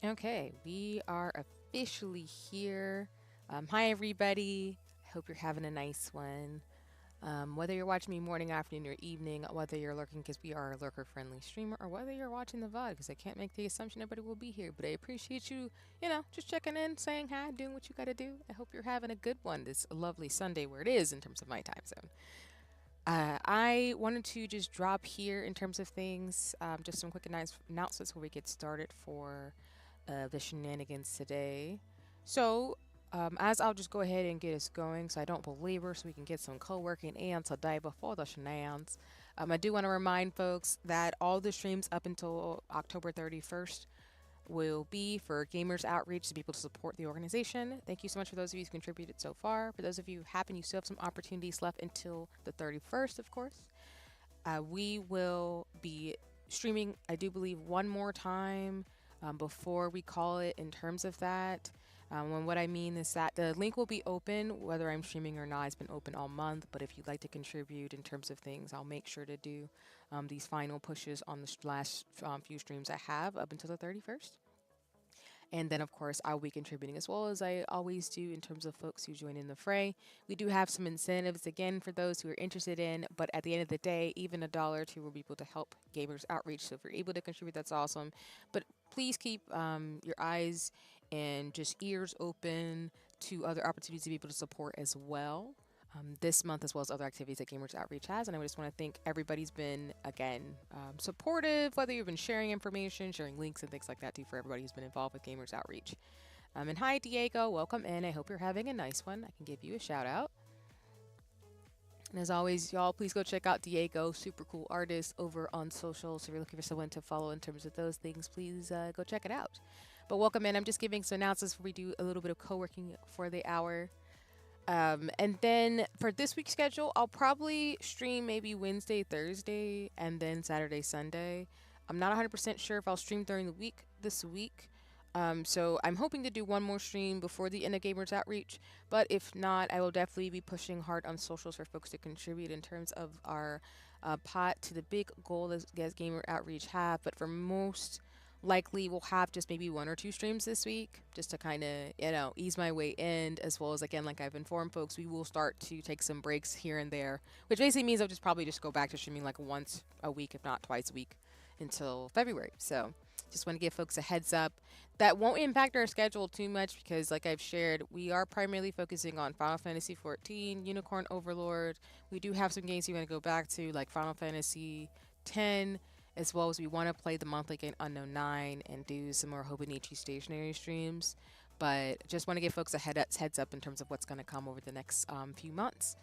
Okay, we are officially here. Hi, everybody. I hope you're having a nice one. Whether you're watching me morning, afternoon, or evening, whether you're lurking because we are a lurker friendly streamer, or whether you're watching the VOD because I can't make the assumption everybody will be here. But I appreciate you, just checking in, saying hi, doing what you got to do. I hope you're having a good one this lovely Sunday where it is in terms of my time zone. I wanted to just drop here in terms of things, just some quick announcements before we get started for the shenanigans today. So, as I'll just go ahead and get us going so I don't belabor so we can get some co-working and today before the shenanigans. I do want to remind folks that all the streams up until October 31st will be for Gamers Outreach to be able to support the organization. Thank you so much for those of you who contributed so far. For those of you who happen, you still have some opportunities left until the 31st, of course. We will be streaming, I do believe, one more time before we call it in terms of that. And what I mean is that the link will be open, whether I'm streaming or not. It's been open all month, but if you'd like to contribute in terms of things, I'll make sure to do these final pushes on the last few streams I have up until the 31st. And then, of course, I'll be contributing as well as I always do in terms of folks who join in the fray. We do have some incentives, again, for those who are interested in, but at the end of the day, even $1 or 2 will be able to help Gamers Outreach. So if you're able to contribute, that's awesome. But please keep your eyes and just ears open to other opportunities to be able to support as well. This month, as well as other activities that Gamers Outreach has. And I just want to thank everybody's been, again, supportive, whether you've been sharing information, sharing links, and things like that, too, for everybody who's been involved with Gamers Outreach. And hi, Diego. Welcome in. I hope you're having a nice one. I can give you a shout out. And as always, y'all, please go check out Diego, super cool artist, over on social. So if you're looking for someone to follow in terms of those things, please go check it out. But welcome in. I'm just giving some announcements before we do a little bit of co-working for the hour. And then for this week's schedule, I'll probably stream maybe Wednesday, Thursday, and then Saturday, Sunday. I'm not 100% sure if I'll stream during the week this week. So I'm hoping to do one more stream before the end of Gamers Outreach. But if not, I will definitely be pushing hard on socials for folks to contribute in terms of our pot to the big goal that Gamer Outreach have. But for most likely we'll have just maybe 1 or 2 streams this week just to kind of ease my way in, as well as, again, like I've informed folks, we will start to take some breaks here and there, which basically means I'll just probably just go back to streaming like once a week, if not twice a week, until February. So just want to give folks a heads up. That won't impact our schedule too much because, like I've shared, we are primarily focusing on Final Fantasy 14, Unicorn Overlord. We do have some games we want to go back to, like Final Fantasy 10, as well as we want to play the monthly game Unknown 9 and do some more Hobonichi stationary streams. But just want to give folks a heads up in terms of what's going to come over the next few months.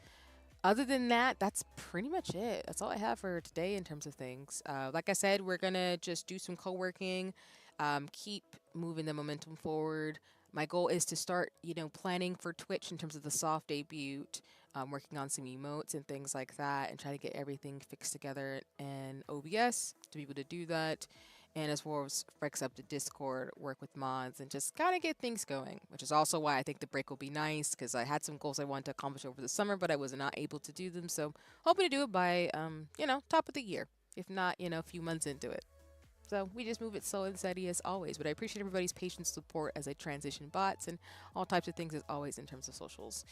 Other than that, that's pretty much it. That's all I have for today in terms of things. Like I said, we're going to just do some co-working, keep moving the momentum forward. My goal is to start, planning for Twitch in terms of the soft debut, working on some emotes and things like that, and try to get everything fixed together in OBS to be able to do that. And as well as fix up the Discord, work with mods, and just kind of get things going, which is also why I think the break will be nice, because I had some goals I wanted to accomplish over the summer, but I was not able to do them. So hoping to do it by, top of the year, if not, a few months into it. So we just move it slow and steady as always. But I appreciate everybody's patience support as I transition bots and all types of things as always in terms of socials.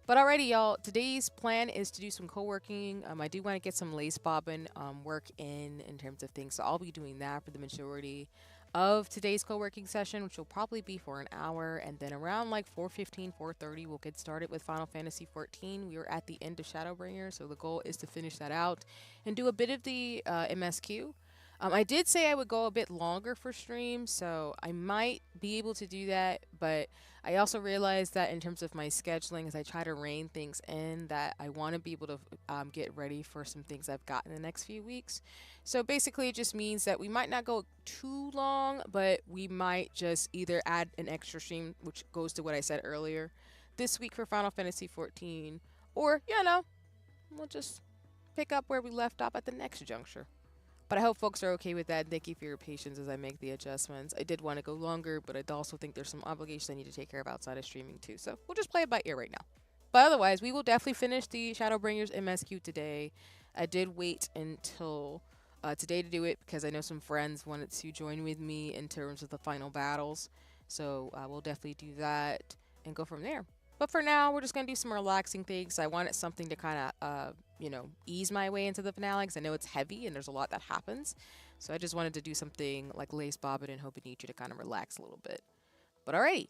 But alrighty, y'all. Today's plan is to do some co-working. I do want to get some lace bobbin work in terms of things. So I'll be doing that for the majority of today's co-working session, which will probably be for an hour. And then around like 4:15, 4:30, we'll get started with Final Fantasy 14. We are at the end of Shadowbringers, so the goal is to finish that out and do a bit of the MSQ. I did say I would go a bit longer for stream, so I might be able to do that, but I also realized that in terms of my scheduling, as I try to rein things in, that I want to be able to get ready for some things I've got in the next few weeks. So basically, it just means that we might not go too long, but we might just either add an extra stream, which goes to what I said earlier, this week for Final Fantasy 14, or, we'll just pick up where we left off at the next juncture. But I hope folks are okay with that. Thank you for your patience as I make the adjustments. I did want to go longer, but I also think there's some obligations I need to take care of outside of streaming too. So we'll just play it by ear right now. But otherwise, we will definitely finish the Shadowbringers MSQ today. I did wait until today to do it because I know some friends wanted to join with me in terms of the final battles. So we'll definitely do that and go from there. But for now, we're just gonna do some relaxing things. I wanted something to kind of, ease my way into the finale because I know it's heavy and there's a lot that happens. So I just wanted to do something like Lace Bobbin and Hope and Need You to kind of relax a little bit. But alrighty,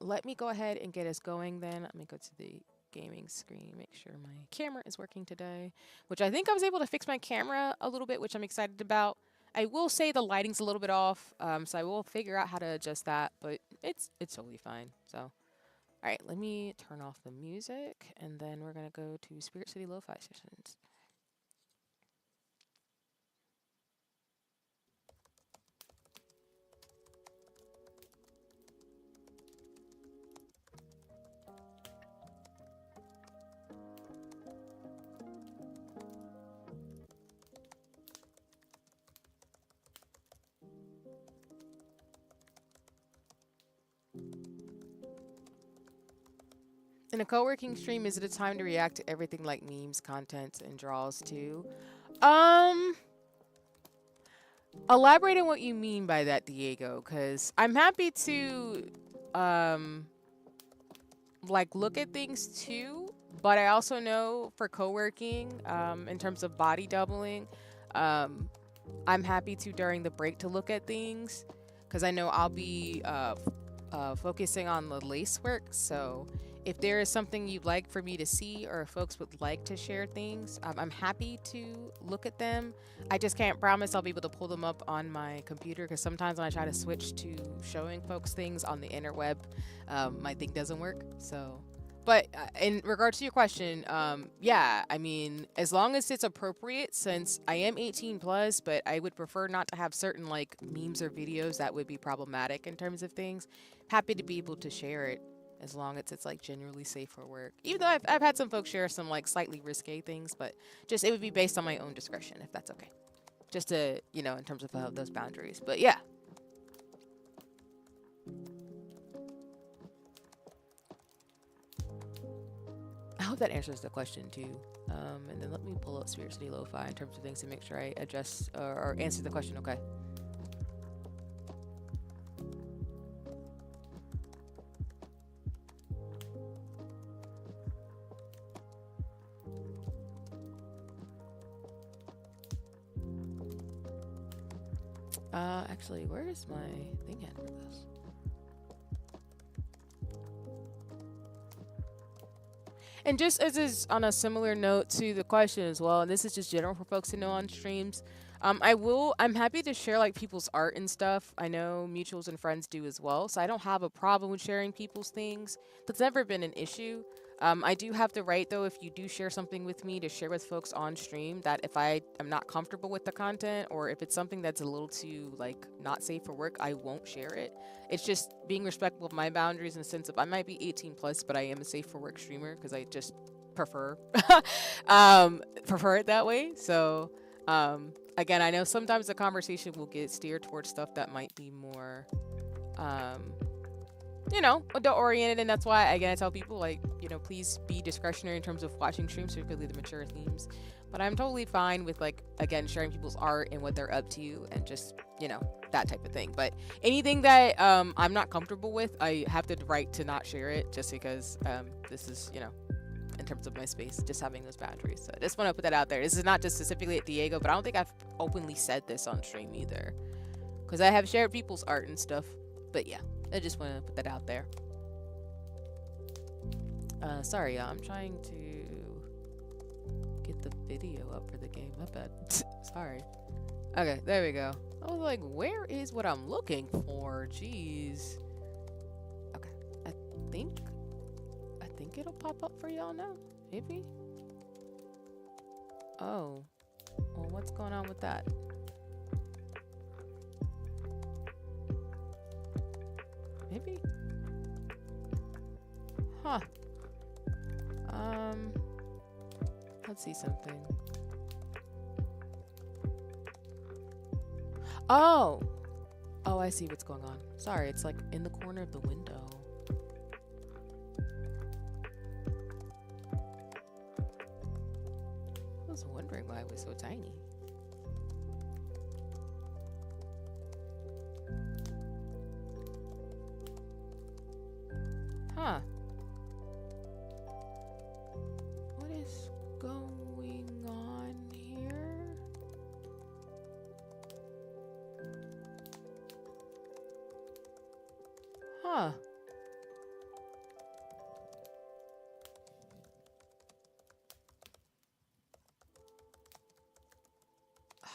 let me go ahead and get us going then. Let me go to the gaming screen, make sure my camera is working today, which I think I was able to fix my camera a little bit, which I'm excited about. I will say the lighting's a little bit off, so I will figure out how to adjust that, but it's totally fine. So, all right, let me turn off the music, and then we're gonna go to Spirit City Lo-Fi Sessions. In a co-working stream, is it a time to react to everything like memes, content, and draws too? Um, Elaborate on what you mean by that, Diego, because I'm happy to um like look at things too, but I also know for co-working, in terms of body doubling, um, I'm happy to during the break to look at things because I know I'll be focusing on the lace work. So if there is something you'd like for me to see or if folks would like to share things, I'm happy to look at them. I just can't promise I'll be able to pull them up on my computer because sometimes when I try to switch to showing folks things on the interweb, my thing doesn't work. So, but in regards to your question, yeah, I mean, as long as it's appropriate, since I am 18 plus, but I would prefer not to have certain like memes or videos that would be problematic in terms of things. Happy to be able to share it as long as it's like generally safe for work. Even though I've had some folks share some like slightly risque things, but just it would be based on my own discretion if that's okay. Just to, in terms of those boundaries. But yeah. I hope that answers the question too. And then let me pull up Spirit City Lo-Fi in terms of things to make sure I address or answer the question okay. Actually, where is my thing at for this? And just as is on a similar note to the question as well, and this is just general for folks to know on streams. I'm happy to share like people's art and stuff. I know mutuals and friends do as well, so I don't have a problem with sharing people's things. That's never been an issue. I do have the right though, if you do share something with me, to share with folks on stream that if I am not comfortable with the content or if it's something that's a little too like not safe for work, I won't share it. It's just being respectful of my boundaries in the sense of I might be 18 plus, but I am a safe for work streamer because I just prefer prefer it that way. So again, I know sometimes the conversation will get steered towards stuff that might be more adult oriented, and that's why again I tell people like, please be discretionary in terms of watching streams, particularly the mature themes. But I'm totally fine with like again sharing people's art and what they're up to and just that type of thing. But anything that I'm not comfortable with, I have the right to not share it just because this is in terms of my space, just having those boundaries. So I just want to put that out there. This is not just specifically at Diego, but I don't think I've openly said this on stream either because I have shared people's art and stuff. But yeah, I just want to put that out there. Sorry, I'm trying to get the video up for the game. My bad. Sorry. Okay, there we go. I was like, where is what I'm looking for? Jeez. Okay, I think it'll pop up for y'all now. Maybe. Oh. Well, what's going on with that? Maybe. Huh. Let's see something. Oh, I see what's going on. Sorry, it's like in the corner of the window. I was wondering why it was so tiny.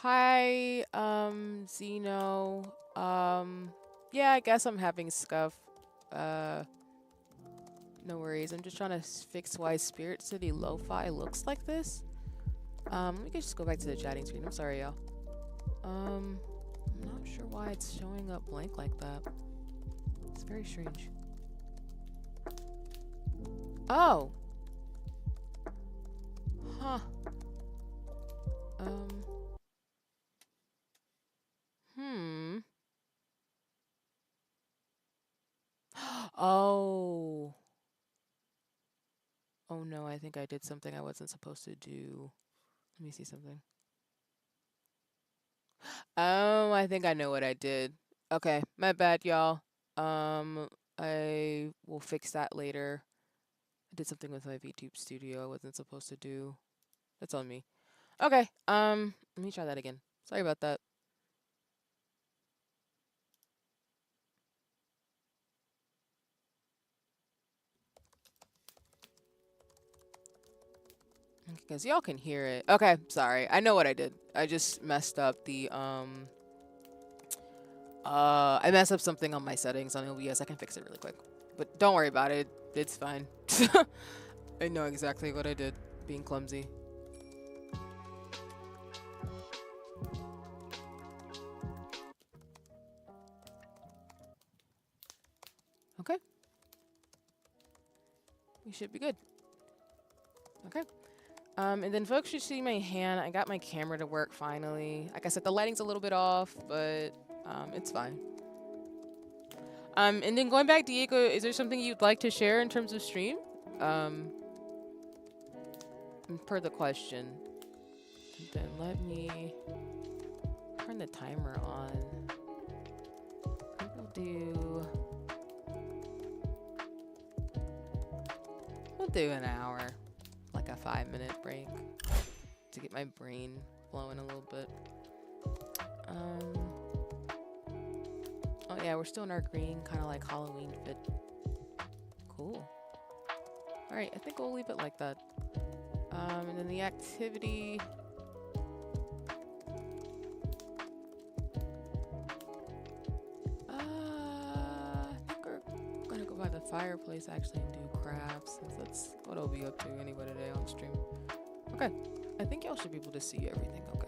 Hi, Zeno. Yeah, I guess I'm having scuff. Uh, no worries. I'm just trying to fix why Spirit City Lo-Fi looks like this. Let me just go back to the chatting screen. I'm sorry, y'all. I'm not sure why it's showing up blank like that. It's very strange. Oh! Huh. Oh. Oh no, I think I did something I wasn't supposed to do. Let me see something. Oh, I think I know what I did. Okay, my bad, y'all. I will fix that later. I did something with my VTube studio I wasn't supposed to do. That's on me. Okay, let me try that again. Sorry about that. Because y'all can hear it. Okay, sorry. I know what I did. I just messed up the, I messed up something on my settings on OBS. I can fix it really quick. But don't worry about it. It's fine. I know exactly what I did. Being clumsy. Okay. We should be good. Okay. And then folks should see my hand. I got my camera to work finally. Like I said, the lighting's a little bit off, but it's fine. And then going back, Diego, is there something you'd like to share in terms of stream? Per the question. Then let me turn the timer on. We'll do an hour. Like a 5-minute break. To get my brain flowing a little bit. Oh yeah, we're still in our green, kind of like Halloween fit. Cool. Alright, I think we'll leave it like that. And then the activity... I think we're gonna go by the fireplace actually and do crafts, since that's what I'll be up to anyway today on stream. Okay, I think y'all should be able to see everything okay.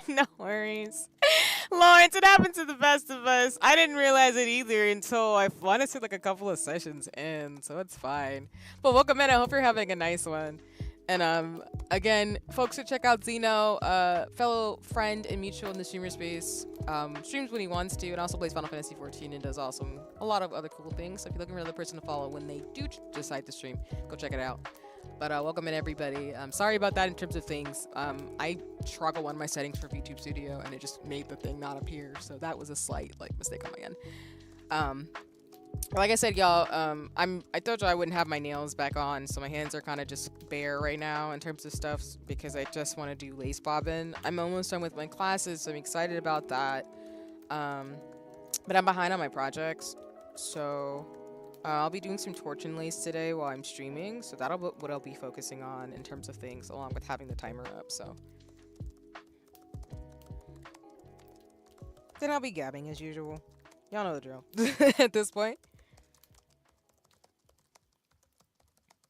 No worries. Lawrence, it happens to the best of us. I didn't realize it either until I wanted to like a couple of sessions in, so it's fine. But welcome in. I hope you're having a nice one. And again, folks should check out Zeno, fellow friend and mutual in the streamer space. Streams when he wants to, and also plays Final Fantasy 14 and does awesome a lot of other cool things. So if you're looking for another person to follow when they do decide to stream, go check it out. But welcome in everybody. Sorry about that in terms of things. I struggle on my settings for VTube Studio and it just made the thing not appear. So that was a slight mistake on my end. Like I said, y'all, I told you I wouldn't have my nails back on, so my hands are kind of just bare right now in terms of stuff because I just want to do lace bobbin. I'm almost done with my classes, so I'm excited about that. But I'm behind on my projects, so I'll be doing some torch and lace today while I'm streaming, so that'll be what I'll be focusing on in terms of things, along with having the timer up, so. Then I'll be gabbing as usual. Y'all know the drill at this point.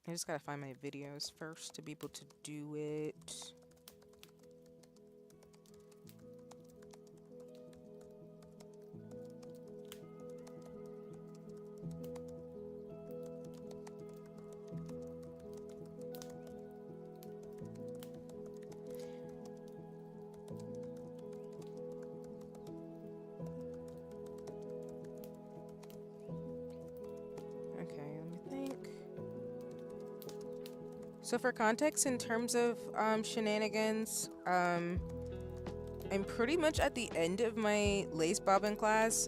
I just gotta find my videos first to be able to do it. So for context, in terms of shenanigans, I'm pretty much at the end of my lace bobbin class.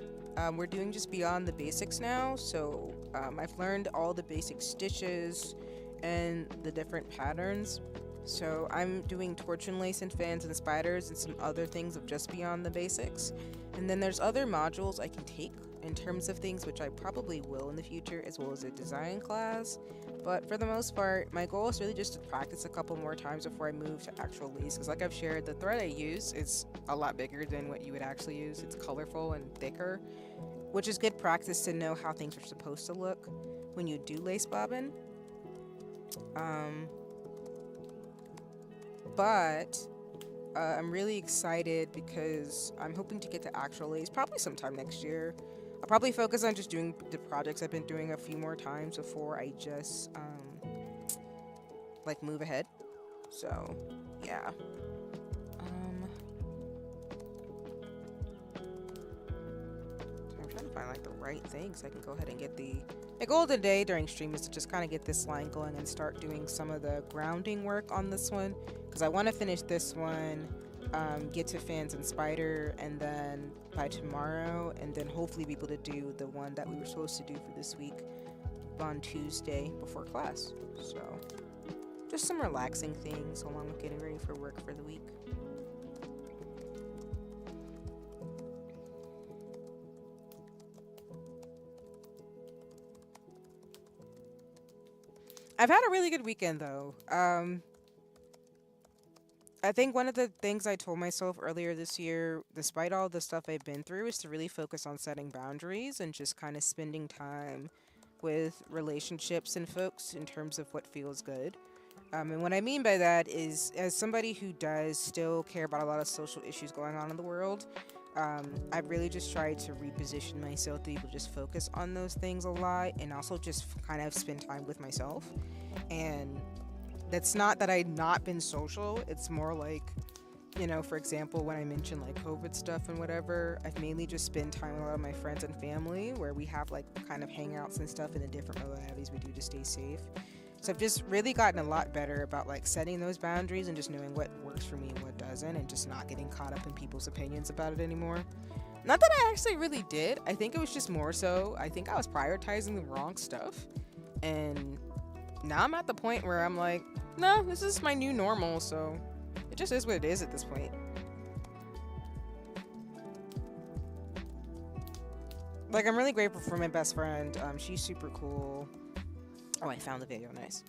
We're doing just beyond the basics now, so I've learned all the basic stitches and the different patterns. So I'm doing torch and lace and fans and spiders and some other things of just beyond the basics. And then there's other modules I can take in terms of things, which I probably will in the future, as well as a design class. But for the most part, my goal is really just to practice a couple more times before I move to actual lace. Because like I've shared, the thread I use is a lot bigger than what you would actually use. It's colorful and thicker, which is good practice to know how things are supposed to look when you do lace bobbin. But I'm really excited because I'm hoping to get to actual lace probably sometime next year. I'll probably focus on just doing the projects I've been doing a few more times before I just like move ahead. So yeah. I'm trying to find like the right thing so I can go ahead and get my goal today during stream is to just kind of get this line going and start doing some of the grounding work on this one, because I want to finish this one, get to Fans and Spider, and then by tomorrow, and then hopefully be able to do the one that we were supposed to do for this week on Tuesday before class. So just some relaxing things along with getting ready for work for the week. I've had a really good weekend though. I think one of the things I told myself earlier this year, despite all the stuff I've been through, is to really focus on setting boundaries and just kind of spending time with relationships and folks in terms of what feels good. And what I mean by that is, as somebody who does still care about a lot of social issues going on in the world, I've really just tried to reposition myself to be able to just focus on those things a lot, and also just kind of spend time with myself. And that's not that I've not been social. It's more like, for example, when I mentioned like COVID stuff and whatever, I've mainly just spent time with a lot of my friends and family where we have like kind of hangouts and stuff in the different modalities we do to stay safe. So I've just really gotten a lot better about like setting those boundaries and just knowing what works for me and what doesn't, and just not getting caught up in people's opinions about it anymore. Not that I actually really did. I think it was just more so, I think I was prioritizing the wrong stuff. And now I'm at the point where I'm like, no, this is my new normal, so it just is what it is at this point. Like, I'm really grateful for my best friend. She's super cool. Oh, I found the video. Nice.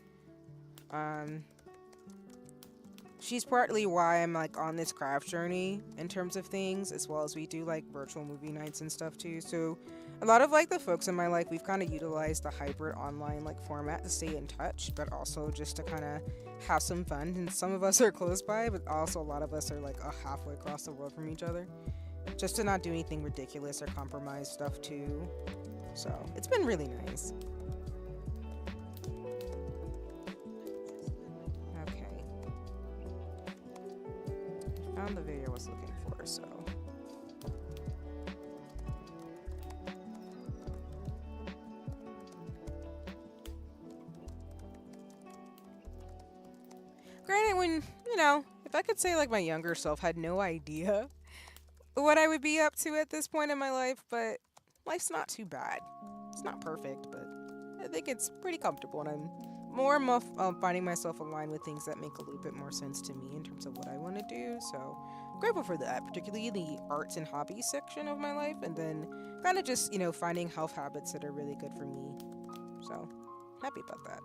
She's partly why I'm like on this craft journey in terms of things, as well as we do like virtual movie nights and stuff too. So a lot of like the folks in my life, we've kind of utilized the hybrid online like format to stay in touch, but also just to kind of have some fun. And some of us are close by, but also a lot of us are like halfway across the world from each other, just to not do anything ridiculous or compromise stuff too. So it's been really nice. Found the video I was looking for, so. Granted, when, if I could say like my younger self had no idea what I would be up to at this point in my life, but life's not too bad. It's not perfect, but I think it's pretty comfortable, and I'm more and more finding myself aligned with things that make a little bit more sense to me in terms of what I want to do. So I'm grateful for that, particularly the arts and hobbies section of my life, and then kind of just, finding health habits that are really good for me. So happy about that.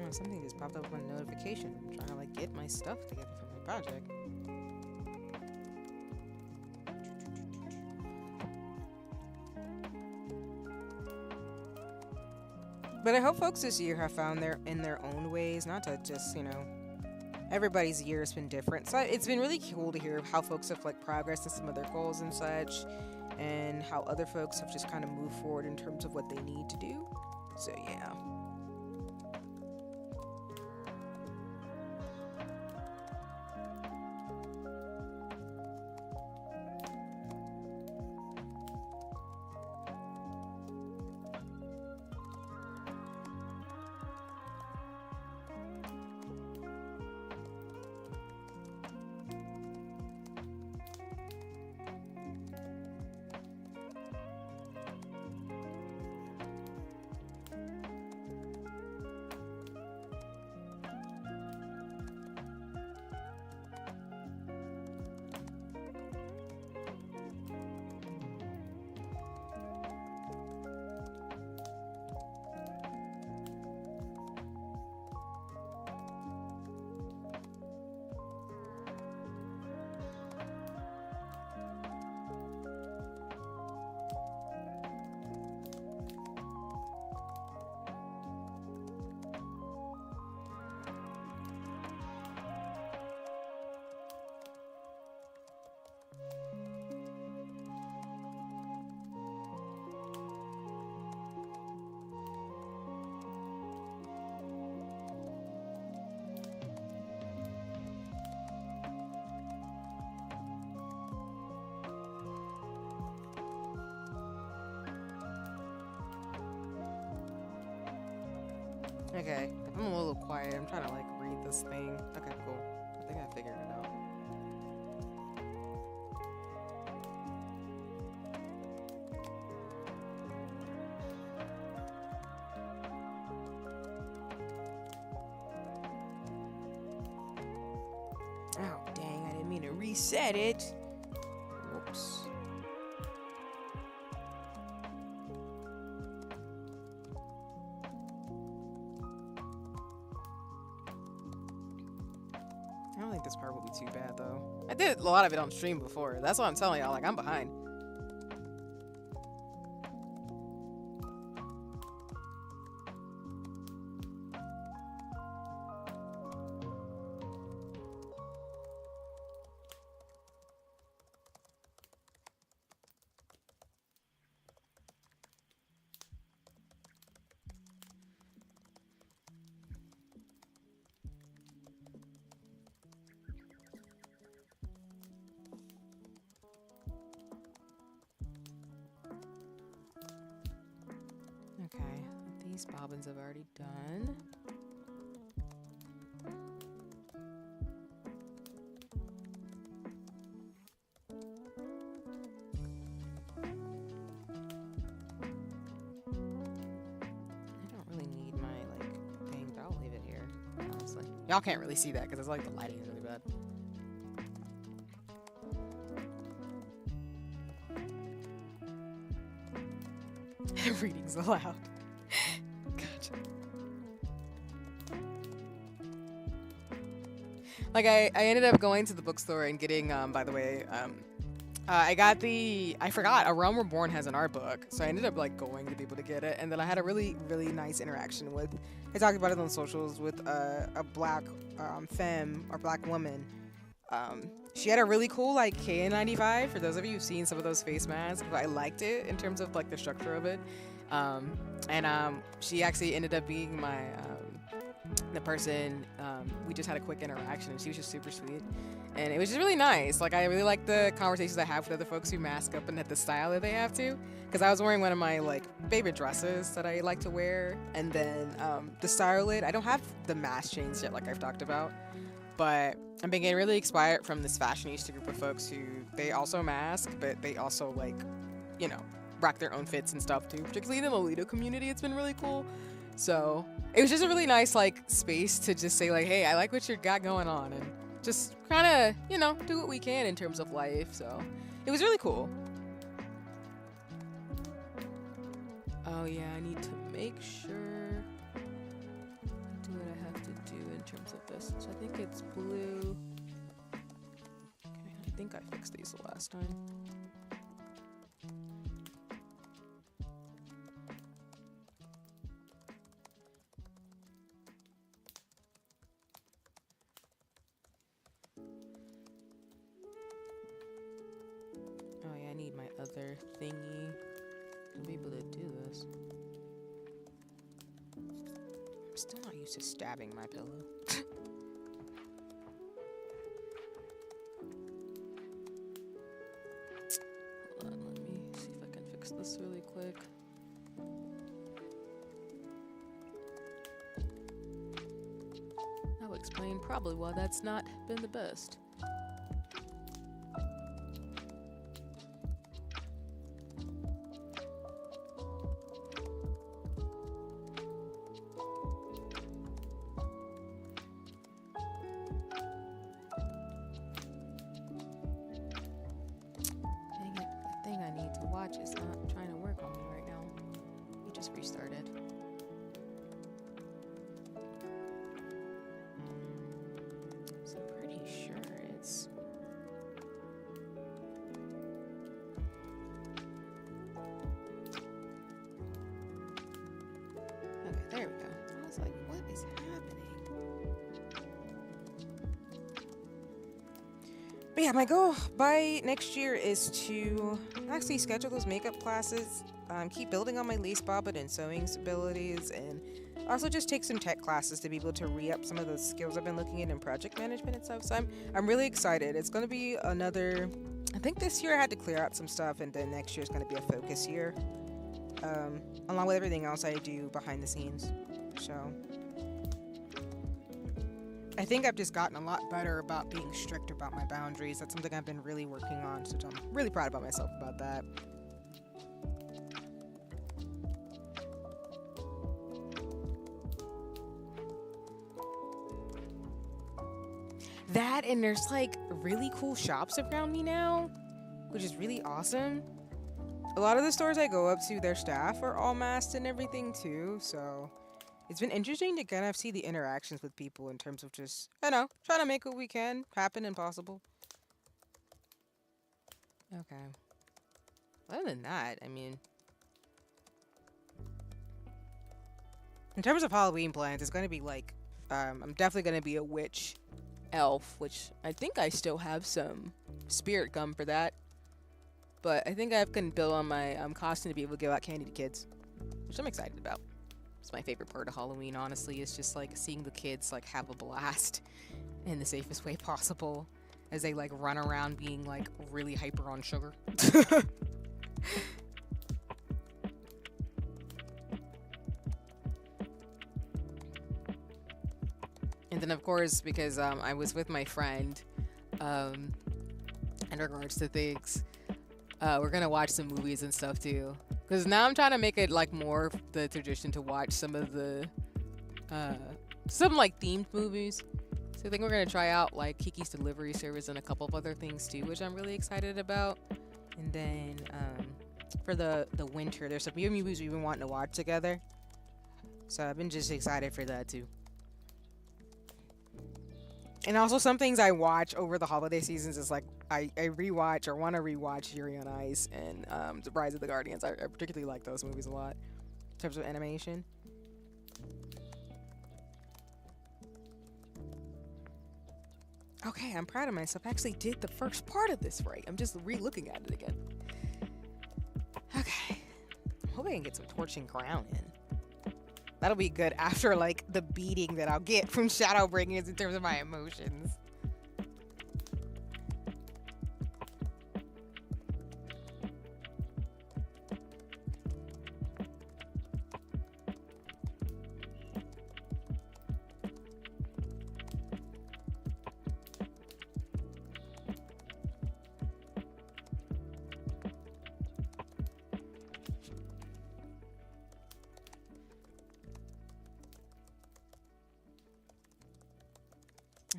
Oh, something just popped up on a notification. I'm trying to like get my stuff together for my project. But I hope folks this year have found in their own ways, not to just, everybody's year has been different. So it's been really cool to hear how folks have like progressed in some of their goals and such, and how other folks have just kind of moved forward in terms of what they need to do. So yeah. Okay, I'm a little quiet. I'm trying to like read this thing. Okay, cool. I think I figured it out. Oh, dang, I didn't mean to reset it. Whoops. I don't think this part will be too bad, though. I did a lot of it on stream before. That's what I'm telling y'all. Like, I'm behind. Okay, these bobbins have already done. I don't really need my like thing, but I'll leave it here, honestly. Y'all can't really see that because it's like the lighting is really bad. Reading's allowed. Gotcha. Like I ended up going to the bookstore and getting by the way I got I forgot A Realm Reborn has an art book, so I ended up like going to be able to get it, and then I had a really nice interaction with, I talked about it on socials, with a black femme or black woman. She had a really cool like KN95. For those of you who've seen some of those face masks, but I liked it in terms of like the structure of it. She actually ended up being my the person. We just had a quick interaction, and she was just super sweet, and it was just really nice. Like I really like the conversations I have with other folks who mask up and at the style that they have to. Because I was wearing one of my like favorite dresses that I like to wear, and then the style I don't have the mask chains yet, like I've talked about. But I'm being getting really inspired from this fashionista group of folks who they also mask, but they also like, you know, rock their own fits and stuff too. Particularly in the Lolita community, it's been really cool. So it was just a really nice like space to just say like, hey, I like what you got going on, and just kind of, you know, do what we can in terms of life. So it was really cool. Oh yeah, I need to make sure. In terms of this, so I think it's blue. Okay, I think I fixed these the last time. Oh yeah, I need my other thingy to be able to do this. I'm still not used to stabbing my pillow. Hold on, let me see if I can fix this really quick. That will explain probably why that's not been the best. There we go. I was like, what is happening? But yeah, my goal by next year is to actually schedule those makeup classes, keep building on my lace bobbin and sewing abilities, and also just take some tech classes to be able to re-up some of those skills I've been looking at in project management and stuff. So I'm really excited. It's going to be another, I think this year I had to clear out some stuff, and then next year is going to be a focus year. Along with everything else I do behind the scenes. So I think I've just gotten a lot better about being strict about my boundaries. That's something I've been really working on, so I'm really proud about myself about that. That, and there's like really cool shops around me now, which is really awesome. A lot of the stores I go up to, their staff are all masked and everything too, so it's been interesting to kind of see the interactions with people in terms of just, I don't know, trying to make what we can happen and possible. Okay. Other than that, I mean, in terms of Halloween plans, it's going to be like, I'm definitely going to be a witch elf, which I think I still have some spirit gum for that. But I think I can build on my costume to be able to give out candy to kids, which I'm excited about. It's my favorite part of Halloween, honestly. It's just like seeing the kids like have a blast in the safest way possible as they like run around being like really hyper on sugar. And then of course, because I was with my friend in regards to things, we're gonna watch some movies and stuff too. Because now I'm trying to make it like more of the tradition to watch some of the some like themed movies. So I think we're gonna try out like Kiki's Delivery Service and a couple of other things too, which I'm really excited about. And then for the winter, there's some new movies we've been wanting to watch together. So I've been just excited for that too. And also some things I watch over the holiday seasons is like I rewatch or want to rewatch Yuri on Ice and The Rise of the Guardians. I particularly like those movies a lot in terms of animation. Okay, I'm proud of myself. I actually did the first part of this right. I'm just re-looking at it again. Okay. I'm hoping I can get some torching ground in. That'll be good after, like, the beating that I'll get from Shadowbringers in terms of my emotions.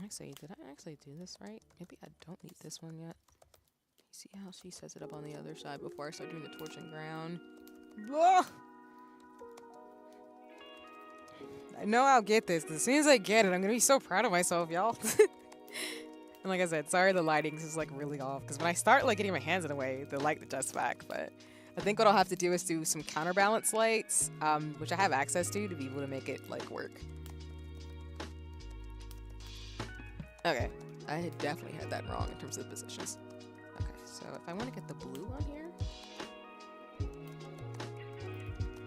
Actually, did I actually do this right? Maybe I don't need this one yet. See how she sets it up on the other side before I start doing the torch and ground. Ugh! I know I'll get this, because as soon as I get it, I'm going to be so proud of myself, y'all. And like I said, sorry the lighting is like really off, because when I start like getting my hands in the way, the light adjusts back. But I think what I'll have to do is do some counterbalance lights, which I have access to be able to make it like work. Okay, I definitely had that wrong in terms of the positions. Okay, so if I want to get the blue on here,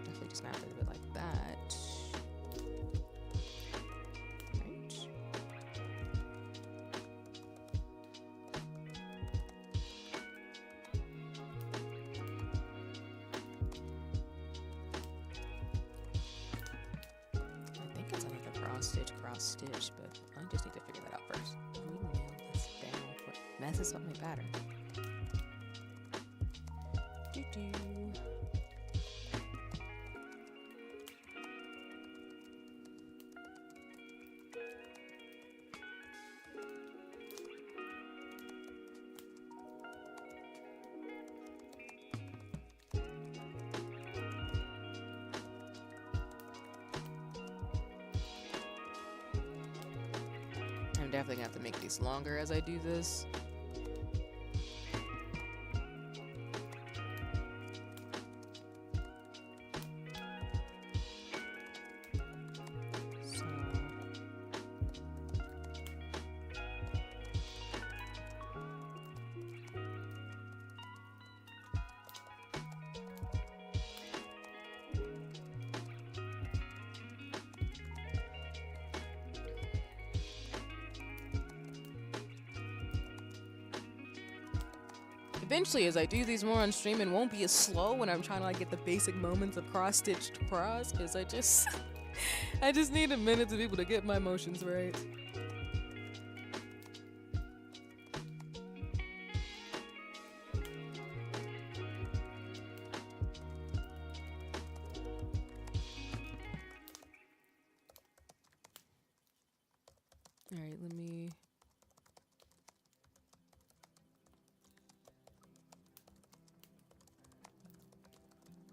definitely just gonna have to do it like that. Right. I think it's another cross stitch, but I just need to figure that out first. Can we nail this down? What messes up my pattern? I'm definitely gonna have to make these longer as I do this. Eventually, as I do these more on stream, it won't be as slow when I'm trying to like get the basic moments of cross-stitched cross, because I just need a minute to be able to get my motions right. All right, let me.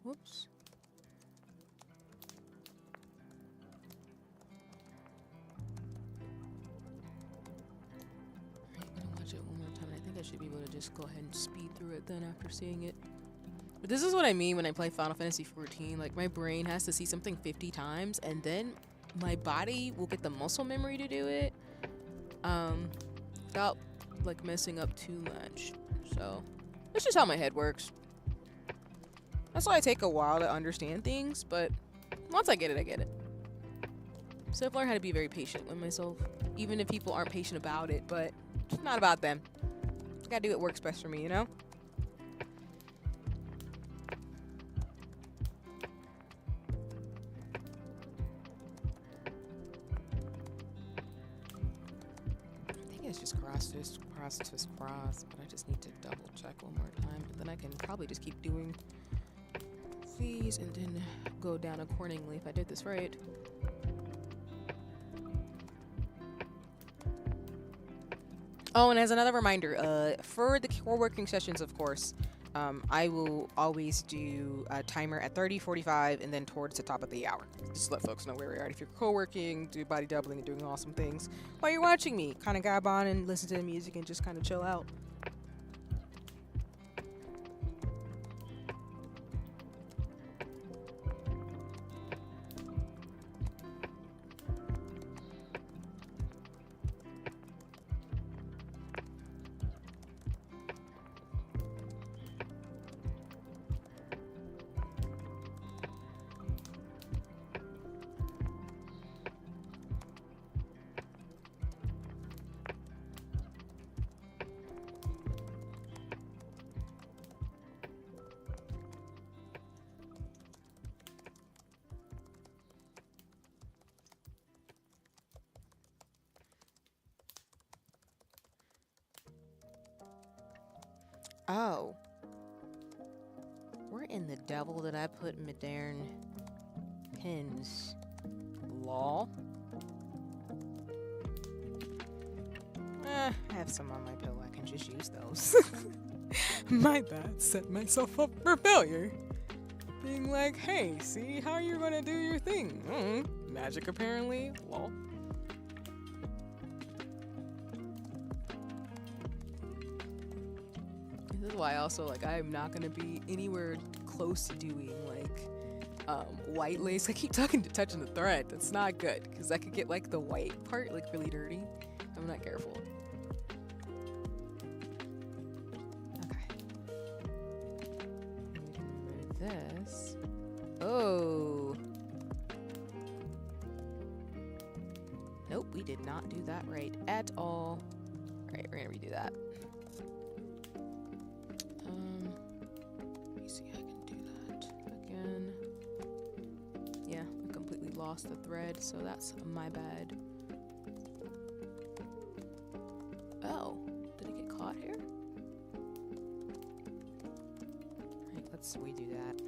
Whoops. All right, I'm gonna watch it one more time. I think I should be able to just go ahead and speed through it then after seeing it. But this is what I mean when I play Final Fantasy XIV. Like, my brain has to see something 50 times, and then my body will get the muscle memory to do it without, like, messing up too much. So, that's just how my head works. That's why I take a while to understand things, but once I get it, I get it. So I've learned how to be very patient with myself, even if people aren't patient about it, but it's not about them. I gotta do what works best for me, you know? Just cross, but I just need to double check one more time, and then I can probably just keep doing these and then go down accordingly if I did this right. Oh, and as another reminder, for the core working sessions, of course, I will always do a timer at 30, 45, and then towards the top of the hour. Just let folks know where we are. If you're co-working, do body doubling, and doing awesome things while you're watching me, kind of gab on and listen to the music and just kind of chill out. Oh. Where in the devil did I put my darn pins? Law? I have some on my pillow. I can just use those. My bad. Set myself up for failure. Being like, hey, see how you're gonna do your thing. Magic apparently. Law. This is why also, like, I'm not gonna be anywhere close to doing, like, white lace. I keep touching the thread. That's not good, because I could get, like, the white part, like, really dirty. I'm not careful. Okay. Remove this. Oh. Nope, we did not do that right at all. Alright, we're gonna redo that. Let me see how I can do that again. Yeah, I completely lost the thread, so that's my bad. Oh, did it get caught here? Alright, let's redo that.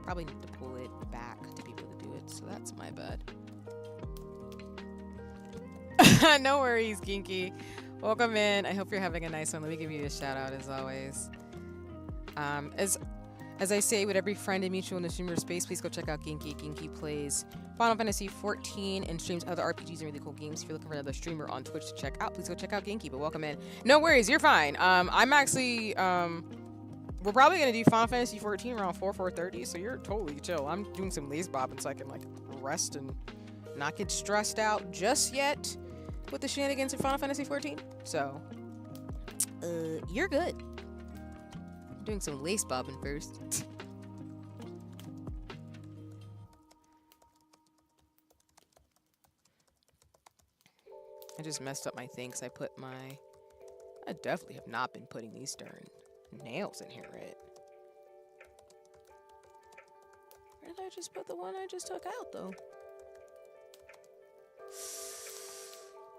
Probably need to pull it back to be able to do it, so that's my bad. No worries, Kinky. Welcome in. I hope you're having a nice one. Let me give you a shout out as always. As I say with every friend and mutual in the streamer space, please go check out Genki. Genki plays Final Fantasy XIV and streams other RPGs and really cool games. If you're looking for another streamer on Twitch to check out, please go check out Genki. But welcome in. No worries, you're fine. I'm actually we're probably gonna do Final Fantasy XIV around 4:30, so you're totally chill. I'm doing some lace bobbing so I can like rest and not get stressed out just yet with the shenanigans of Final Fantasy XIV. So you're good. I'm doing some lace bobbing first. I just messed up my thing because I definitely have not been putting these darn nails in here right. Where did I just put the one I just took out though?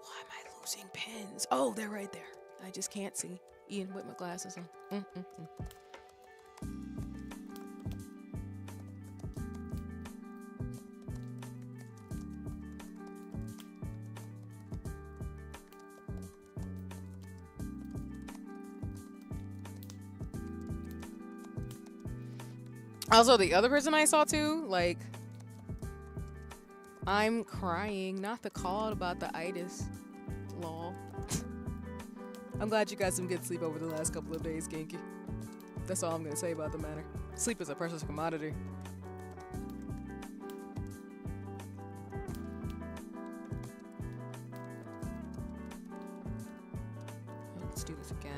Why am I losing pins? Oh, they're right there. I just can't see. Ian with my glasses on. Also, the other person I saw too, like, I'm crying, not the call out about the itis. Lol. I'm glad you got some good sleep over the last couple of days, Kinky. That's all I'm gonna say about the matter. Sleep is a precious commodity. Let's do this again.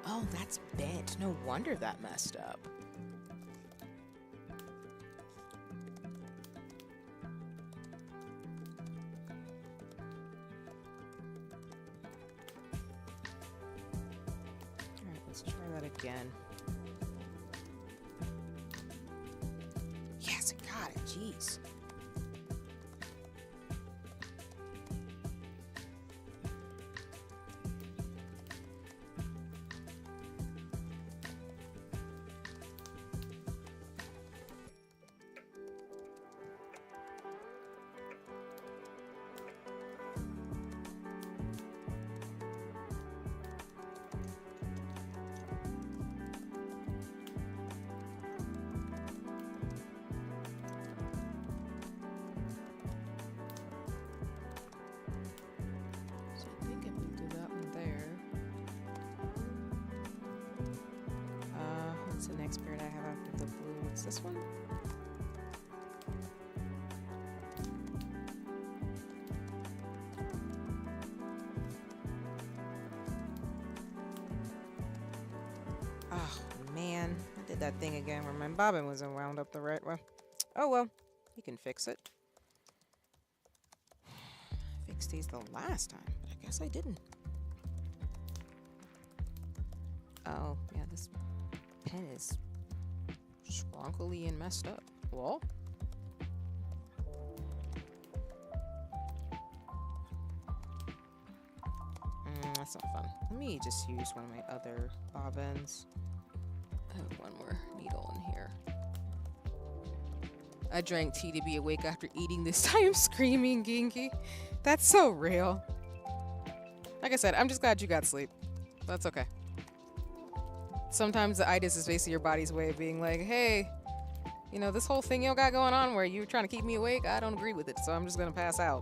Oh, that's bent. No wonder that messed up. Alright, let's try that again. Yes, I got it. Jeez. What's the next period I have after the blue? What's this one? Oh man, I did that thing again where my bobbin wasn't wound up the right way. Oh well, you can fix it. I fixed these the last time, but I guess I didn't. Oh yeah, this pen is scrunkily and messed up. Well, that's not fun. Let me just use one of my other bobbins. I have one more needle in here. I drank tea to be awake after eating this time screaming, Ginky. That's so real. Like I said, I'm just glad you got sleep. That's okay. Sometimes the itis is basically your body's way of being like, hey, you know, this whole thing you got going on where you're trying to keep me awake, I don't agree with it, so I'm just gonna pass out.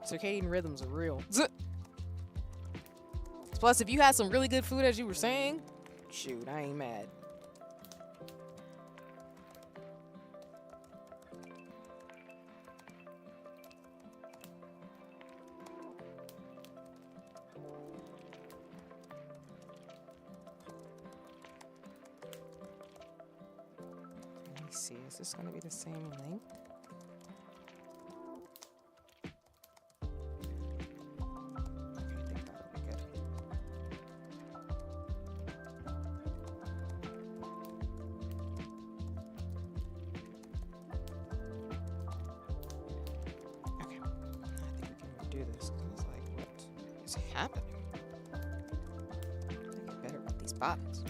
Circadian rhythms are real. Plus, if you had some really good food, as you were saying, shoot, I ain't mad. See, is this going to be the same length? Okay, I think that'll be good. Okay, I think we can do this because I was like, what is happening? I think I better with these bobbins.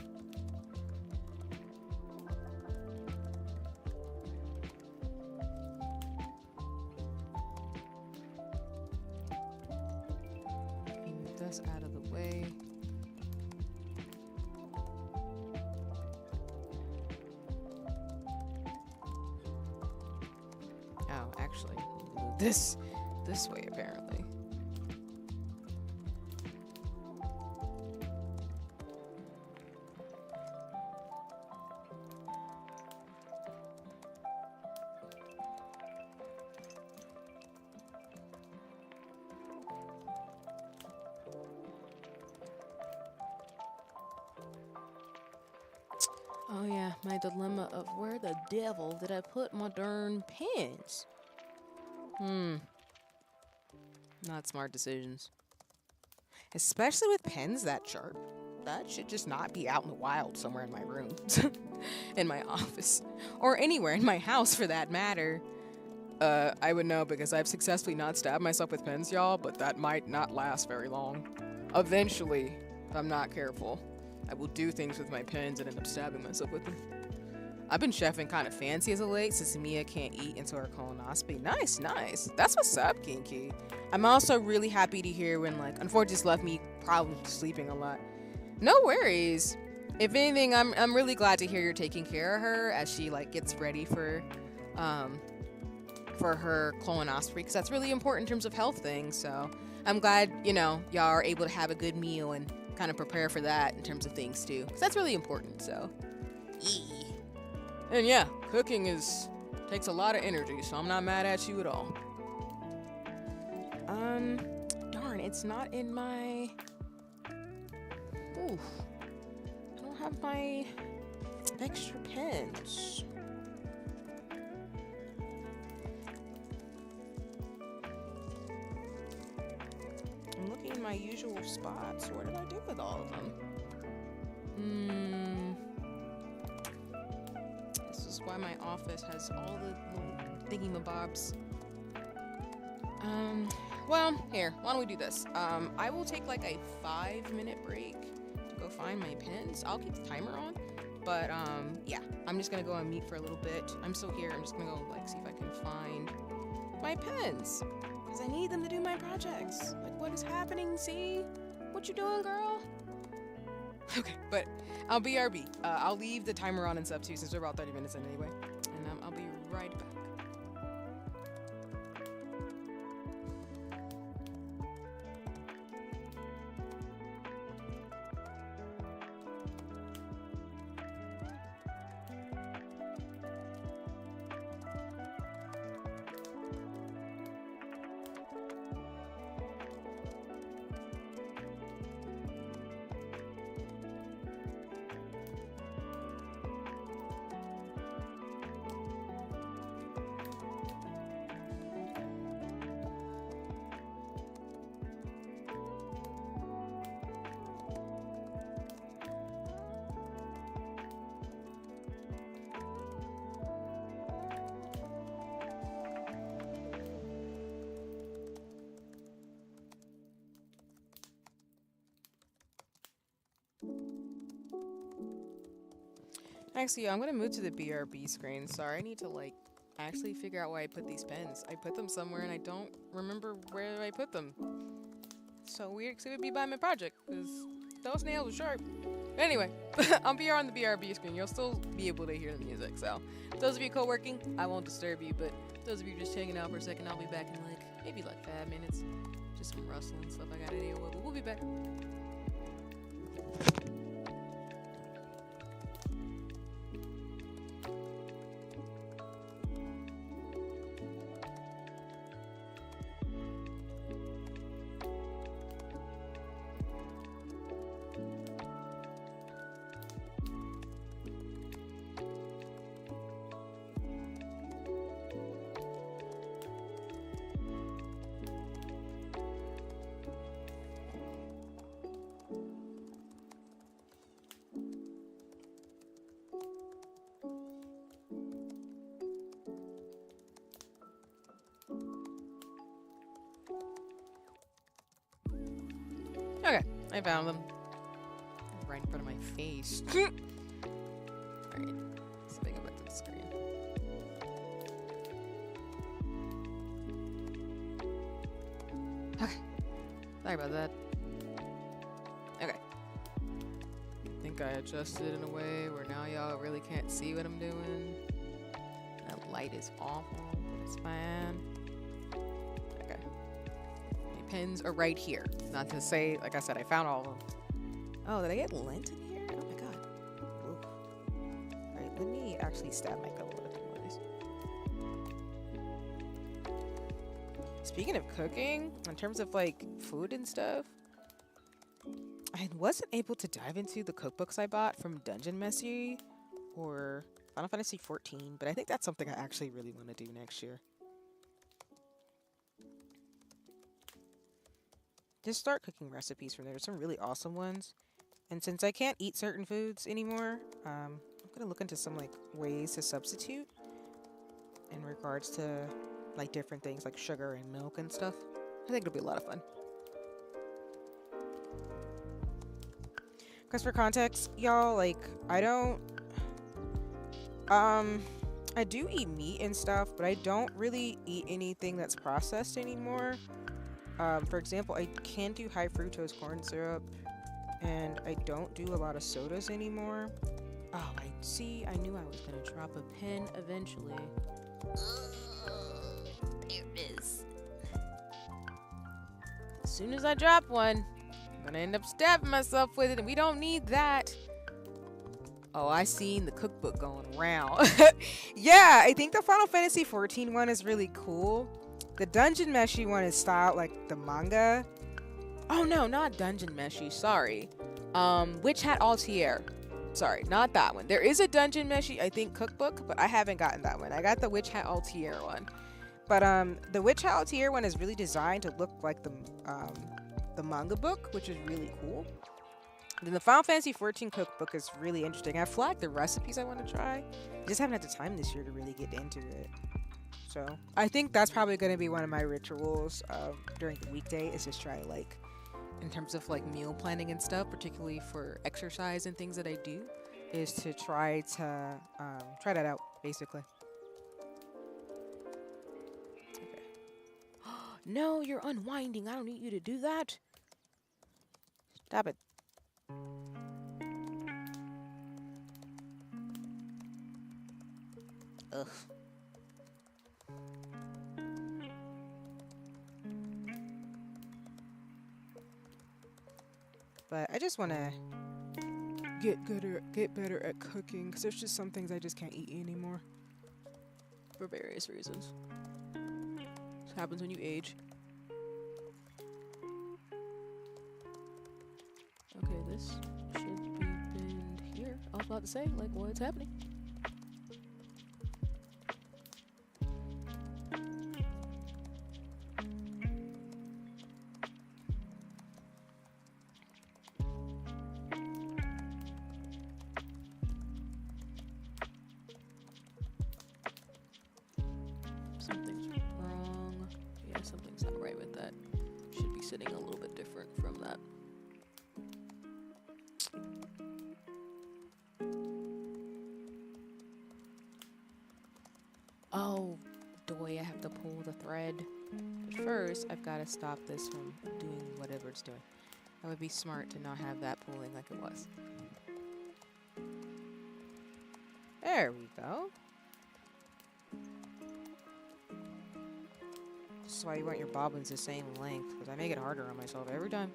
Out of the way. Oh, actually, this way apparently. Oh yeah, my dilemma of where the devil did I put my darn pens? Not smart decisions. Especially with pens that sharp. That should just not be out in the wild somewhere in my room. In my office. Or anywhere in my house for that matter. I would know because I've successfully not stabbed myself with pens, y'all, but that might not last very long. Eventually, if I'm not careful, I will do things with my pens and end up stabbing myself with them. I've been chefing kind of fancy as of late since Mia can't eat until her colonoscopy. Nice, nice. That's what's up, Kinky. I'm also really happy to hear when, like, unfortunately just left me probably sleeping a lot. No worries. If anything, I'm really glad to hear you're taking care of her as she, like, gets ready for her colonoscopy, because that's really important in terms of health things. So I'm glad, you know, y'all are able to have a good meal and kind of prepare for that in terms of things too, because that's really important. So and yeah, cooking takes a lot of energy, so I'm not mad at you at all. Darn, it's not in my... Ooh, I don't have my extra pens. I'm looking in my usual spots. What did I do with all of them? This is why my office has all the little thingy-mabobs. Well, here, why don't we do this? I will take like a 5-minute break to go find my pens. I'll keep the timer on, but yeah, I'm just gonna go on mute for a little bit. I'm still here. I'm just gonna go like see if I can find my pens, because I need them to do my projects. Like, what is happening? See? What you doing, girl? Okay, but I'll BRB. I'll leave the timer on and stuff too, since we're about 30 minutes in anyway. And I'll be right back. Actually, I'm gonna move to the BRB screen. Sorry, I need to like actually figure out where I put these pens. I put them somewhere and I don't remember where I put them. So weird, because it would be by my project, because those nails are sharp. Anyway, I'll be here on the BRB screen. You'll still be able to hear the music. So those of you co-working, I won't disturb you, but those of you just hanging out for a second, I'll be back in like maybe like 5 minutes. Just some rustling stuff I gotta deal with, but we'll be back. Okay, I found them. Right in front of my face. Alright, let's go back to the screen. Okay, sorry about that. Okay. I think I adjusted in a way where now y'all really can't see what I'm doing. That light is awful, but it's fine. Okay. My pens are right here. Not to say, like I said, I found all of them. Oh, did I get lint in here? Oh my god. Oof. Alright, let me actually stab my pillow with a few more. Speaking of cooking, in terms of like food and stuff, I wasn't able to dive into the cookbooks I bought from Dungeon Messy or Final Fantasy 14, but I think that's something I actually really want to do next year. Just start cooking recipes from there. There's some really awesome ones. And since I can't eat certain foods anymore, I'm gonna look into some like ways to substitute in regards to like different things like sugar and milk and stuff. I think it'll be a lot of fun. Because for context, y'all, like, I don't, I do eat meat and stuff, but I don't really eat anything that's processed anymore. For example, I can't do high fructose corn syrup, and I don't do a lot of sodas anymore. Oh, I knew I was gonna drop a pen eventually. There it is. As soon as I drop one, I'm gonna end up stabbing myself with it, and we don't need that. Oh, I seen the cookbook going around. Yeah, I think the Final Fantasy XIV one is really cool. The Dungeon Meshi one is styled like the manga. Oh no, not Dungeon Meshi, sorry. Witch Hat Altier. Sorry, not that one. There is a Dungeon Meshi, I think, cookbook, but I haven't gotten that one. I got the Witch Hat Altier one. But the Witch Hat Altier one is really designed to look like the manga book, which is really cool. Then the Final Fantasy XIV cookbook is really interesting. I flagged the recipes I want to try. I just haven't had the time this year to really get into it. So I think that's probably going to be one of my rituals during the weekday, is just try, like, in terms of like meal planning and stuff, particularly for exercise and things that I do, is to try that out, basically. Okay. No, you're unwinding. I don't need you to do that. Stop it. Ugh. But I just want to get better at cooking, because there's just some things I just can't eat anymore for various reasons. This happens when you age. Okay, this should be pinned here. I was about to say, like, what's happening? Something's wrong. Yeah, something's not right with that. Should be sitting a little bit different from that. Oh, boy, I have to pull the thread. But first, I've got to stop this from doing whatever it's doing. That would be smart to not have that pulling like it was. There we go. This is why you want your bobbins the same length, because I make it harder on myself every time.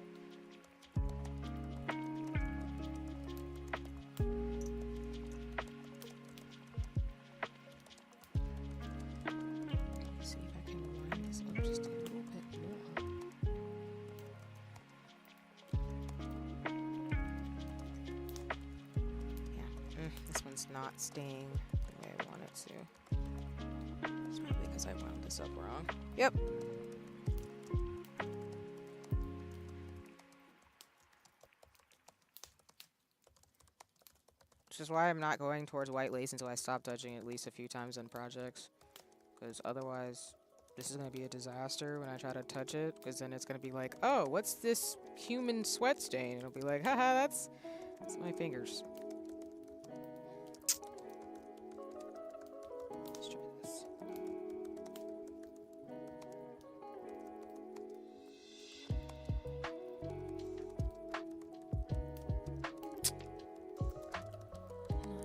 See if I can line this up just a little bit more. Yeah, this one's not staying the way I want it to. It's probably because I wound this up wrong. Yep. Which is why I'm not going towards white lace until I stop touching it at least a few times on projects. Because otherwise, this is going to be a disaster when I try to touch it. Because then it's going to be like, oh, what's this human sweat stain? It'll be like, haha, that's my fingers. Let's try this.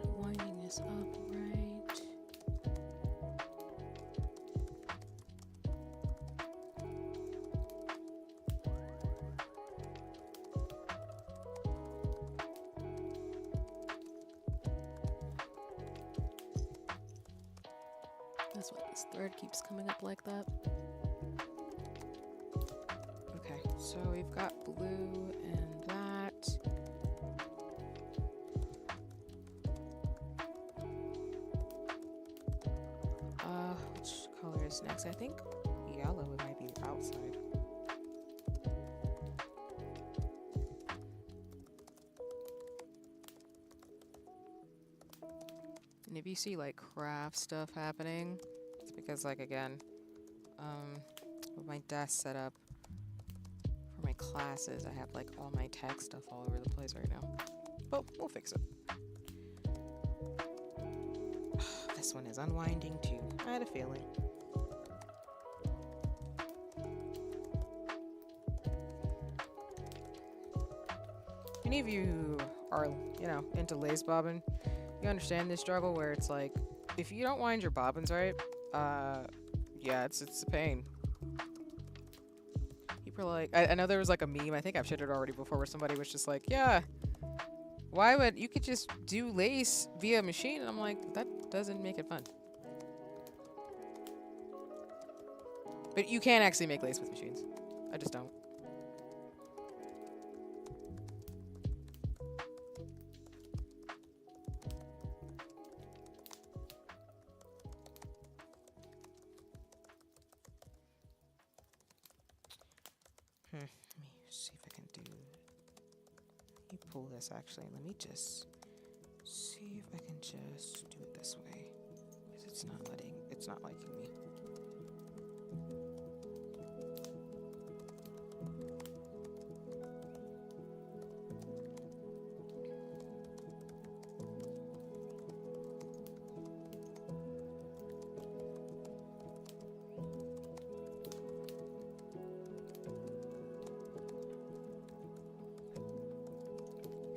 Not winding this up right. That's why this thread keeps coming up like that. Okay, so we've got blue and that. Which color is next? I think yellow, it might be outside. And if you see like craft stuff happening, it's because, like, again, with my desk set up for my classes, I have like all my tech stuff all over the place right now. but we'll fix it. This one is unwinding too. I had a feeling. If any of you who are, you know, into lace bobbin, you understand this struggle where it's like, if you don't wind your bobbins right, yeah, it's a pain. People are like, I know there was like a meme, I think I've shared it already before, where somebody was just like, yeah, why would you could just do lace via machine? And I'm like, that doesn't make it fun. But you can actually make lace with machines. I just don't. Let me see if I can do. Let me pull this actually. Let me just see if I can just do it this way. Because it's not liking me.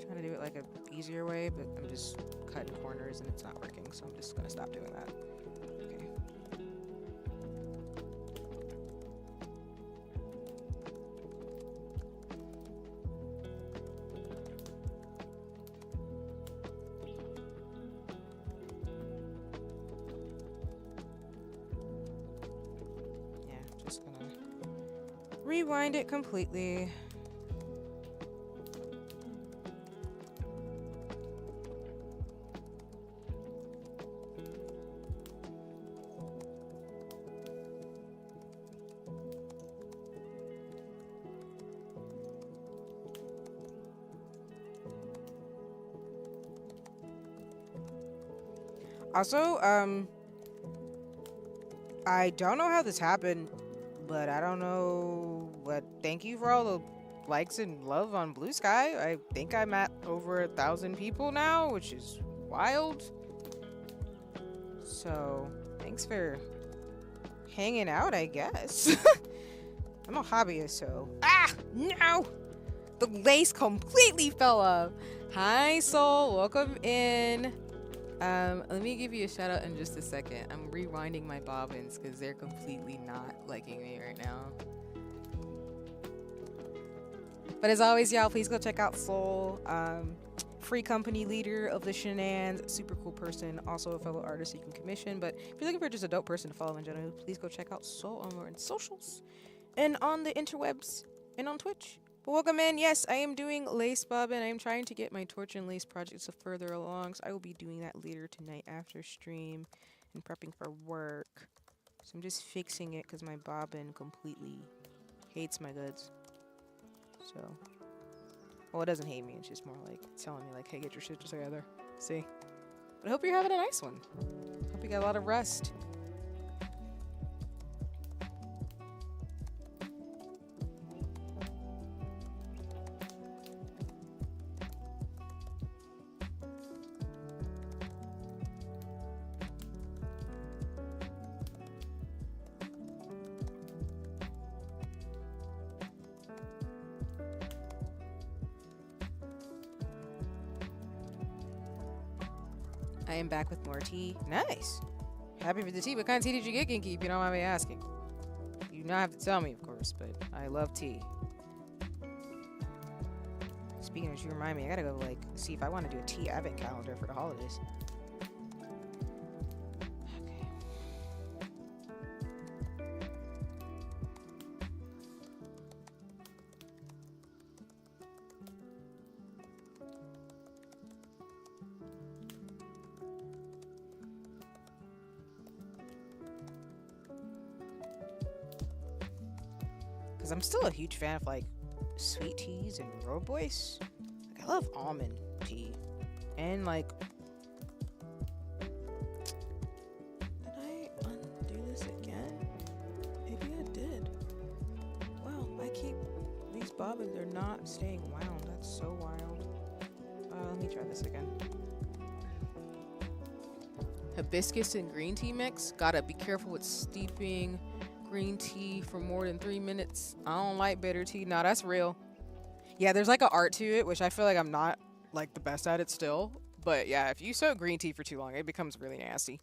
Trying to do it like a easier way, but I'm just cutting corners and it's not working, so I'm just gonna stop doing that. Okay. Yeah, just gonna rewind it completely. Also, I don't know how this happened, but I don't know what. Thank you for all the likes and love on Blue Sky. I think I'm at over 1,000 people now, which is wild. So, thanks for hanging out, I guess. I'm a hobbyist, so. Ah! No! The lace completely fell off. Hi, Soul. Welcome in. Let me give you a shout out in just a second. I'm rewinding my bobbins because they're completely not liking me right now. But as always, y'all, please go check out Soul. Free company leader of the Shenanigans. Super cool person. Also a fellow artist you can commission. But if you're looking for just a dope person to follow in general, please go check out Soul on our socials and on the interwebs and on Twitch. But welcome in. Yes, I am doing lace bobbin. I am trying to get my torch and lace projects further along, so I will be doing that later tonight after stream and prepping for work. So I'm just fixing it because my bobbin completely hates my goods. So, well, it doesn't hate me. It's just more like telling me like, hey, get your shit together. See? But I hope you're having a nice one. Hope you got a lot of rest. I am back with more tea. Nice. Happy for the tea. What kind of tea did you get, Genki, if you don't mind me asking? You don't have to tell me, of course, but I love tea. Speaking of which, you remind me, I gotta go, like, see if I want to do a tea advent calendar for the holidays. Okay. Because I'm still a huge fan of, like, sweet teas and rooibos. Like, I love almond tea. And, like... Did I undo this again? Maybe I did. Wow, I keep... These bobbins are not staying wound. That's so wild. Let me me try this again. Hibiscus and green tea mix. Gotta be careful with steeping green tea for more than 3 minutes. I don't like bitter tea. Nah, that's real. Yeah, there's like an art to it, which I feel like I'm not like the best at it still. But yeah, if you soak green tea for too long, it becomes really nasty.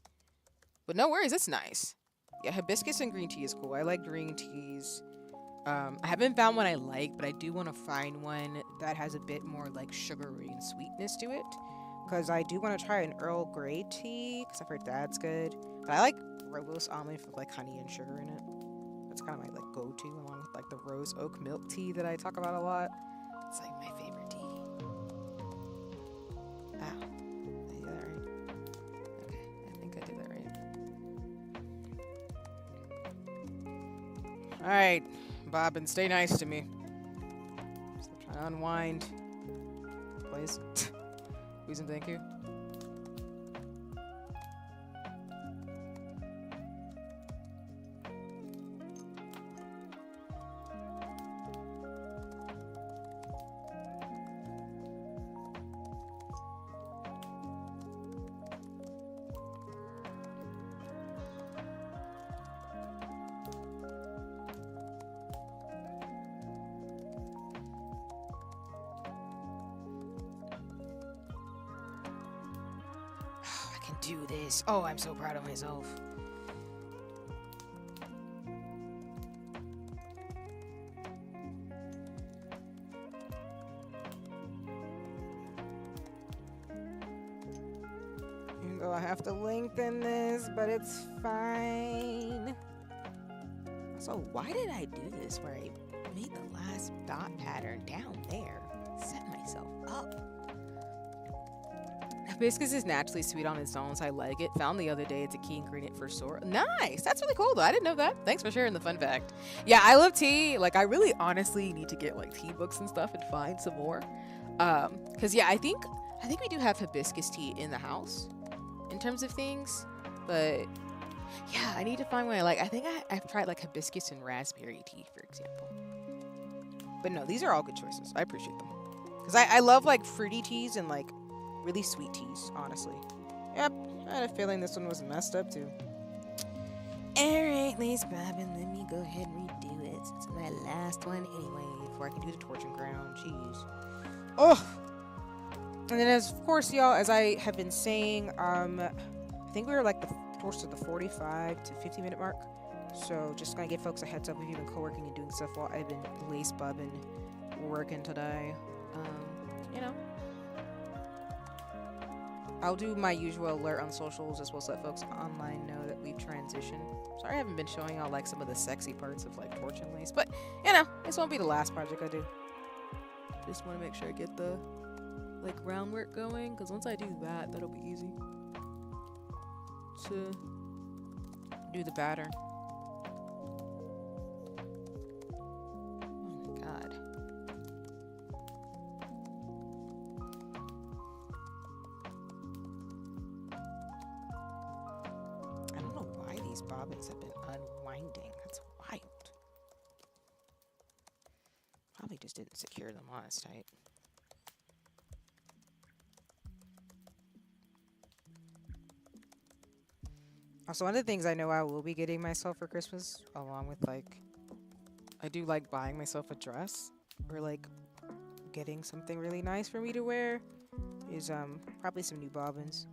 But no worries, it's nice. Yeah, hibiscus and green tea is cool. I like green teas. I haven't found one I like, but I do want to find one that has a bit more like sugary and sweetness to it. Because I do want to try an Earl Grey tea, because I've heard that's good. But I like rose almond with like honey and sugar in it. That's kind of my like go-to, along with like the rose oak milk tea that I talk about a lot. It's like my favorite tea. Ow. Did I do that right? Okay, I think I did that right. Alright, Bob, and stay nice to me. Still trying to unwind. Please. Please and thank you. Do this. Oh, I'm so proud of myself. Even though I have to lengthen this, but it's fine. So why did I do this where I made the last dot pattern down there? Set myself up. Hibiscus is naturally sweet on its own, so I like it. Found the other day it's a key ingredient for sore. Nice! That's really cool though. I didn't know that. Thanks for sharing the fun fact. Yeah, I love tea. Like I really honestly need to get like tea books and stuff and find some more. Cause yeah, I think we do have hibiscus tea in the house in terms of things. But yeah, I need to find one I like. I think I've tried like hibiscus and raspberry tea, for example. But no, these are all good choices. I appreciate them. Cause I love like fruity teas and like really sweet teas, honestly. Yep, I had a feeling this one was messed up too. Alright, Lace Bobbin, let me go ahead and redo it. It's my last one anyway, before I can do the torching ground. Jeez. Oh! And then of course, y'all, as I have been saying, I think we were like towards to the 45 to 50 minute mark. So just gonna give folks a heads up if you've been co-working and doing stuff while I've been Lace Bobbin working today. You know. I'll do my usual alert on socials as well as let folks online know that we've transitioned. Sorry I haven't been showing y'all like some of the sexy parts of like torch and lace, but you know, this won't be the last project I do. Just want to make sure I get the like groundwork going, because once I do that, that'll be easy to do the pattern. Oh my god. Bobbins have been unwinding. That's wild. Probably just didn't secure them on as tight. Also, one of the things I know I will be getting myself for Christmas, along with like, I do like buying myself a dress or like getting something really nice for me to wear, is probably some new bobbins.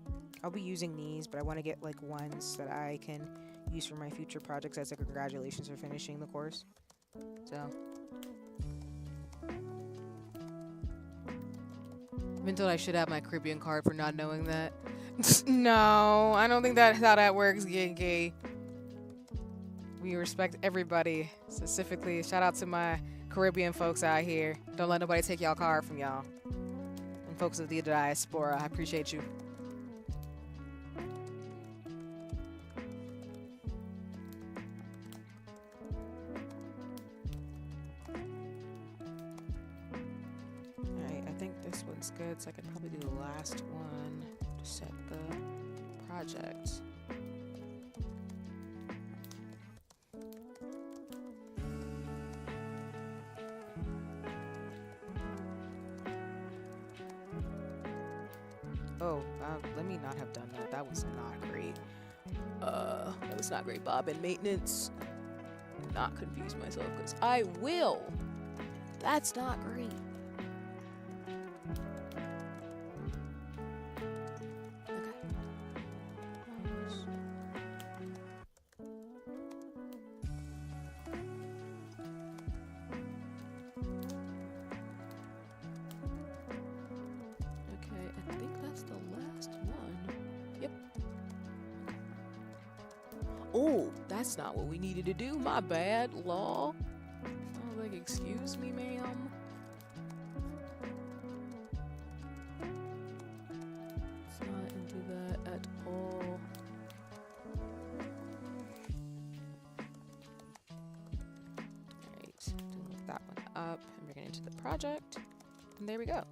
I'll be using these, but I want to get like ones that I can use for my future projects as a congratulations for finishing the course. So I've been told I should have my Caribbean card for not knowing that. No, I don't think that's how that works, Genki. We respect everybody. Specifically, shout out to my Caribbean folks out here. Don't let nobody take y'all card from y'all. And folks of the diaspora, I appreciate you. Good, so I could probably do the last one to set the project. me not have done that. That was not great. That was not great, Bob. And maintenance. Not confuse myself because I will. That's not great. Oh, that's not what we needed to do. My bad, law. Oh, like, excuse me, ma'am. Let's not do that at all. Alright, move that one up and bring it into the project. And there we go.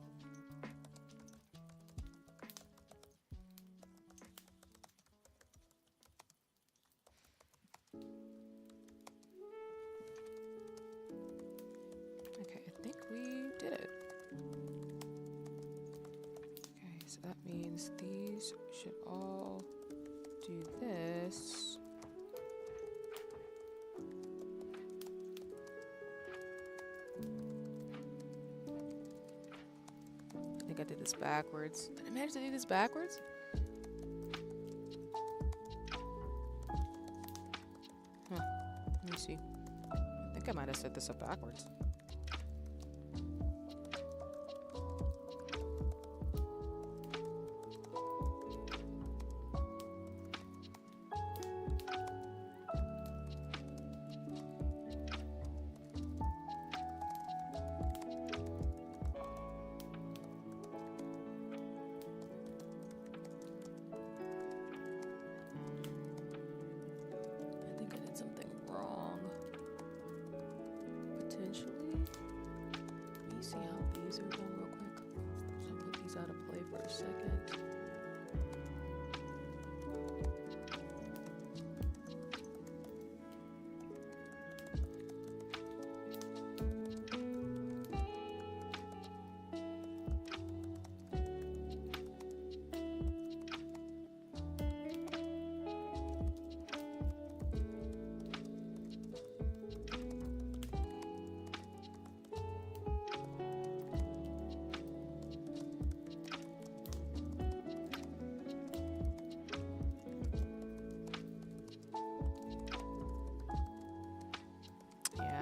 That means these should all do this. I think I did this backwards. Did I manage to do this backwards? Huh. Let me see. I think I might have set this up backwards.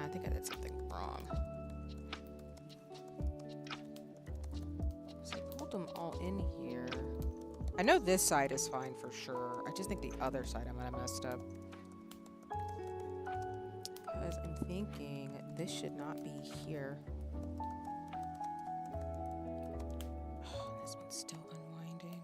I think I did something wrong. So I pulled them all in here. I know this side is fine for sure. I just think the other side I might have messed up. Because I'm thinking this should not be here. Oh, this one's still unwinding.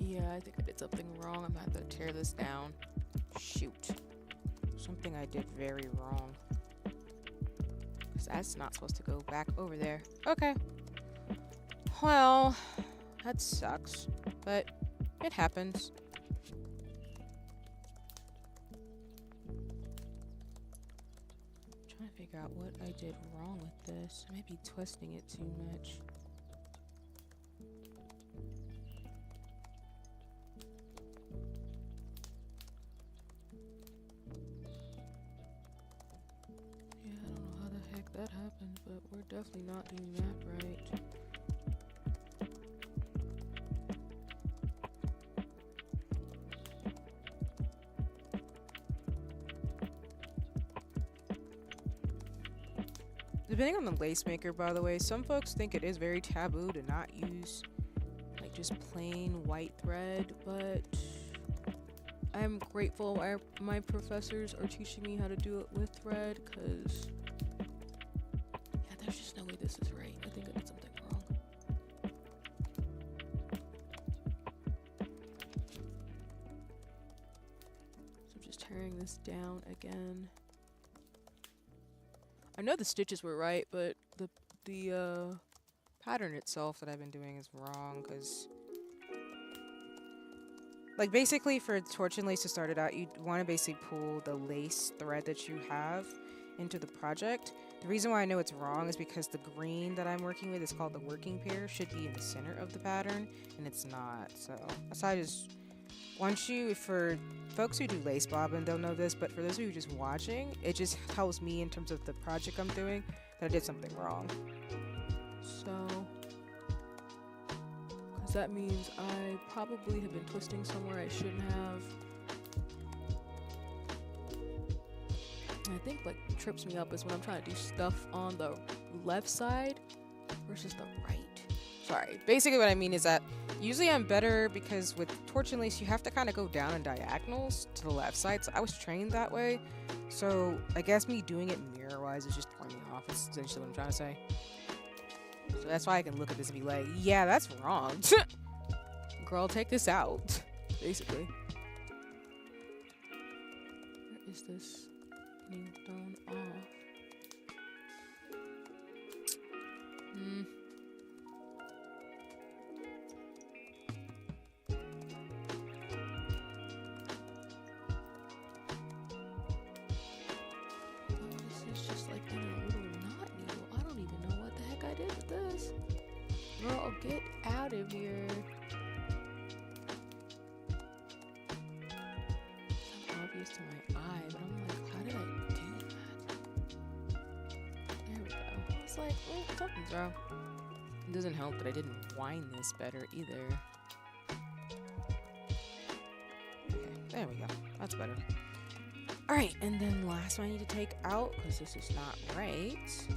Yeah, I think I did something wrong. I'm gonna have to tear this down. Shoot. Something I did very wrong. Because that's not supposed to go back over there. Okay. Well, that sucks. But it happens. I'm trying to figure out what I did wrong with this. I may be twisting it too much. That happened, but we're definitely not doing that right. Depending on the lace maker, by the way, some folks think it is very taboo to not use like just plain white thread, but I'm grateful my professors are teaching me how to do it with thread, because yeah, there's just no way this is right. I think I did something wrong. So I'm just tearing this down again. I know the stitches were right, but the pattern itself that I've been doing is wrong, because like basically for torch and lace to start it out, you want to basically pull the lace thread that you have into the project. The reason why I know it's wrong is because the green that I'm working with is called the working pair, should be in the center of the pattern, and it's not. So that's how I just want you, for folks who do lace bobbin, they'll know this, but for those of you just watching, it just helps me in terms of the project I'm doing that I did something wrong. So that means I probably have been twisting somewhere I shouldn't have. And I think what trips me up is when I'm trying to do stuff on the left side versus the right. Sorry. Basically what I mean is that usually I'm better, because with torch and lace you have to kind of go down in diagonals to the left side. So I was trained that way. So I guess me doing it mirror-wise is just throwing me off. That's essentially what I'm trying to say. So that's why I can look at this and be like, yeah, that's wrong. Girl, take this out. Basically. Where is this getting thrown off? This is just like in a little knot needle. I don't even know what the heck I did with this. Girl, get out of here. It's obvious to my eye, but I'm like, how did I do that? There we go. It's like, oh, something's wrong. It doesn't help that I didn't wind this better either. Okay, there we go. That's better. Alright, and then last one I need to take out, because this is not right.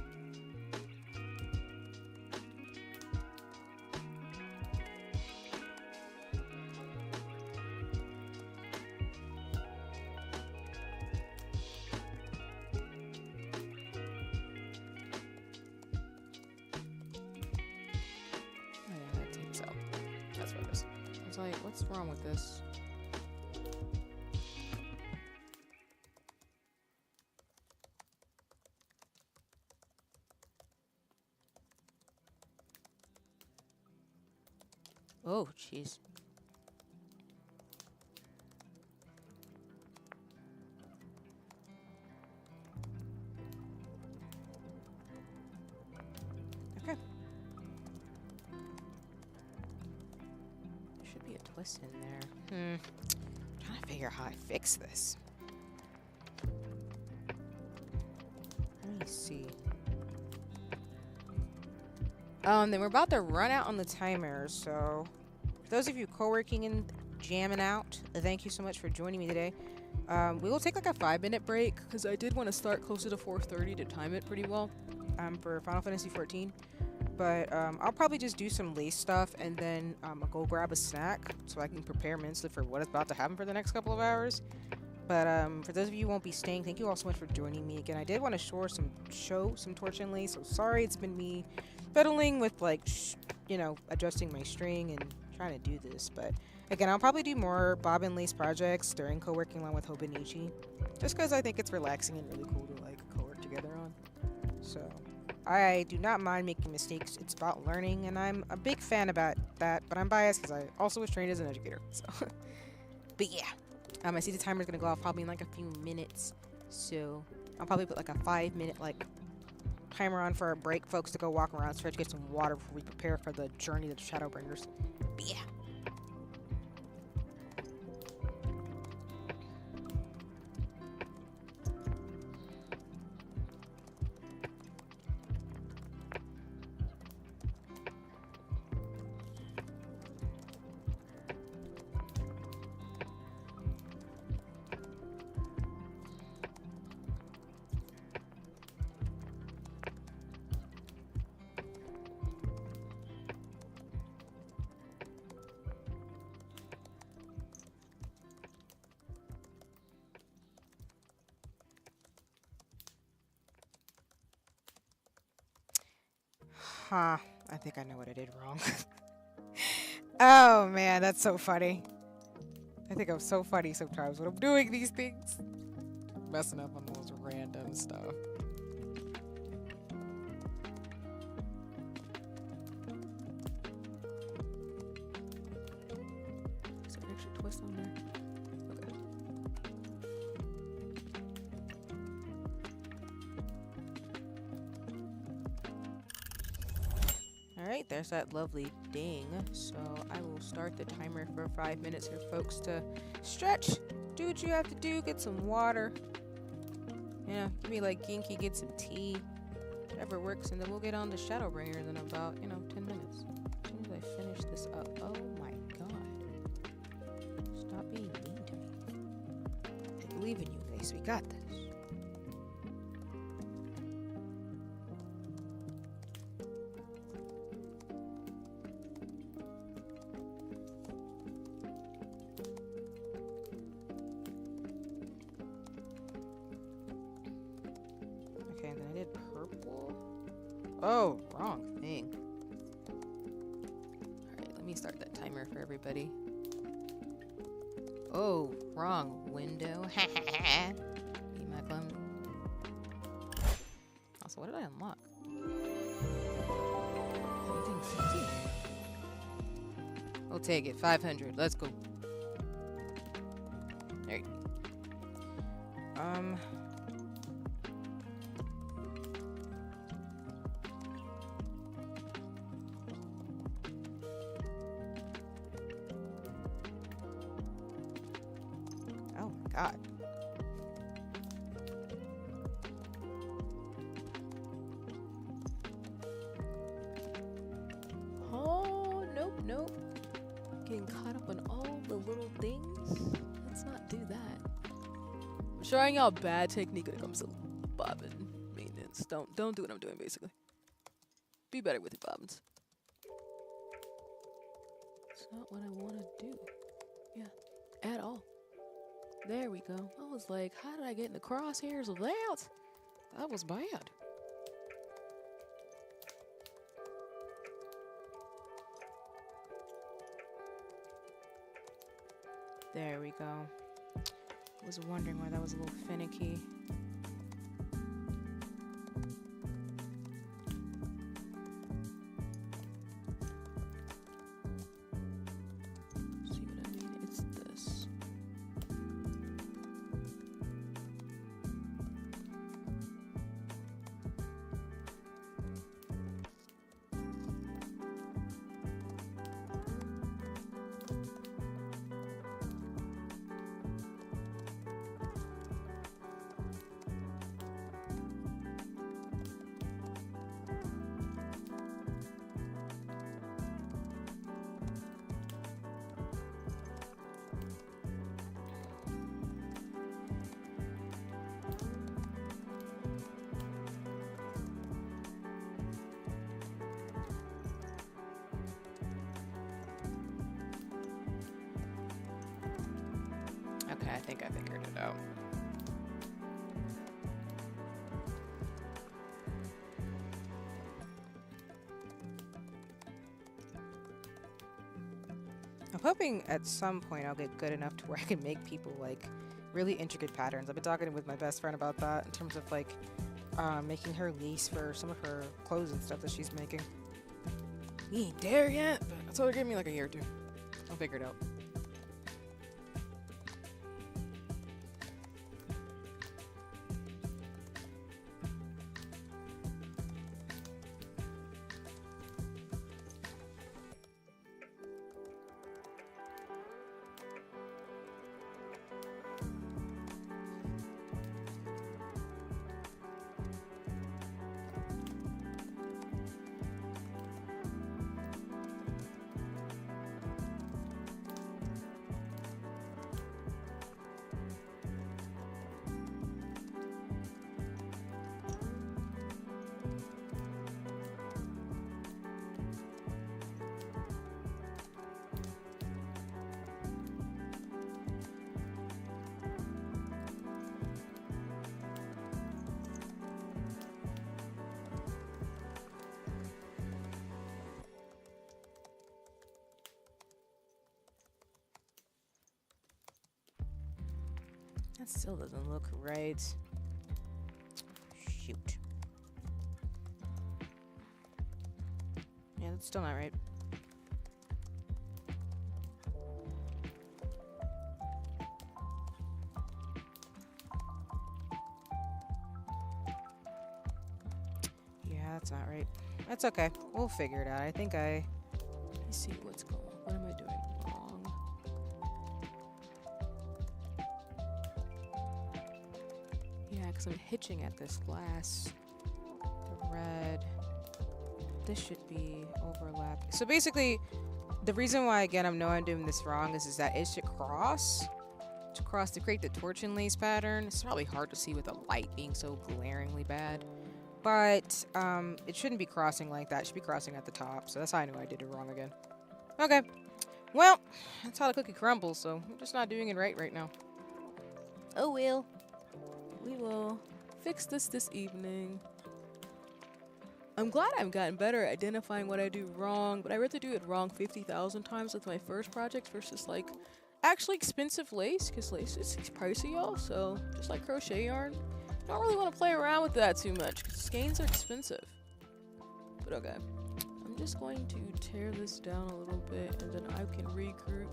What's wrong with this? Oh, jeez. Okay. Should be a twist in there. I'm trying to figure out how I fix this. Let me see. Then we're about to run out on the timer, so for those of you co-working and jamming out, thank you so much for joining me today. We will take like a 5-minute break, because I did want to start closer to 4:30 to time it pretty well for Final Fantasy 14. But I'll probably just do some lace stuff, and then I'll go grab a snack so I can prepare mentally for what is about to happen for the next couple of hours. But for those of you who won't be staying, thank you all so much for joining me again. I did want to show some torch and lace, so sorry it's been me fiddling with like adjusting my string and trying to do this. But again, I'll probably do more bob and lace projects during co-working along with Hobonichi, just because I think it's relaxing and really cool to like co-work together on. So I do not mind making mistakes. It's about learning, and I'm a big fan about that, but I'm biased because I also was trained as an educator. So but yeah, I see the timer's gonna go off probably in like a few minutes, so I'll probably put like a 5-minute like timer on for a break, folks, to go walk around, try to get some water before we prepare for the journey to the Shadowbringers. But yeah. Huh. I think I know what I did wrong. Oh man, that's so funny. I think I'm so funny sometimes when I'm doing these things. Messing up on those random stuff. Is there an extra twist on there? Okay. Alright, there's that lovely ding. So I will start the timer for 5 minutes here, folks, to stretch, do what you have to do, get some water. Yeah, give me like Ginky, get some tea, whatever works, and then we'll get on to Shadowbringers in about, 10 minutes. As soon as I finish this up. Oh my god. Stop being mean to me. I believe in you, Mace. We got this. Okay, and then I did purple. Oh, wrong thing. Alright, let me start that timer for everybody. Oh, wrong window. Be my bum. Also, what did I unlock? Everything's easy. We'll take it. 500. Let's go. There you go. Oh my god. Oh, nope, nope. Getting caught up on all the little things. Let's not do that. I'm showing y'all bad technique when it comes to bobbin maintenance. Don't do what I'm doing, basically. Be better with your bobbins. It's not what I want to do. Yeah, at all. There we go. I was like, how did I get in the crosshairs of that? That was bad. There we go. I was wondering why that was a little finicky. See what I mean? It's this. Okay, I think I figured it out. I'm hoping at some point I'll get good enough to where I can make people like really intricate patterns. I've been talking with my best friend about that in terms of like making her lace for some of her clothes and stuff that she's making. We ain't there yet, but that's what give me like a year or two. I'll figure it out. That still doesn't look right. Shoot. Yeah, that's still not right. Yeah, that's not right. That's okay. We'll figure it out. I think let me see what's going on. What am I doing wrong? Yeah, because I'm hitching at this last thread. This should be overlapping. So basically, the reason why, again, I know I'm doing this wrong is that it should cross to create the torch and lace pattern. It's probably hard to see with the light being so glaringly bad. But it shouldn't be crossing like that. It should be crossing at the top. So that's how I knew I did it wrong again. Okay. Well, that's how the cookie crumbles. So I'm just not doing it right now. Oh, well. We will fix this evening. I'm glad I've gotten better at identifying what I do wrong. But I'd rather do it wrong 50,000 times with my first project versus, like, actually expensive lace. Because lace is pricey, y'all. So just like crochet yarn. I don't really want to play around with that too much because skeins are expensive. But okay. I'm just going to tear this down a little bit and then I can regroup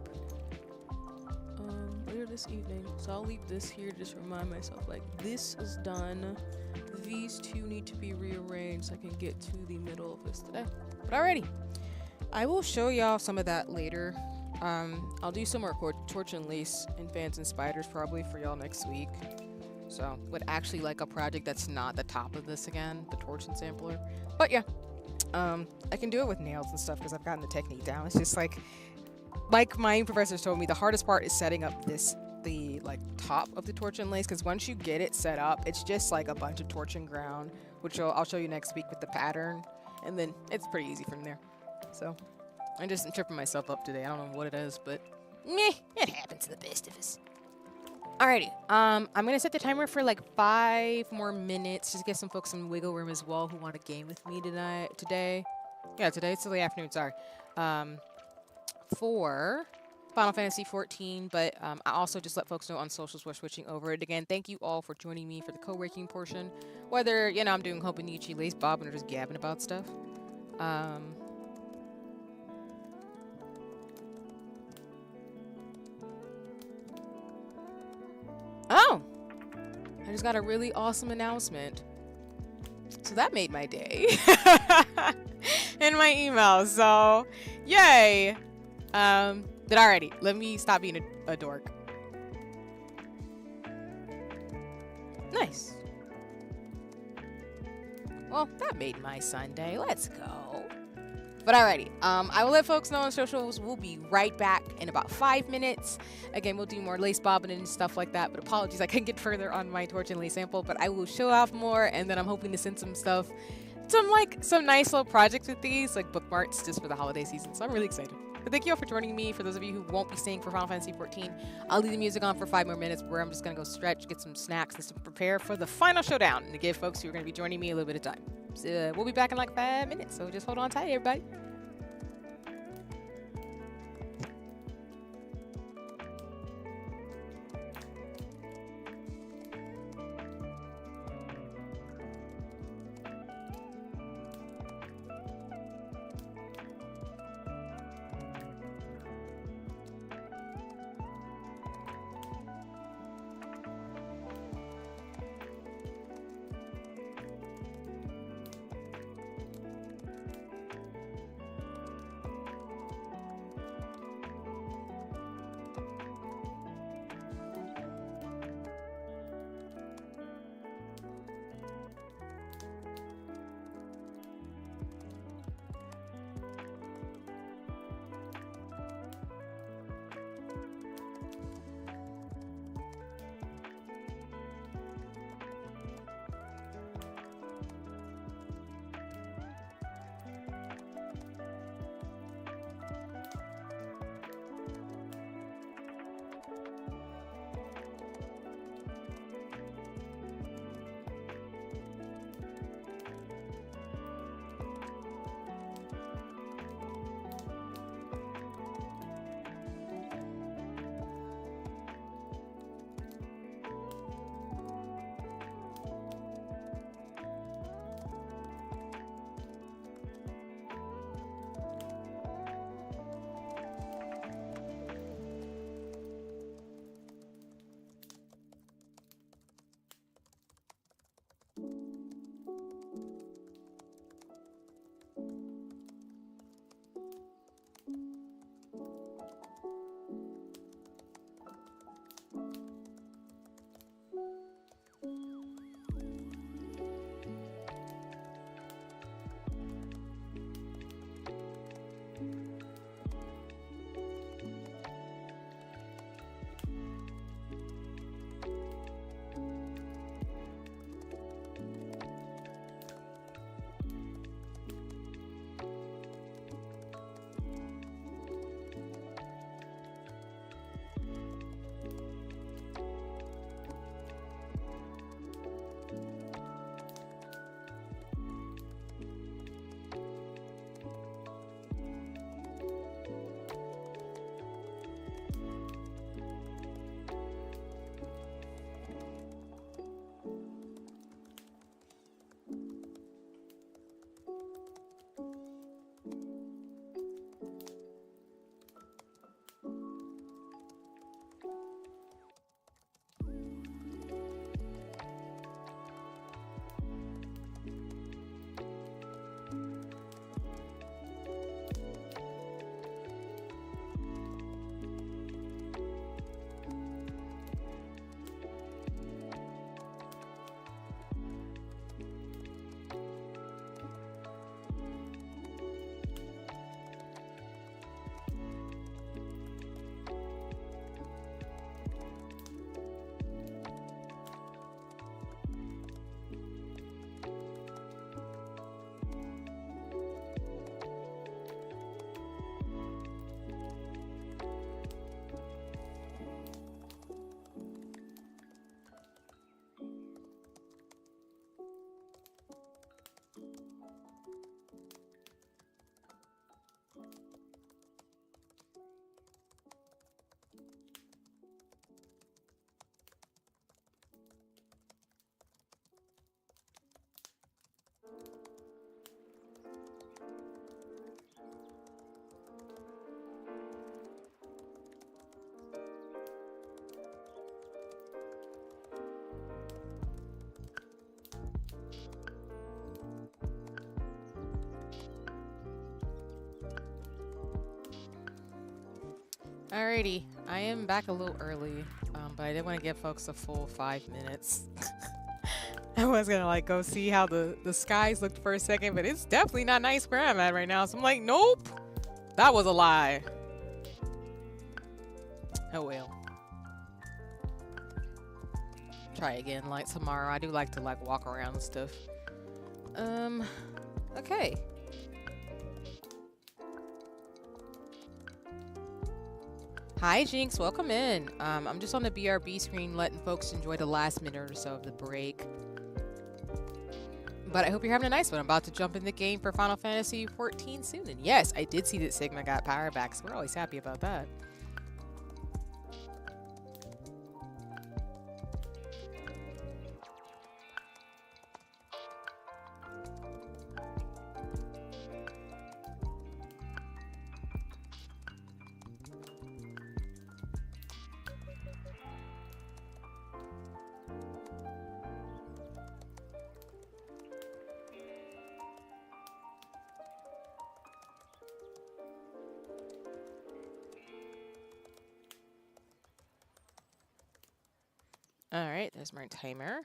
later this evening. So I'll leave this here to just remind myself, like, this is done. These two need to be rearranged so I can get to the middle of this today. But alrighty. I will show y'all some of that later. I'll do some more torch and lace and fans and spiders probably for y'all next week. So, with actually like a project that's not the top of this again, the torch and sampler. But yeah, I can do it with nails and stuff because I've gotten the technique down. It's just like my professors told me, the hardest part is setting up the like top of the torch and lace, because once you get it set up, it's just like a bunch of torch and ground, which I'll show you next week with the pattern, and then it's pretty easy from there. So, I'm just tripping myself up today. I don't know what it is, but meh, it happens to the best of us. Alrighty, I'm gonna set the timer for like 5 more minutes, just to get some folks some wiggle room as well who want to game with me today. Yeah, today it's the afternoon, sorry. For Final Fantasy 14, but I also just let folks know on socials we're switching over it. Again, thank you all for joining me for the co-working portion. Whether, you know, I'm doing Kopintea, lace bobbing, or just gabbing about stuff. Oh! I just got a really awesome announcement. So that made my day. In my email, so yay! But alrighty, let me stop being a dork. Nice. Well, that made my Sunday. Let's go. But alrighty, I will let folks know on socials. We'll be right back in about 5 minutes. Again, we'll do more lace bobbing and stuff like that. But apologies, I couldn't get further on my torch and lace sample. But I will show off more, and then I'm hoping to send some stuff, some nice little projects with these, like bookmarks, just for the holiday season. So I'm really excited. But thank you all for joining me. For those of you who won't be staying for Final Fantasy 14, I'll leave the music on for 5 more minutes, where I'm just gonna go stretch, get some snacks, and to prepare for the final showdown, and to give folks who are gonna be joining me a little bit of time. So we'll be back in like 5 minutes. So just hold on tight, everybody. Alrighty, I am back a little early, but I did want to give folks a full 5 minutes. I was gonna like go see how the skies looked for a second, but it's definitely not nice where I'm at right now. So I'm like, nope, that was a lie. Oh well. Try again like tomorrow. I do like to like walk around and stuff. Okay. Hi Jinx, welcome in. I'm just on the BRB screen letting folks enjoy the last minute or so of the break. But I hope you're having a nice one. I'm about to jump in the game for Final Fantasy XIV soon. And yes, I did see that Sigma got power back, so we're always happy about that. Alright, there's my timer.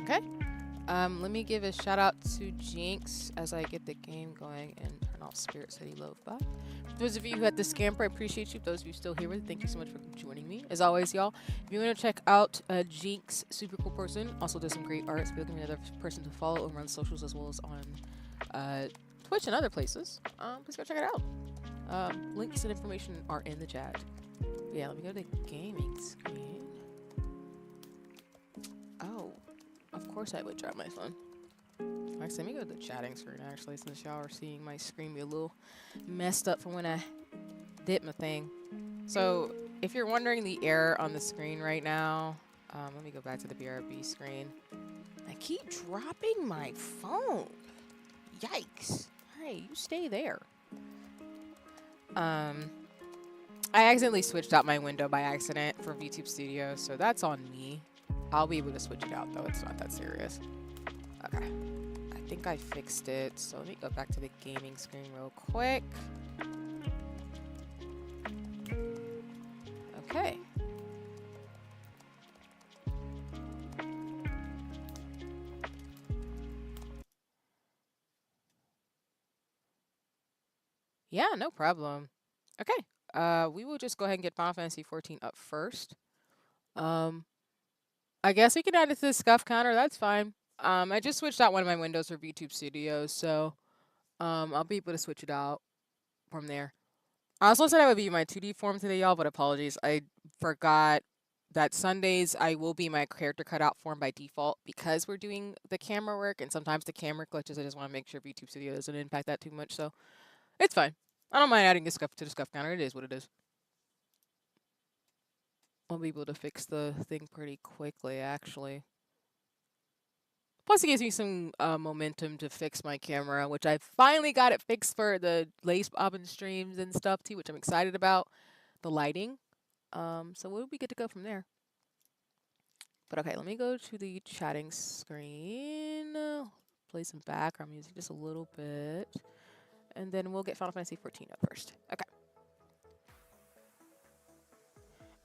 Okay. Let me give a shout out to Jinx as I get the game going and turn off Spirit City Lo-Fi. For those of you who had the scamper, I appreciate you. Those of you still here with, thank you so much for joining me. As always, y'all, if you want to check out Jinx, super cool person, also does some great art. So be looking for another person to follow over on socials as well as on Twitch and other places. Please go check it out. Links and information are in the chat. Yeah, let me go to the gaming screen. Oh. Of course I would drop my phone. Actually, let me go to the chatting screen actually, since y'all are seeing my screen be a little messed up from when I did my thing. So, if you're wondering the error on the screen right now, let me go back to the BRB screen. I keep dropping my phone. Yikes. Hey, you stay there. I accidentally switched out my window by accident for VTube Studio, so that's on me. I'll be able to switch it out though, it's not that serious. Okay, I think I fixed it, so let me go back to the gaming screen real quick. Okay. Yeah, no problem. Okay, we will just go ahead and get Final Fantasy XIV up first. I guess we can add it to the scuff counter. That's fine. I just switched out one of my windows for VTube Studio, so I'll be able to switch it out from there. I also said I would be my 2D form today, y'all, but apologies. I forgot that Sundays I will be my character cutout form by default because we're doing the camera work, and sometimes the camera glitches. I just want to make sure VTube Studio doesn't impact that too much, so it's fine. I don't mind adding a scuff to the scuff counter. It is what it is. I'll be able to fix the thing pretty quickly, actually. Plus, it gives me some momentum to fix my camera, which I finally got it fixed for the lace bobbin streams and stuff too, which I'm excited about. The lighting. So we'll be good to go from there. But okay, let me go to the chatting screen. Play some background music just a little bit. And then we'll get Final Fantasy XIV up first. Okay.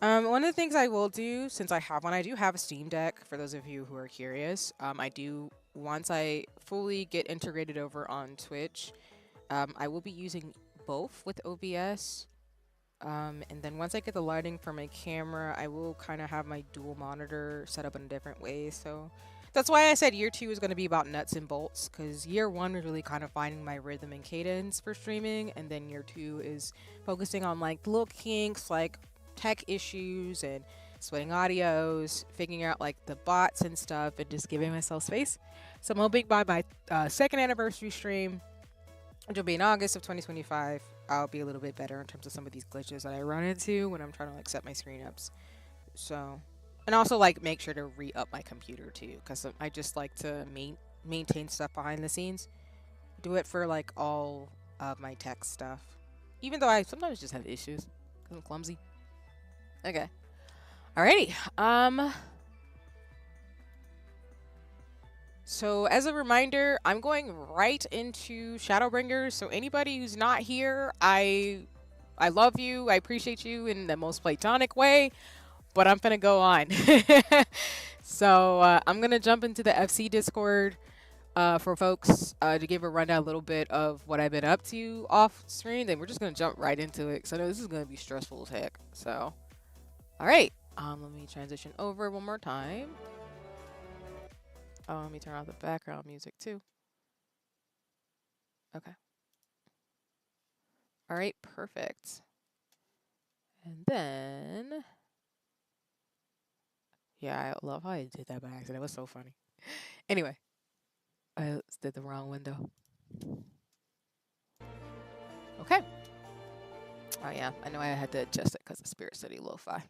One of the things I will do, since I have one, I do have a Steam Deck, for those of you who are curious. I do, once I fully get integrated over on Twitch, I will be using both with OBS. And then once I get the lighting for my camera, I will kind of have my dual monitor set up in a different way. So that's why I said year 2 is going to be about nuts and bolts, because year 1 was really kind of finding my rhythm and cadence for streaming. And then year 2 is focusing on like little kinks, like tech issues and splitting audios, figuring out like the bots and stuff, and just giving myself space. So I'm hoping by my second anniversary stream, which will be in August of 2025, I'll be a little bit better in terms of some of these glitches that I run into when I'm trying to like set my screen ups. So, and also like make sure to re-up my computer too, because I just like to maintain stuff behind the scenes. Do it for like all of my tech stuff, even though I sometimes just have issues because I'm clumsy. Okay, alrighty. So as a reminder, I'm going right into Shadowbringers. So anybody who's not here, I love you. I appreciate you in the most platonic way, but I'm gonna go on. So I'm gonna jump into the FC Discord for folks to give a rundown a little bit of what I've been up to off screen. Then we're just gonna jump right into it because I know this is gonna be stressful as heck. So, all right. Let me transition over one more time. Oh, let me turn off the background music too. Okay. All right, perfect. And then, yeah, I love how I did that by accident. It was so funny. Anyway, I did the wrong window. Okay. Oh yeah, I know I had to adjust it because of Spirit City Lo-Fi.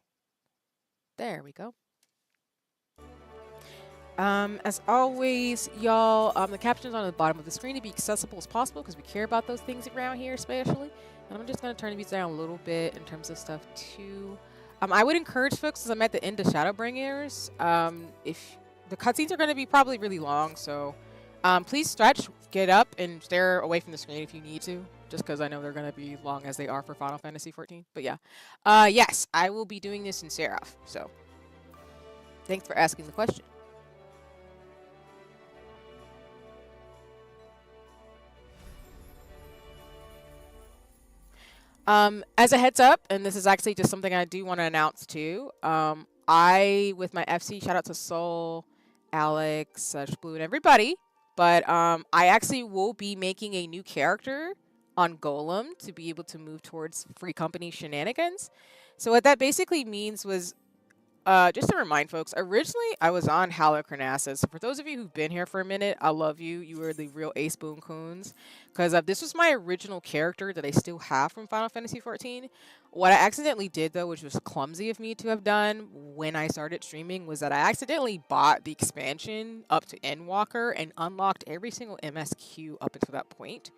There we go. As always, y'all, the captions are on the bottom of the screen to be accessible as possible because we care about those things around here, especially. And I'm just gonna turn the music down a little bit in terms of stuff too. I would encourage folks, as I'm at the end of Shadowbringers, if the cutscenes are gonna be probably really long, so please stretch, get up, and stare away from the screen if you need to, just because I know they're gonna be long as they are for Final Fantasy XIV. But yeah, yes, I will be doing this in Seraph. So thanks for asking the question. As a heads up, and this is actually just something I do want to announce too. I, with my FC, shout out to Soul, Alex, Blue, and everybody. But I actually will be making a new character on Golem to be able to move towards free company shenanigans. So what that basically means was, just to remind folks, originally I was on Halocronassus. So for those of you who've been here for a minute, I love you. You were the real Ace Boon Coons. Because this was my original character that I still have from Final Fantasy XIV. What I accidentally did, though, which was clumsy of me to have done when I started streaming, was that I accidentally bought the expansion up to Endwalker and unlocked every single MSQ up until that point.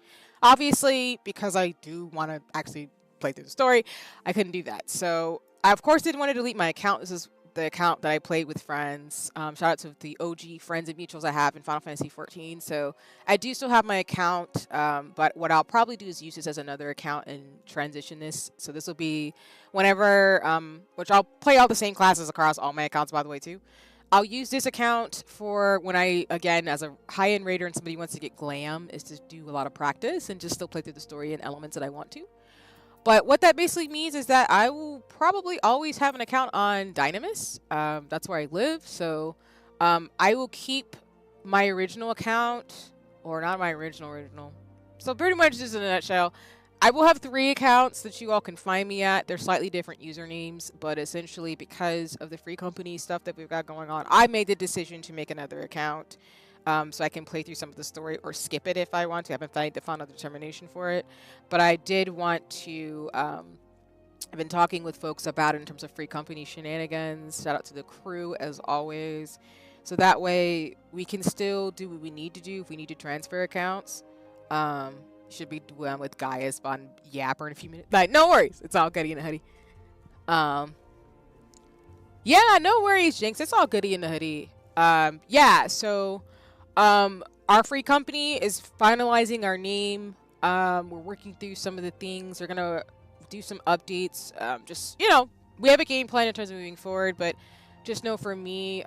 Obviously, because I do want to actually play through the story, I couldn't do that. So I, of course, didn't want to delete my account. This is the account that I played with friends. Shout out to the OG friends and mutuals I have in Final Fantasy XIV. So I do still have my account, but what I'll probably do is use this as another account and transition this. So this will be whenever, which I'll play all the same classes across all my accounts, by the way, too. I'll use this account for when I, again, as a high-end raider and somebody wants to get glam, is to do a lot of practice and just still play through the story and elements that I want to. But what that basically means is that I will probably always have an account on Dynamis. That's where I live. So I will keep my original account, or not my original. So pretty much just in a nutshell, I will have 3 accounts that you all can find me at. They're slightly different usernames, but essentially because of the free company stuff that we've got going on, I made the decision to make another account. So I can play through some of the story or skip it if I want to. I haven't found the final determination for it. But I did want to, I've been talking with folks about it in terms of free company shenanigans. Shout out to the crew as always. So that way we can still do what we need to do if we need to transfer accounts. Should be with Gaius on Yapper in a few minutes. Like, no worries. It's all goody in the hoodie. Yeah, no worries, Jinx. It's all goody in the hoodie. Yeah, so our free company is finalizing our name. We're working through some of the things. We're gonna do some updates. Just, you know, we have a game plan in terms of moving forward, but just know for me,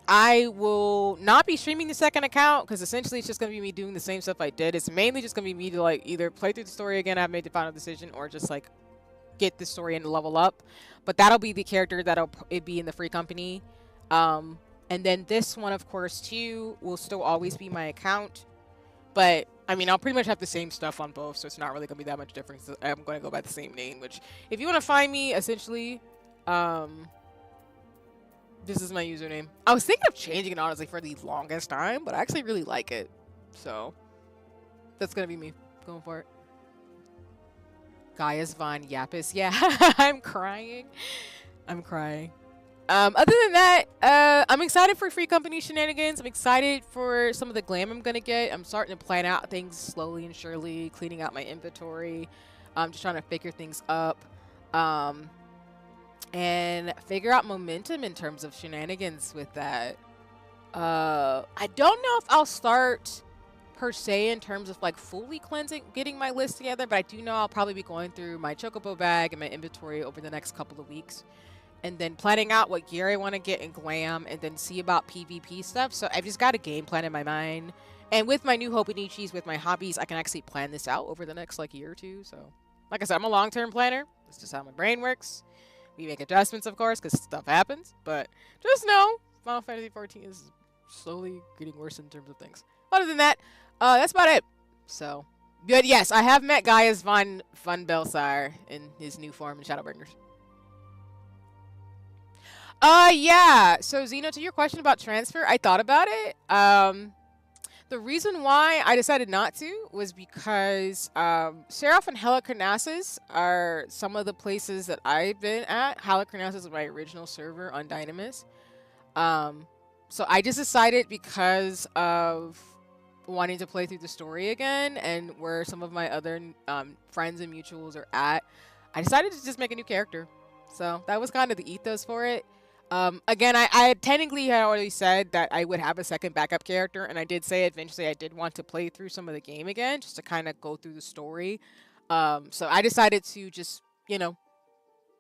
I will not be streaming the second account because essentially it's just gonna be me doing the same stuff I did. It's mainly just gonna be me to like either play through the story again, I've made the final decision, or just like get the story and level up. But that'll be the character that'll be in the free company. And then this one, of course, too, will still always be my account. But, I mean, I'll pretty much have the same stuff on both, so it's not really going to be that much difference. I'm going to go by the same name, which, if you want to find me, essentially, this is my username. I was thinking of changing it, honestly, for the longest time, but I actually really like it. So, that's going to be me going for it. Gaius Von Yapis. Yeah, I'm crying. I'm crying. Other than that, I'm excited for Free Company shenanigans. I'm excited for some of the glam I'm gonna get. I'm starting to plan out things slowly and surely, cleaning out my inventory. I'm just trying to figure things up, um, and figure out momentum in terms of shenanigans with that. I don't know if I'll start per se in terms of like fully cleansing, getting my list together, but I do know I'll probably be going through my Chocobo bag and my inventory over the next couple of weeks, and then planning out what gear I want to get in glam, and then see about PvP stuff. So I've just got a game plan in my mind, and with my new Hobonichis, with my hobbies, I can actually plan this out over the next like year or two. So like I said, I'm a long-term planner. That's just how my brain works. We make adjustments, of course, because stuff happens, but just know Final Fantasy 14 is slowly getting worse in terms of things. Other than that, that's about it. So, good. Yes, I have met Gaius von Belsire in his new form in Shadowbringers. Yeah. So, Zeno, to your question about transfer, I thought about it. The reason why I decided not to was because Seraph and Halicarnassus are some of the places that I've been at. Halicarnassus is my original server on Dynamis. So I just decided, because of wanting to play through the story again and where some of my other friends and mutuals are at, I decided to just make a new character. So that was kind of the ethos for it. Again, I technically had already said that I would have a second backup character, and I did say eventually I did want to play through some of the game again, just to kind of go through the story. So I decided to just,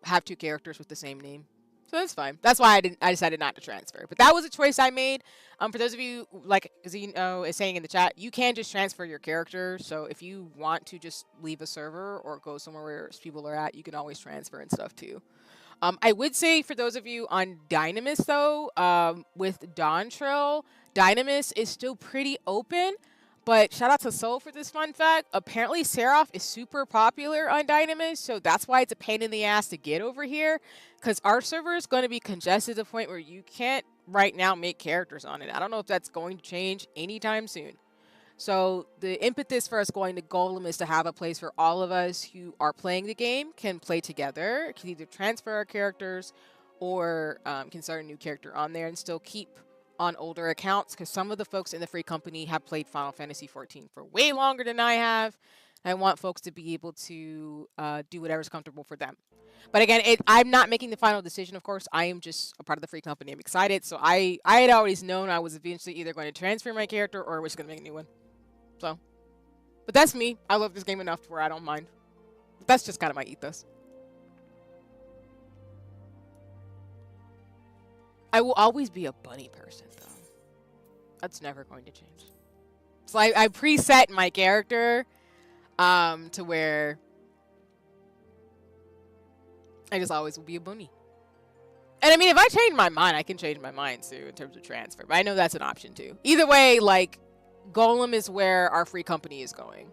have two characters with the same name. So that's fine. That's why I decided not to transfer. But that was a choice I made. For those of you, like Zeno is saying in the chat, you can just transfer your character. So if you want to just leave a server or go somewhere where people are at, you can always transfer and stuff too. I would say for those of you on Dynamis though, with Dawntrail, Dynamis is still pretty open. But shout out to Soul for this fun fact. Apparently, Seraph is super popular on Dynamis, so that's why it's a pain in the ass to get over here. Because our server is going to be congested to the point where you can't right now make characters on it. I don't know if that's going to change anytime soon. So the impetus for us going to Golem is to have a place where all of us who are playing the game can play together, can either transfer our characters or can start a new character on there and still keep on older accounts, because some of the folks in the Free Company have played Final Fantasy 14 for way longer than I have. I want folks to be able to do whatever's comfortable for them. But again, I'm not making the final decision, of course. I am just a part of the Free Company. I'm excited. So I had always known I was eventually either going to transfer my character or I was going to make a new one. So, but that's me. I love this game enough to where I don't mind. But that's just kind of my ethos. I will always be a bunny person, though. That's never going to change. So I preset my character to where I just always will be a bunny. And I mean, if I change my mind, I can change my mind too in terms of transfer. But I know that's an option too. Either way, like, Golem is where our Free Company is going.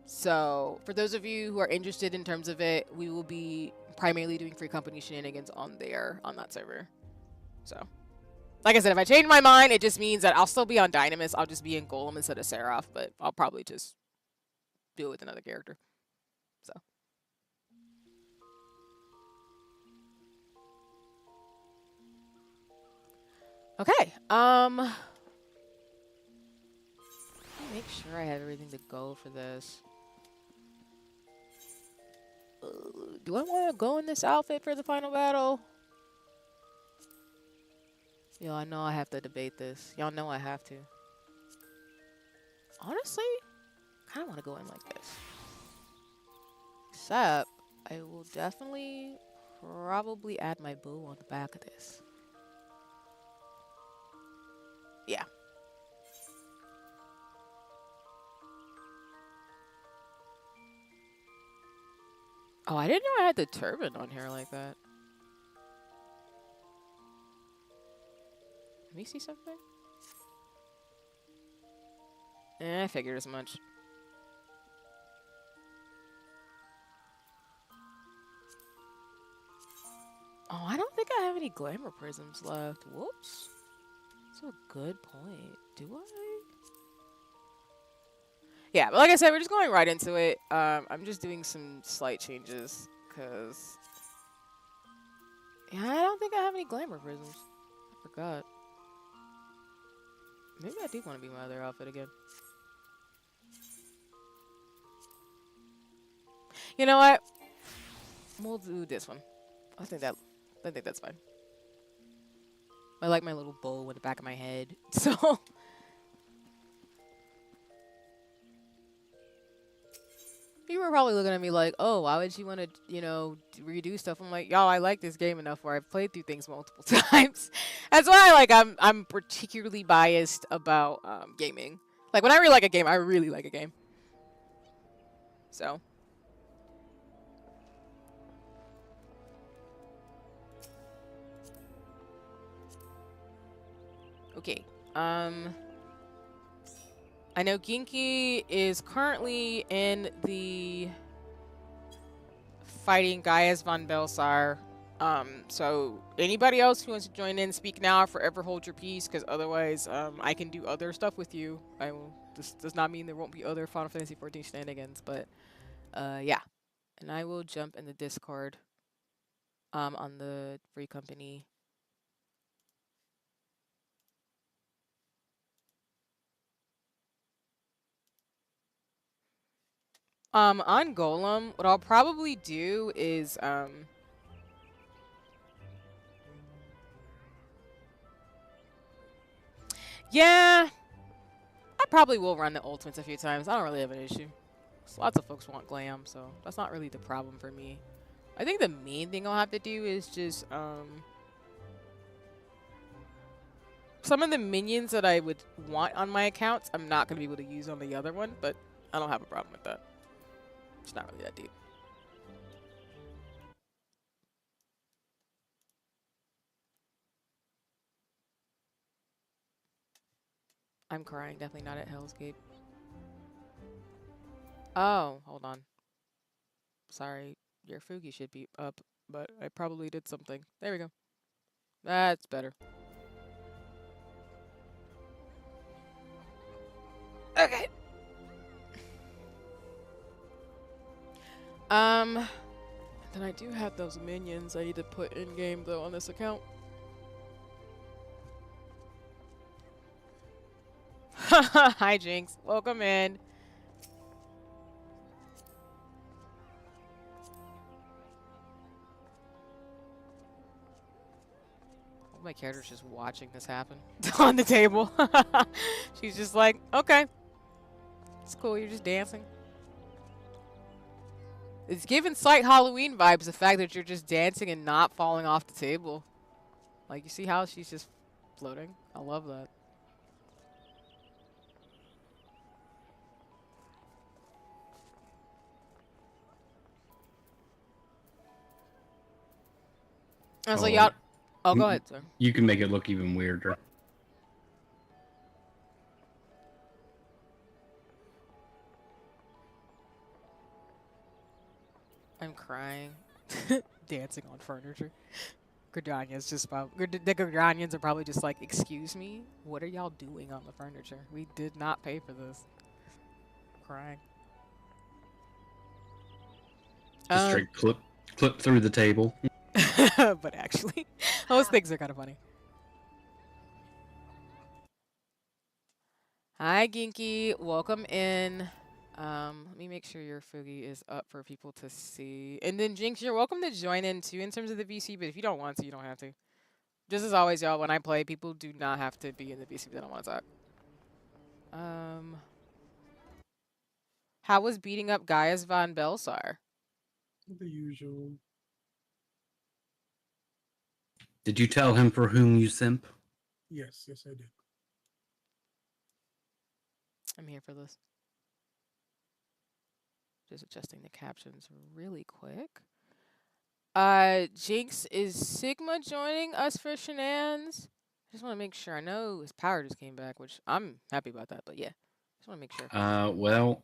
So for those of you who are interested in terms of it, we will be primarily doing Free Company shenanigans on that server. So, like I said, if I change my mind, it just means that I'll still be on Dynamis. I'll just be in Golem instead of Seraph, but I'll probably just do it with another character. So. Okay. Make sure I have everything to go for this. Do I want to go in this outfit for the final battle? Yo, I know I have to debate this. Y'all know I have to. Honestly, I kind of want to go in like this. Except, I will definitely probably add my bow on the back of this. Yeah. Oh, I didn't know I had the turban on here like that. Let me see something. I figured as much. Oh, I don't think I have any glamour prisms left. Whoops. That's a good point. Do I? Yeah, but like I said, we're just going right into it. I'm just doing some slight changes because yeah, I don't think I have any glamour prisms. I forgot. Maybe I do want to be my other outfit again. You know what? We'll do this one. I think that's fine. I like my little bow in the back of my head. So people were probably looking at me like, "Oh, why would you want to, redo stuff?" I'm like, "Y'all, I like this game enough where I've played through things multiple times." That's why I'm particularly biased about gaming. Like when I really like a game, I really like a game. So okay. I know Ginky is currently in the fighting Gaius von Belsar. So anybody else who wants to join in, speak now or forever hold your peace, because otherwise, I can do other stuff with you. This does not mean there won't be other Final Fantasy 14 shenanigans, but yeah. And I will jump in the Discord, on the free company. On Golem, what I'll probably do is, yeah, I probably will run the ultimates a few times. I don't really have an issue. Lots of folks want glam, so that's not really the problem for me. I think the main thing I'll have to do is just, some of the minions that I would want on my accounts, I'm not going to be able to use on the other one, but I don't have a problem with that. It's not really that deep. I'm crying, definitely not at Hell's Gate. Oh, hold on. Sorry, your Fugi should be up, but I probably did something. There we go. That's better. Okay. Then I do have those minions I need to put in game though on this account. Hi Jinx, welcome in. My character's just watching this happen on the table. She's just like, okay, it's cool. You're just dancing. It's giving slight Halloween vibes. The fact that you're just dancing and not falling off the table. Like, you see how she's just floating? I love that. I was like, y'all. Oh, go ahead, sir. You can make it look even weirder. I'm crying. Dancing on furniture. Gridanians just about. The Gridanians are probably just like, excuse me? What are y'all doing on the furniture? We did not pay for this. Crying. Just straight clip through the table. But actually, those things are kind of funny. Hi, Ginky. Welcome in. Let me make sure your Fugi is up for people to see. And then, Jinx, you're welcome to join in, too, in terms of the VC, but if you don't want to, you don't have to. Just as always, y'all, when I play, people do not have to be in the VC if they don't want to talk. How was beating up Gaius von Belsar? The usual. Did you tell him for whom you simp? Yes, I did. I'm here for this. Just adjusting the captions really quick. Jinx, is Sigma joining us for shenanigans? I just want to make sure. I know his power just came back, which I'm happy about that, but yeah. Just want to make sure. Well,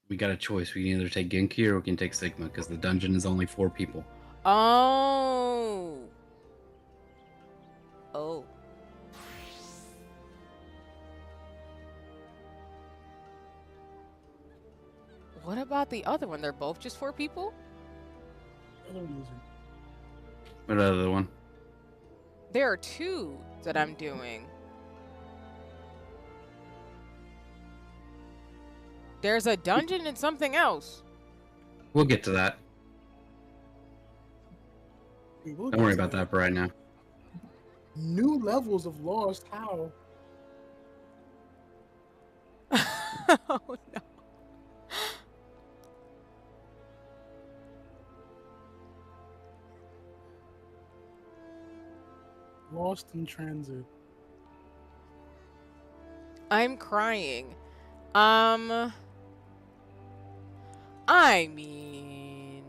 we got a choice. We can either take Genki or we can take Sigma, because the dungeon is only 4 people. Oh. Oh. What about the other one? They're both just 4 people? Other one isn't. What other one? There are 2 that I'm doing. There's a dungeon and something else. We'll get to that. We'll Don't get worry to about that for right now. New levels of Lost. How? Oh no. Lost in transit. I'm crying. I mean,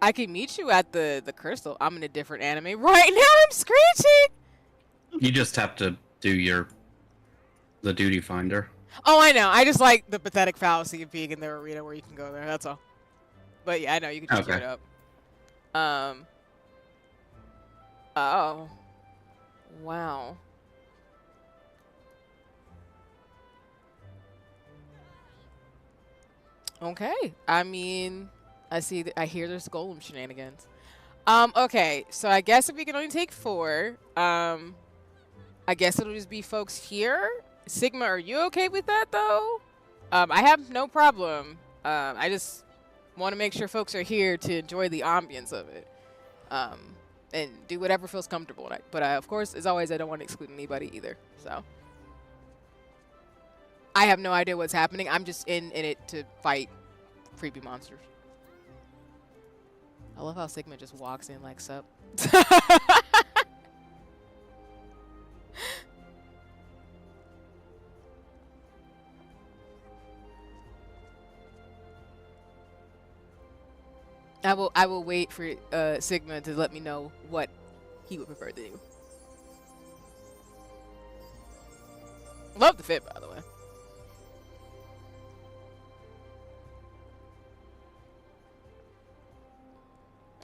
I can meet you at the crystal. I'm in a different anime right now. I'm screeching. You just have to do the duty finder. Oh, I know. I just like the pathetic fallacy of being in the arena where you can go there. That's all. But yeah, I know you can just queue it up. Oh. Wow. Okay. I mean, I hear there's golem shenanigans. Okay. So I guess if we can only take 4, I guess it'll just be folks here. Sigma, are you okay with that though? I have no problem. I just want to make sure folks are here to enjoy the ambience of it. And do whatever feels comfortable. But of course, as always, I don't want to exclude anybody either. So I have no idea what's happening. I'm just in it to fight creepy monsters. I love how Sigma just walks in like, sup. I will wait for Sigma to let me know what he would prefer to do. Love the fit, by the way.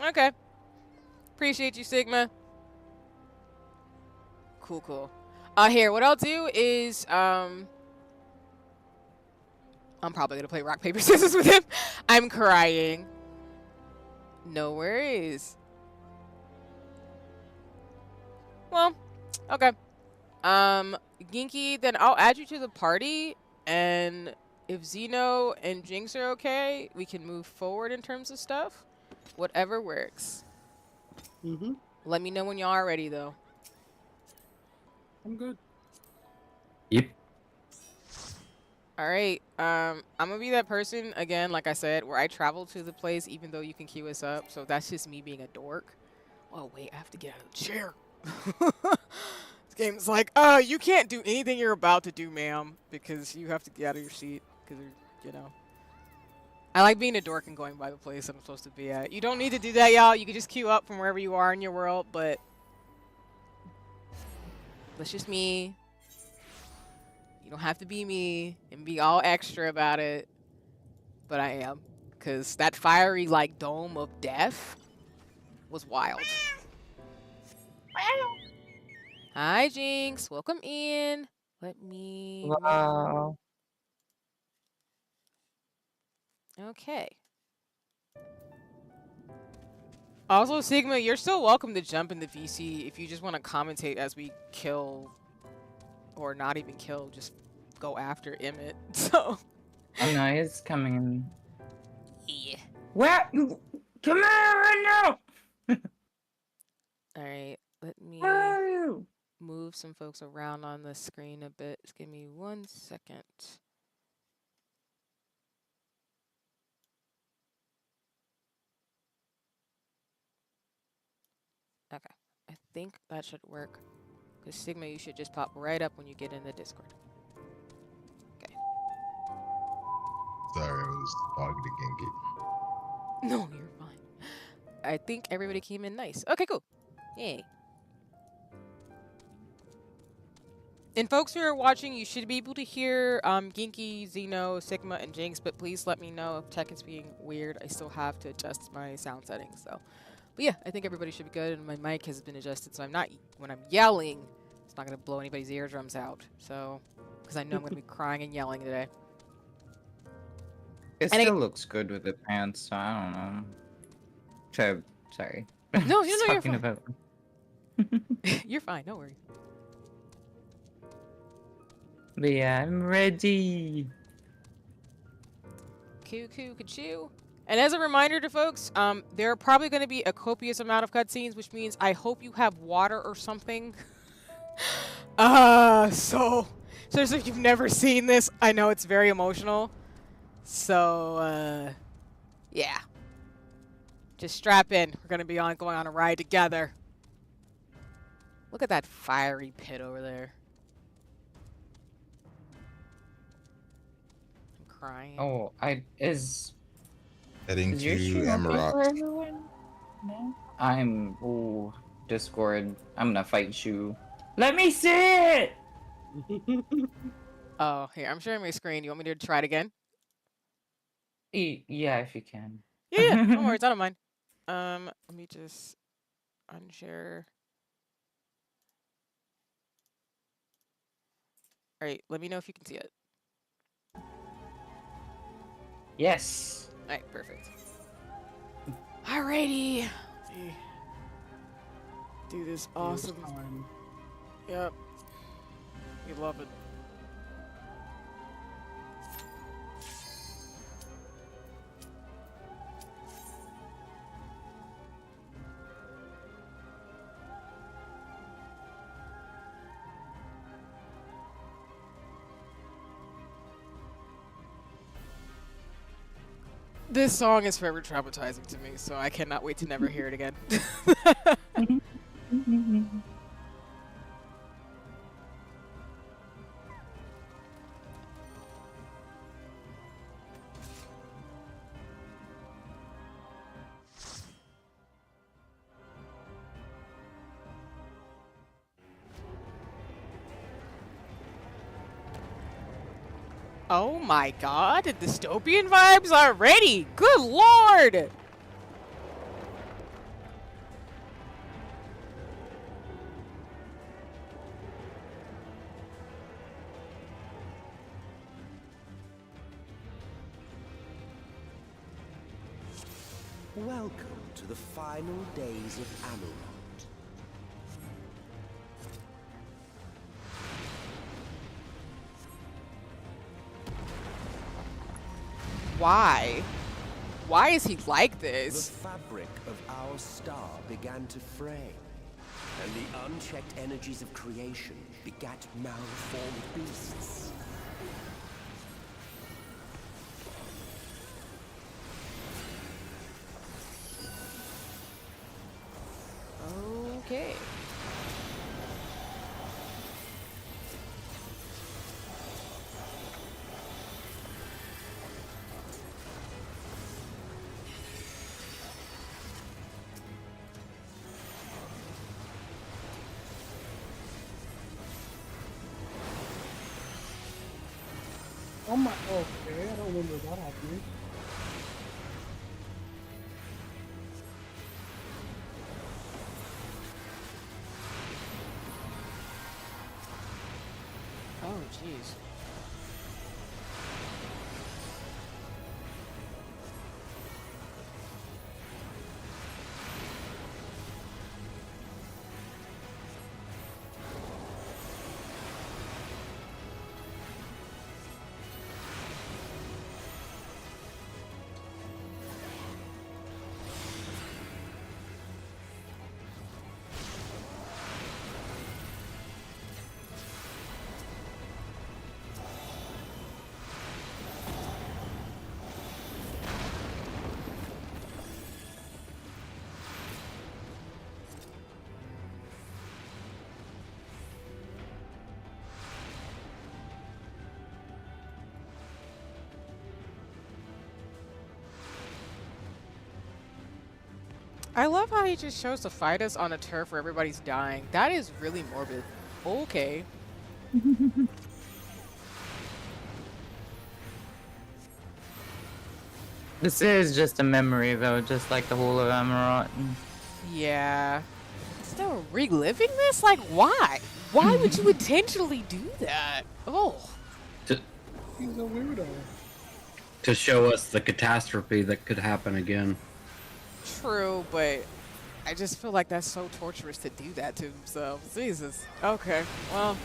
Okay. Appreciate you, Sigma. Cool, cool. Here, what I'll do is, I'm probably gonna play rock, paper, scissors with him. I'm crying. No worries. Well, okay. Ginky, then I'll add you to the party, and if Xeno and Jinx are okay, we can move forward in terms of stuff. Whatever works. Mm-hmm. Let me know when y'all are ready, though. I'm good. Yep. All right. I'm gonna be that person again, like I said, where I travel to the place even though you can queue us up. So that's just me being a dork. Oh wait, I have to get out of the chair. This game's like, you can't do anything you're about to do, ma'am, because you have to get out of your seat. Because you know. I like being a dork and going by the place I'm supposed to be at. You don't need to do that, y'all. You can just queue up from wherever you are in your world, but that's just me. You don't have to be me and be all extra about it, but I am, because that fiery, like, dome of death was wild. Hi, Jinx. Welcome in. Let me... Wow. Okay. Also, Sigma, you're still welcome to jump in the VC if you just want to commentate as we kill, or not even kill, just go after Emmett. So. Oh no, he's coming. Yeah. Where? Come here right now! All right. Let me Where are you? move some folks around on the screen a bit. Just give me 1 second. Okay. I think that should work. Because Sigma, you should just pop right up when you get in the Discord. Okay. Sorry, I was talking to Genki. No, you're fine. I think everybody came in nice. Okay, cool. Yay. And folks who are watching, you should be able to hear Ginky, Xeno, Sigma, and Jinx, but please let me know if tech is being weird. I still have to adjust my sound settings, so. But yeah, I think everybody should be good, and my mic has been adjusted, so I'm not, when I'm yelling, It's not gonna blow anybody's eardrums out. So, because I know I'm gonna be crying and yelling today. It And still looks good with the pants, so I don't know. Sorry. No, Just you're talking fine. about. You're fine. No worries. But yeah, I'm ready. Ka-choo. And as a reminder to folks, there are probably going to be a copious amount of cutscenes, which means I hope you have water or something. So if you've never seen this, I know it's very emotional. So, yeah. Just strap in. We're going to be going on a ride together. Look at that fiery pit over there. I'm crying. Oh, Heading is your to shoe open for Emerald. everyone? No? Discord. I'm gonna fight you. Let me see it! Oh, here, I'm sharing my screen. You want me to try it again? Yeah, if you can. Yeah, no worries, I don't mind. Let me just unshare. Alright, let me know if you can see it. Yes. Alright, perfect. Alrighty. Let's see. Do this awesome. Time. Yep. We love it. This song is forever traumatizing to me, so I cannot wait to never hear it again. Oh my god, dystopian vibes already! Good lord! Welcome to the final days of Amarant. Why? Why is he like The this? fabric of our star began to fray, and the unchecked energies of creation begat malformed beasts. Okay. Oh my. Okay, I don't remember that happening. Oh, jeez. I love how he just chose to fight us on a turf where everybody's dying. That is really morbid. Okay. This is just a memory, though, just like the whole of Amarant. Yeah. Still reliving this? Like, why? Why would you intentionally do that? Oh. To, He's a weirdo. to show us the catastrophe that could happen again. True, but I just feel like that's so torturous to do that to themselves. Jesus. Okay, well.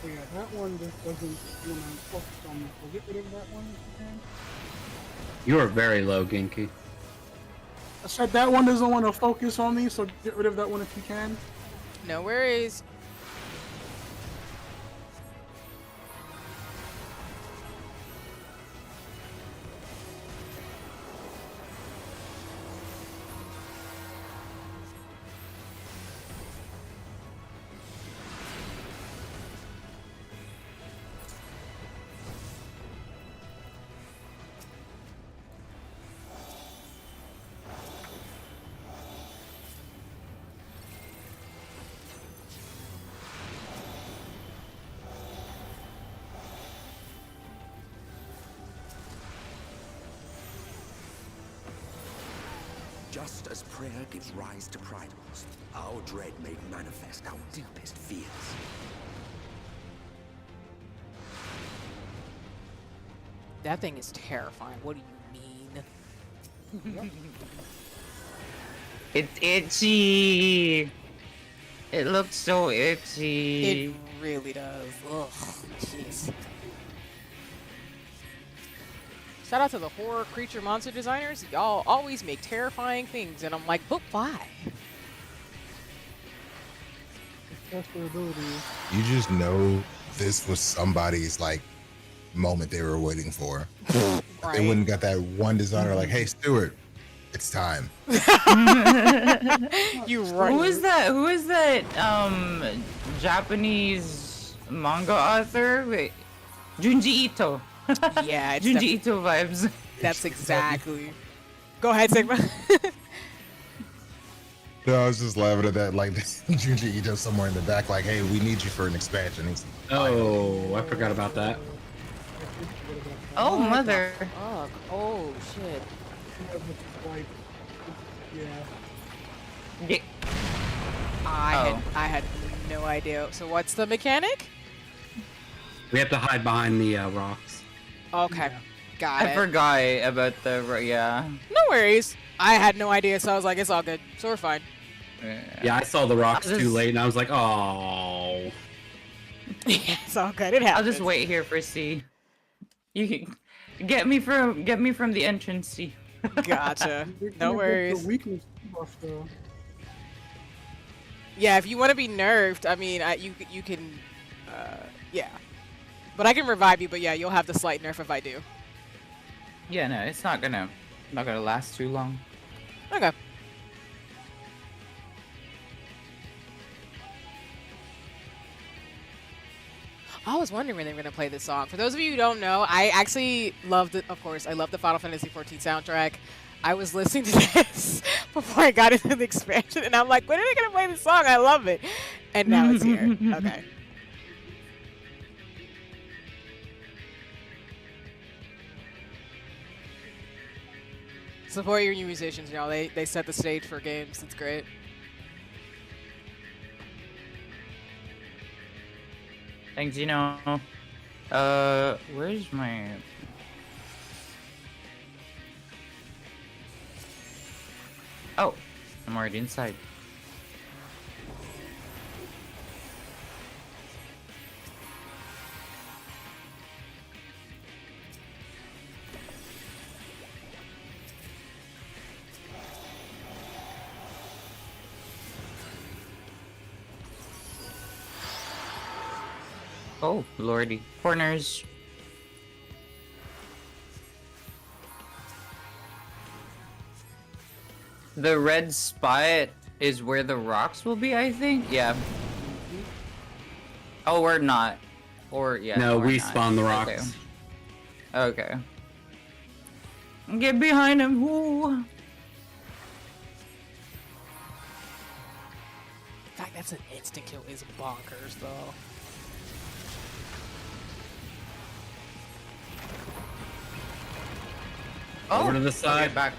So yeah, that one just doesn't focus on me. So get rid of that one if you can. You are very low, Genki. I said that one doesn't want to focus on me, so get rid of that one if you can. No worries. Just as prayer gives rise to primals, our dread made manifest our deepest fears. That thing is terrifying. What do you mean? It's itchy. It looks so itchy. It really does. Ugh, jeez. Shout out to the horror creature monster designers. Y'all always make terrifying things, and I'm like, but why? That's their ability. You just know this was somebody's like moment they were waiting for. Right. They wouldn't got that one designer like, hey Stuart, it's time. You right. Who is that? Who is that? Japanese manga author? Wait, Junji Ito. Yeah, it's Junji Ito vibes. that's exactly. Go ahead, Sigma. No, I was just laughing at that, like Junji Ito somewhere in the back, like, hey, we need you for an expansion. He's Oh, I forgot about that. Oh, mother. Fuck. Oh shit. Like, yeah. Yeah. I had no idea. So what's the mechanic? We have to hide behind the rocks. Okay, got I it. forgot about the yeah. No worries. I had no idea, so I was like, it's all good. So we're fine. Yeah, I saw the rocks I'll too just- late, and I was like, oh. Yeah, it's all good. It I'll happens. just wait here for C. You can get me from the entrance C. Gotcha. They're No gonna get worries. The weakness buff though. Yeah, if you want to be nerfed, I mean, you can, yeah. But I can revive you. But yeah, you'll have the slight nerf if I do. Yeah, no, it's not gonna last too long. Okay. I was wondering when they were gonna play this song. For those of you who don't know, I actually loved it. Of course, I love the Final Fantasy XIV soundtrack. I was listening to this before I got into the expansion, and I'm like, when are they gonna play this song? I love it. And now it's here. Okay. Support your new musicians, y'all. They set the stage for games. It's great. Thanks, you know. Where's my... Oh, I'm already inside. Oh, lordy. Corners. The red spot is where the rocks will be, I think. Yeah. Oh, we're not. Or yeah. No, we're we not. spawn the rocks. Okay. Get behind him. Woo. In fact, that's an instant kill is bonkers, though. Oh, Over to the okay, side. back.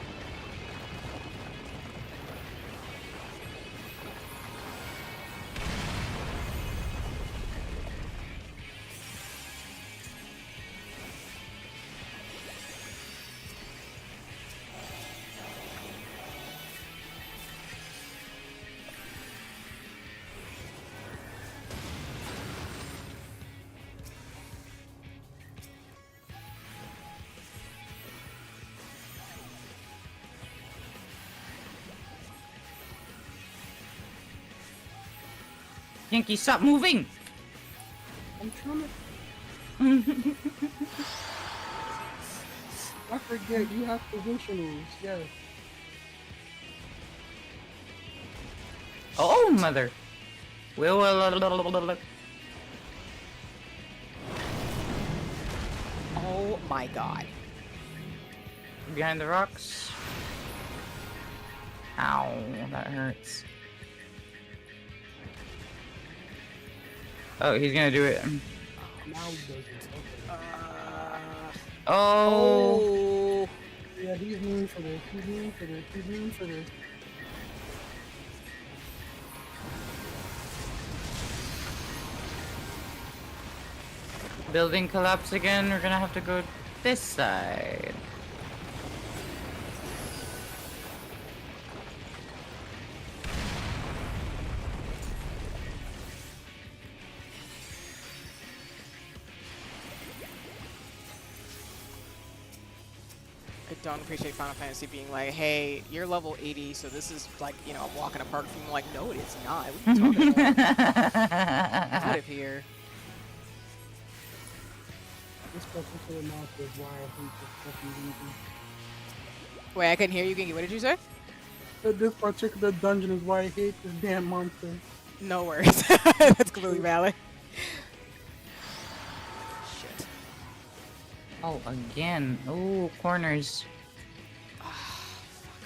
Yankee, stop moving! I'm trying to. I forget you have positionals. Yes. Oh, mother. Oh my god. Behind the rocks. Ow, that hurts. Oh, he's gonna do it. Now he doesn't. Okay. Oh. Yeah, he's mean for this. He's mean for this. He's mean for this. Building collapse again. We're gonna have to go this side. I don't appreciate Final Fantasy being like, hey, you're level 80, so this is like, you know, a walk in a park. I'm like, no, it is not. What are you talking about? Out of here. This particular map is why I hate this fucking region. Wait, I couldn't hear you, Genki. What did you say? This particular dungeon is why I hate this damn monster. No worries. That's completely valid. Shit. Oh, again. Oh, corners.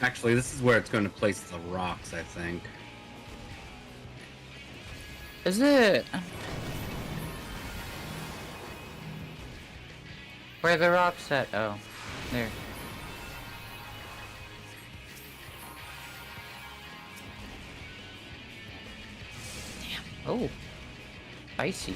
Actually, this is where it's going to place the rocks, I think. Is it? Where are the rocks at? Oh, there. Damn. Oh, spicy.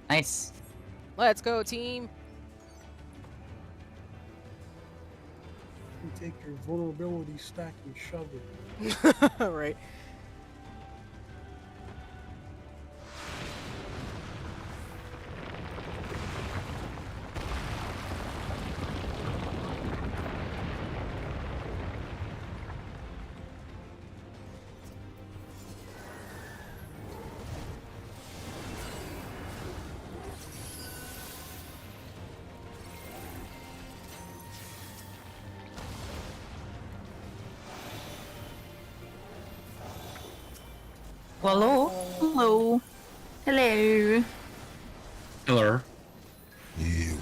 Nice. Let's go, team. You take your vulnerability stack and shove it. Right. Hello. Hello. Hello. Killer. You.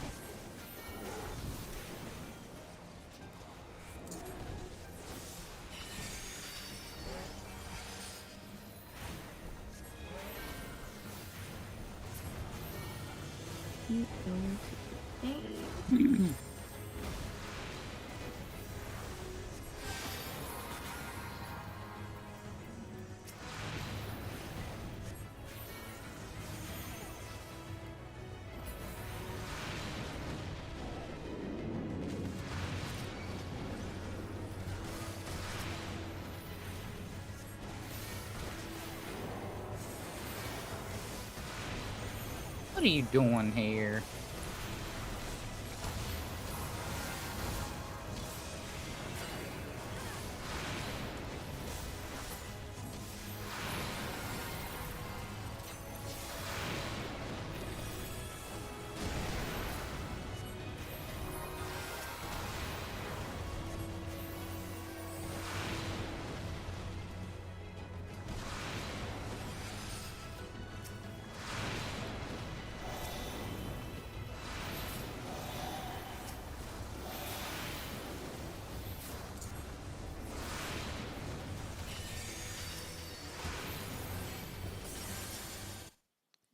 What are you doing here?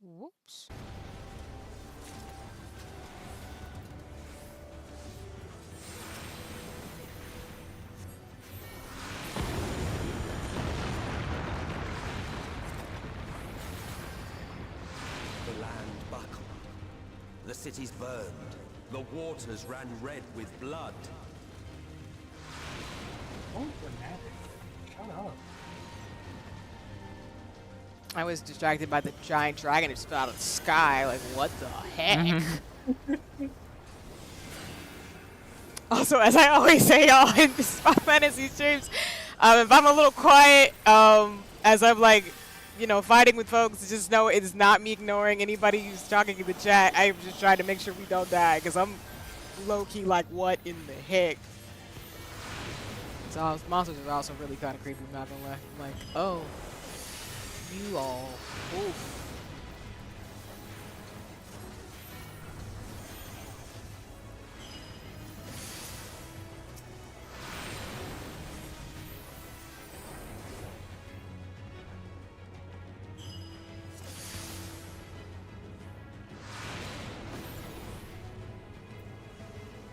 Whoops. The land buckled. The cities burned. The waters ran red with blood. Don't dramatic. Shut up. I was distracted by the giant dragon that just fell out of the sky. Like, what the heck? Also, as I always say, y'all, in these Final Fantasy streams, if I'm a little quiet, as I'm like, you know, fighting with folks, just know it's not me ignoring anybody who's talking in the chat. I'm just trying to make sure we don't die, because I'm low-key like, what in the heck? So monsters are also really kind of creepy, I'm not gonna lie. I'm like, oh, you all, oof.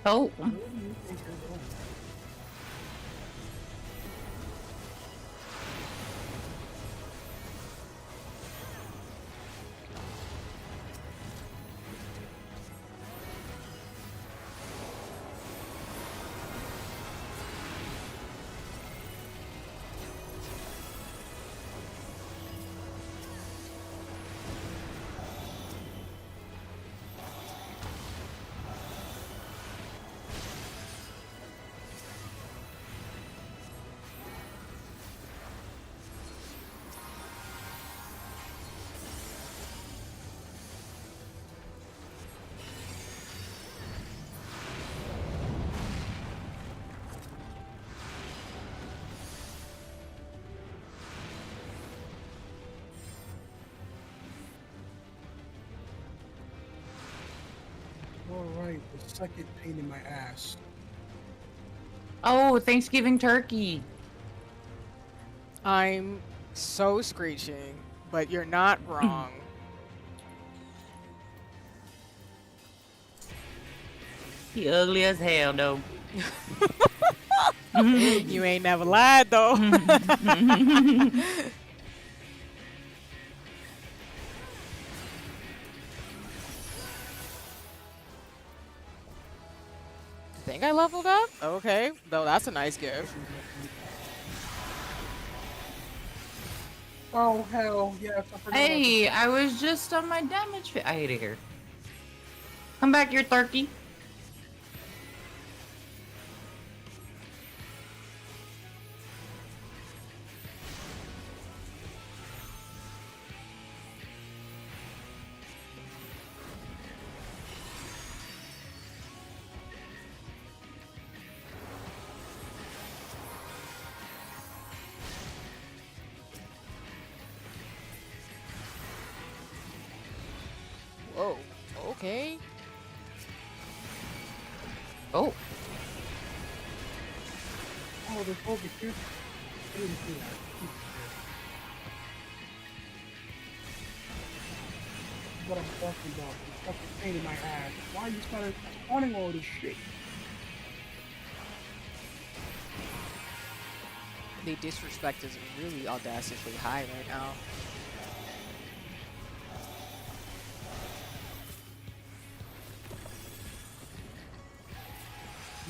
Oh. Where do you think you're going? Alright, the second pain in my ass. Oh, Thanksgiving turkey. I'm so screeching, but you're not wrong. He ugly as hell, though. You ain't never lied, though. Think I leveled up? Okay, though that's a nice gift. Oh hell yes! I forgot Hey, I was just on my damage. I hate it here. Come back here, turkey. Whoa, okay. Oh. Oh, there's focus here. I didn't see that. This is what I'm talking about. This fucking pain in my ass. Why are you started spawning all this shit? The disrespect is really audaciously high right now.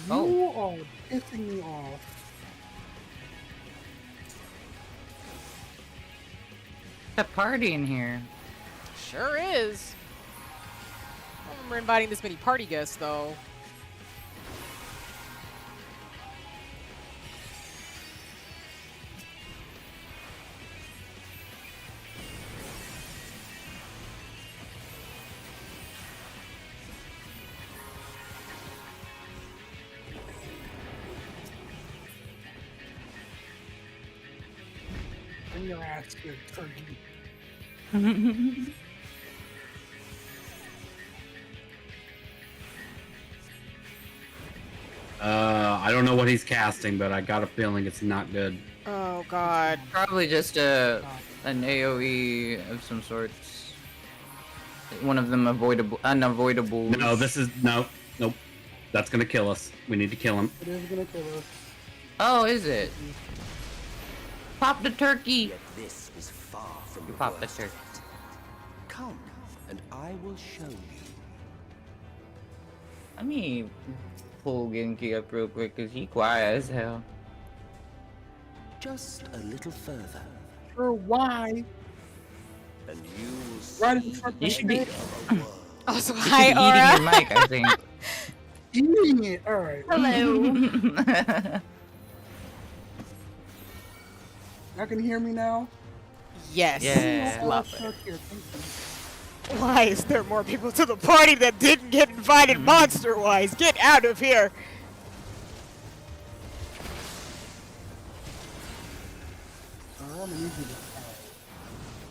You are pissing me off. The party in here. Sure is. I don't remember inviting this many party guests, though. Bring your ass here, turkey. I don't know what he's casting, but I got a feeling it's not good. Oh, God. Probably just an AoE of some sorts. One of them unavoidable. No, this is nope. That's gonna kill us. We need to kill him. It is gonna kill us. Oh, is it? Pop the turkey. Yet this is far from You the pop the worst. turkey. Come, and I will show you. Let me pull Genki up real quick, cause he quiet as hell. Just a little further, Sure, why? and you will see Right in front of You my should be head. the other world. Also, You should hi, be eating your Aura. mic, I think. Eating it. All right. Hello. Y'all can hear me now. Yes. Yeah. Love Oh, it. stuck here. Thank you. Why is there more people to the party that didn't get invited monster-wise? Get out of here! I'm gonna need you to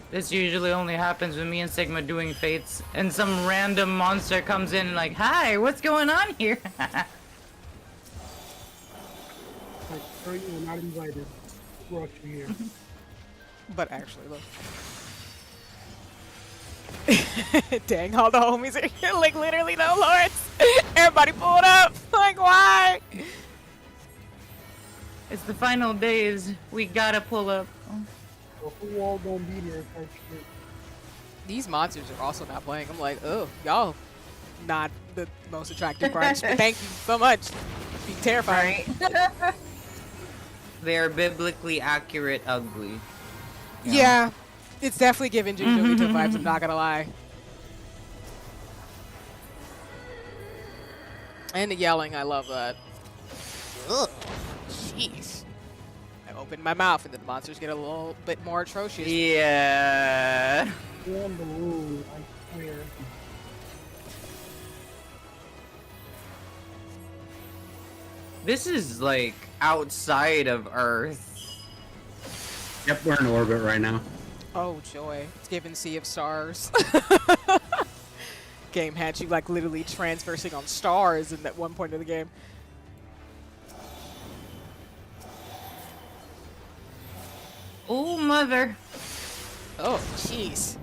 This usually only happens with me and Sigma doing fates, and some random monster comes in like, "Hi, what's going on here?" like, sir, you were not invited. Who brought you here? But actually, look. Dang, all the homies are here. Like, literally, no, Lawrence. Everybody pulled up. Like, why? It's the final days. We gotta pull up. So who all gonna be there type shit? These monsters are also not playing. I'm like, oh, y'all not the most attractive bunch. But thank you so much. Be terrifying. They are biblically accurate ugly. You know? Yeah, it's definitely giving Jinjovito vibes, I'm not gonna lie. And the yelling, I love that. Ugh, jeez. I open my mouth and then the monsters get a little bit more atrocious. Yeah. Damn the rule, I swear. This is like outside of Earth. Yep, we're in orbit right now. Oh, joy. It's giving Sea of Stars. Game had you, like, literally transversing on stars in that one point of the game. Oh, mother. Oh, jeez.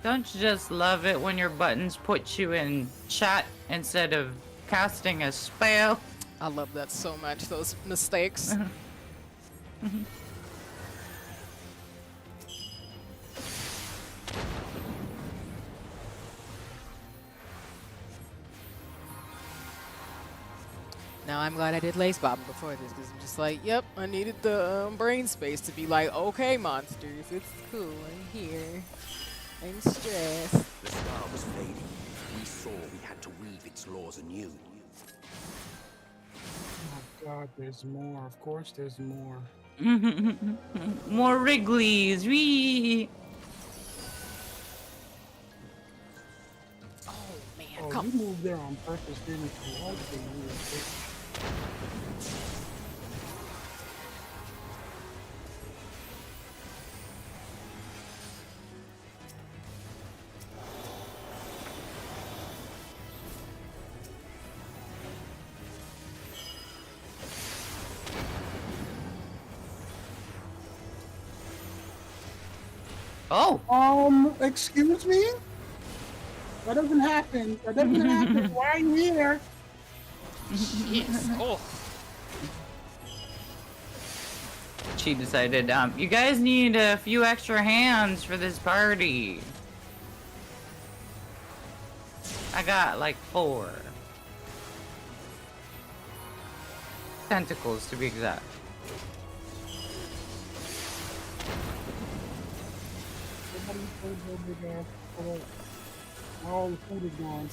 Don't you just love it when your buttons put you in chat instead of casting a spell? I love that so much, those mistakes. Now I'm glad I did lace bobbing before this, because I'm just like, yep, I needed the brain space to be like, okay, monsters, it's cool, I'm here. I'm stressed. The star was fading. We saw we had to weave its laws anew. Oh god, there's more. Of course there's more. More Wrigleys. Wee. Oh, man, Oh, come you moved there on purpose, didn't you? Okay, you were bitch. Oh. Excuse me? That doesn't happen. That doesn't happen. Why are you here? Jeez. Oh. She decided, you guys need a few extra hands for this party. I got like 4. Tentacles, to be exact. Somebody told your big ass to pull up. All the food is gone.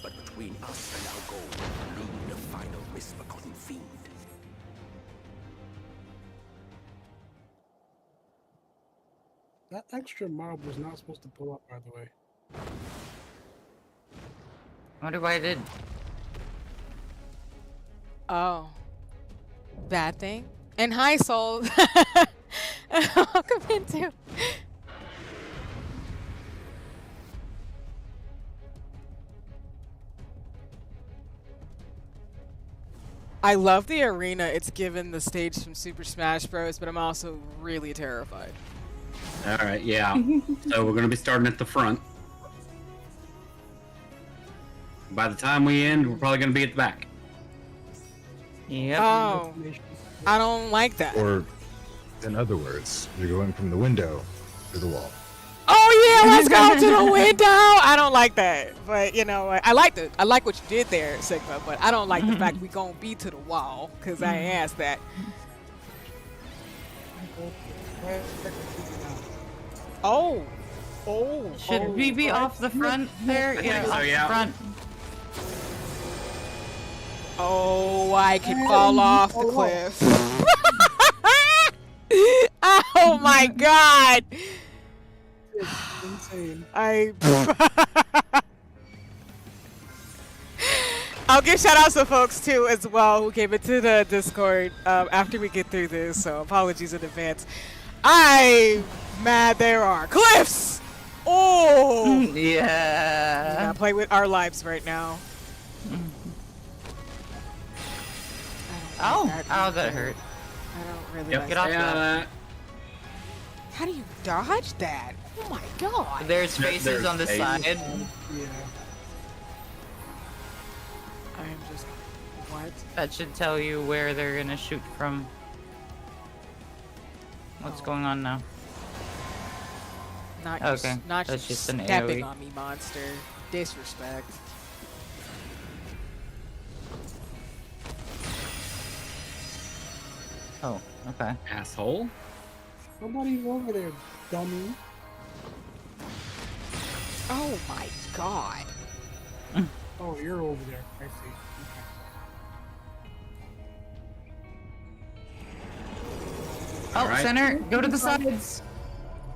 But between us and our goal loomed a final misbegotten fiend. That extra mob was not supposed to pull up, by the way. I wonder why I did. Oh. Bad thing? And hi, Soul. Welcome into. I love the arena. It's given the stage from Super Smash Bros., but I'm also really terrified. All right, yeah. So we're gonna be starting at the front. By the time we end, we're probably gonna be at the back. Yep. Oh, I don't like that. Or, in other words, you're going from the window to the wall. Oh yeah, let's go to the window. I don't like that, but you know what? I like what you did there, Sigma. But I don't like the fact we gonna be to the wall because I ain't asked that. Oh, Should we be off the front there? Yeah, so, off the yeah. front. Oh, I can fall off the cliff. Oh my god. It's insane. I'll give shout outs to folks too as well who came into the Discord after we get through this, so apologies in advance. I'm mad there are cliffs! Oh! Yeah. Gotta play with our lives right now. Oh, that hurt. I don't really Yep. like Get off Yeah, that. How do you dodge that? Oh my god. There's faces There's on the faces. side. Yeah. I'm just what? That should tell you where they're gonna shoot from. What's going on now? Not Okay, you, not that's you just an stepping AoE. on me, monster. Disrespect. Oh, okay. asshole. Nobody's over there, dummy. Oh my god. Oh, you're over there. I see. Oh, Alright. center, go to the sides.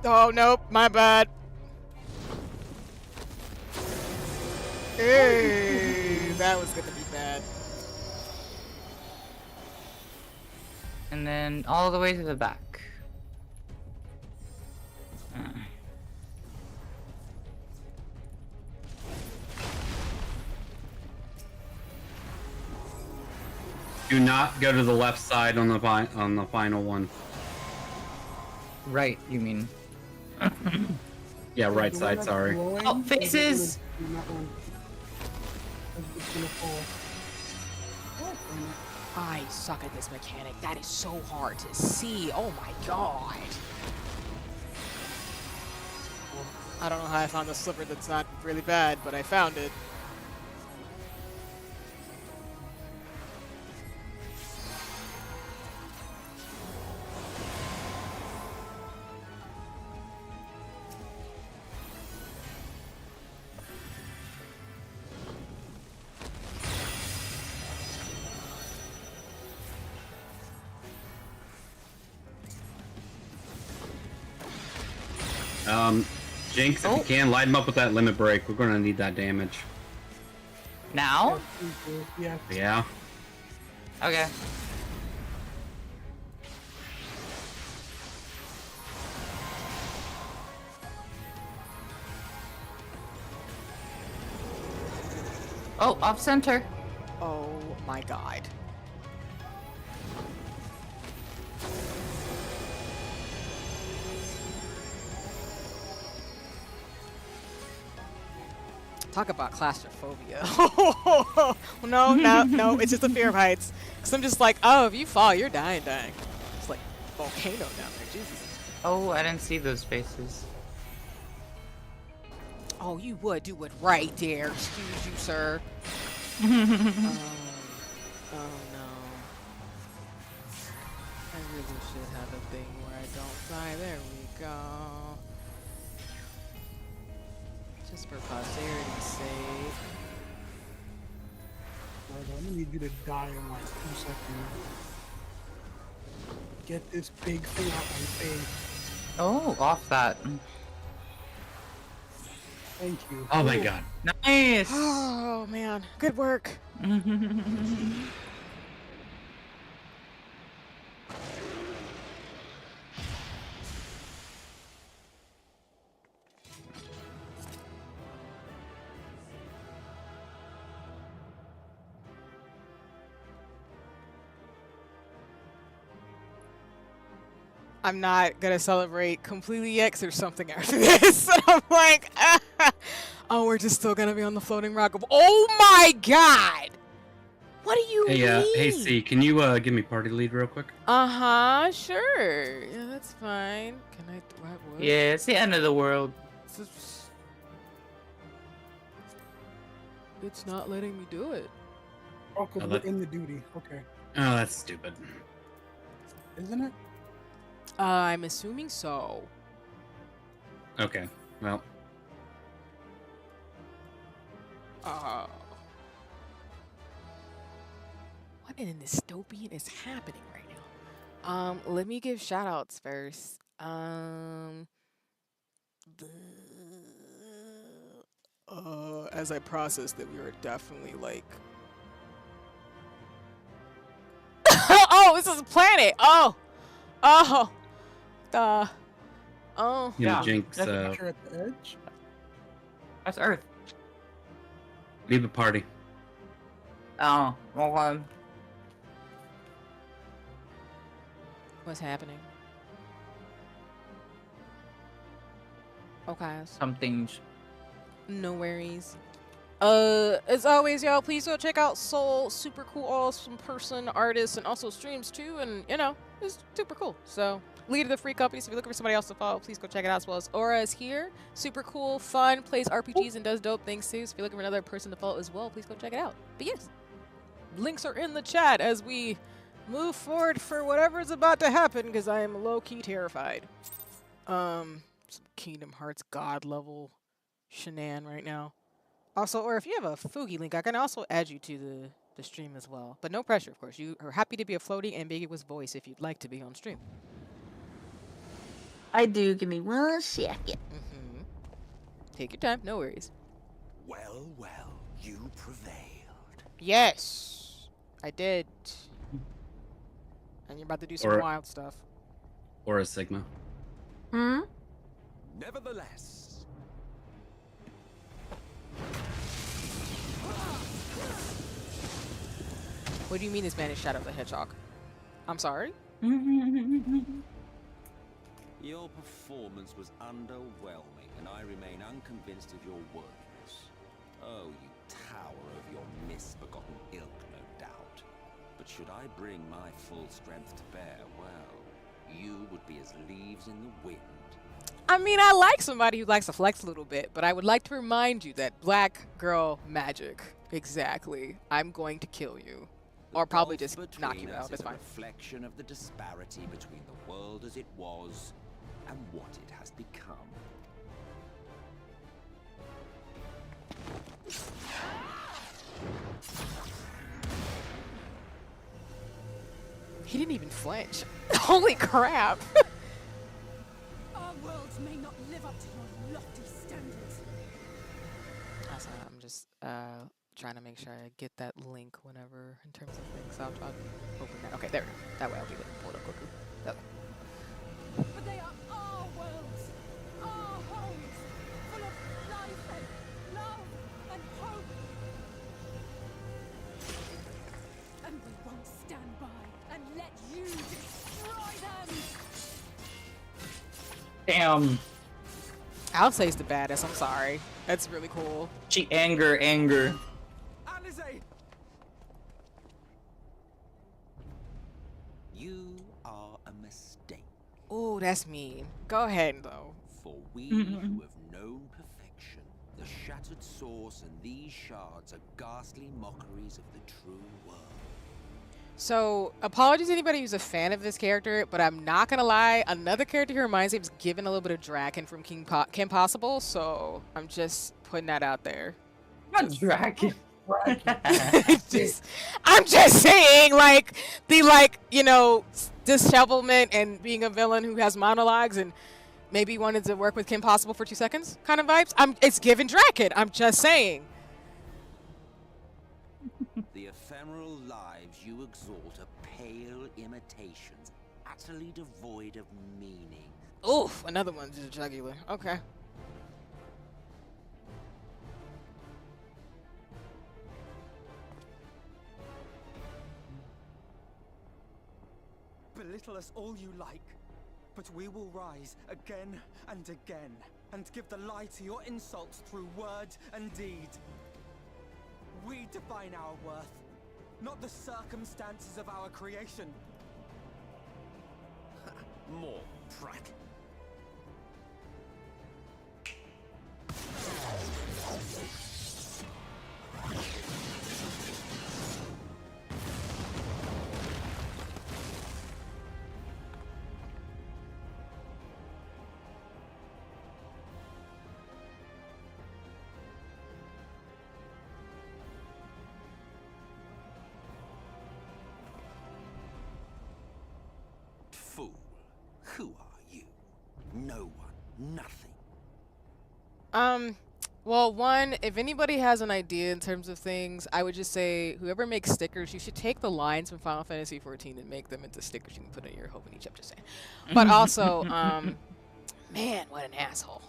Oh nope, my bad. Hey, that was gonna be bad. And then all the way to the back. Do not go to the left side on the final one. Right, you mean. Yeah, right The one side. that's Sorry. glowing, Oh, faces! Not one. It's gonna fall. Oh, damn it. I suck at this mechanic. That is so hard to see. Oh my god. I don't know how I found a slipper that's not really bad, but I found it. Jinx, if you can, light him up with that limit break. We're gonna need that damage. Now? Yeah. Yeah. Okay. Oh, off center. Oh my god. Talk about claustrophobia. No, it's just a fear of heights. Cause I'm just like, oh, if you fall, you're dying. It's like volcano down there, Jesus. Oh, I didn't see those faces. Oh, you would do it right there. Excuse you, sir. Oh no. I really should have a thing where I don't die. There we go. Just for posterity's sake. I'm gonna need you to die in like 2 seconds. Get this big thing out my face. Oh, off that. Thank you. Oh my god. Nice. Oh man, good work. I'm not gonna celebrate completely yet 'cause there's something after this. And I'm like, oh, we're just still gonna be on the floating rock of. Oh my god! What do you mean? Hey C, can you give me party lead real quick? Sure. Yeah, that's fine. Can I? What? Yeah, it's the end of the world. It's not letting me do it. Oh, because we're in the duty. Okay. Oh, that's stupid. Isn't it? I'm assuming so. Okay, well. What in the dystopian is happening right now? Let me give shout outs first. As I process that we are definitely like oh, this is a planet. Oh, You know, Jinx, You're at the edge. That's Earth. leave the party. Oh, okay. what's happening? Okay. Something's. No worries. As always, y'all, please go check out Soul. Super cool, awesome person, artist, and also streams too. And you know, it's super cool. So, lead of the free company. So if you're looking for somebody else to follow, please go check it out. As well as Aura is here. Super cool, fun, plays RPGs and does dope things too. So if you're looking for another person to follow as well, please go check it out. But yes, links are in the chat as we move forward for whatever's about to happen. Because I am low key terrified. Some Kingdom Hearts God level shenan right now. Also, or if you have a Fugi link, I can also add you to the stream as well. But no pressure, of course. You are happy to be a floating ambiguous voice if you'd like to be on stream. I do. Give me 1 second. Take your time. No worries. Well, well, you prevailed. Yes, I did. And you're about to do some wild stuff. Or a Sigma. Nevertheless, What do you mean this man is Shadow the Hedgehog? I'm sorry? your performance was underwhelming, and I remain unconvinced of your worthiness. Oh, you tower over your misbegotten ilk, no doubt. But should I bring my full strength to bear, well, you would be as leaves in the wind. I mean, I like somebody who likes to flex a little bit, but I would like to remind you that black girl magic. Exactly. I'm going to kill you. Or probably just knock you out. That's fine. A reflection of the disparity between the world as it was and what it has become. He didn't even flinch. Holy crap. Our worlds may not live up to your lofty standards. Also, I'm just trying to make sure I get that link whenever in terms of things. I'll open that. Okay, there we go. That way I'll be able to pull it up quicker. That way. But they are our worlds, our homes, full of life and love and hope. And we won't stand by and let you destroy them. Damn. I'll say it's the baddest. I'm sorry. That's really cool. She anger. Alizé! You are a mistake. Ooh, that's mean. Go ahead, though. For we who have known perfection, the shattered source and these shards are ghastly mockeries of the true world. So, apologies to anybody who's a fan of this character, but I'm not gonna lie, another character who reminds me is given a little bit of Draken from Kim Possible, so I'm just putting that out there. Not Draken. I'm just saying, like, the, like, you know, dishevelment and being a villain who has monologues and maybe wanted to work with Kim Possible for 2 seconds kind of vibes. It's given Draken. I'm just saying. The ephemeral lives you exalt are pale imitations, utterly devoid of meaning. Oof, another one's just jugular. Okay. Belittle us all you like, but we will rise again and again, and give the lie to your insults through word and deed. We define our worth, not the circumstances of our creation. More prattle. Fool, who are you? No one, nothing. Well, one, if anybody has an idea in terms of things, I would just say whoever makes stickers, you should take the lines from Final Fantasy XIV and make them into stickers you can put in your Hope and each. I'm just saying. But also, man, what an asshole.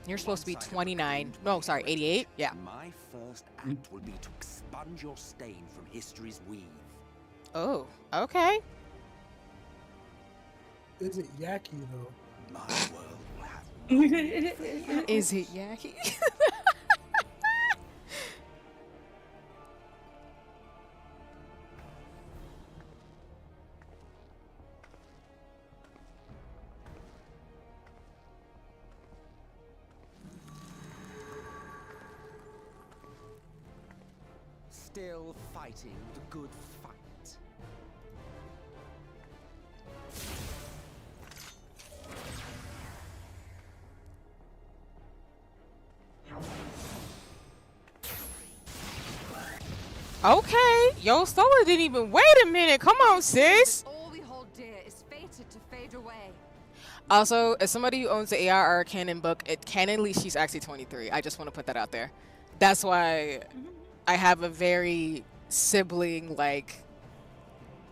You're supposed to be 29. No, sorry, 88? Yeah. My first act will be to expunge your stain from history's weave. Oh, okay. Is it Yaki though? My world will have no Is it Yaki? Still fighting the good fight. Okay. Yo, Solar didn't even wait a minute. Come on, sis. All we hold dear is fated to fade away. Also, as somebody who owns the ARR canon book, canonly she's actually 23. I just want to put that out there. That's why I have a very sibling like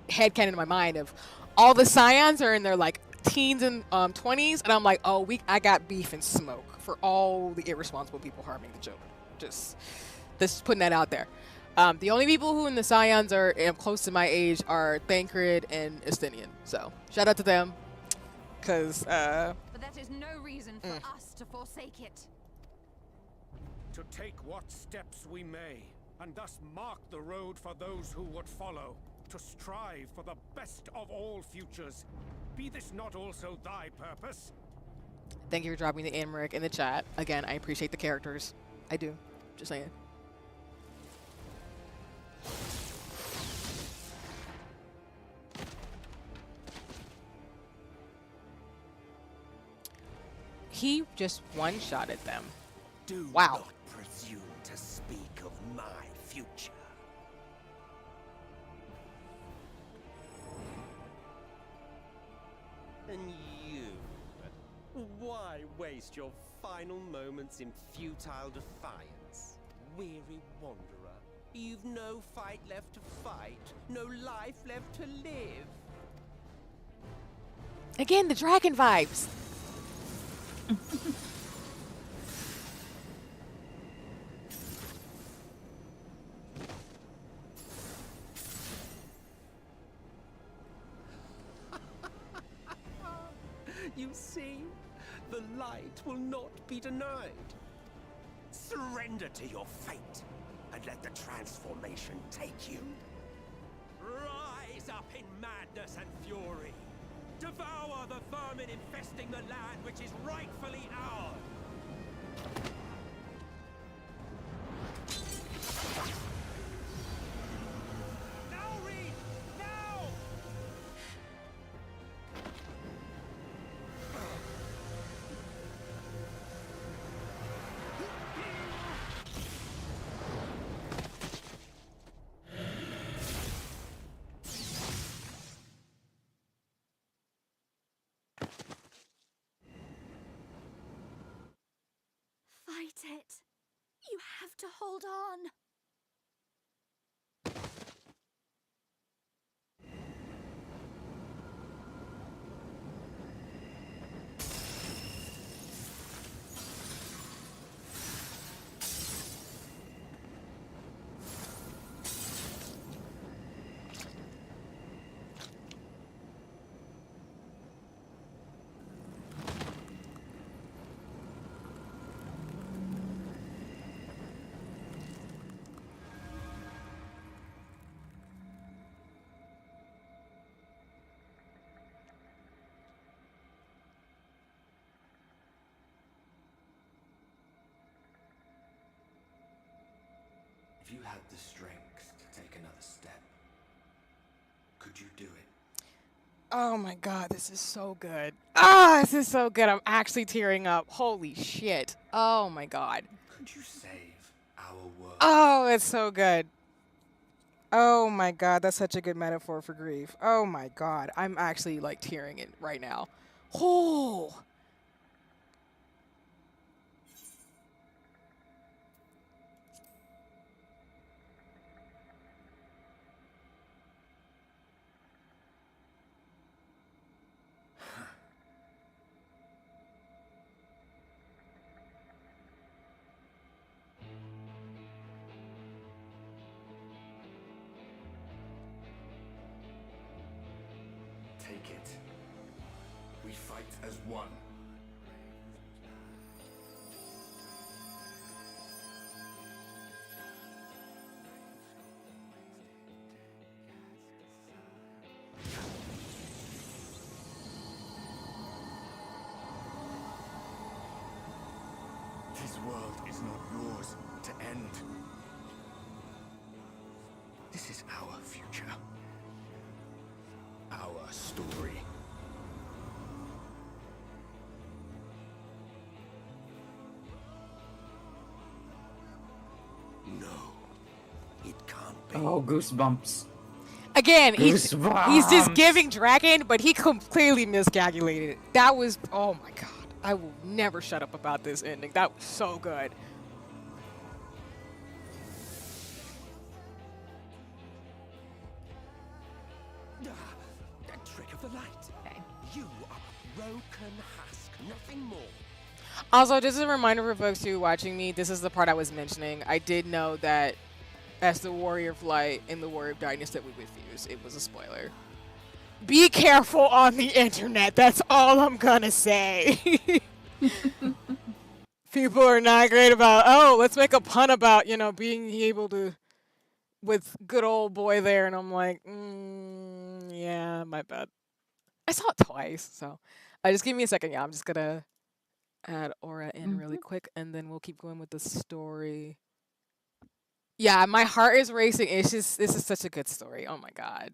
headcanon in my mind of all the scions are in their like teens and 20s, and I'm like, oh, I got beef and smoke for all the irresponsible people harming the children. Just putting that out there. The only people who in the scions are close to my age are Thancred and Estinian. So shout out to them. Because, But that is no reason for us to forsake it. To take what steps we may, and thus mark the road for those who would follow, to strive for the best of all futures. Be this not also thy purpose? Thank you for dropping the Amric in the chat. Again, I appreciate the characters. I do. Just saying. He just one-shotted them. Do wow. not presume to speak of my future. And you? Why waste your final moments in futile defiance? Weary wanderer, you've no fight left to fight, no life left to live. Again, the dragon vibes. You see, The light will not be denied. Surrender to your fate, and let the transformation take you. Rise up in madness and fury. Devour the vermin infesting the land which is rightfully ours. Now, Reed! Now! Fight it. You have to hold on. If you had the strength to take another step, could you do it? Oh my god, this is so good. Ah, this is so good. I'm actually tearing up. Holy shit. Oh my god. Could you save our world? Oh, it's so good. Oh my god, that's such a good metaphor for grief. Oh my god, I'm actually like tearing it right now. Oh. Take it. We fight as one. This world is not yours to end. This is our future. Our story. No, it can't be. Oh, goosebumps. Again, he's Goosebumps. just giving dragon, but he completely miscalculated. That was, oh my god. I will never shut up about this ending. That was so good. That trick of the light. You are a broken husk, nothing more. Also, just a reminder for folks who are watching me, this is the part I was mentioning. I did know that as the Warrior of Light in the Warrior of Darkness that we would use, it was a spoiler. Be careful on the internet. That's all I'm gonna say. People are not great about, oh, let's make a pun about, you know, being able to, with good old boy there. And I'm like, yeah, my bad. I saw it twice. So just give me a second. Yeah, I'm just gonna add Aura in really quick, and then we'll keep going with the story. Yeah, my heart is racing. It's just, this is such a good story. Oh my god.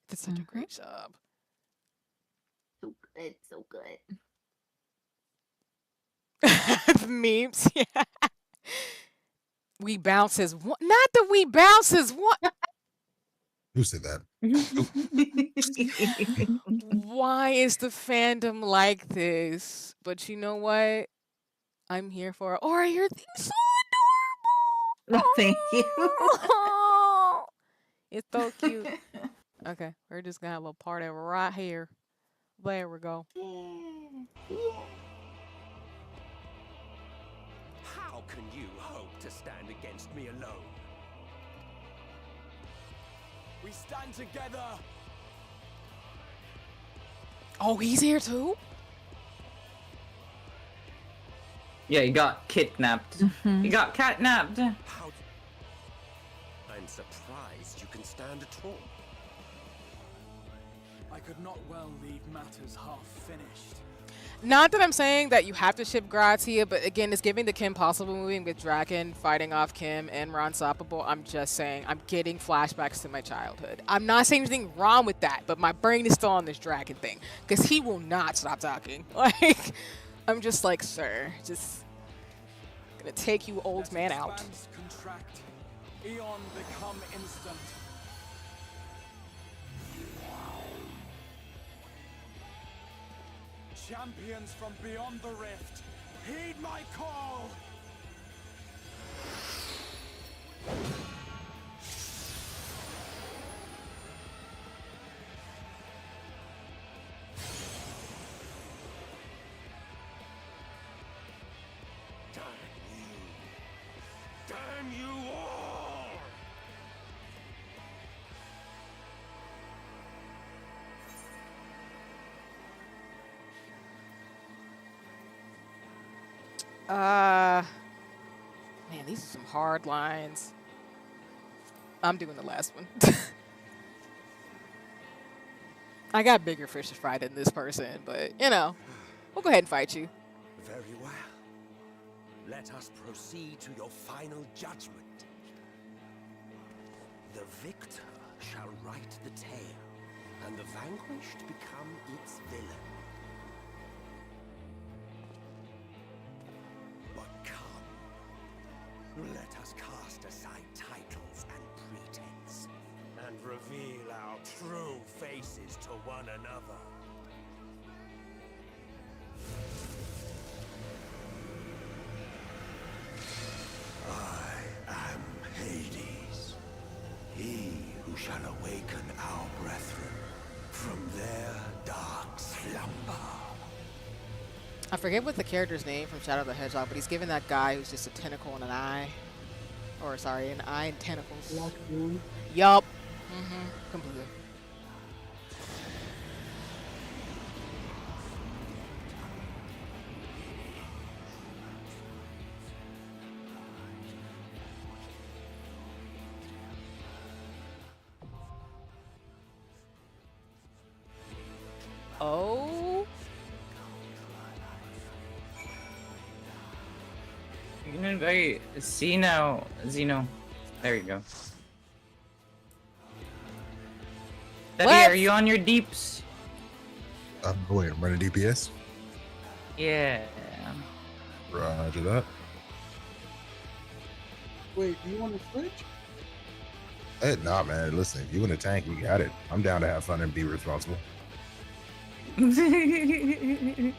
Did such a great job. So good, so good. The memes, yeah. We bounce as one. Not that we bounce as one. Who said that? Why is the fandom like this? But you know what? I'm here for it. Aura, you're so adorable. Thank you. Oh, it's so cute. Okay, we're just gonna have a party right here. There we go. How can you hope to stand against me alone? We stand together. Oh, he's here too? Yeah, he got kidnapped. He got catnapped. How? I'm surprised you can stand a all. I could not well leave matters half finished. Not that I'm saying that you have to ship Gratia, but again, it's giving the Kim Possible movie with Draken fighting off Kim and Ron Stoppable. I'm just saying, I'm getting flashbacks to my childhood. I'm not saying anything wrong with that, but my brain is still on this Draken thing because he will not stop talking. Like, I'm just like, sir, just gonna take you old man out. Spans contract. Eon become instant. Champions from beyond the rift, heed my call! Damn you all! Man, these are some hard lines. I'm doing the last one. I got bigger fish to fry than this person, but you know, we'll go ahead and fight you. Very well. Let us proceed to your final judgment. The victor shall write the tale, and the vanquished become its villain. But come, let us cast aside titles and pretense, and reveal our true faces to one another. I am Hades, he who shall awaken our brethren from their dark slumber. I forget what the character's name from Shadow the Hedgehog, but he's giving that guy who's just a tentacle and an eye. Or, sorry, an eye and tentacles. Yup. Completely. Oh. You can invite Zeno. There you go. Daddy, are you on your deeps? Wait, I'm running DPS. Yeah. Roger that. Wait, do you want to switch? Hey, nah, man. Listen, if you in a tank, you got it. I'm down to have fun and be responsible. Alright.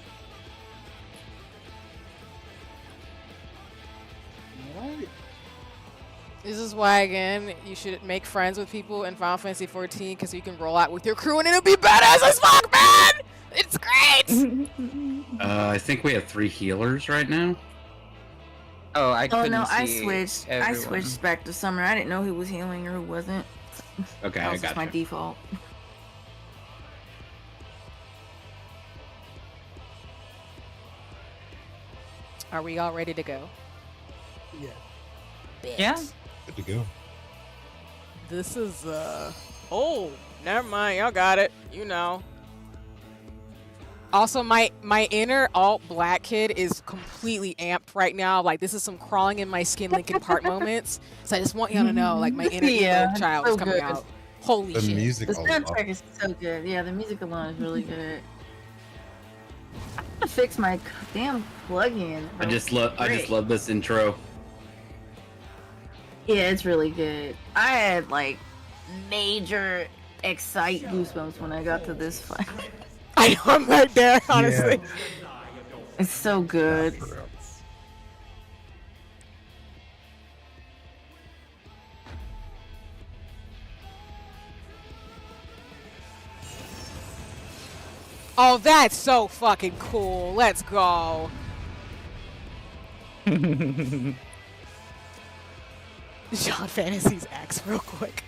This is why, again, you should make friends with people in Final Fantasy 14 because you can roll out with your crew and it'll be badass as fuck, man! It's great! I think we have 3 healers right now. Oh, I couldn't no, I see switched. I everyone. switched back to Summer. I didn't know who was healing or who wasn't. Okay, That I was just got my you. default. Are we all ready to go? Yeah. Yeah. Good to go. This is, oh, never mind. Y'all got it. You know. Also, my inner alt black kid is completely amped right now. Like, this is some crawling in my skin Linkin Park moments. So I just want y'all to know, like, my inner emo child is coming out. Holy The shit. music The alone. soundtrack is so good. Yeah, the music alone is really good. I'm gonna fix my damn plugin. I just love this intro. Yeah, it's really good. I had like major excite goosebumps when I got to this fight. I know, I'm right there, honestly. It's so good. Oh, that's so fucking cool. Let's go. John Fantasy's axe real quick.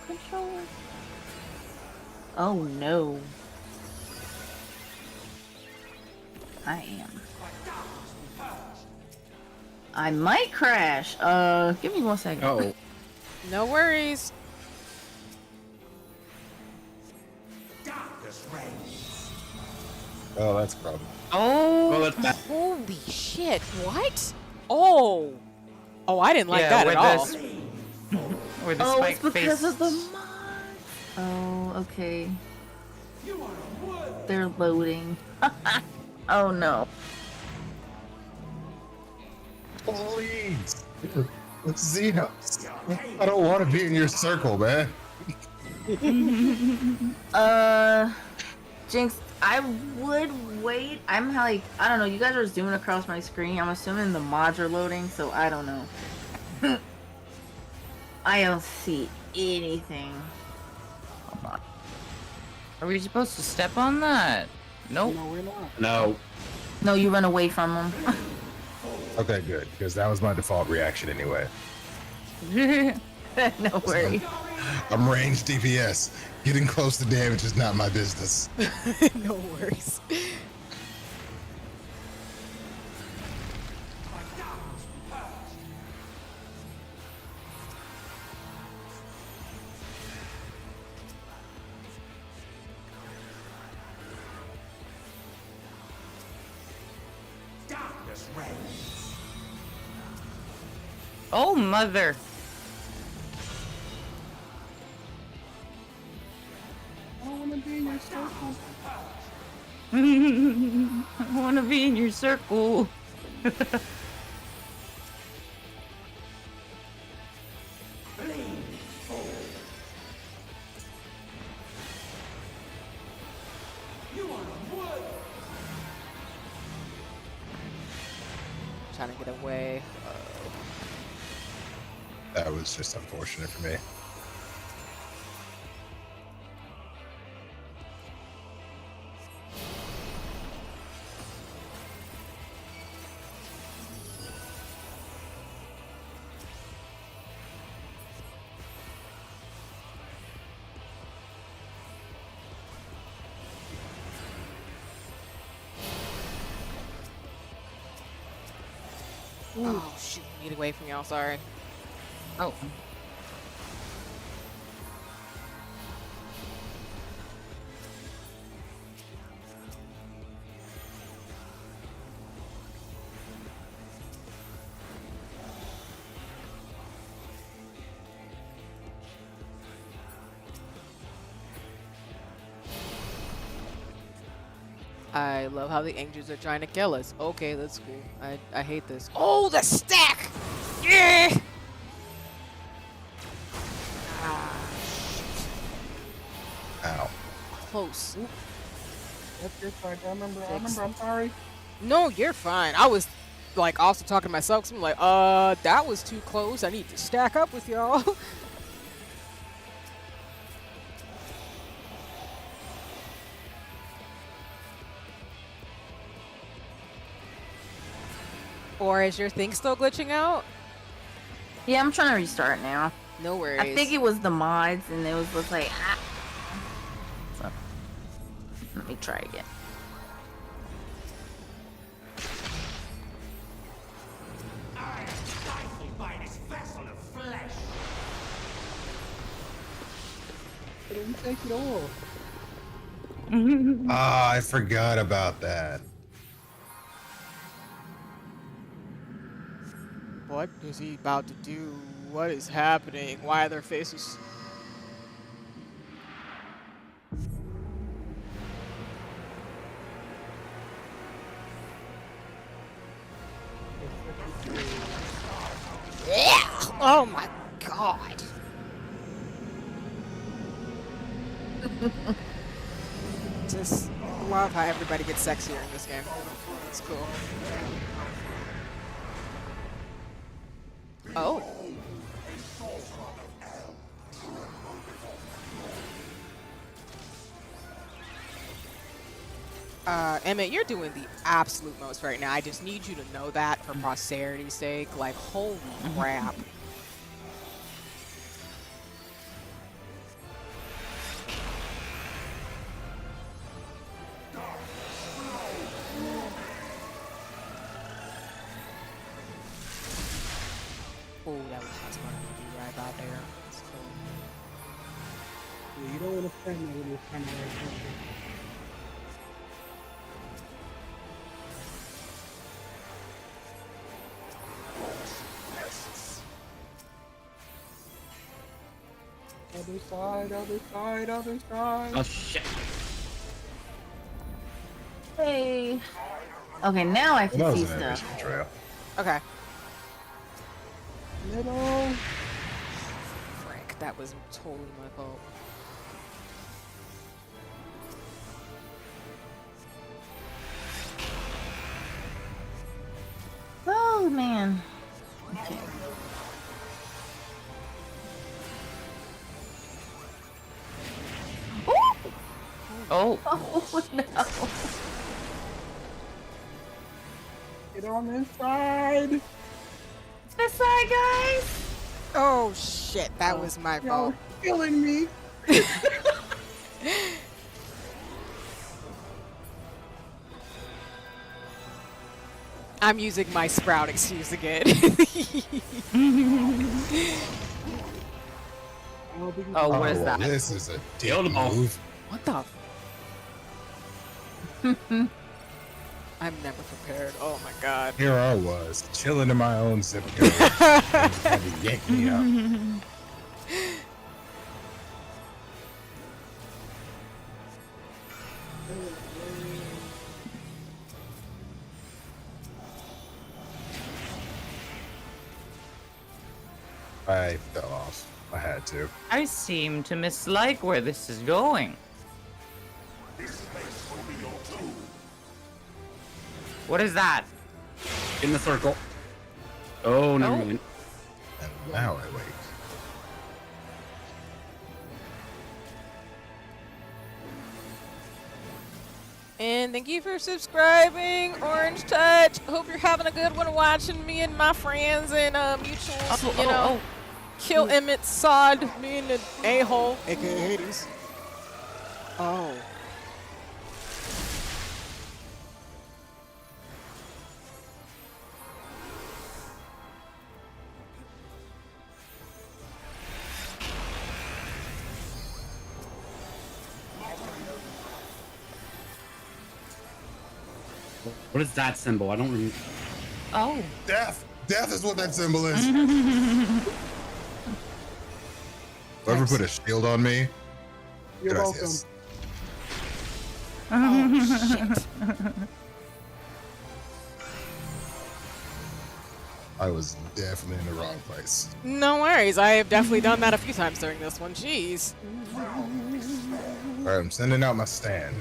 Controller. Oh no. I am. I might crash. Give me 1 second. Oh, No worries. Oh, that's a problem. Oh, well, it's that. Holy shit! What? Oh. Oh, I didn't like yeah, that with at all. this, with the Oh, spike it's because face. of the mod. Oh, okay. They're loading. Oh no. Please. Xenos. I don't want to be in your circle, man. Jinx, I would wait. I'm like, I don't know. You guys are zooming across my screen. I'm assuming the mods are loading, so I don't know. I don't see anything. Hold on. Are we supposed to step on that? Nope. No, we're not. No. No, you run away from them. Okay, good, because that was my default reaction anyway. No worries. I'm ranged DPS. Getting close to damage is not my business. No worries. Oh, mother. I don't want to be in your circle. I want to be in your circle. Trying to get away. That was just unfortunate for me. Oh shoot! Get away from y'all. Sorry. Oh. I love how the angels are trying to kill us. Okay, that's cool. I hate this. Oh, the stack! Yeah! Ah, Ow. close. That's your fault. I remember. I'm sorry. No, you're fine. I was like also talking to myself. So I'm like, that was too close. I need to stack up with y'all. Or is your thing still glitching out? Yeah, I'm trying to restart now. No worries. I think it was the mods, and it was just like, ah. So, let me try again. Didn't take it all. Ah, I forgot about that. What is he about to do? What is happening? Why are their faces? Yeah! Oh my god. Just love how everybody gets sexier in this game. It's cool. Oh. Emmett, you're doing the absolute most right now. I just need you to know that for posterity's sake. Like, holy crap. Oh, that was not smart to do right about there. So, Yeah, you don't want to spend that with this kind of right. Other side, other side, other side. Oh shit. Hey. Okay, now I Well, that can was see an stuff. animation trail. okay. Middle. Frick, that was totally my fault. Oh man. Okay. Oh. Oh no. Get on this side. This side, guys. Oh shit, that was my Y'all fault. killing me. I'm using my sprout excuse again. Oh, what is well, that? This is a dick Build 'em all. move. What the? I'm never prepared. Oh my god. Here I was, chilling in my own zip code. And had to yank me up. I fell off. I had to. I seem to mislike where this is going. What is that? In the circle. Oh, never mind. And now I wait. And thank you for subscribing, Orange Touch. Hope you're having a good one watching me and my friends and mutuals, kill Emmett Sod being an a-hole, aka Hades. Oh. What is that symbol? I don't remember. Oh. Death! Death is what that symbol is. Whoever put a shield on me, You're gracias. Oh, shit. I was definitely in the wrong place. No worries. I have definitely done that a few times during this one. Jeez. Alright, I'm sending out my stand.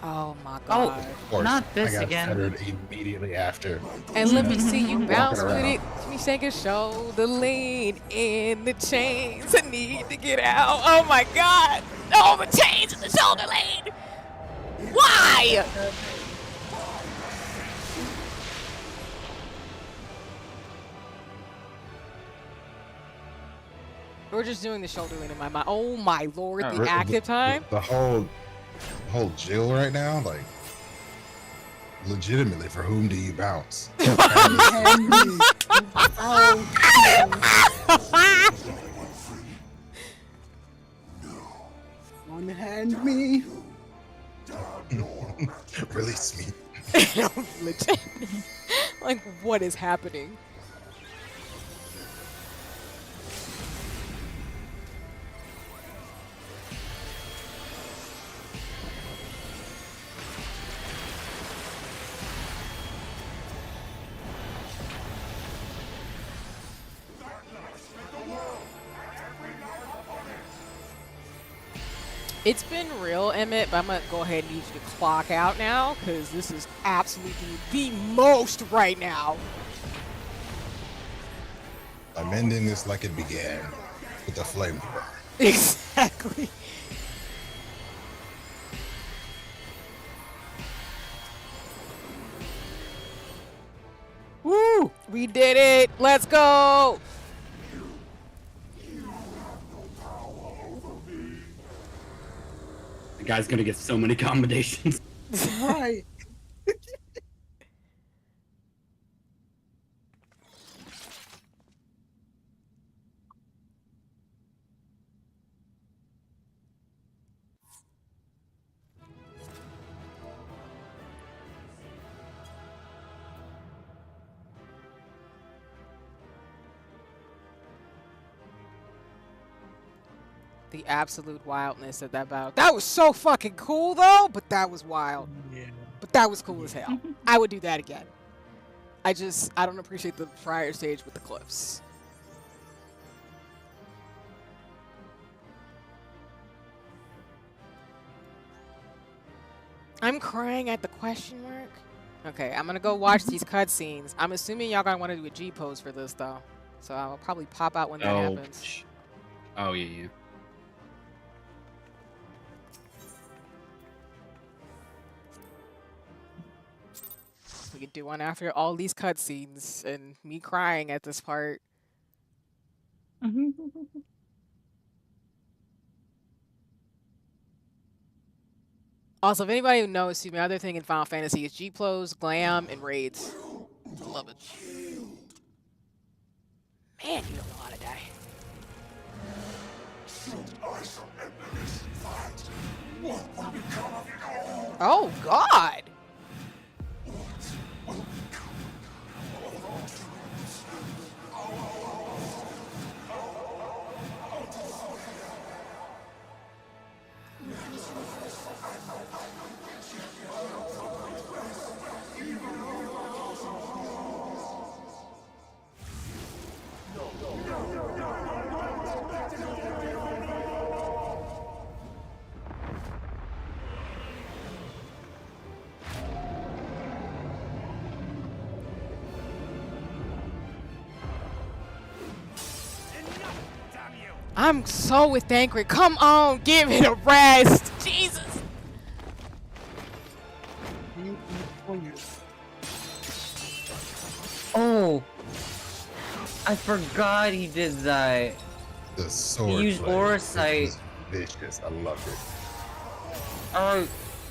Oh my Oh. god. Of course, Not this I got again. fettered immediately after. And let me see you bounce with around. it. Let me take a shoulder lean in the chains. I need to get out. Oh my god. Oh, the chains and the shoulder lean. Why? We're just doing the shoulder lean in my mind. Oh my lord, the The- active time? The whole Jill right now, like, legitimately, for whom do you bounce? Unhand me. Release me. Legit. Like, what is happening? It's been real, Emmett, but I'm gonna go ahead and need you to clock out now, because this is absolutely the most right now. I'm ending this like it began, with a flamethrower. Exactly. Woo! We did it! Let's go! The guy's gonna get so many combinations. Right. the absolute wildness of that battle. That was so fucking cool though, but that was wild. Yeah. But that was cool as hell. I would do that again. I don't appreciate the prior stage with the cliffs. I'm crying at the question mark. Okay, I'm gonna go watch these cutscenes. I'm assuming y'all gonna want to do a G pose for this though, so I'll probably pop out when that happens. Oh yeah. We could do one after all these cutscenes and me crying at this part. Also, if anybody knows, see, my other thing in Final Fantasy is G-Plos, Glam, and Raids. I love it. Man, you don't know how to die. Oh, God! I'm so with Thancred. Come on, give it a rest. Jesus. Oh, I forgot he did that. The sword. He used Aura Sight. Vicious. I love it. Oh,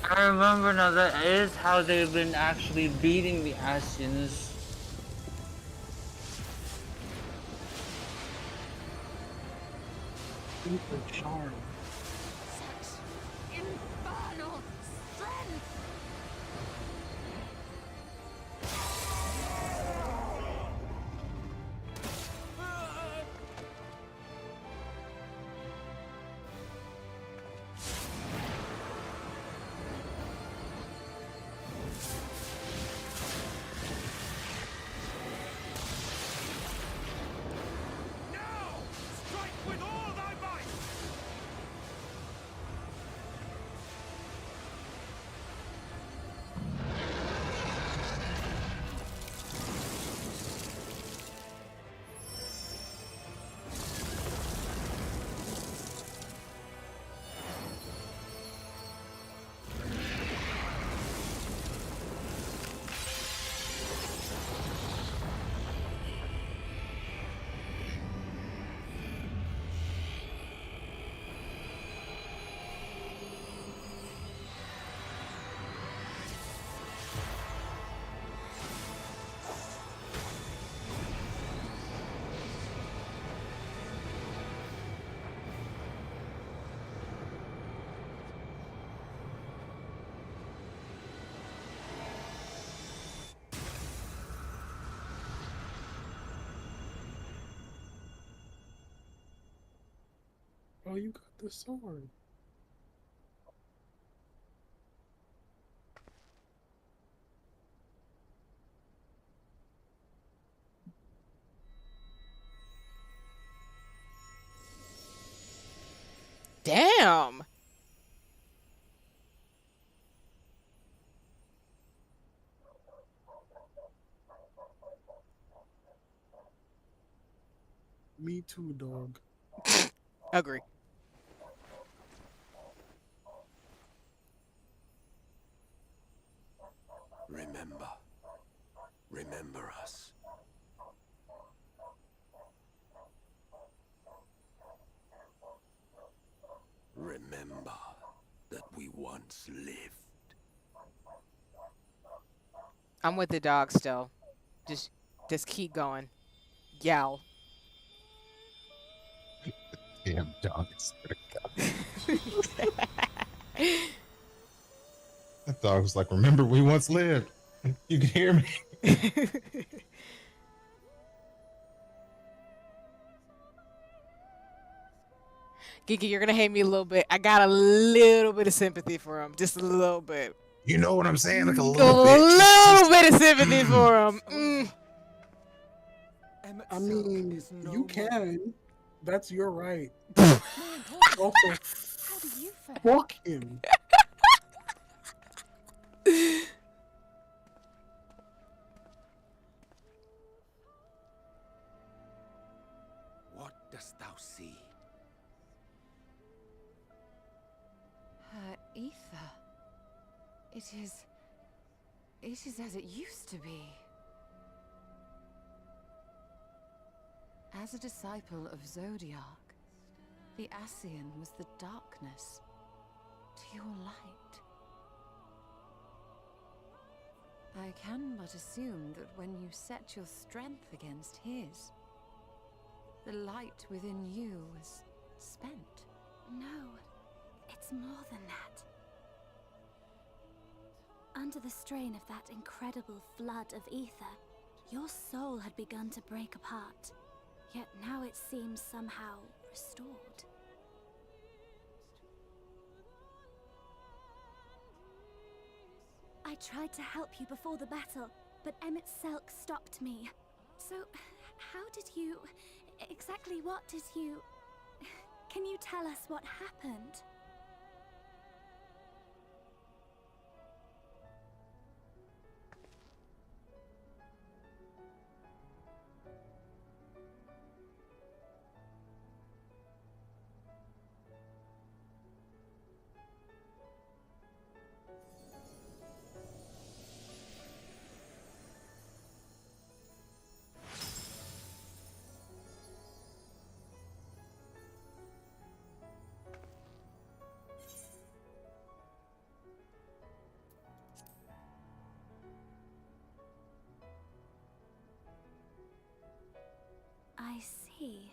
I remember now. That is how they've been actually beating the Ascians. Super charm. Such infernal strength! Oh, you got the sword. Damn. Me too, dog. Agree. Remember. Remember us. Remember that we once lived. I'm with the dog still. Just keep going. Yowl. Damn dog. That dog was like, remember we once lived. You can hear me. Gigi, you're gonna hate me a little bit. I got a little bit of sympathy for him, just a little bit. You know what I'm saying? Like a A little bit. little bit of sympathy for him. I mean, you can. That's your right. Also, How do you fare? fuck him. What dost thou see? Her ether. It is as it used to be. As a disciple of Zodiac, the Ascian was the darkness to your light. I can but assume that when you set your strength against his, the light within you was spent. No, it's more than that. Under the strain of that incredible flood of ether, your soul had begun to break apart. Yet now it seems somehow restored. I tried to help you before the battle, but Emmett Selk stopped me. So, how did you... exactly what did you... Can you tell us what happened? I see.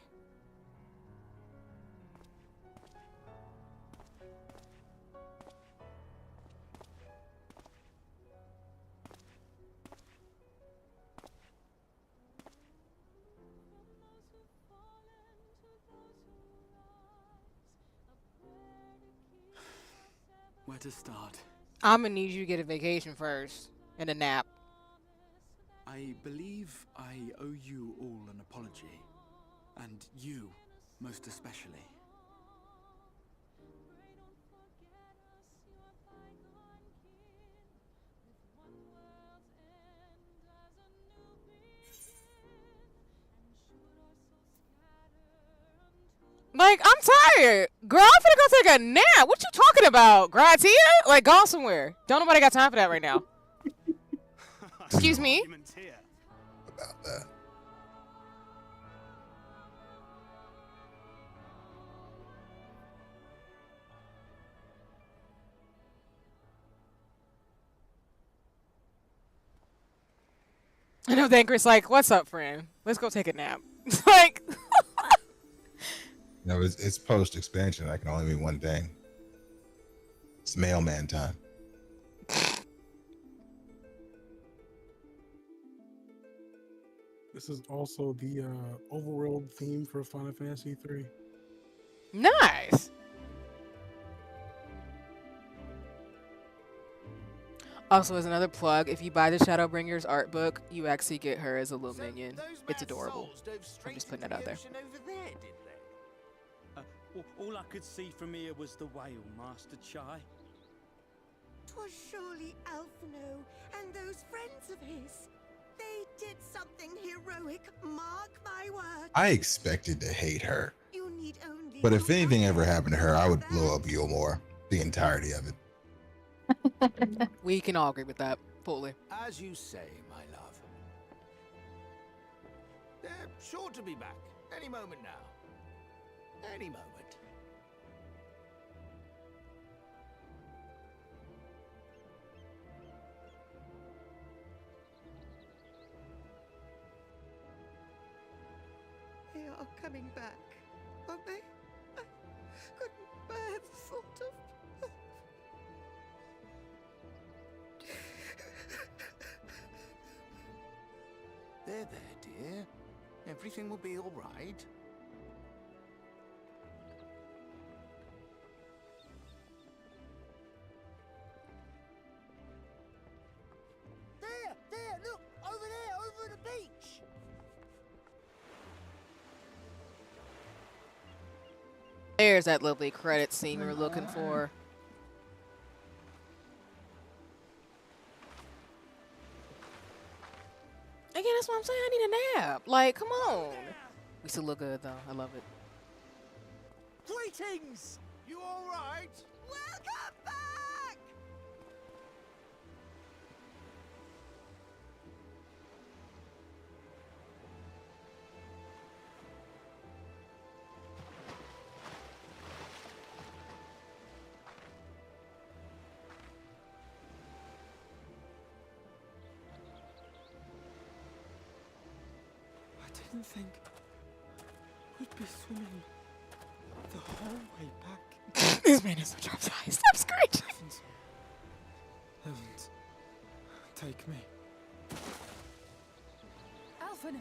Where to start? I'm gonna need you to get a vacation first and a nap. I believe I owe you all an apology. And you, most especially. Like, I'm tired. Girl, I'm finna go take a nap. What you talking about? Gratia? Like, go somewhere. Don't nobody got time for that right now. Excuse me? About that. I know Danker's like, what's up, friend? Let's go take a nap. Like... No, it's post expansion. I can only mean one thing. It's mailman time. This is also the overworld theme for Final Fantasy III. Nice. Also, as another plug, if you buy the Shadowbringers art book, you actually get her as a little minion. It's adorable. I'm just putting that out there. All I could see from here was the whale, Master Chai. 'Twas surely Alphino and those friends of his. They did something heroic, mark my word. I expected to hate her. You need only But if anything ever happened to her, I would blow up Yulmore. The entirety of it. We can all agree with that fully. As you say, my love. They're sure to be back any moment now. Any moment. They are coming back, aren't they? I couldn't bear the thought of... There, dear. Everything will be all right. There's that lovely credit scene we were looking for. Again, that's what I'm saying. I need a nap. Like, come on. We still look good, though. I love it. Greetings! You alright? Welcome back! I didn't think we'd be swimming the whole way back. This man is so traumatized. Stop screeching. Heavens, take me. Alphino!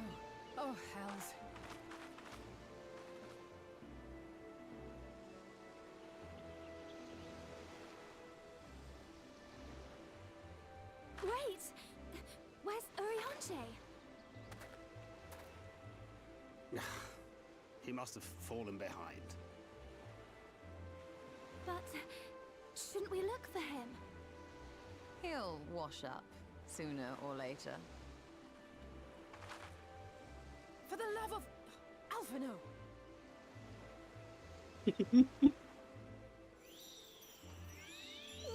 Oh, hells. Wait! Where's Urianger? He must have fallen behind. But shouldn't we look for him? He'll wash up sooner or later. For the love of Alphino!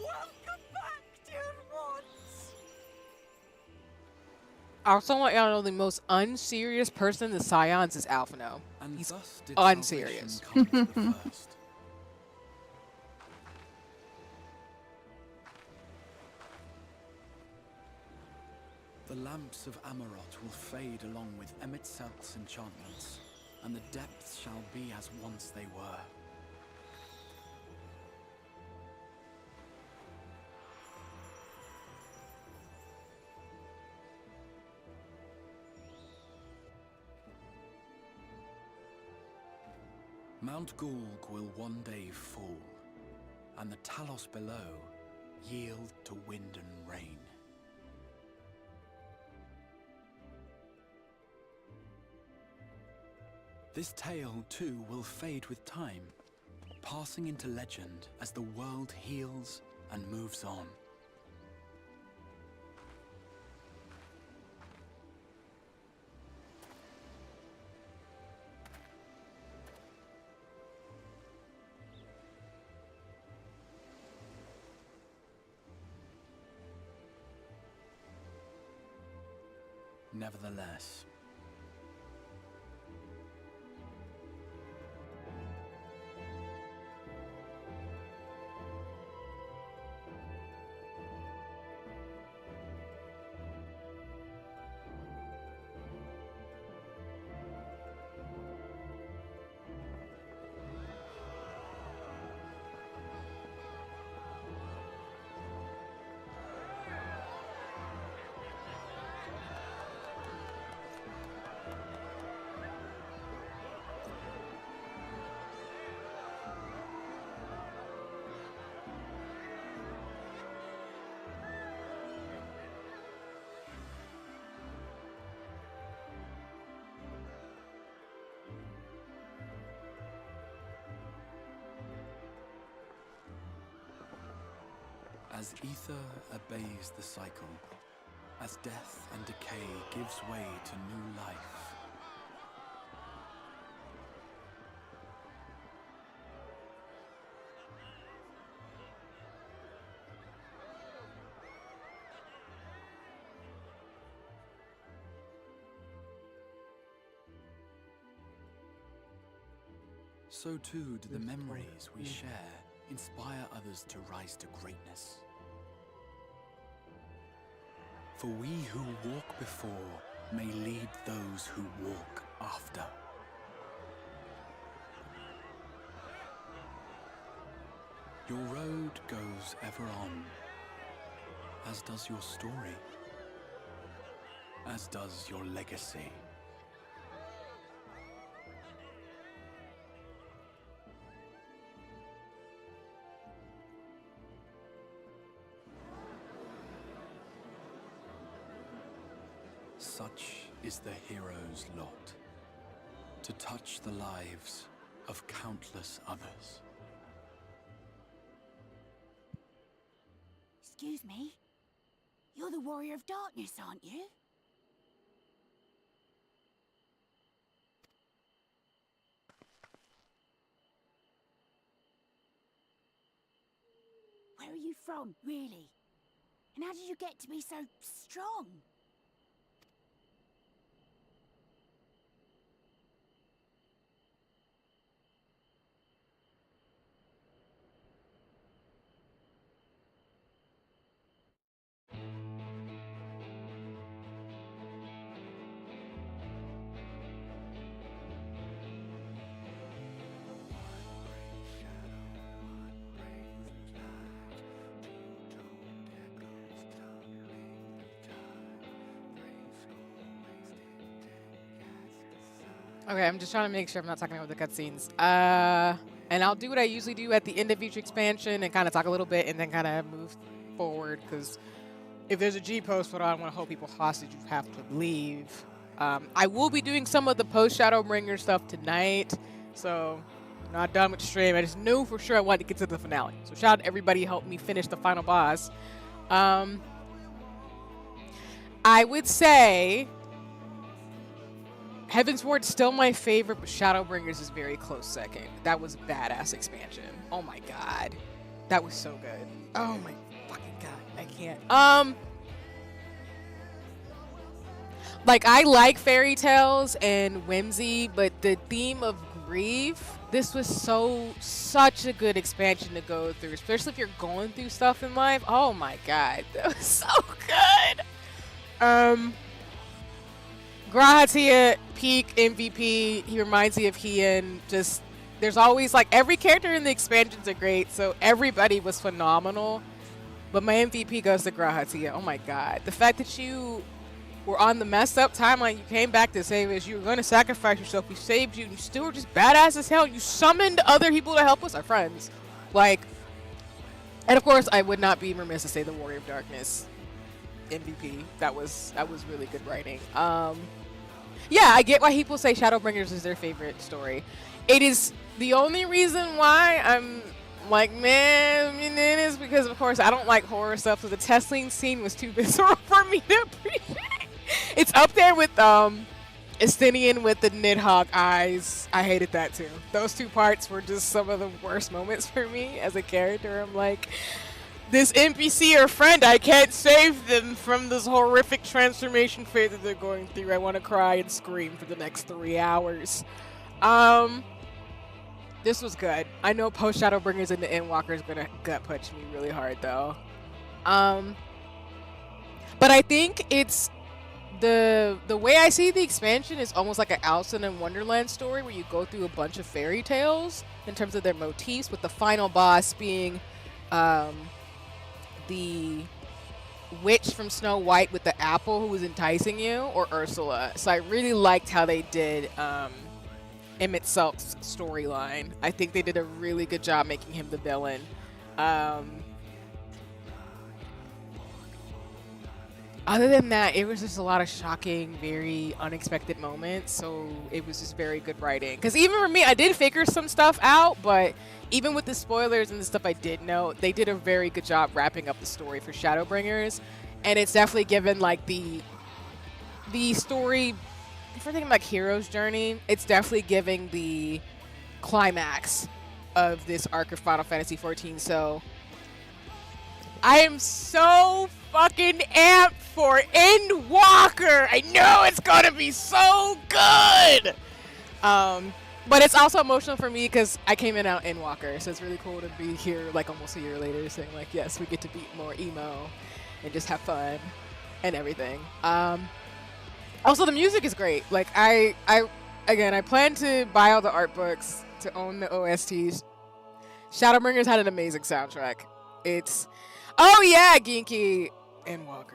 Welcome back, dear ones! I also want y'all to know the most unserious person in the Scions is Alphino. And He's thus did unserious. salvation come to the first. The lamps of Amarot will fade along with Emet-Selk's enchantments, and the depths shall be as once they were. Mount Gulg will one day fall, and the Talos below yield to wind and rain. This tale, too, will fade with time, passing into legend as the world heals and moves on. Nevertheless, as ether obeys the cycle, as death and decay gives way to new life, so too do the memories we share inspire others to rise to greatness. For we who walk before may lead those who walk after. Your road goes ever on, as does your story, as does your legacy. Such is the hero's lot, to touch the lives of countless others. Excuse me? You're the Warrior of Darkness, aren't you? Where are you from, really? And how did you get to be so strong? Okay, I'm just trying to make sure I'm not talking about the cutscenes. And I'll do what I usually do at the end of each expansion and kind of talk a little bit and then kind of move forward, because if there's a G post put on, I want to hold people hostage. You have to leave. I will be doing some of the post Shadowbringer stuff tonight, so I'm not done with the stream. I just knew for sure I wanted to get to the finale. So shout out to everybody who helped me finish the final boss. I would say Heaven's Ward's still my favorite, but Shadowbringers is very close second. That was a badass expansion. Oh my god. That was so good. Oh my fucking god. I can't. Like, I like fairy tales and whimsy, but the theme of grief, this was such a good expansion to go through, especially if you're going through stuff in life. Oh my god. That was so good. Kopintea, peak MVP. He reminds me of Hien. Just, there's always, like, every character in the expansions are great, so everybody was phenomenal. But my MVP goes to Kopintea. Oh my god. The fact that you were on the messed up timeline, you came back to save us, you were going to sacrifice yourself, we saved you, and you still were just badass as hell, and you summoned other people to help us, our friends. Like, and of course, I would not be remiss to say the Warrior of Darkness MVP. That was really good writing. Yeah, I get why people say Shadowbringers is their favorite story. It is the only reason why I'm like, man, it is because, of course, I don't like horror stuff, so the Testing scene was too visceral for me to appreciate. It's up there with Estinian with the Nidhogg eyes. I hated that too. Those two parts were just some of the worst moments for me as a character. I'm like, this NPC or friend, I can't save them from this horrific transformation phase that they're going through. I want to cry and scream for the next 3 hours. This was good. I know post Shadowbringers and the Endwalker is gonna gut punch me really hard though. But I think it's the way I see the expansion is almost like an Alice in Wonderland story where you go through a bunch of fairy tales in terms of their motifs, with the final boss being the witch from Snow White with the apple who was enticing you, or Ursula. So I really liked how they did Emmett Selk's storyline. I think they did a really good job making him the villain. Other than that, it was just a lot of shocking, very unexpected moments, so it was just very good writing. Because even for me, I did figure some stuff out, but even with the spoilers and the stuff I did know, they did a very good job wrapping up the story for Shadowbringers, and it's definitely given, like, the story, if we're thinking like hero's journey, it's definitely giving the climax of this arc of Final Fantasy XIV. So I am so fucking amped for Endwalker. I know it's gonna be so good. But it's also emotional for me because I came in out Endwalker, so it's really cool to be here like almost a year later saying like, yes, we get to beat more emo and just have fun and everything. Also, the music is great. Like, I plan to buy all the art books to own the OSTs. Shadowbringers had an amazing soundtrack. It's, oh yeah, Ginky Endwalker.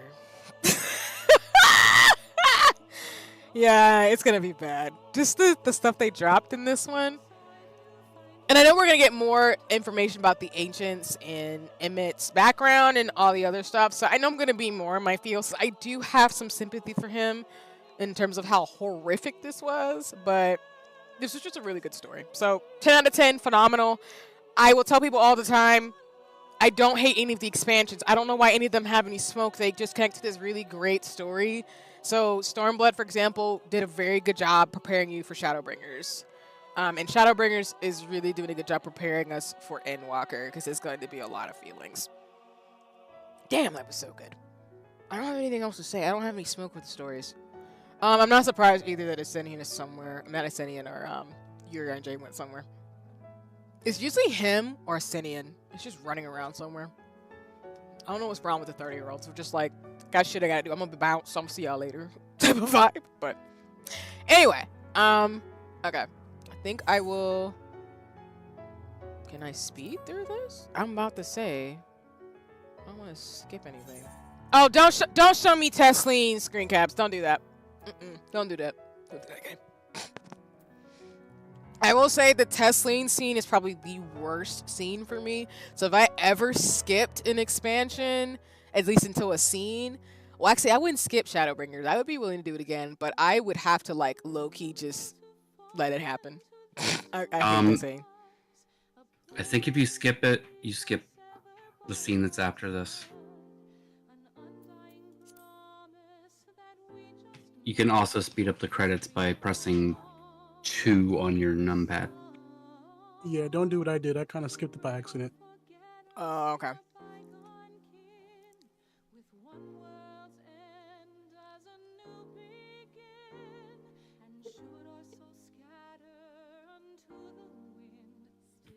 Yeah, it's gonna be bad. Just the stuff they dropped in this one. And I know we're gonna get more information about the Ancients and Emmett's background and all the other stuff. So I know I'm gonna be more in my field. So I do have some sympathy for him in terms of how horrific this was, but this was just a really good story. So 10 out of 10, phenomenal. I will tell people all the time, I don't hate any of the expansions. I don't know why any of them have any smoke. They just connect to this really great story. So Stormblood, for example, did a very good job preparing you for Shadowbringers. And Shadowbringers is really doing a good job preparing us for Endwalker, because it's going to be a lot of feelings. Damn, that was so good. I don't have anything else to say. I don't have any smoke with the stories. I'm not surprised either that Ascenian is somewhere. Not Ascenian, or Yoya and Jay went somewhere. It's usually him or Ascenian. It's just running around somewhere. I don't know what's wrong with the 30-year-olds. We're just like, got shit I gotta do. I'm gonna bounce. So I'm gonna see y'all later. Type of vibe. But anyway, okay. I think I will. Can I speed through this? I'm about to say. I don't want to skip anything. Oh, don't show me Tesleen screen caps. Don't do that. Don't do that. Don't do that again. I will say the Tesleen scene is probably the worst scene for me. So if I ever skipped an expansion, at least until a scene, well, actually, I wouldn't skip Shadowbringers. I would be willing to do it again, but I would have to like low-key just let it happen. I hate this scene. I think if you skip it, you skip the scene that's after this. You can also speed up the credits by pressing 2 on your numpad. Yeah, don't do what I did. I kind of skipped it by accident. Oh, okay.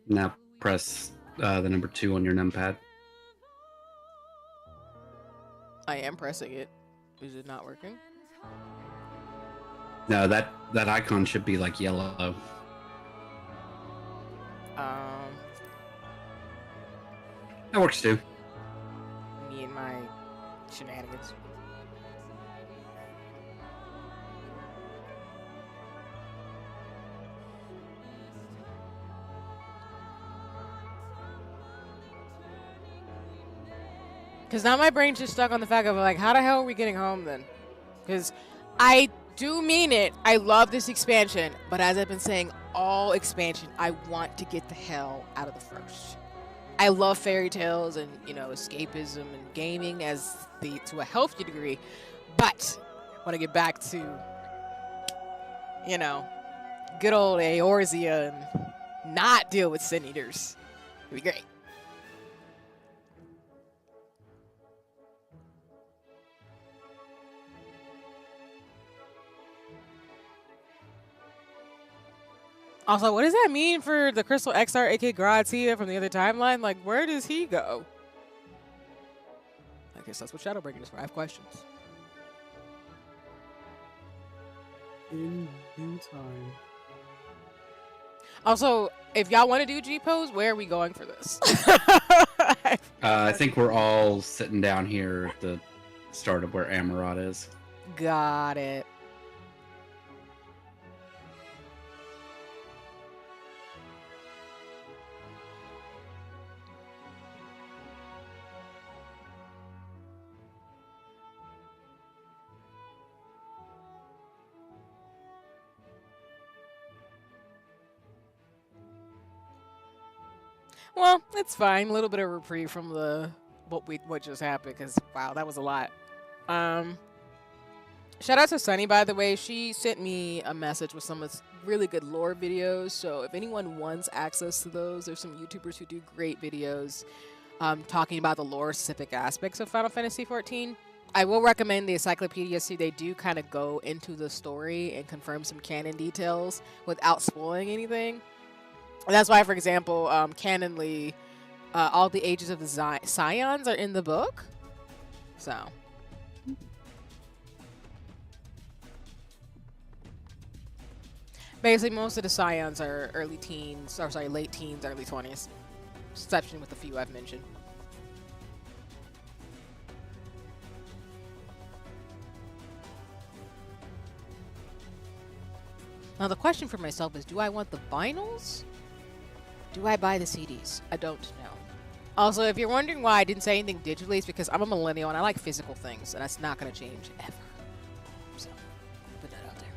Now press the number 2 on your numpad. I am pressing it. Is it not working? No, that icon should be like yellow. That works too. Me and my shenanigans. Because now my brain's just stuck on the fact of like, how the hell are we getting home then? Because I do mean it. I love this expansion, but as I've been saying, all expansion, I want to get the hell out of the first. I love fairy tales and, you know, escapism and gaming to a healthy degree, but I want to get back to, you know, good old Eorzea and not deal with Sin Eaters. It'd be great. Also, what does that mean for the Crystal XR, aka Gratia from the other timeline? Like, where does he go? I guess that's what Shadowbringers is for. I have questions. In due time. Also, if y'all want to do G-pose, where are we going for this? I think we're all sitting down here at the start of where Amarot is. Got it. Well, it's fine. A little bit of reprieve from the what just happened, because wow, that was a lot. Shout out to Sunny, by the way. She sent me a message with some really good lore videos. So if anyone wants access to those, there's some YouTubers who do great videos talking about the lore specific aspects of Final Fantasy XIV. I will recommend the Encyclopedia, so they do kind of go into the story and confirm some canon details without spoiling anything. And that's why, for example, canonly, all the ages of the Scions are in the book. So. Basically, most of the Scions are late teens, early 20s. Exception with a few I've mentioned. Now, the question for myself is, do I want the vinyls? Do I buy the CDs? I don't know. Also, if you're wondering why I didn't say anything digitally, it's because I'm a millennial and I like physical things, and that's not going to change ever. So, put that out there.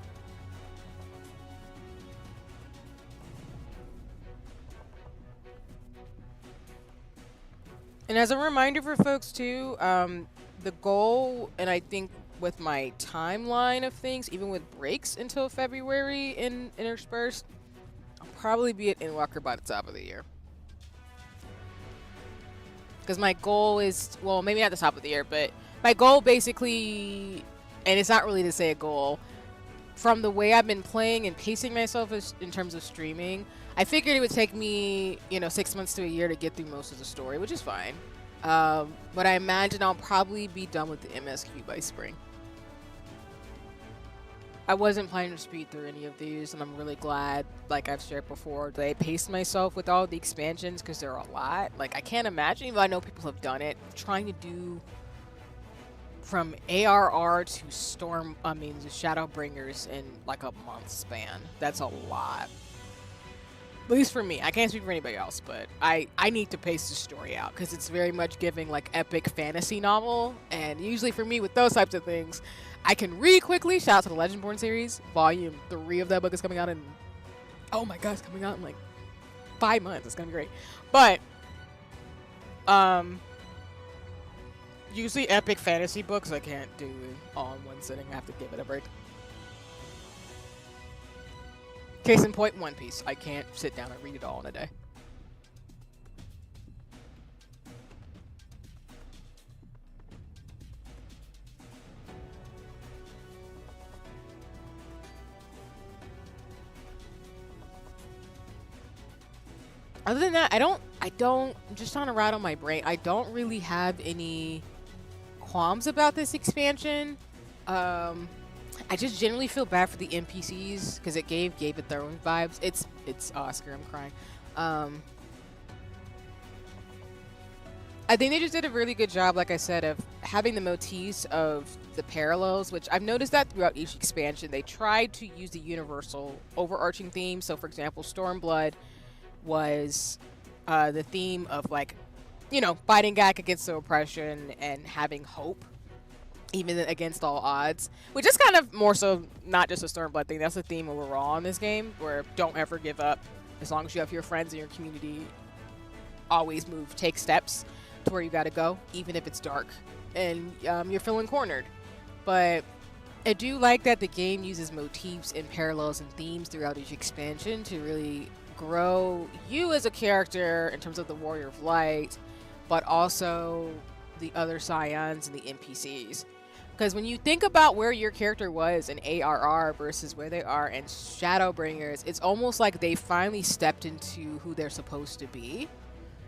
And as a reminder for folks too, the goal, and I think with my timeline of things, even with breaks until February in interspersed, I'll probably be at Endwalker by the top of the year. Because my goal is, well, maybe not the top of the year, but my goal basically, and it's not really to say a goal, from the way I've been playing and pacing myself in terms of streaming, I figured it would take me, 6 months to a year to get through most of the story, which is fine. But I imagine I'll probably be done with the MSQ by spring. I wasn't planning to speed through any of these, and I'm really glad, like I've shared before, that I paced myself with all the expansions because there are a lot. Like, I can't imagine, even though I know people have done it, trying to do from ARR to the Shadowbringers in like a month span. That's a lot. At least for me. I can't speak for anybody else, but I need to pace the story out because it's very much giving like epic fantasy novel. And usually for me with those types of things, I can read quickly. Shout out to the Legendborn series. Volume 3 of that book is coming out in, oh my god, it's coming out in like 5 months. It's gonna be great. But usually epic fantasy books I can't do all in one sitting. I have to give it a break. Case in point, One Piece. I can't sit down and read it all in a day. Other than that, I'm just trying to rattle my brain. I don't really have any qualms about this expansion. I just generally feel bad for the NPCs because it gave Game of Thrones vibes. It's Oscar, I'm crying. I think they just did a really good job, like I said, of having the motifs of the parallels, which I've noticed that throughout each expansion. They tried to use the universal overarching theme. So, for example, Stormblood was the theme of, like, fighting back against the oppression and having hope, even against all odds, which is kind of more so not just a Stormblood thing. That's the theme overall in this game, where don't ever give up. As long as you have your friends in your community, always move, take steps to where you gotta go, even if it's dark and you're feeling cornered. But I do like that the game uses motifs and parallels and themes throughout each expansion to really grow you as a character in terms of the Warrior of Light, but also the other Scions and the NPCs. Because when you think about where your character was in ARR versus where they are in Shadowbringers, it's almost like they finally stepped into who they're supposed to be.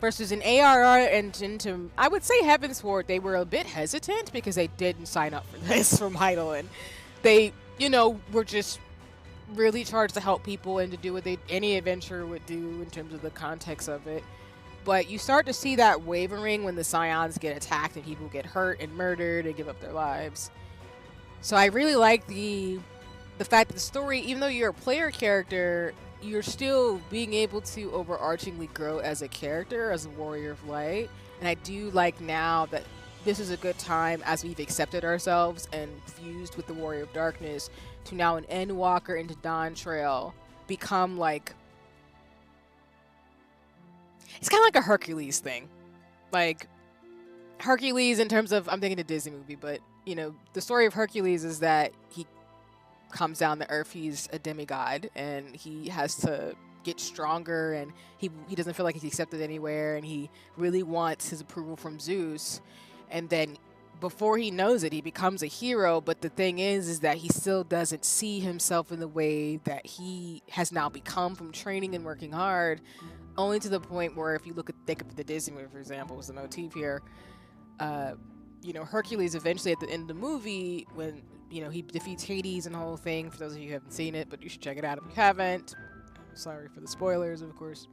Versus in ARR and into, I would say, Heavensward, they were a bit hesitant because they didn't sign up for this from Heidelin. They, were just really charged to help people and to do what any adventurer would do in terms of the context of it. But you start to see that wavering when the Scions get attacked and people get hurt and murdered and give up their lives. So I really like the fact that the story, even though you're a player character, you're still being able to overarchingly grow as a character, as a Warrior of Light. And I do like now that this is a good time, as we've accepted ourselves and fused with the Warrior of Darkness, to now an Endwalker into Dawn Trail become like, it's kind of like a Hercules thing. Like, Hercules in terms of, I'm thinking a Disney movie, but, the story of Hercules is that he comes down to Earth, he's a demigod, and he has to get stronger, and he doesn't feel like he's accepted anywhere, and he really wants his approval from Zeus. And then, before he knows it, he becomes a hero, but the thing is that he still doesn't see himself in the way that he has now become from training and working hard. Only to the point where, if you think of the Disney movie, for example, was the motif here. Hercules eventually at the end of the movie, when he defeats Hades and the whole thing. For those of you who haven't seen it, but you should check it out if you haven't. Sorry for the spoilers, of course.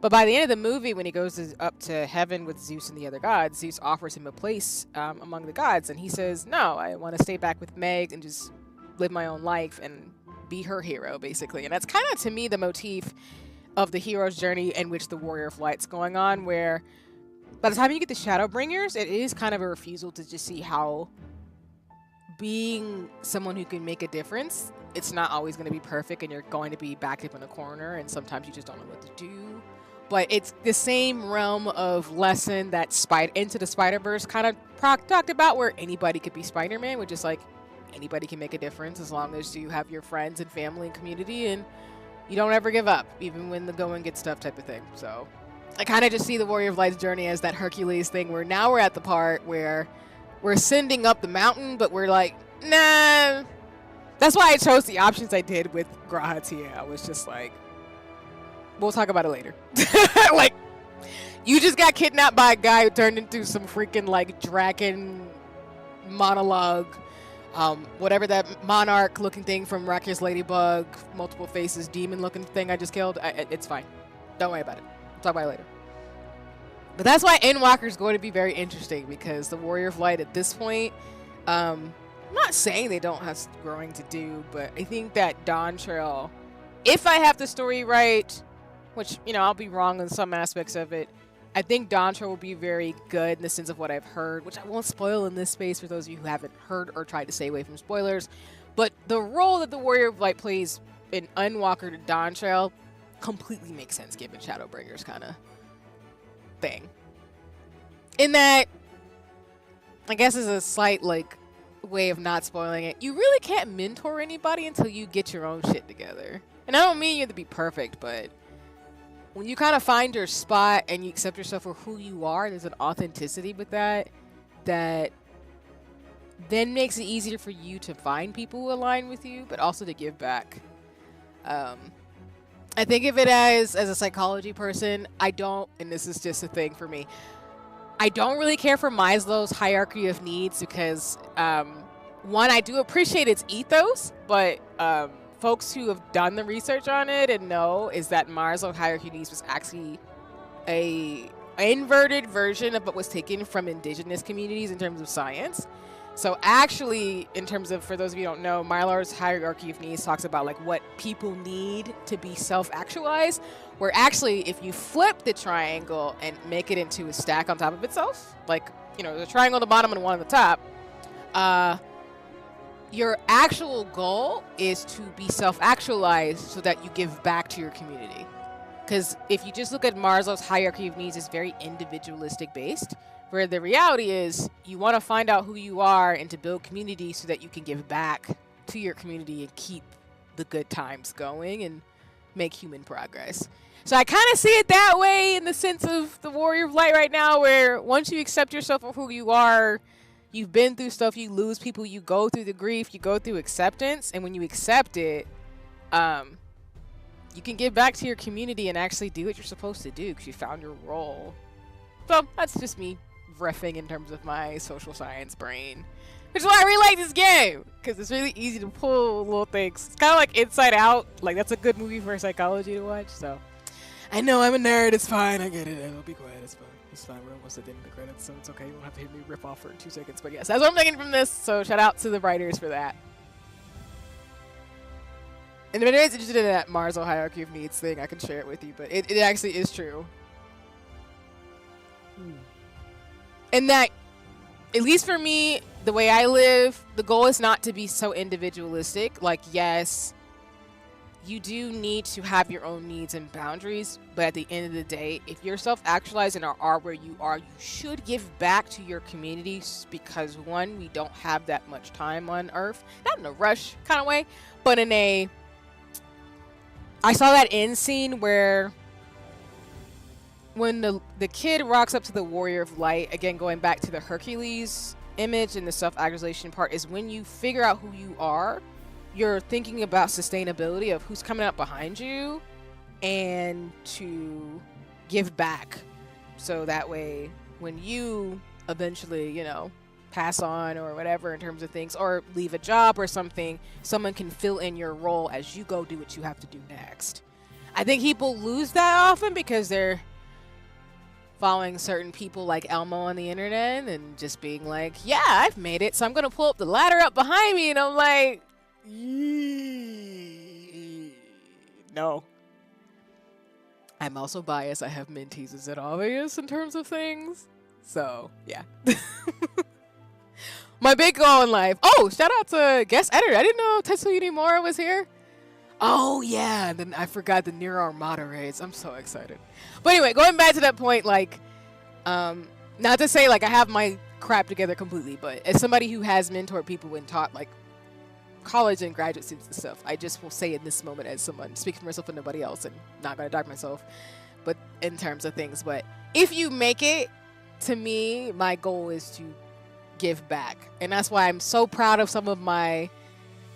But by the end of the movie, when he goes up to heaven with Zeus and the other gods, Zeus offers him a place among the gods, and he says, "No, I want to stay back with Meg and just live my own life and be her hero," basically. And that's kind of, to me, the motif of the hero's journey in which the Warrior of Light's going on, where by the time you get to Shadowbringers, it is kind of a refusal to just see how being someone who can make a difference, it's not always going to be perfect, and you're going to be backed up in a corner, and sometimes you just don't know what to do. but it's the same realm of lesson that Into the Spider-Verse kind of talked about, where anybody could be Spider-Man, which is like anybody can make a difference as long as you have your friends and family and community and you don't ever give up, even when the going gets tough type of thing. So I kind of just see the Warrior of Light's journey as that Hercules thing, where now we're at the part where we're ascending up the mountain, but we're like, nah. That's why I chose the options I did with Grahatia. I was just like, we'll talk about it later. Like, you just got kidnapped by a guy who turned into some freaking like dragon monologue, whatever that monarch looking thing from Miraculous Ladybug, multiple faces, demon looking thing I just killed. It's fine. Don't worry about it. We'll talk about it later. But that's why Endwalker is going to be very interesting, because the Warrior of Light at this point, I'm not saying they don't have growing to do, but I think that Dawn Trail, if I have the story right, which, you know, I'll be wrong in some aspects of it, I think Dawn Trail will be very good in the sense of what I've heard, which I won't spoil in this space for those of you who haven't heard or tried to stay away from spoilers. But the role that the Warrior of Light plays in Endwalker to Dawn Trail completely makes sense given Shadowbringers kind of thing. In that, I guess is a slight like way of not spoiling it, you really can't mentor anybody until you get your own shit together. And I don't mean you have to be perfect, but when you kind of find your spot and you accept yourself for who you are, there's an authenticity with that that then makes it easier for you to find people who align with you, but also to give back. I think of it as a psychology person, I don't, and this is just a thing for me, I don't really care for Maslow's hierarchy of needs because, one, I do appreciate its ethos, but folks who have done the research on it and know is that Maslow's hierarchy of needs was actually a inverted version of what was taken from indigenous communities in terms of science. So actually, in terms of, for those of you who don't know, Maslow's hierarchy of needs talks about like what people need to be self-actualized, where actually if you flip the triangle and make it into a stack on top of itself, like, you know, the triangle on the bottom and one on the top, your actual goal is to be self-actualized so that you give back to your community. Because if you just look at Maslow's hierarchy of needs, it's very individualistic based, where the reality is you want to find out who you are and to build community so that you can give back to your community and keep the good times going and make human progress. So I kind of see it that way in the sense of the Warrior of Light right now, where once you accept yourself for who you are, you've been through stuff, you lose people, you go through the grief, you go through acceptance, and when you accept it, you can give back to your community and actually do what you're supposed to do because you found your role. So that's just me riffing in terms of my social science brain, which is why I really like this game, because it's really easy to pull little things. It's kind of like Inside Out. Like, that's a good movie for psychology to watch. So I know I'm a nerd. It's fine. I get it. I'll be quiet. It's fine. It's fine. We're almost at the end of the credits, so it's okay. You won't have to hear me rip off for 2 seconds. But yes, that's what I'm thinking from this. So shout out to the writers for that. And if anyone's interested in that Maslow's hierarchy of needs thing, I can share it with you. But it actually is true. And that, at least for me, the way I live, the goal is not to be so individualistic. Like, yes, you do need to have your own needs and boundaries, but at the end of the day, if you're self-actualized and are where you are, you should give back to your communities because, one, we don't have that much time on Earth. Not in a rush kind of way, but in a... I saw that end scene where when the kid rocks up to the Warrior of Light, again, going back to the Hercules image and the self-actualization part, is when you figure out who you are, you're thinking about sustainability of who's coming up behind you and to give back. So that way, when you eventually, you know, pass on or whatever in terms of things, or leave a job or something, someone can fill in your role as you go do what you have to do next. I think people lose that often because they're following certain people like Elmo on the internet and just being like, yeah, I've made it, so I'm gonna pull up the ladder up behind me, and I'm like, no. I'm also biased. I have mentees. Is it obvious in terms of things? So, yeah. My big goal in life. Oh, shout out to guest editor. I didn't know Tetsuya Nimura was here. Oh yeah, and then I forgot the Near Armada raids. I'm so excited. But anyway, going back to that point, like, not to say like I have my crap together completely, but as somebody who has mentored people and taught like college and graduate students and stuff, I just will say in this moment as someone speaking for myself and nobody else, and not gonna dock myself, but in terms of things. But if you make it, to me, my goal is to give back, and that's why I'm so proud of some of my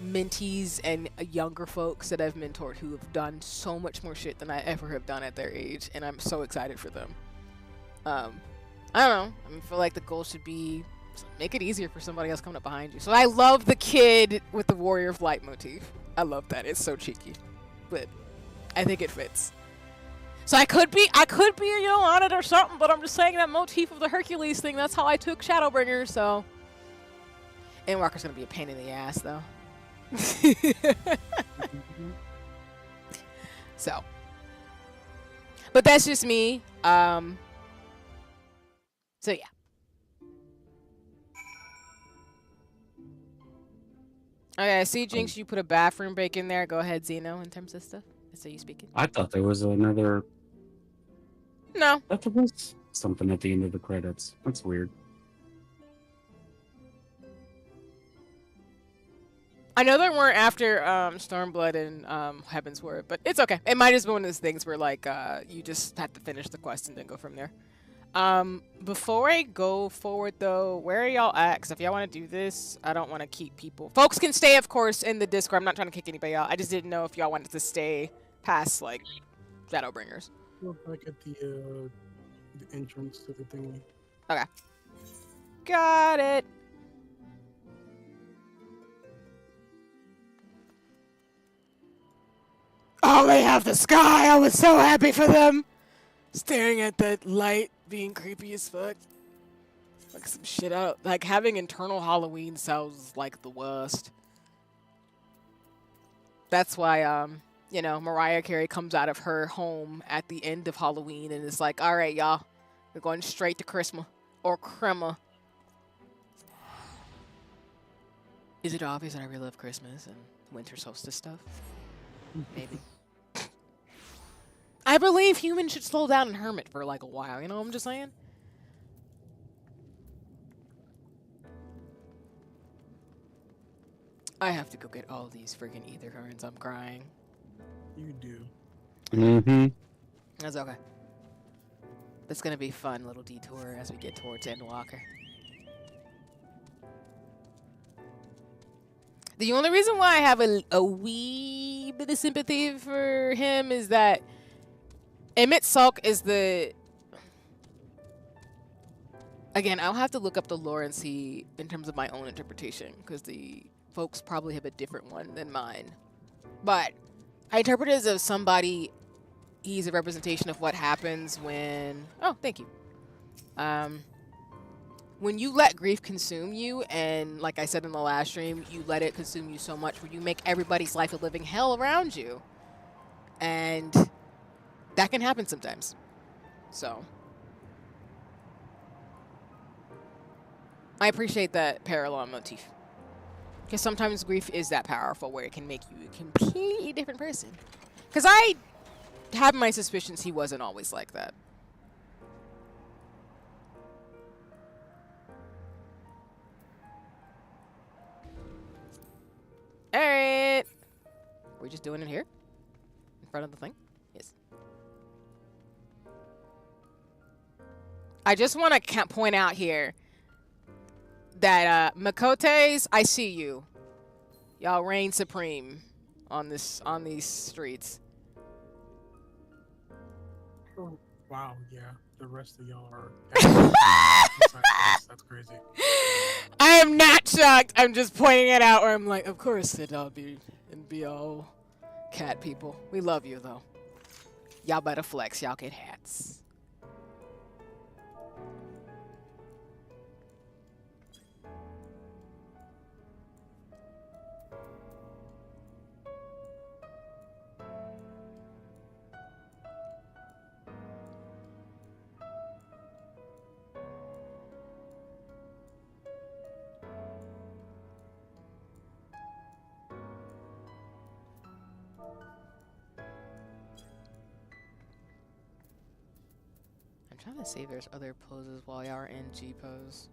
mentees and younger folks that I've mentored who have done so much more shit than I ever have done at their age, and I'm so excited for them. I don't know. I feel like the goal should be make it easier for somebody else coming up behind you. So I love the kid with the Warrior of Light motif. I love that. It's so cheeky, but I think it fits. So I could be, on it or something, but I'm just saying that motif of the Hercules thing. That's how I took Shadowbringers. So, and Walker's gonna be a pain in the ass though. So, but that's just me. So yeah. Okay, I see Jinx, you put a bathroom break in there. Go ahead, Zeno, in terms of stuff. So you speaking? I thought there was another. No. I thought there was something at the end of the credits. That's weird. I know there weren't after Stormblood and Heavensward, but it's okay. It might just be one of those things where like you just have to finish the quest and then go from there. Before I go forward though, where are y'all at? Because if y'all want to do this, I don't want to keep people. Folks can stay, of course, in the Discord. I'm not trying to kick anybody out. I just didn't know if y'all wanted to stay past like Shadowbringers. We're back at the entrance to the thingy. Okay. Got it. Oh, they have the sky. I was so happy for them. Staring at that light, being creepy as fuck. Like some shit out. Like having internal Halloween sounds like the worst. That's why, you know, Mariah Carey comes out of her home at the end of Halloween and it's like, all right, y'all, we're going straight to Christmas or crema. Is it obvious that I really love Christmas and winter solstice stuff? Maybe. I believe humans should slow down and hermit for like a while, you know what I'm just saying? I have to go get all these freaking ether currents. I'm crying. You do. Mm-hmm. That's okay. That's gonna be a fun little detour as we get towards Endwalker. The only reason why I have a wee bit of sympathy for him is that Emmett Sulk is the... Again, I'll have to look up the lore and see in terms of my own interpretation, because the folks probably have a different one than mine. But I interpret it as somebody, he's a representation of what happens when... Oh, thank you. When you let grief consume you, and like I said in the last stream, you let it consume you so much where you make everybody's life a living hell around you. And that can happen sometimes. So I appreciate that parallel motif. Because sometimes grief is that powerful where it can make you a completely different person. Because I have my suspicions he wasn't always like that. Alright. We're just doing it here? In front of the thing? Yes. I just want to point out here that Makotes, I see you. Y'all reign supreme on these streets. Oh, wow, yeah. The rest of y'all are... That's crazy. I am not shocked. I'm just pointing it out where I'm like, of course it'd all be all cat people. We love you though. Y'all better flex. Y'all get hats. trying to see if there's other poses while y'all are in G pose.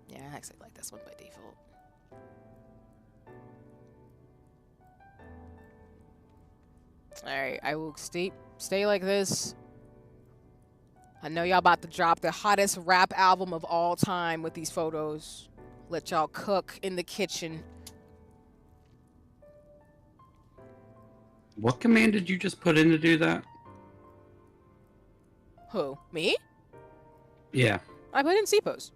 Yeah, I actually like this one by default. Alright, I will stay like this. I know y'all about to drop the hottest rap album of all time with these photos. Let y'all cook in the kitchen. What command did you just put in to do that? Who? Me? Yeah. I put in C pose.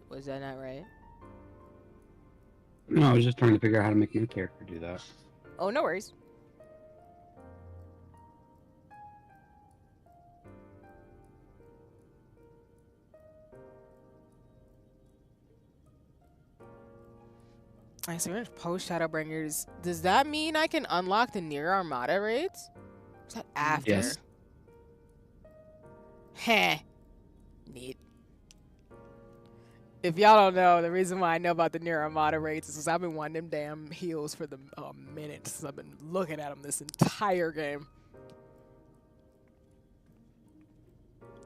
Was that not right? No, I was just trying to figure out how to make my character do that. Oh, no worries. I see we're post Shadowbringers. Does that mean I can unlock the Near Armada raids? Is that after? Yes. Heh. Neat. If y'all don't know, the reason why I know about the Near Armada raids is because I've been wanting them damn heals for the minute since I've been looking at them this entire game.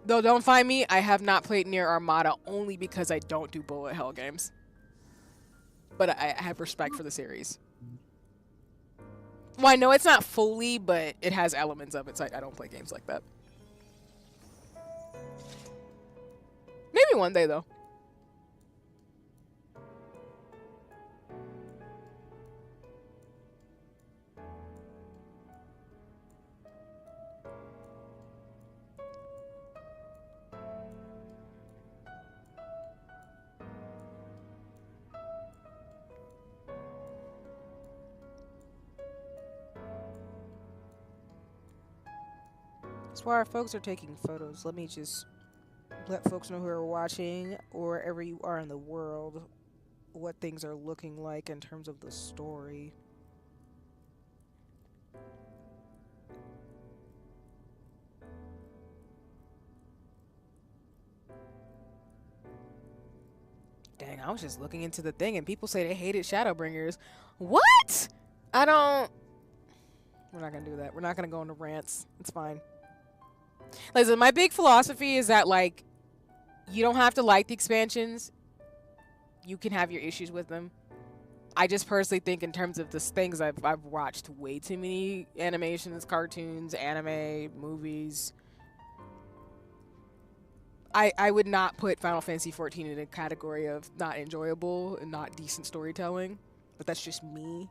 Though don't find me, I have not played Near Armada only because I don't do bullet hell games. But I have respect for the series. Well, I know it's not fully, but it has elements of it, so I don't play games like that. Maybe one day, though. That's why our folks are taking photos. Let me just let folks know who are watching, or wherever you are in the world, what things are looking like in terms of the story. Dang, I was just looking into the thing and people say they hated Shadowbringers. What? I don't... We're not gonna do that. We're not gonna go into rants. It's fine. Listen, my big philosophy is that, like, you don't have to like the expansions. You can have your issues with them. I just personally think in terms of the things I've watched way too many animations, cartoons, anime, movies. I would not put Final Fantasy XIV in a category of not enjoyable and not decent storytelling. But that's just me.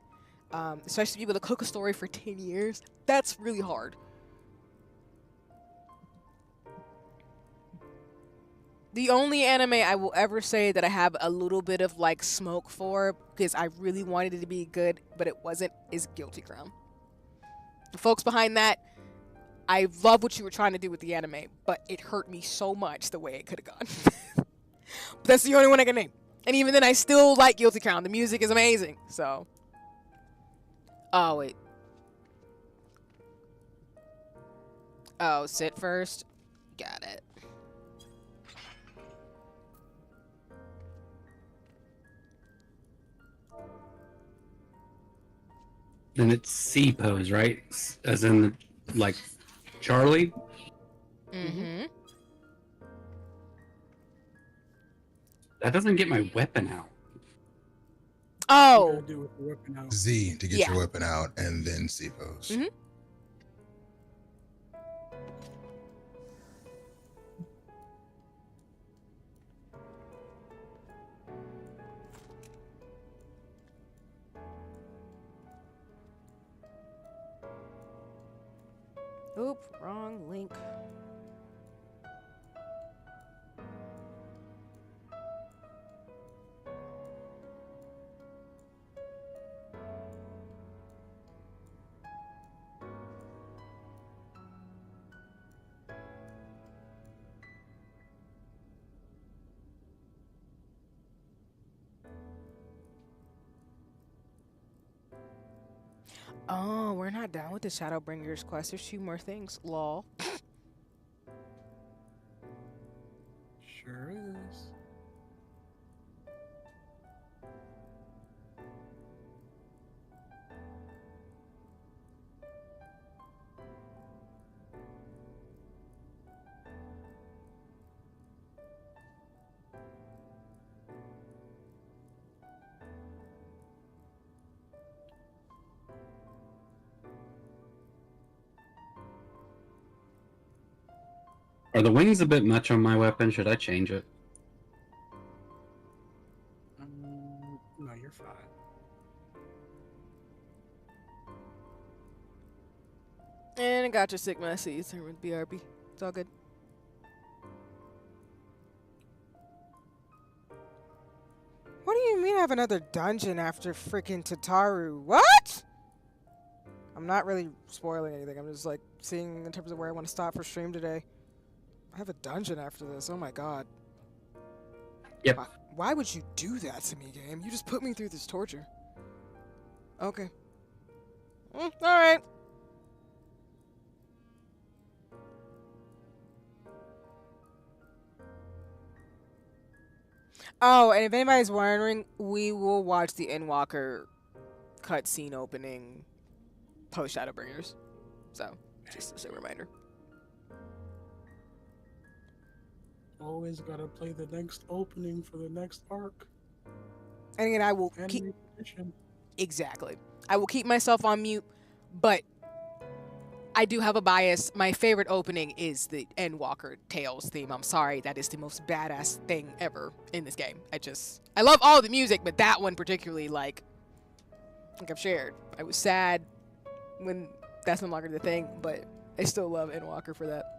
Especially to be able to cook a story for 10 years. That's really hard. The only anime I will ever say that I have a little bit of like smoke for, because I really wanted it to be good, but it wasn't, is Guilty Crown. The folks behind that, I love what you were trying to do with the anime, but it hurt me so much the way it could have gone. But that's the only one I can name. And even then, I still like Guilty Crown. The music is amazing, so. Oh, wait. Oh, sit first. Got it. Then it's C pose, right? As in, like, Charlie? Mm-hmm. That doesn't get my weapon out. Oh. Z to get Yeah. your weapon out, and then C pose. Mm-hmm. Oop, wrong link. Oh, we're not done with the Shadowbringers quest. There's 2 more things. Lol. Sure is. Are the wings a bit much on my weapon? Should I change it? No, you're fine. And I got your Sigma Seas with BRB. It's all good. What do you mean I have another dungeon after freaking Tataru? What? I'm not really spoiling anything. I'm just like seeing in terms of where I want to stop for stream today. I have a dungeon after this. Oh my god. Yep. Why would you do that to me, game? You just put me through this torture. Okay. Alright. Oh, and if anybody's wondering, we will watch the Endwalker cutscene opening post Shadowbringers. So, just as a reminder. Always gotta play the next opening for the next arc. And again, I will keep... Exactly. I will keep myself on mute, but I do have a bias. My favorite opening is the Endwalker Tales theme. I'm sorry, that is the most badass thing ever in this game. I love all the music, but that one particularly, like I've shared. I was sad when that's no longer the thing, but I still love Endwalker for that.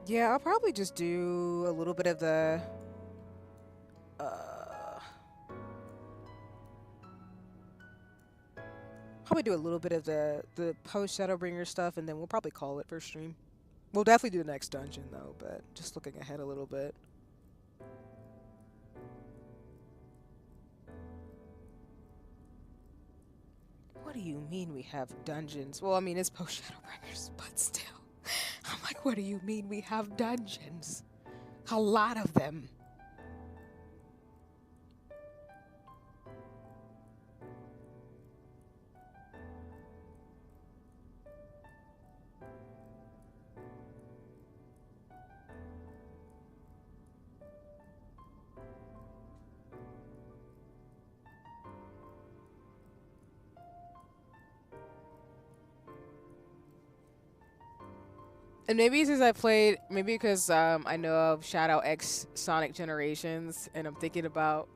Yeah, I'll probably just do a little bit of the post Shadowbringer stuff, and then we'll probably call it for stream. We'll definitely do the next dungeon though, but just looking ahead a little bit. What do you mean we have dungeons? Well, I mean, it's post Shadowbringers, but still. I'm like, what do you mean we have dungeons? A lot of them. And maybe since I played, maybe because I know of Shadow X Sonic Generations, and I'm thinking about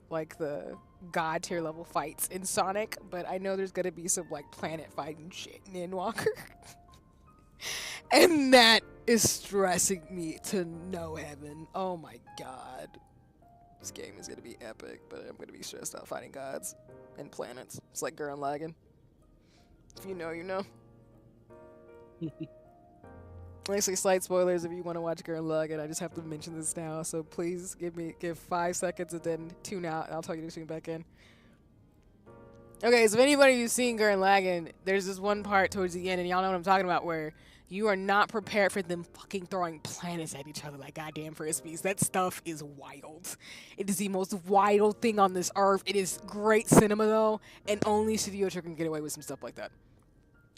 like the god tier level fights in Sonic, but I know there's gonna be some like planet fighting shit in Endwalker. And that is stressing me to no heaven. Oh my god. This game is gonna be epic, but I'm gonna be stressed out fighting gods and planets. It's like Gurren Lagann. If you know, you know. Actually, slight spoilers if you want to watch Gurren Lagann. I just have to mention this now, so please give 5 seconds and then tune out, and I'll tell you to tune back in. Okay, so if anybody who's seen Gurren Lagann, there's this one part towards the end, and y'all know what I'm talking about, where you are not prepared for them fucking throwing planets at each other like goddamn frisbees. That stuff is wild. It is the most wild thing on this earth. It is great cinema though, and only Studio Trigger can get away with some stuff like that.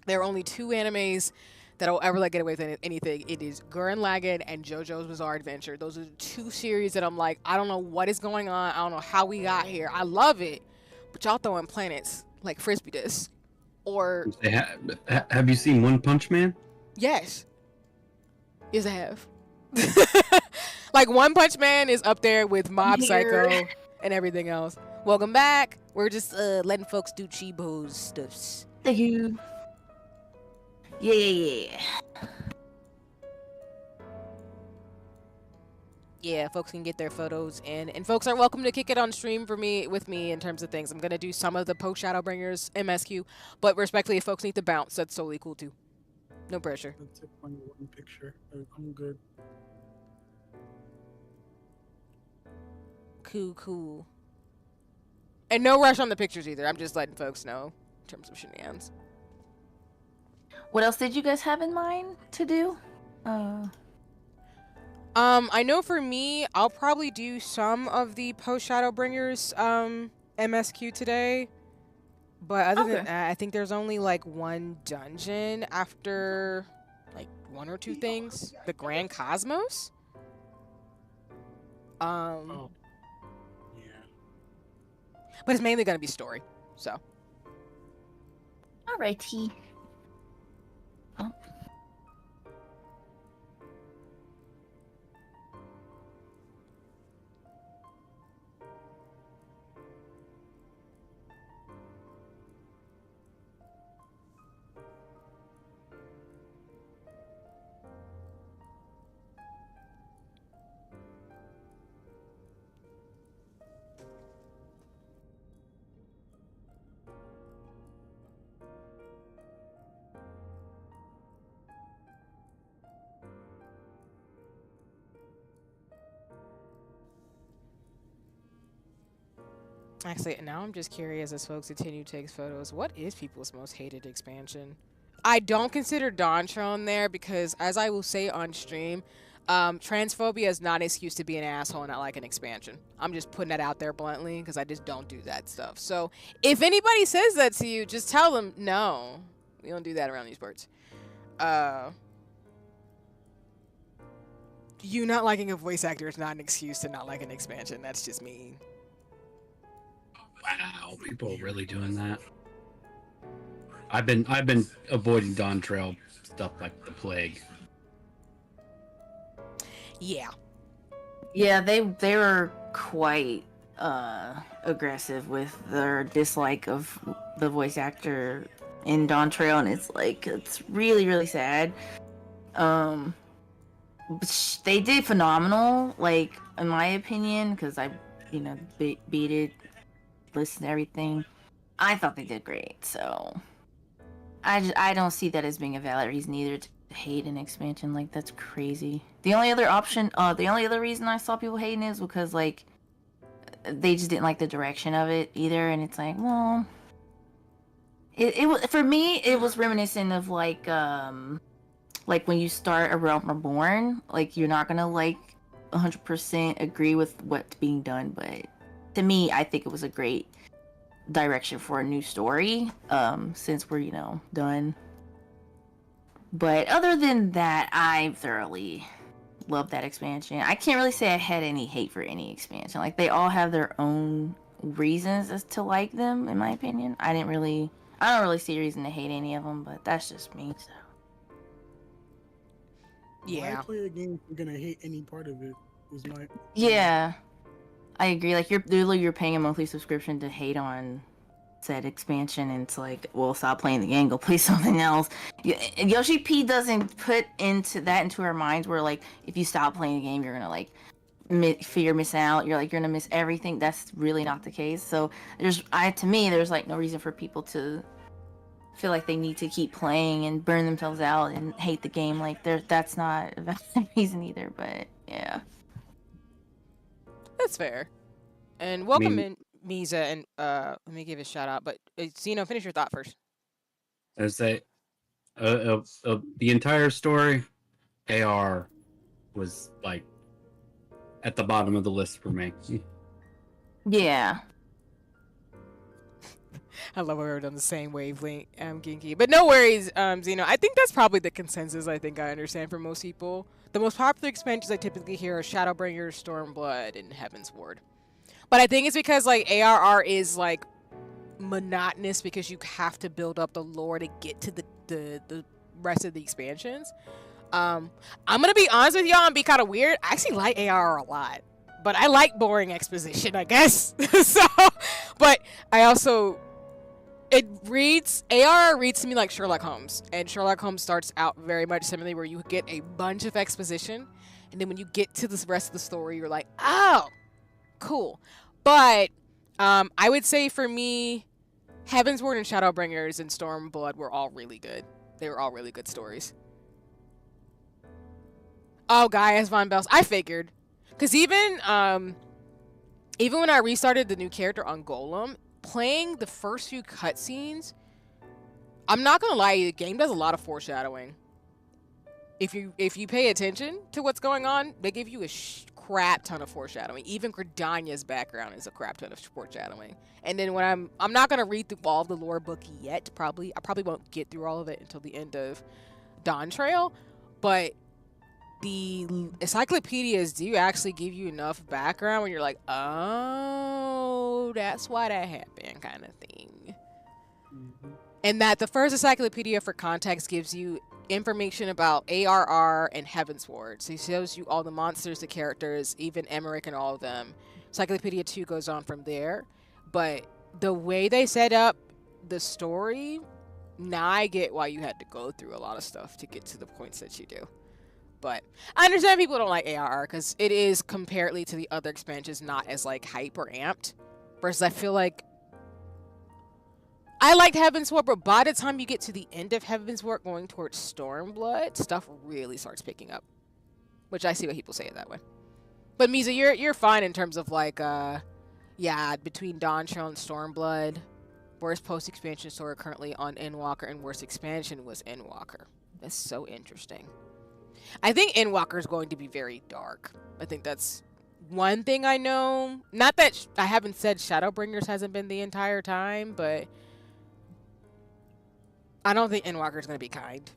There are only 2 animes that I'll ever let get away with anything. It is Gurren Lagann and JoJo's Bizarre Adventure. Those are the 2 series that I'm like, I don't know what is going on. I don't know how we got here. I love it, but y'all throwing planets like frisbee disc. Or have you seen One Punch Man? Yes. Yes, I have. Like One Punch Man is up there with Mob Psycho and everything else. Welcome back. We're just letting folks do Chibo's stuffs. Thank you. Yeah. Yeah, folks can get their photos in, and folks are welcome to kick it on stream with me in terms of things. I'm gonna do some of the post Shadowbringers MSQ, but respectfully, if folks need to bounce, that's totally cool too. No pressure. I'll take one picture. I'm good. Cool. And no rush on the pictures either. I'm just letting folks know in terms of shenanigans. What else did you guys have in mind to do? I know for me, I'll probably do some of the post Shadowbringers MSQ today. But other than that, I think there's only like one dungeon after like one or two things. The Grand Cosmos. Oh. Yeah. But it's mainly gonna be story. So. Alrighty. Oh. Actually, now I'm just curious as folks continue to take photos. What is people's most hated expansion? I don't consider Dawntrail in there because, as I will say on stream, transphobia is not an excuse to be an asshole and not like an expansion. I'm just putting that out there bluntly because I just don't do that stuff. So if anybody says that to you, just tell them, no, we don't do that around these parts. You not liking a voice actor is not an excuse to not like an expansion. That's just mean. Wow, people are really doing that. I've been avoiding Dawntrail stuff like the plague. Yeah. Yeah, they were quite aggressive with their dislike of the voice actor in Dawntrail, and it's really sad. They did phenomenal, like in my opinion, because I beat it, listened to everything. I thought they did great, so I don't see that as being a valid reason either to hate an expansion. Like, that's crazy. The only other reason I saw people hating it is because like they just didn't like the direction of it either, and it's like, well, it was, for me, it was reminiscent of like when you start A Realm Reborn, like you're not gonna like 100% agree with what's being done, but to me, I think it was a great direction for a new story, since we're, done. But other than that, I thoroughly love that expansion. I can't really say I had any hate for any expansion. Like, they all have their own reasons as to like them, in my opinion. I don't really see a reason to hate any of them, but that's just me, so. Yeah. Why play a game if you're gonna hate any part of it? Was my Yeah. I agree. Like, you're paying a monthly subscription to hate on said expansion, and it's like, well, stop playing the game, go play something else. Yoshi P doesn't put into our minds where, like, if you stop playing the game, you're gonna like fear missing out. You're gonna miss everything. That's really not the case. So to me, there's like no reason for people to feel like they need to keep playing and burn themselves out and hate the game. Like, that's not a valid reason either. But yeah. That's fair. And welcome in Misa, and let me give a shout out. But Zeno, finish your thought first. I say, the entire story, AR was like at the bottom of the list for me. Yeah. I love how we're on the same wavelength, Ginky. But no worries, Zeno. I think that's probably the consensus I understand for most people. The most popular expansions I typically hear are Shadowbringers, Stormblood, and Heavensward. But I think it's because, like, ARR is, like, monotonous because you have to build up the lore to get to the rest of the expansions. I'm going to be honest with y'all and be kind of weird. I actually like ARR a lot. But I like boring exposition, I guess. But I also... ARR reads to me like Sherlock Holmes. And Sherlock Holmes starts out very much similarly, where you get a bunch of exposition, and then when you get to the rest of the story, you're like, oh, cool. But I would say for me, Heavensward and Shadowbringers and Stormblood were all really good. They were all really good stories. Oh, Gaius Von Bells. I figured. Because even even when I restarted the new character on Golem, playing the first few cutscenes, I'm not gonna lie, the game does a lot of foreshadowing. If you pay attention to what's going on, they give you a crap ton of foreshadowing. Even Gridania's background is a crap ton of foreshadowing. And then when I'm not gonna read through all of the lore book yet. I probably won't get through all of it until the end of Dawn Trail, but the encyclopedias do actually give you enough background when you're like, oh, that's why that happened, kind of thing. And that the first encyclopedia, for context, gives you information about ARR and Heavensward. So it shows you all the monsters, the characters, even Emmerich and all of them. Encyclopedia 2 goes on from there. But the way they set up the story, now I get why you had to go through a lot of stuff to get to the points that you do. But I understand people don't like ARR because it is, comparatively to the other expansions, not as like hype or amped. Versus I feel like I liked Heavensward, but by the time you get to the end of Heavensward going towards Stormblood, stuff really starts picking up. Which I see what people say it that way. But Misa, you're fine in terms of like yeah, between Dawn Trail and Stormblood. Worst post-expansion story currently on Endwalker, and worst expansion was Endwalker. That's so interesting. I think Endwalker is going to be very dark. I think that's one thing I know. Not that I haven't said Shadowbringers hasn't been the entire time, but I don't think Endwalker is going to be kind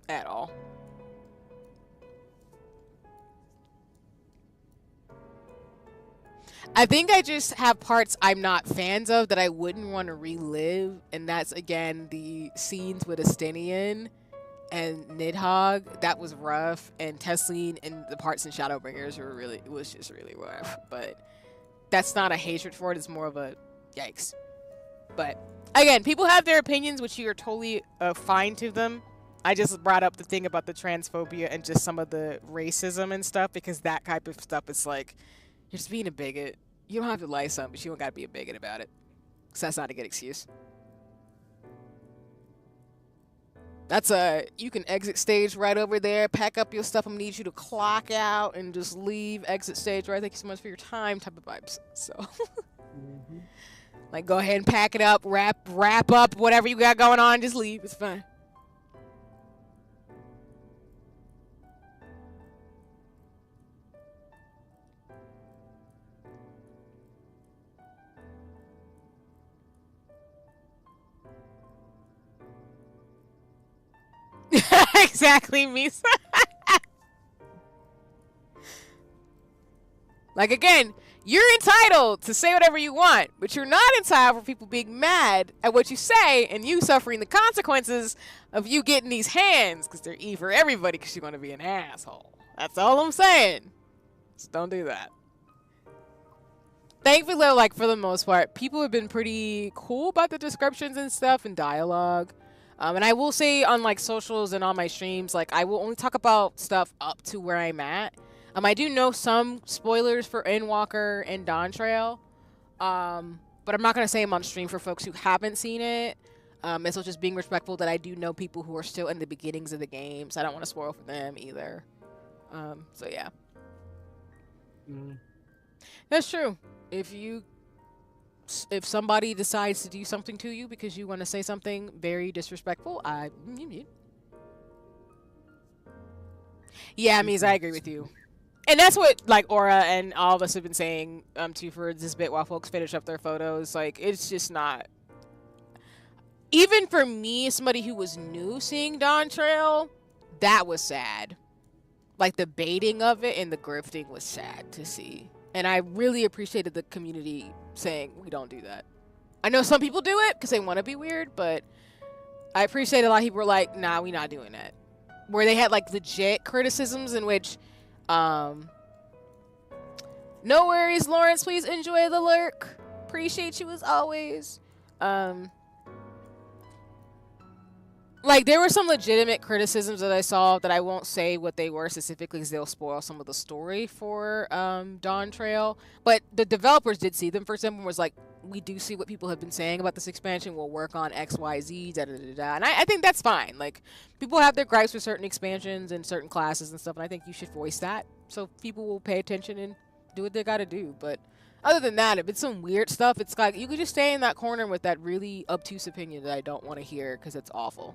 at all. I think I just have parts I'm not fans of that I wouldn't want to relive, and that's, again, the scenes with Astinian and Nidhogg. That was rough, and Tesleen and the parts in Shadowbringers was just really rough. But that's not a hatred for it, it's more of a yikes. But again, people have their opinions, which you are totally fine to them. I just brought up the thing about the transphobia and just some of the racism and stuff, because that type of stuff is like, you're just being a bigot. You don't have to like something, but you don't gotta be a bigot about it. Because that's not a good excuse. That's you can exit stage right over there, pack up your stuff. I'm gonna need you to clock out and just leave, exit stage right. Thank you so much for your time type of vibes. So, like, go ahead and pack it up, wrap up whatever you got going on, just leave. It's fine. Exactly, Misa. Like, again, you're entitled to say whatever you want, but you're not entitled for people being mad at what you say and you suffering the consequences of you getting these hands, because they're E for everybody because you want to be an asshole. That's all I'm saying. Just don't do that. Thankfully, like, for the most part, people have been pretty cool about the descriptions and stuff and dialogue. And I will say on like socials and on my streams, like, I will only talk about stuff up to where I'm at. I do know some spoilers for Endwalker and Dawn Trail. But I'm not going to say them on stream for folks who haven't seen it. And so just being respectful that I do know people who are still in the beginnings of the game, so I don't want to spoil for them either. So yeah. That's true. If somebody decides to do something to you because you want to say something very disrespectful, yeah, Mies, I agree with you. And that's what, like, Aura and all of us have been saying too for this bit while folks finish up their photos. Like, it's just not. Even for me, somebody who was new seeing Dawn Trail, that was sad. Like, the baiting of it and the grifting was sad to see. And I really appreciated the community saying, we don't do that. I know some people do it because they want to be weird, but I appreciate a lot of people were like, nah, we not doing that. Where they had, like, legit criticisms in which, no worries, Lawrence, please enjoy the lurk. Appreciate you as always. Like, there were some legitimate criticisms that I saw that I won't say what they were specifically because they'll spoil some of the story for Dawn Trail. But the developers did see them. First one was like, we do see what people have been saying about this expansion. We'll work on X, Y, Z, da-da-da-da. And I think that's fine. Like, people have their gripes with certain expansions and certain classes and stuff, and I think you should voice that so people will pay attention and do what they gotta do. But other than that, if it's some weird stuff, it's like you could just stay in that corner with that really obtuse opinion that I don't want to hear because it's awful.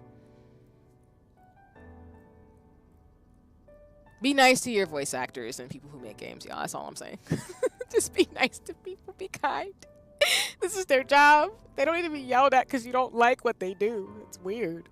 Be nice to your voice actors and people who make games, y'all. That's all I'm saying. Just be nice to people. Be kind. This is their job. They don't need to be yelled at because you don't like what they do. It's weird.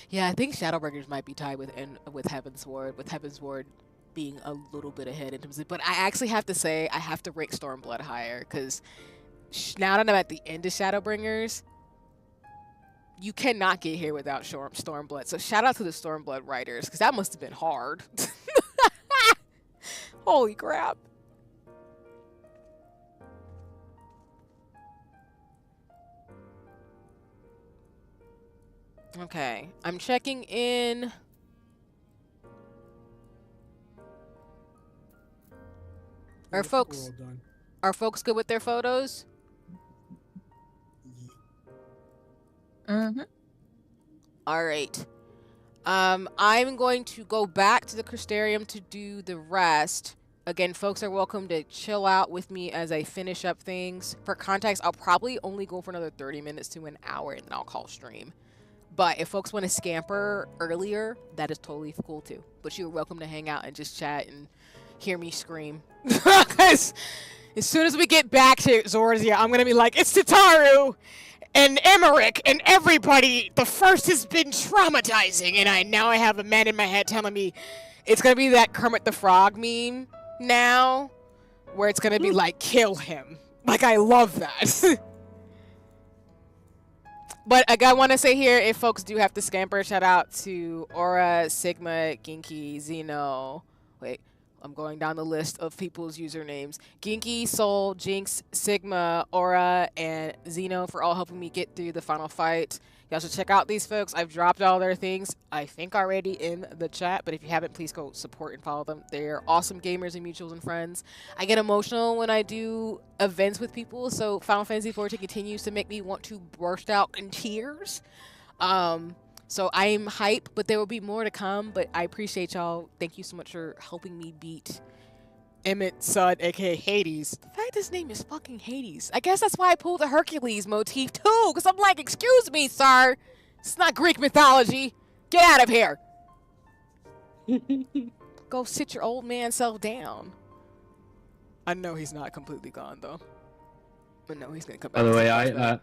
Yeah, I think Shadowbringers might be tied with Heavensward, with Heavensward being a little bit ahead in terms of, but I actually have to say I have to rank Stormblood higher because now that I'm at the end of Shadowbringers, you cannot get here without Stormblood. So shout out to the Stormblood writers because that must have been hard. Holy crap. Okay, I'm checking in. Are folks good with their photos? Mm-hmm. All right. I'm going to go back to the Crystarium to do the rest. Again, folks are welcome to chill out with me as I finish up things. For context, I'll probably only go for another 30 minutes to an hour and then I'll call stream. But if folks want to scamper earlier, that is totally cool too. But you're welcome to hang out and just chat and hear me scream. Because as soon as we get back to Zorzia, I'm going to be like, it's Tataru and Emmerich and everybody. The first has been traumatizing. And now I have a man in my head telling me it's going to be that Kermit the Frog meme now. Where it's going to be like, kill him. Like, I love that. But I want to say here, if folks do have to scamper, shout out to Aura, Sigma, Ginky, Zeno. Wait, I'm going down the list of people's usernames. Ginky, Soul, Jinx, Sigma, Aura, and Zeno for all helping me get through the final fight. Y'all should check out these folks. I've dropped all their things, I think, already in the chat. But if you haven't, please go support and follow them. They're awesome gamers and mutuals and friends. I get emotional when I do events with people. So Final Fantasy XIV continues to make me want to burst out in tears. So I'm hype, but there will be more to come. But I appreciate y'all. Thank you so much for helping me beat Emmett's son, aka Hades. The fact his name is fucking Hades. I guess that's why I pulled the Hercules motif too, because I'm like, excuse me, sir. It's not Greek mythology. Get out of here. Go sit your old man self down. I know he's not completely gone though. But no, he's gonna come back. By the way, I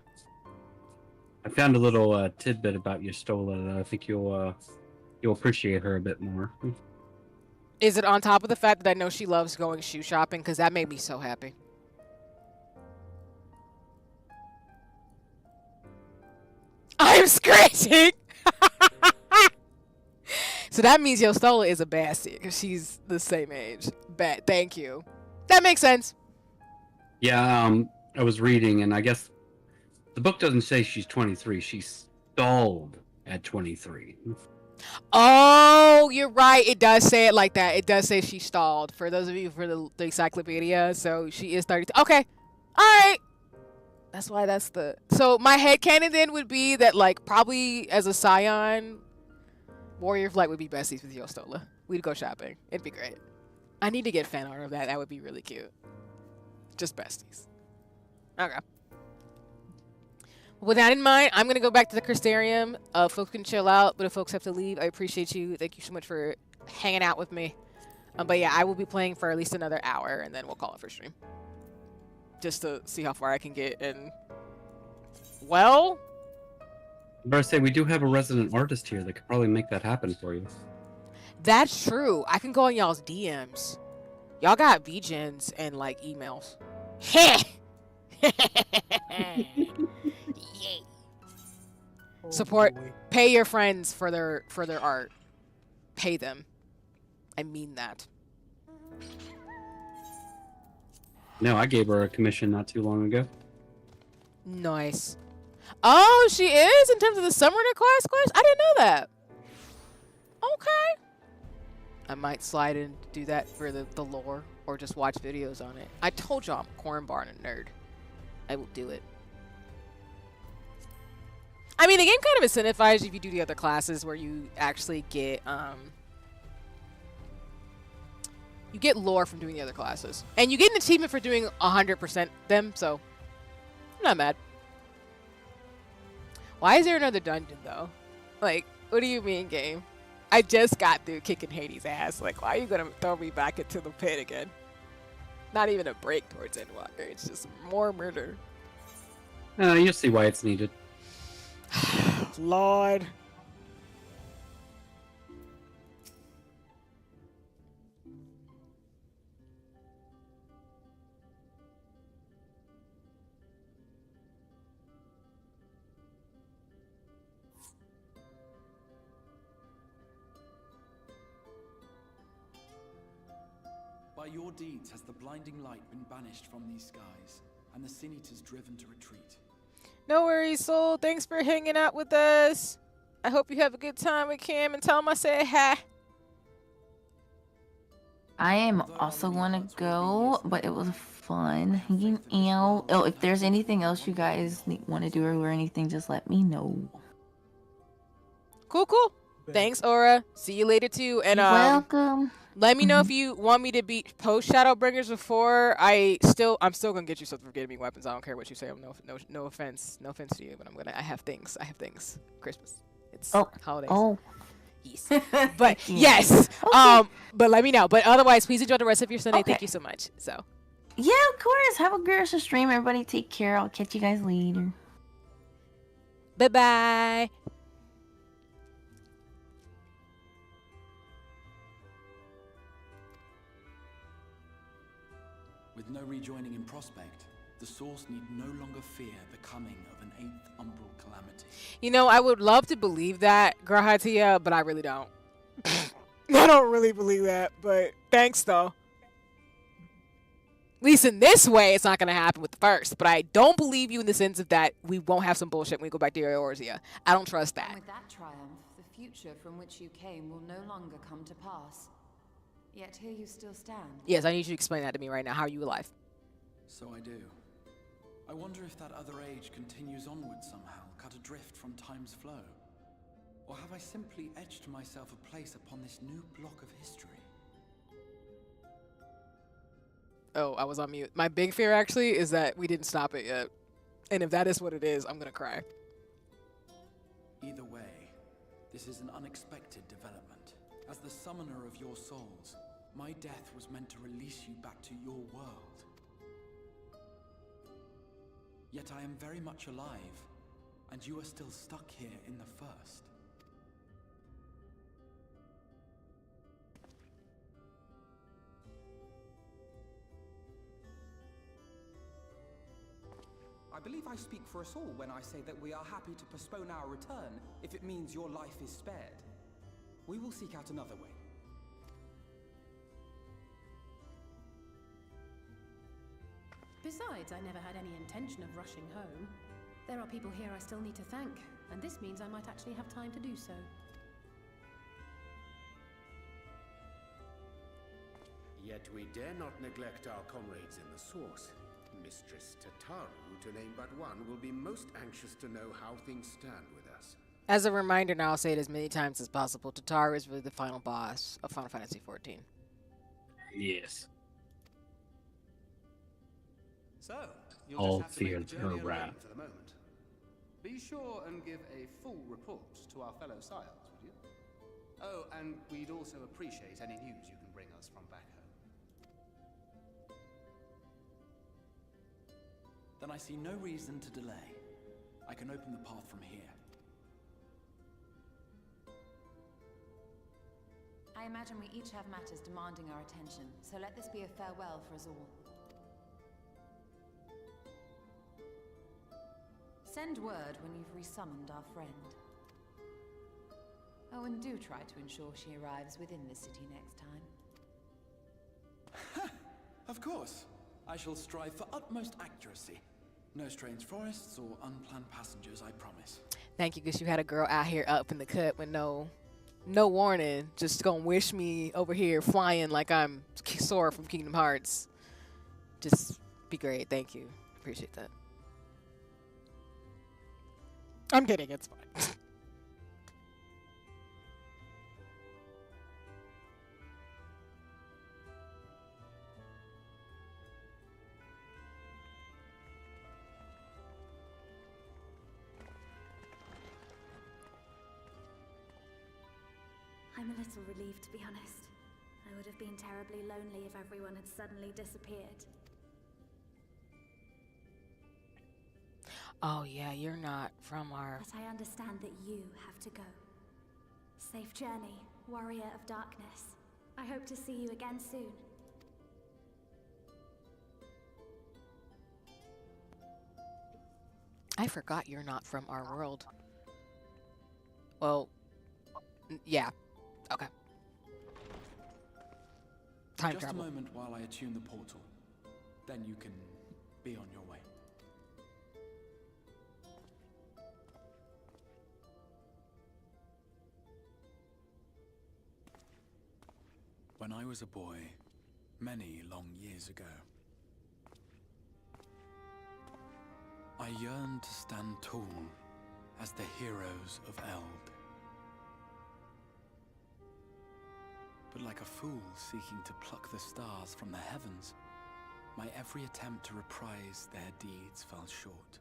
found a little tidbit about Yostola that I think you'll appreciate her a bit more. Is it on top of the fact that I know she loves going shoe shopping? Because that made me so happy. I'm scratching! So that means Yostola is a bastard because she's the same age. Thank you. That makes sense. Yeah, I was reading, and I guess the book doesn't say she's 23. She's stalled at 23. Oh, you're right. It does say it like that. It does say she stalled. For those of you for the encyclopedia, so she is 32. Okay. All right. That's why that's the... So my headcanon then would be that, like, probably as a Scion, Warrior Flight would be besties with Yostola. We'd go shopping. It'd be great. I need to get fan art of that. That would be really cute. Just besties. Okay. With that in mind, I'm going to go back to the Crystarium. Folks can chill out, but if folks have to leave, I appreciate you. Thank you so much for hanging out with me. But yeah, I will be playing for at least another hour, and then we'll call it for stream. Just to see how far I can get. And well... I better say, we do have a resident artist here that could probably make that happen for you. That's true. I can go in y'all's DMs. Y'all got VGens and, like, emails. Heh! Yay. Support. Pay your friends for their art. Pay them. I mean that. No, I gave her a commission not too long ago. Nice. Oh, she is in terms of the Summoner class quest? I didn't know that. Okay. I might slide in to do that for the lore or just watch videos on it. I told y'all I'm a corn bar and a nerd. I will do it. I mean, the game kind of incentivizes you if you do the other classes where you actually get you get lore from doing the other classes, and you get an achievement for doing 100% them. So I'm not mad. Why is there another dungeon though? Like, what do you mean, game? I just got through kicking Hades' ass. Like, why are you gonna throw me back into the pit again? Not even a break towards Endwalker. It's just more murder. You'll see why it's needed. Lord. By your deeds has the blinding light been banished from these skies, and the Sin Eaters driven to retreat. No worries, Soul. Thanks for hanging out with us. I hope you have a good time with Cam, and tell him I said hi. I am also gonna go, but it was fun hanging out. Oh, if there's anything else you guys want to do or anything, just let me know. Cool, cool. Thanks, Aura. See you later too. And You're welcome. Let me know if you want me to be post Shadowbringers before. I'm still gonna get you something for getting me weapons. I don't care what you say. No offense to you, but I have things. Christmas. It's holidays. Oh. Yes. But yes. Okay. But let me know. But otherwise, please enjoy the rest of your Sunday. Okay. Thank you so much. So. Yeah, of course. Have a great rest of the stream, everybody. Take care. I'll catch you guys later. Bye bye. With no rejoining in prospect, the Source need no longer fear the coming of an 8th umbral calamity. You know, I would love to believe that, Grahatia, but I really don't. I don't really believe that, but thanks, though. At least in this way, it's not going to happen with the first. But I don't believe you in the sense of that we won't have some bullshit when we go back to Eorzea. I don't trust that. And with that triumph, the future from which you came will no longer come to pass. Yet here you still stand. Yes, I need you to explain that to me right now. How are you alive? So I do. I wonder if that other age continues onward somehow, cut adrift from time's flow. Or have I simply etched myself a place upon this new block of history? Oh, I was on mute. My big fear, actually, is that we didn't stop it yet. And if that is what it is, I'm going to cry. Either way, this is an unexpected development. As the summoner of your souls, my death was meant to release you back to your world. Yet I am very much alive, and you are still stuck here in the first. I believe I speak for us all when I say that we are happy to postpone our return if it means your life is spared. We will seek out another way. Besides, I never had any intention of rushing home. There are people here I still need to thank, and this means I might actually have time to do so. Yet we dare not neglect our comrades in the Source. Mistress Tataru, to name but one, will be most anxious to know how things stand with us. As a reminder, and I'll say it as many times as possible, Tataru is really the final boss of Final Fantasy XIV. Yes. So, you'll All just have to fear make the her journey alone wrath. for the moment. Be sure and give a full report to our fellow sires, would you? Oh, and we'd also appreciate any news you can bring us from back home. Then I see no reason to delay. I can open the path from here. I imagine we each have matters demanding our attention, so let this be a farewell for us all. Send word when you've resummoned our friend. Oh, and do try to ensure she arrives within the city next time. Of course. I shall strive for utmost accuracy. No strange forests or unplanned passengers, I promise. Thank you, because you had a girl out here up in the cut with no warning, just gonna wish me over here flying like I'm Sora from Kingdom Hearts. Just be great. Thank you. Appreciate that. I'm kidding, it's fine. I'm a little relieved, to be honest. I would have been terribly lonely if everyone had suddenly disappeared. Oh yeah, you're not from our... But I understand that you have to go. Safe journey, warrior of darkness. I hope to see you again soon. I forgot you're not from our world. Well, yeah. Okay. Time Just travel. a moment while I attune the portal. Then you can be on your way. When I was a boy, many long years ago, I yearned to stand tall as the heroes of Eld. But like a fool seeking to pluck the stars from the heavens, my every attempt to reprise their deeds fell short.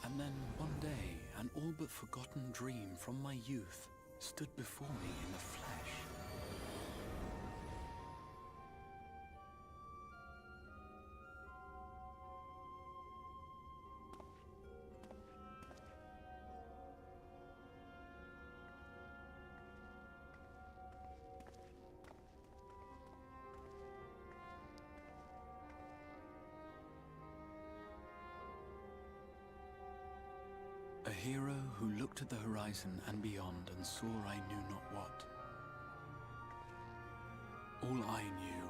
And then one day, an all but forgotten dream from my youth stood before me in the flesh. A hero who looked at the horizon and beyond and saw I knew not what. All I knew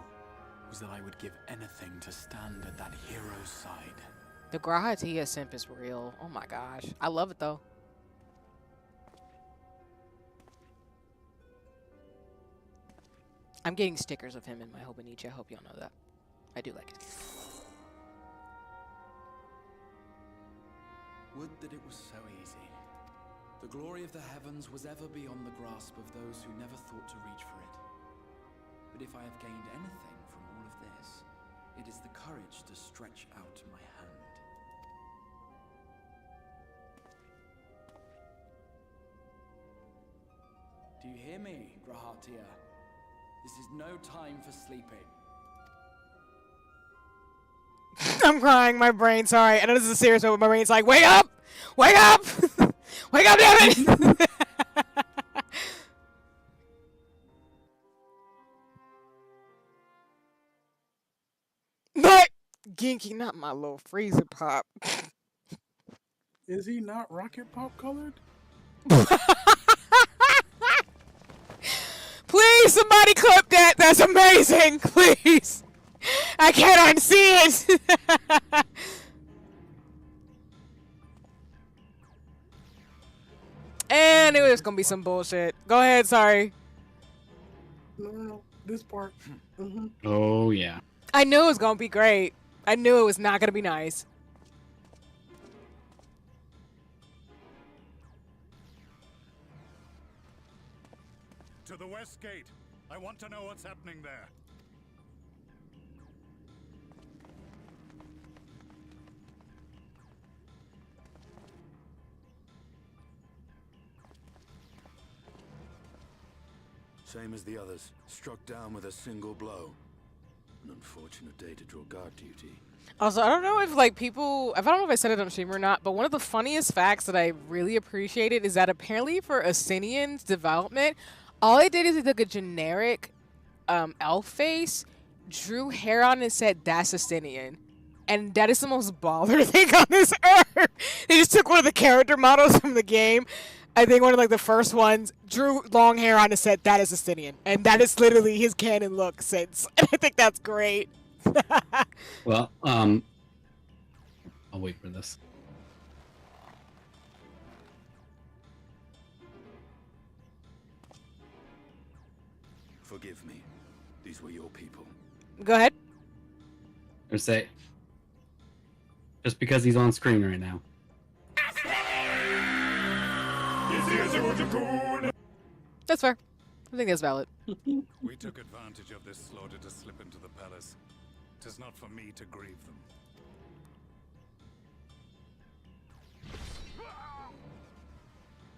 was that I would give anything to stand at that hero's side. The Kopintea simp is real. Oh my gosh. I love it though. I'm getting stickers of him in my Kopintea. I hope y'all know that. I do like it. Would that it was so easy. The glory of the heavens was ever beyond the grasp of those who never thought to reach for it. But if I have gained anything from all of this, it is the courage to stretch out my hand. Do you hear me, Kopintea? This is no time for sleeping. I'm crying, my brain, sorry. I know this is a serious moment, my brain's like, wake up! Wake up! Wake up, damn it! But, Genki, not my little freezer pop. Is he not rocket pop colored? Please, somebody clip that! That's amazing! Please! I can't unsee it! And I knew it was gonna be some bullshit. Go ahead, sorry. No, this part. Oh, yeah. I knew it was gonna be great. I knew it was not gonna be nice. To the west gate. I want to know what's happening there. Same as the others, struck down with a single blow. An unfortunate day to draw guard duty. Also, I don't know if like people, I don't know if I said it on stream or not, but one of the funniest facts that I really appreciated is that apparently for Asinian's development, all I did is they took a generic elf face, drew hair on and said, that's Asinian. And that is the most baller thing on this earth. They just took one of the character models from the game. I think one of like the first ones, drew long hair on and said, that is Asinian. And that is literally his canon look since. And I think that's great. Well, I'll wait for this. Forgive me. These were your people. Go ahead. Or say, just because he's on screen right now. That's fair. I think that's valid. We took advantage of this slaughter to slip into the palace. 'Tis not for me to grieve them.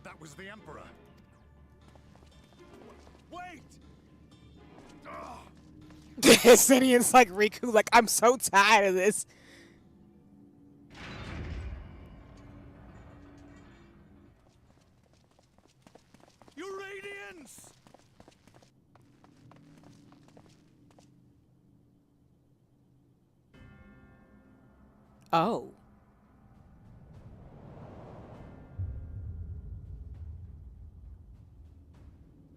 That was the Emperor. Wait! Sinian's like Riku, like, I'm so tired of this. Your radiance! Oh.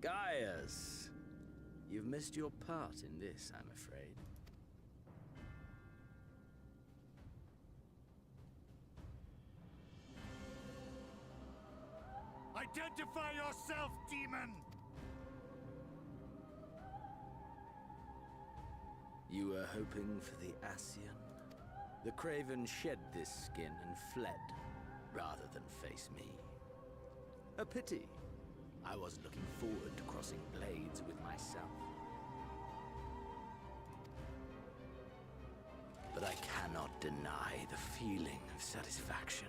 Gaius, you've missed your part in this, I'm afraid. Identify yourself, demon! You were hoping for the Ascian? The Craven shed this skin and fled, rather than face me. A pity. I was looking forward to crossing blades with myself. But I cannot deny the feeling of satisfaction.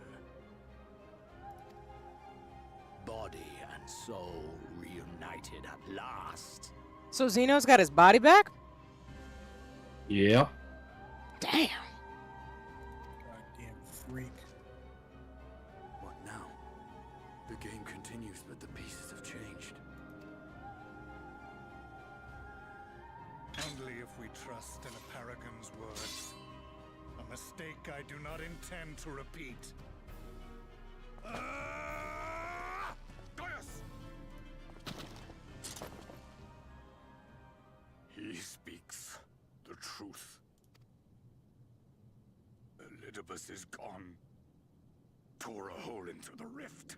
Body and soul reunited at last. So Zeno's got his body back? Yep. Damn. Goddamn freak. What now? The game continues, but the pieces have changed. Only if we trust in a paragon's words. A mistake I do not intend to repeat. Gaius! He speaks the truth. Elidibus is gone. Tore a hole into the rift.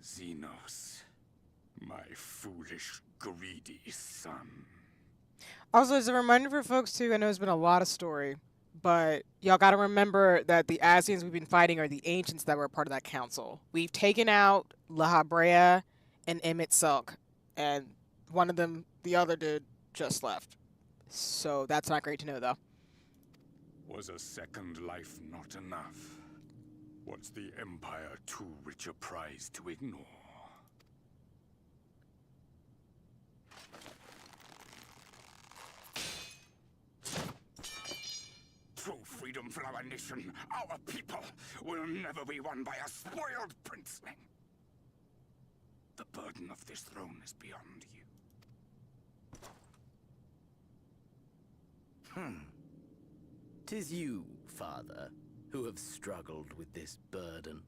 Xenos, my foolish, greedy son. Also, as a reminder for folks too, I know there's been a lot of story, but y'all got to remember that the Ascians we've been fighting are the ancients that were a part of that council. We've taken out La Habrea and Emmett Sulk, and one of them, the other dude, just left. So that's not great to know, though. Was a second life not enough? Was the Empire too rich a prize to ignore? True freedom for our nation, our people, will never be won by a spoiled princeling. The burden of this throne is beyond you. Tis you, father, who have struggled with this burden.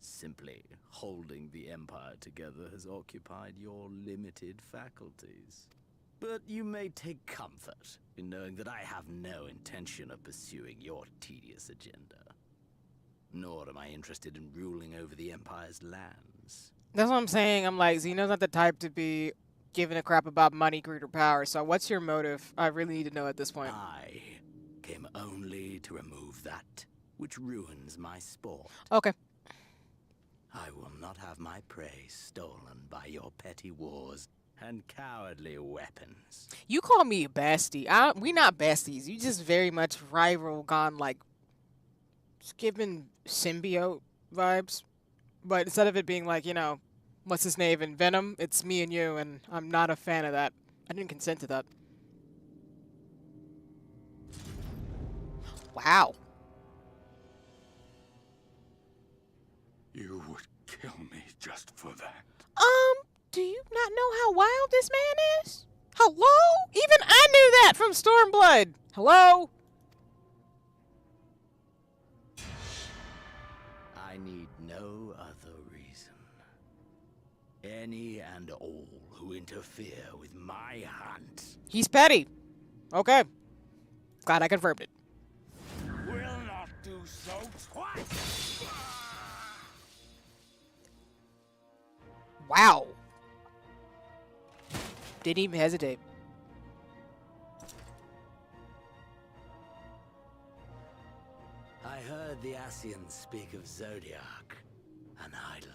Simply holding the Empire together has occupied your limited faculties. But you may take comfort in knowing that I have no intention of pursuing your tedious agenda. Nor am I interested in ruling over the Empire's lands. That's what I'm saying. I'm like, Zeno's not the type to be giving a crap about money, greed, or power. So what's your motive? I really need to know at this point. I came only to remove that which ruins my sport. Okay. I will not have my prey stolen by your petty wars and cowardly weapons. You call me a bestie. We not besties. You just very much rival gone, like, skipping symbiote vibes. But instead of it being like, you know, what's his name in Venom, it's me and you, and I'm not a fan of that. I didn't consent to that. Wow. You would kill me just for that. Do you not know how wild this man is? Hello? Even I knew that from Stormblood. Hello? I need no other reason. Any and all who interfere with my hunt He's petty. Okay. Glad I confirmed it. will not do so twice. Wow. Didn't even hesitate. I heard the ancients speak of Zodiac, an Eidolon.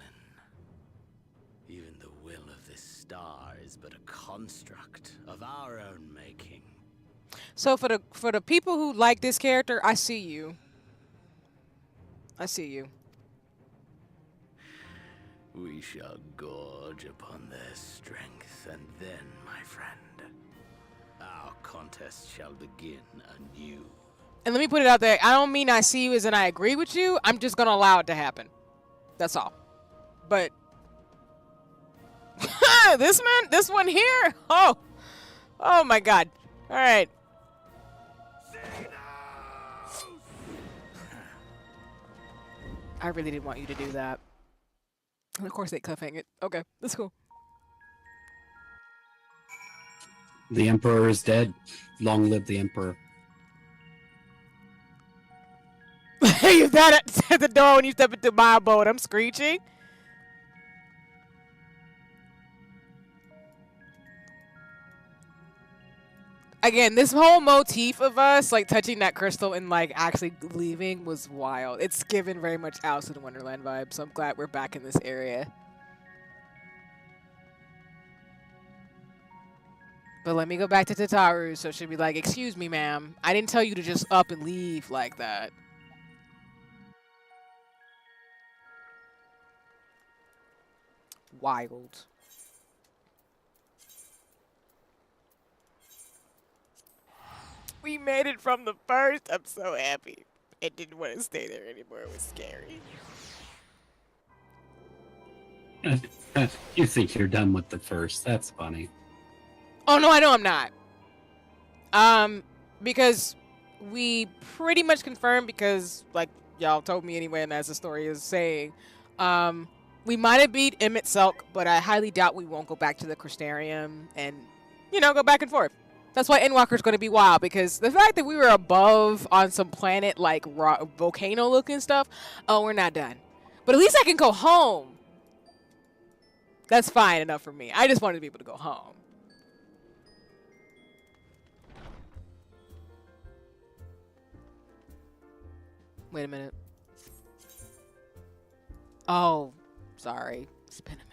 Even the will of this star is but a construct of our own making. So for the people who like this character, I see you. I see you. We shall gorge upon their strength, and then, my friend, our contest shall begin anew. And let me put it out there. I don't mean I see you as in I agree with you. I'm just gonna allow it to happen. That's all. But this one here. Oh my God. All right. I really didn't want you to do that. And of course they cuffing it. Okay, that's cool. The Emperor is dead. Long live the Emperor. You that at the door when you step into my abode. I'm screeching. Again, this whole motif of us like touching that crystal and like actually leaving was wild. It's given very much Alice in Wonderland vibes, so I'm glad we're back in this area. But let me go back to Tataru, so she'll be like, "Excuse me, ma'am. I didn't tell you to just up and leave like that." Wild. We made it from the first. I'm so happy. I didn't want to stay there anymore. It was scary. You think you're done with the first. That's funny. Oh, no, I know I'm not. Because we pretty much confirmed, because, like, y'all told me anyway, and as the story is saying, we might have beat Emmett Selk, but I highly doubt we won't go back to the Crystarium and, you know, go back and forth. That's why Endwalker's going to be wild, because the fact that we were above on some planet, like, volcano-looking stuff, oh, we're not done. But at least I can go home. That's fine enough for me. I just wanted to be able to go home. Wait a minute. Oh, sorry. It's been a minute.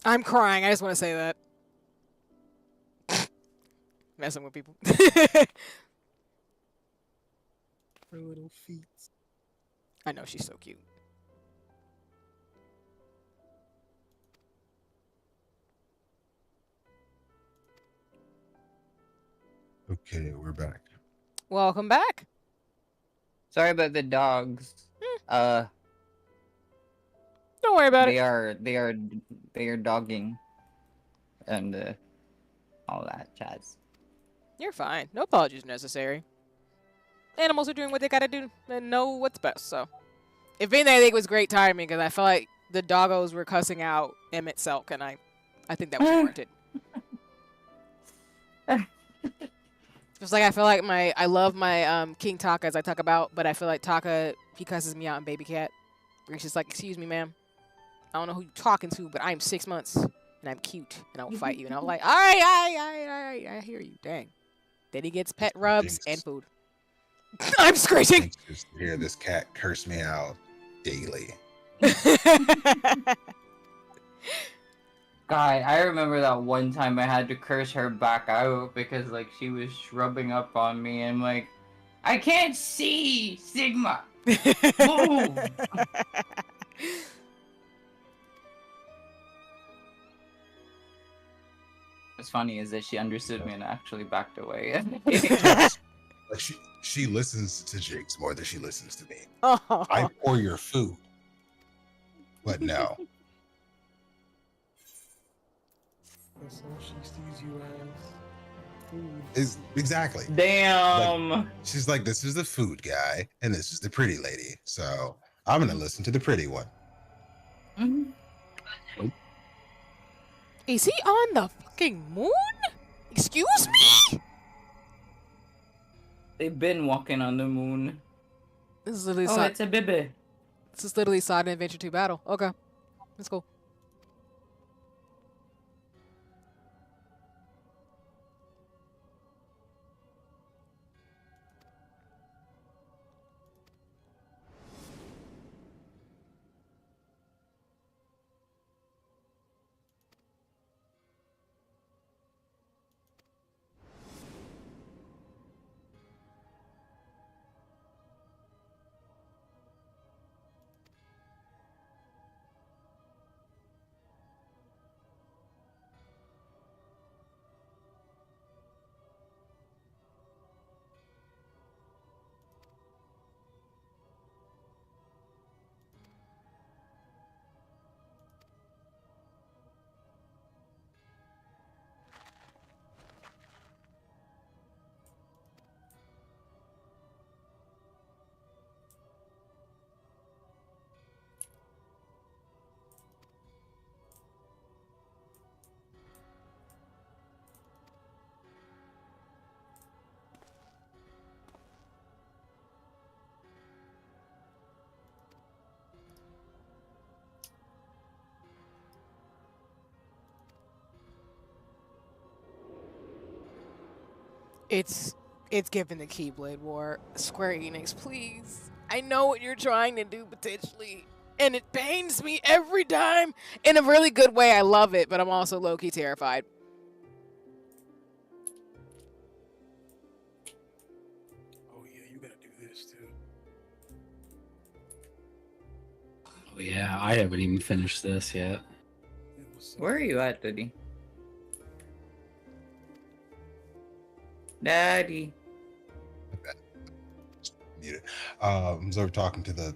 I'm crying. I just want to say that. Messing with people. Her little feet. I know, she's so cute. Okay, we're back. Welcome back. Sorry about the dogs. Don't worry about it. They are dogging, and all that jazz. You're fine. No apologies necessary. Animals are doing what they gotta do and know what's best, so. If anything, I think it was great timing, because I felt like the doggos were cussing out Emmett Selk, and I think that was warranted. Just like I feel like I love my King Taka, as I talk about, but I feel like Taka, he cusses me out in Baby Cat. Where he's just like, "Excuse me, ma'am. I don't know who you're talking to, but I'm 6 months, and I'm cute, and I will fight you." And I was like, all right, I hear you. Dang. Then he gets pet rubs and food. I'm screeching. Just hear this cat curse me out daily. God, I remember that one time I had to curse her back out because, like, she was rubbing up on me, and, like, I can't see, Sigma. Move. What's funny is that she understood me and actually backed away. Like she listens to Jinx more than she listens to me. Oh. I pour your food, but no. That's all she sees you as. food. Is exactly. Damn. Like, she's like, this is the food guy, and this is the pretty lady. So I'm gonna listen to the pretty one. Is he on the fucking moon? Excuse me? They've been walking on the moon. This is literally Oh, it's a baby. This is literally Side Adventure 2 battle. Okay. Let's go. It's given the Keyblade War. Square Enix, please. I know what you're trying to do potentially, and it pains me every time in a really good way. I love it, but I'm also low-key terrified. Oh yeah, you gotta do this too. Oh yeah, I haven't even finished this yet. Where are you at, Daddy? Daddy. So we're talking to the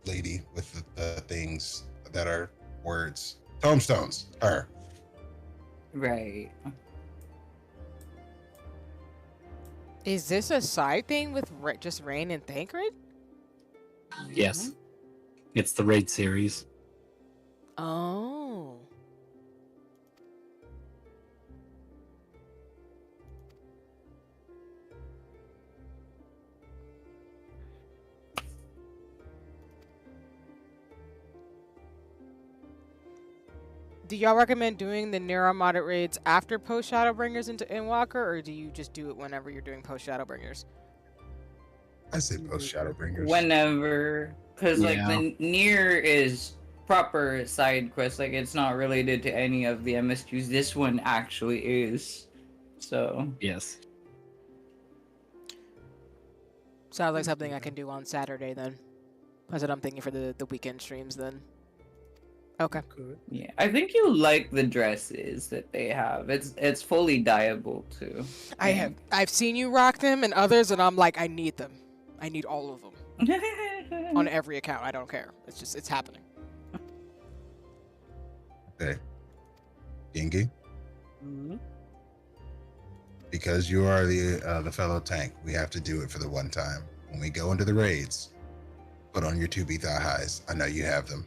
lady with the things that are words. Tombstones. Her. Right. Is this a side thing with just Rain and Thancred? Yes. It's the raid series. Oh. Do y'all recommend doing the Near Armada raids after post Shadowbringers into Endwalker, or do you just do it whenever you're doing post Shadowbringers? I say post Shadowbringers. Whenever, because like Yeah. the Near is proper side quest, like it's not related to any of the MSQs. This one actually is. So Yes. Sounds like something I can do on Saturday then. That's what I'm thinking for the weekend streams then. Okay. yeah, I think you like the dresses that they have. It's fully dyeable too. I've seen you rock them and others, and I'm like, I need them. I need all of them. On every account, I don't care. It's happening. Okay. Gengi. Because you are the fellow tank, we have to do it for the one time. When we go into the raids, put on your 2B thigh highs. I know you have them.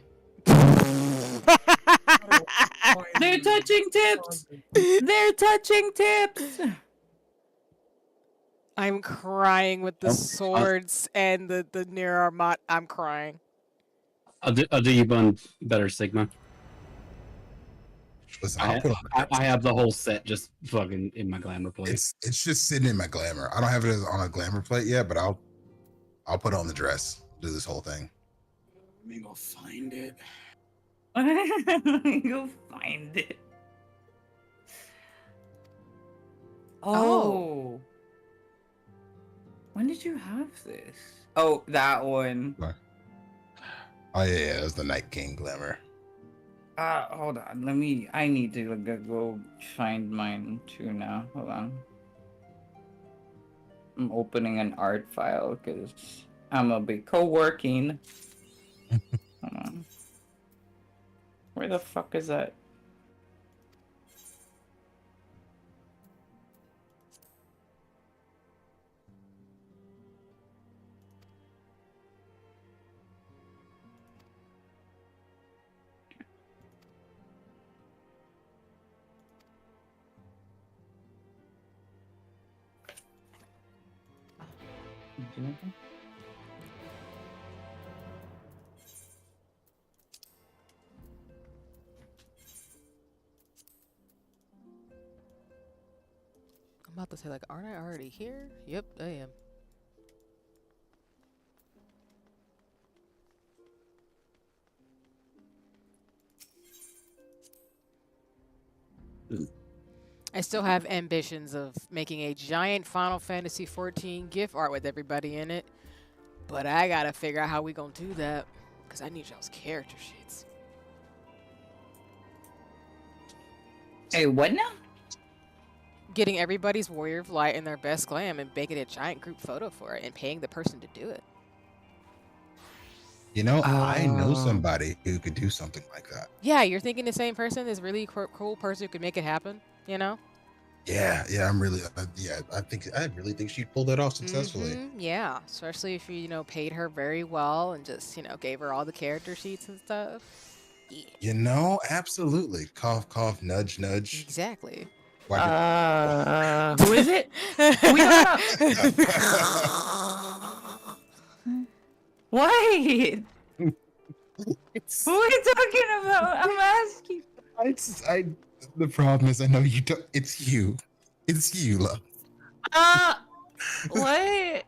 They're touching tips. They're touching tips. I'm crying with the swords and the Near Armada. I'm crying. I'll do you one better, Sigma. Listen, I have the whole set just fucking in my glamour plate. It's just sitting in my glamour. I don't have it on a glamour plate yet, but I'll put on the dress. Do this whole thing. Let me go find it. You'll find it. Oh. When did you have this? Oh, that one. Oh yeah, it was the Night King glamour. Hold on. I need to go find mine too now. Hold on. I'm opening an art file because I'm gonna be co-working. Hold on. Where the fuck is that? anything? I'm about to say, like, aren't I already here? Yep, I am. I still have ambitions of making a giant Final Fantasy XIV GIF art with everybody in it, but I gotta figure out how we gonna do that, because I need y'all's character sheets. Hey, what now? Getting everybody's Warrior of Light in their best glam and making a giant group photo for it and paying the person to do it. You know, I know somebody who could do something like that. Yeah, you're thinking the same person, this really cool person who could make it happen, you know? Yeah, I'm really, I really think she'd pull that off successfully. Yeah, especially if you, paid her very well and just, gave her all the character sheets and stuff. Yeah. You know, absolutely. Cough, cough, nudge, nudge. Exactly. Who is it? We don't know. Wait. Who are you talking about? I'm asking. The problem is, I know you don't. It's you. It's you, love. What? Wait,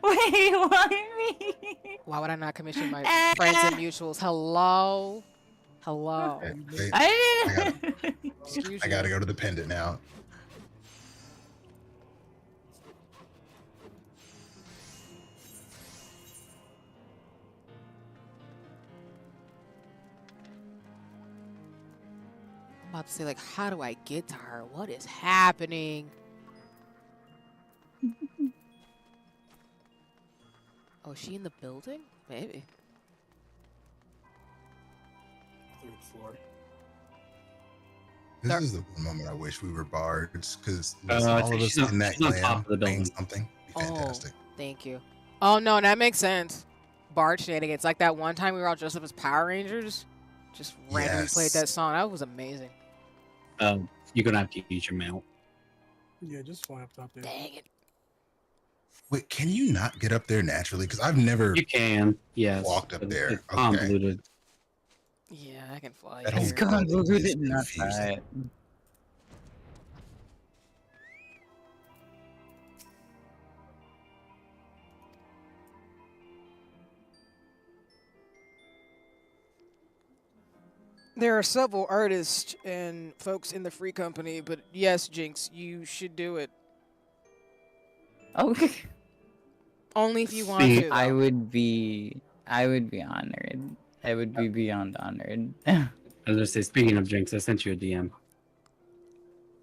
why me? Why would I not commission my friends and mutuals? Hello? Hello. Wait, I gotta go to the pendant now. I'm about to say, like, how do I get to her? What is happening? Oh, is she in the building? Maybe. Third floor. This is the one moment I wish we were bards, because I all of think us she's in that on top glam of the building. saying something. Be fantastic. Thank you. Oh, no, that makes sense. Bard shenanigans. Like that one time we were all dressed up as Power Rangers. Just randomly played that song. That was amazing. You're gonna have to use your mount. Yeah, just fly up top there. Dang it. Wait, can you not get up there naturally? Because I've never You can, yes. walked up but there. It's convoluted. Yeah, I can fly. That here. whole building is not confusing. that. There are several artists and folks in the free company, but yes, Jinx, you should do it. Okay. Only if you want to. Though. I would be honored. I would be beyond honored. I was gonna say, speaking of Jinx, I sent you a DM.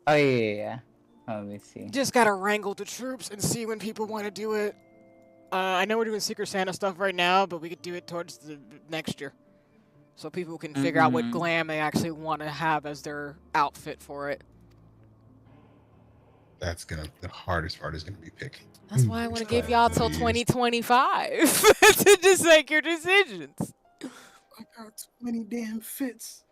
Oh yeah. Let me see. Just gotta wrangle the troops and see when people want to do it. I know we're doing Secret Santa stuff right now, but we could do it towards the next year. So people can figure out what glam they actually want to have as their outfit for it. The hardest part is gonna be picking. That's why I want to give y'all till 2025 to just make your decisions. I got too many damn fits.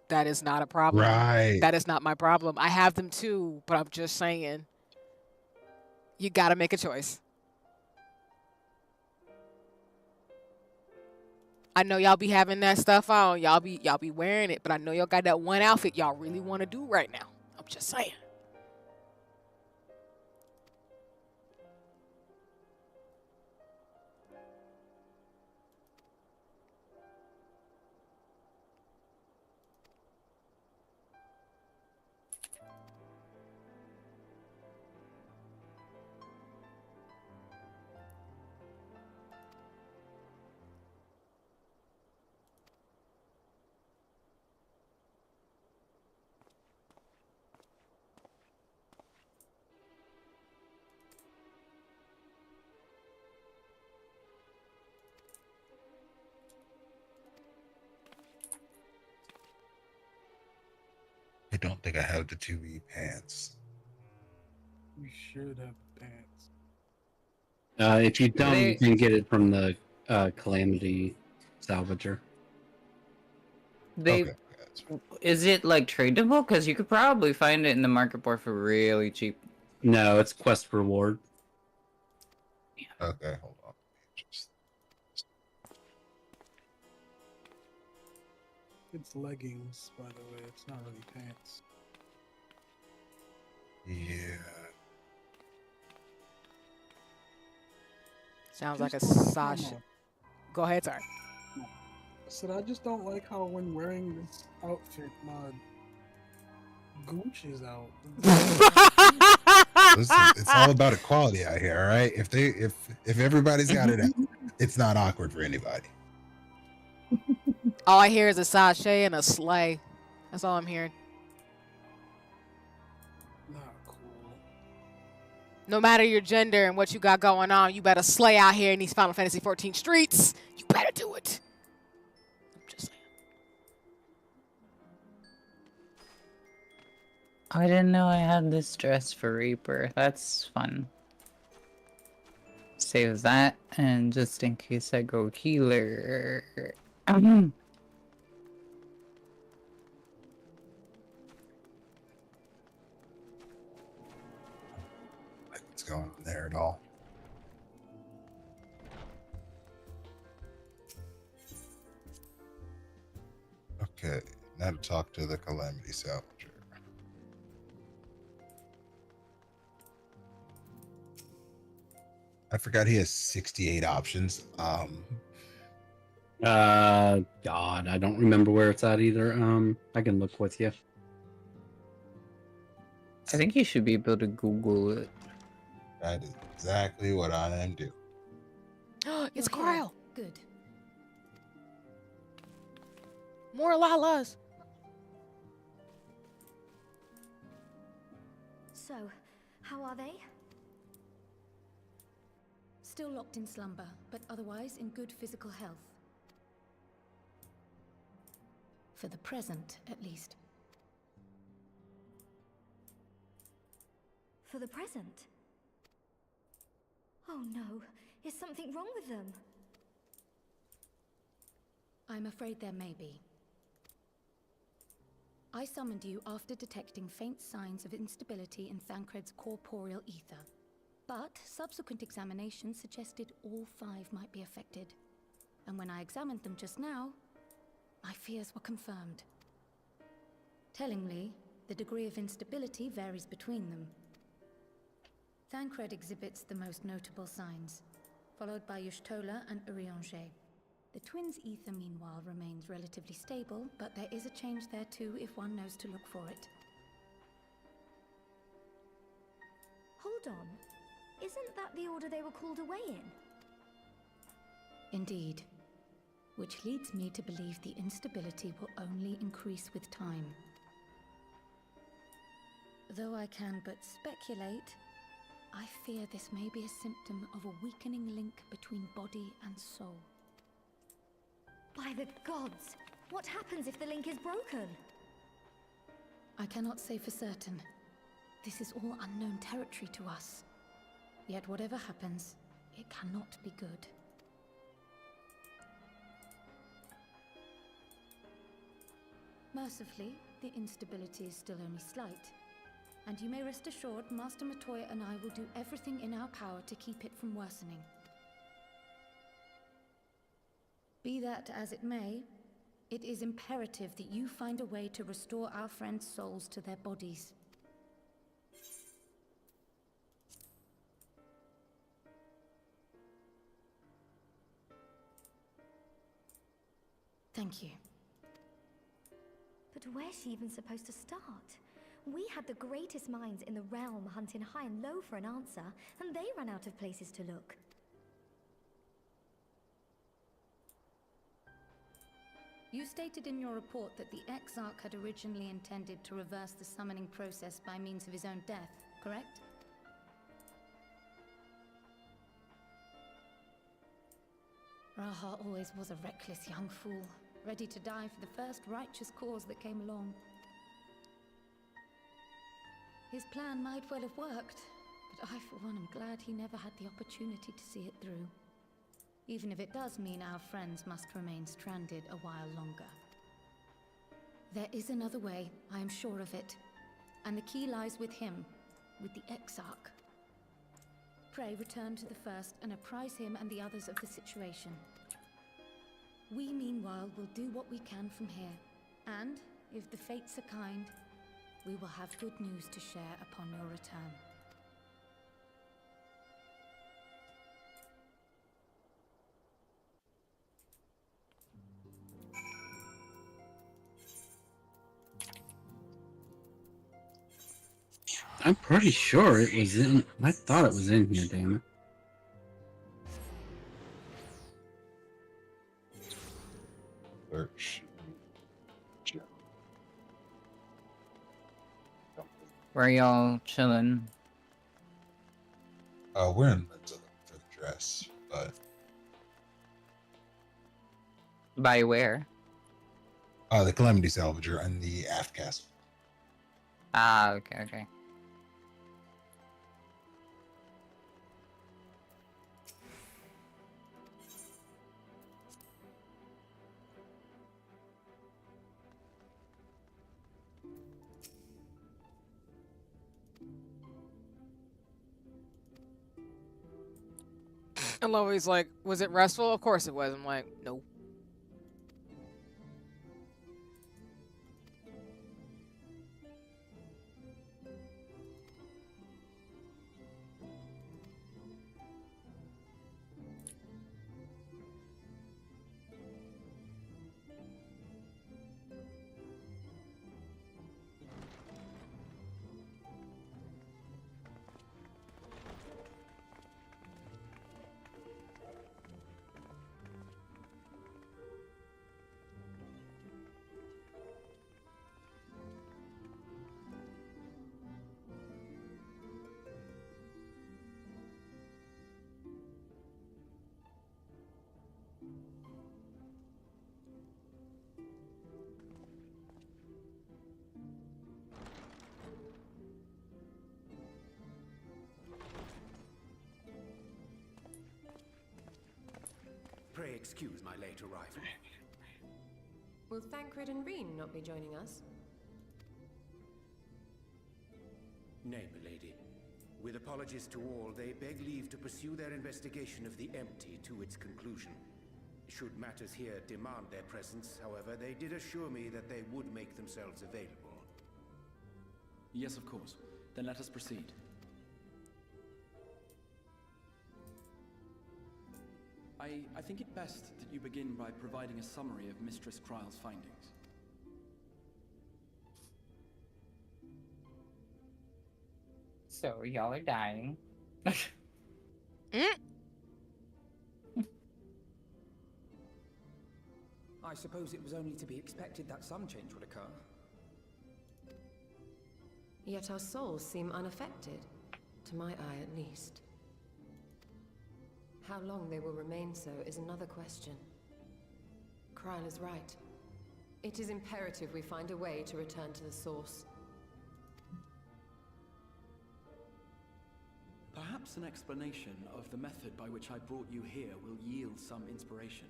That is not a problem. Right. That is not my problem. I have them too, but I'm just saying. You gotta make a choice. I know y'all be having that stuff on. Y'all be wearing it, but I know y'all got that one outfit y'all really want to do right now. I'm just saying. I don't think I have the 2E pants. You should have pants. If you don't, you can get it from the Calamity Salvager. They is it like tradable? Because you could probably find it in the market board for really cheap. No, it's quest reward. Okay, hold on. Just It's leggings, by the way. It's not really pants. yeah. Sounds like a Just don't like how Sasha. Go ahead, sorry. I said I just don't like how when wearing this outfit, my gooch is out. Listen, it's all about equality out here, all right? If everybody's got it, it's not awkward for anybody. All I hear is a sachet and a sleigh. That's all I'm hearing. Not cool. No matter your gender and what you got going on, you better slay out here in these Final Fantasy 14 streets. You better do it. I'm just saying. I didn't know I had this dress for Reaper. That's fun. Save that, and just in case I go healer. What's going on there at all? Okay, now to talk to the Calamity Salvager. I forgot he has 68 options. God, I don't remember where it's at either. I can look with you. I think you should be able to Google it. That is exactly what I am doing. It's You're here. Cryle. Good. More Lalas. So, how are they? Still locked in slumber, but otherwise in good physical health. For the present, at least. For the present? Oh no, is something wrong with them? I'm afraid there may be. I summoned you after detecting faint signs of instability in Thancred's corporeal ether. But subsequent examinations suggested all 5 might be affected. And when I examined them just now, my fears were confirmed. Tellingly, the degree of instability varies between them. Thancred exhibits the most notable signs, followed by Y'shtola and Urianger. The twins' ether, meanwhile, remains relatively stable, but there is a change there too if one knows to look for it. Hold on. Isn't that the order they were called away in? Indeed. Which leads me to believe the instability will only increase with time. Though I can but speculate, I fear this may be a symptom of a weakening link between body and soul. By the gods! What happens if the link is broken? I cannot say for certain. This is all unknown territory to us. Yet whatever happens, it cannot be good. Mercifully, the instability is still only slight. And you may rest assured Master Matoya and I will do everything in our power to keep it from worsening. Be that as it may, it is imperative that you find a way to restore our friends' souls to their bodies. Thank you. But where's she even supposed to start? We had the greatest minds in the realm hunting high and low for an answer, and they ran out of places to look. You stated in your report that the Exarch had originally intended to reverse the summoning process by means of his own death, correct? Raha always was a reckless young fool, ready to die for the first righteous cause that came along. His plan might well have worked, but I for one am glad he never had the opportunity to see it through. Even if it does mean our friends must remain stranded a while longer. There is another way, I am sure of it. And the key lies with him, with the Exarch. prey return to the first and apprise him and the others of the situation. We, meanwhile, will do what we can from here. And, if the fates are kind, we will have good news to share upon your return. I'm pretty sure it was in. I thought it was in here, damn it. Search. Where y'all chilling? We're in the for the dress, but By where? the Calamity Salvager and the aft castle. Ah, okay, okay. And Loey's like, was it restful? Of course it was. I'm like, no. Pray excuse my late arrival. Will Thancred and Reen not be joining us? Nay, milady. With apologies to all, they beg leave to pursue their investigation of the empty to its conclusion. Should matters here demand their presence, however, they did assure me that they would make themselves available. Yes, of course. Then let us proceed. I think it best that you begin by providing a summary of Mistress Kryle's findings. So y'all are dying. I suppose it was only to be expected that some change would occur. Yet our souls seem unaffected, to my eye at least. How long they will remain so is another question. Kryle is right. It is imperative we find a way to return to the source. Perhaps an explanation of the method by which I brought you here will yield some inspiration.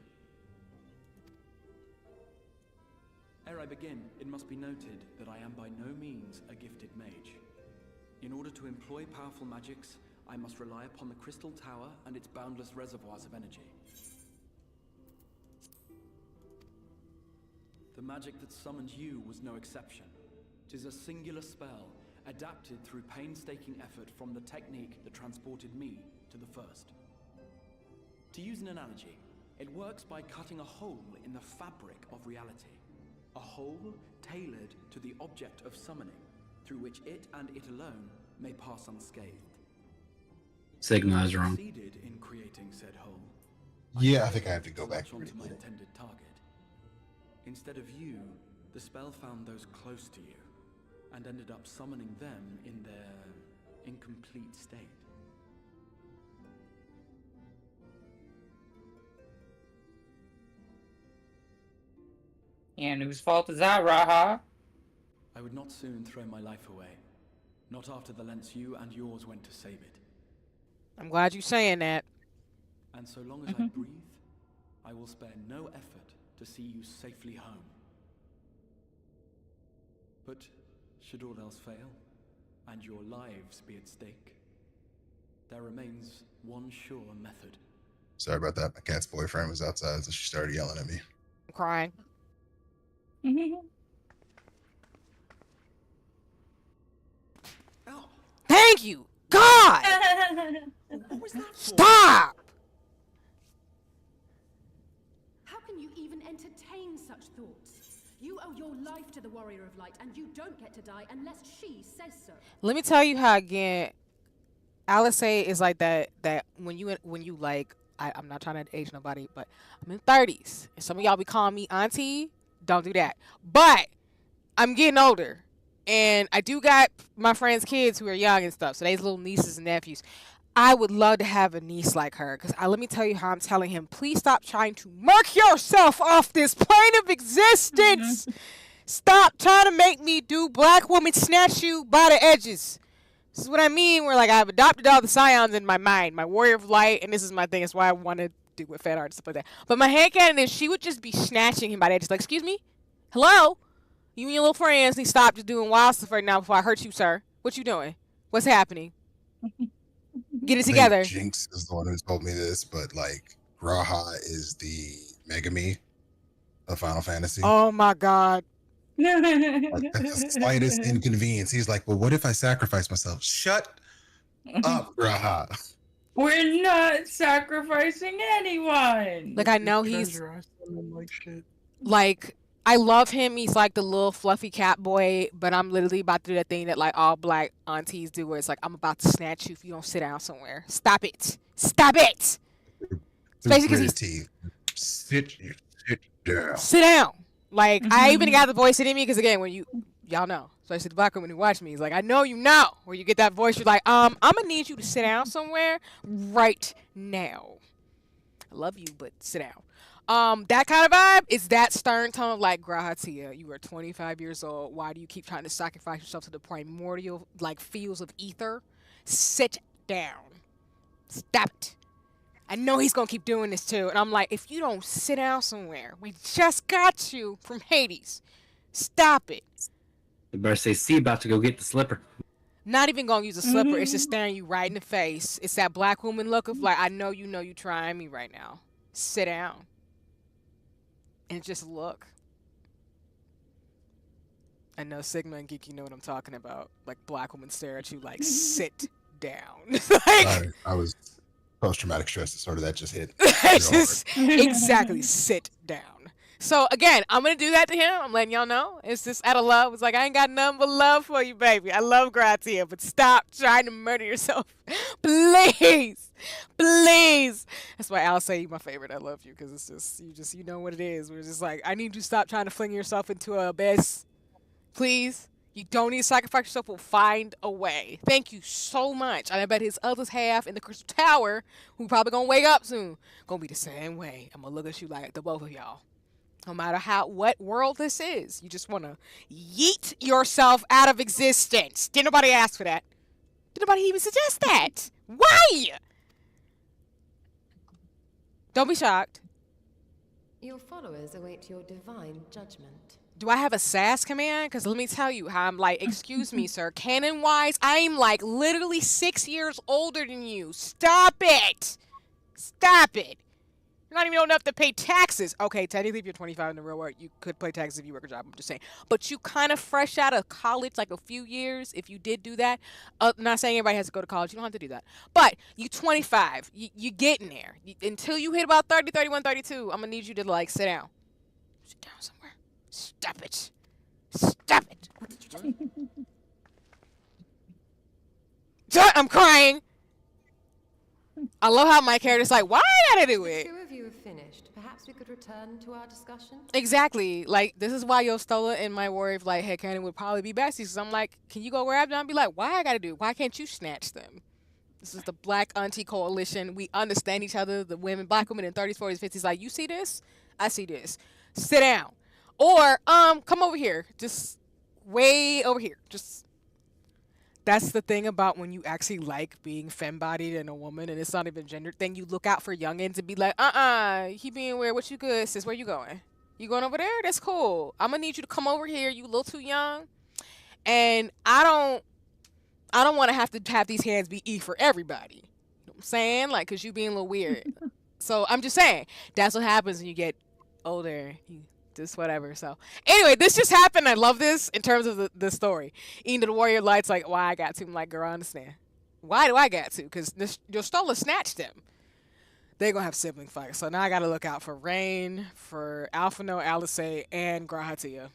Ere I begin, it must be noted that I am by no means a gifted mage. In order to employ powerful magics, I must rely upon the Crystal Tower and its boundless reservoirs of energy. The magic that summoned you was no exception. 'Tis a singular spell, adapted through painstaking effort from the technique that transported me to the first. To use an analogy, it works by cutting a hole in the fabric of reality. A hole tailored to the object of summoning, through which it and it alone may pass unscathed. Sigma is wrong. Succeeded in creating said hole. Yeah, I think I have to go back. Onto my intended target. Instead of you, the spell found those close to you, and ended up summoning them in their incomplete state. And whose fault is that, Raha? I would not soon throw my life away. Not after the lengths you and yours went to save it. I'm glad you're saying that. And so long as I breathe, I will spare no effort to see you safely home. But should all else fail, and your lives be at stake, there remains one sure method. Sorry about that. My cat's boyfriend was outside, so she started yelling at me. I'm crying. Thank you, God. Stop. How can you even entertain such thoughts? You owe your life to the Warrior of Light, and you don't get to die unless she says so. Let me tell you how again, Alice is like that. That when you like, I'm not trying to age nobody, but I'm in 30s, and some of y'all be calling me auntie. Don't do that. But I'm getting older, and I do got my friends' kids who are young and stuff, so they's little nieces and nephews. I would love to have a niece like her, because let me tell you how I'm telling him, please stop trying to murk yourself off this plane of existence. Stop trying to make me do black woman snatch you by the edges. This is what I mean, where like I've adopted all the scions in my mind, my Warrior of Light, and this is my thing. That's why I want to do with fan art and stuff like that. But my headcanon is she would just be snatching him by the edges, like, excuse me? Hello? You and your little friends need to stop just doing wild stuff right now before I hurt you, sir. What you doing? What's happening? Get it together. Jinx is the one who told me this, but like Graha is the Megami of Final Fantasy. Oh my God. Like, that's the slightest inconvenience. He's like, well, what if I sacrifice myself? Shut up, Graha. We're not sacrificing anyone. Like, I know he's like shit. like, I love him. He's like the little fluffy cat boy, but I'm literally about to do that thing that like all black aunties do, where it's like, I'm about to snatch you if you don't sit down somewhere. Stop it. Stop it. Especially because he's sit down. Sit down. Like, I even got the voice in me because again, when y'all know, especially the black women who watch me, he's like, I know you know, where you get that voice, you're like, I'm gonna need you to sit down somewhere right now. I love you, but sit down. That kind of vibe is that stern tone of like, Grahatia, you are 25 years old. Why do you keep trying to sacrifice yourself to the primordial like fields of ether? Sit down. Stop it. I know he's gonna keep doing this too. And I'm like, if you don't sit down somewhere, we just got you from Hades. Stop it. You better say, see, about to go get the slipper. Not even gonna use a slipper. It's just staring you right in the face. It's that black woman look of like, I know you trying me right now. Sit down. And just look. I know Sigma and Geeky know what I'm talking about. Like, black women stare at you like, sit down. Like, I was post-traumatic stress disorder that just hit. just exactly, sit down. So again, I'm gonna do that to him. I'm letting y'all know. It's just out of love. It's like, I ain't got nothing but love for you, baby. I love Gratia, but stop trying to murder yourself. Please. Please. That's why I'll say you're my favorite. I love you because it's just you know what it is. We're just like, I need you to stop trying to fling yourself into a abyss. Please. You don't need to sacrifice yourself. We'll find a way. Thank you so much. And I bet his other half in the Crystal Tower, who probably gonna wake up soon, gonna be the same way. I'm gonna look at you like the both of y'all. No matter what world this is, you just wanna yeet yourself out of existence. Did nobody ask for that? Did nobody even suggest that? Why? Don't be shocked. Your followers await your divine judgment. Do I have a sass command? Because let me tell you how I'm like, excuse me, sir. Canon-wise, I'm like literally 6 years older than you. Stop it. Stop it. You're not even old enough to pay taxes. Okay, technically, if you're 25 in the real world, you could pay taxes if you work a job. I'm just saying. But you kind of fresh out of college, like a few years, if you did do that. I'm not saying everybody has to go to college. You don't have to do that. But you 25. You getting there. Until you hit about 30, 31, 32, I'm going to need you to, like, sit down. Sit down somewhere. Stop it. Stop it. What did you do? I'm crying. I love how my character's like, why I gotta do The it? two of you have finished. Perhaps we could return to our discussion. Exactly. Like, this is why Yostola and my Warrior of Light headcanon would probably be besties. Because I'm like, can you go grab them? I'd be like, why I gotta do it? Why can't you snatch them? This is the Black Auntie Coalition. We understand each other. The women, black women in 30s, 40s, 50s. Like, you see this? I see this. Sit down. Or, come over here. Just way over here. Just, that's the thing about when you actually like being femme-bodied and a woman and it's not even gendered thing. You look out for youngins and be like, he being weird. What you good, sis? Where you going? You going over there? That's cool. I'm gonna need you to come over here. You a little too young. And I don't want to have these hands be E for everybody. I'm saying, like, cause you being a little weird. So I'm just saying, that's what happens when you get older. You just whatever. So anyway, this just happened. I love this in terms of the story. Even the warrior light's like, why I got to? I'm like, girl, I understand. Why do I got to? Cause your Stola snatched them. They're gonna have sibling fights. So now I gotta look out for Rain, for Alphino, Alice, and Grahatia.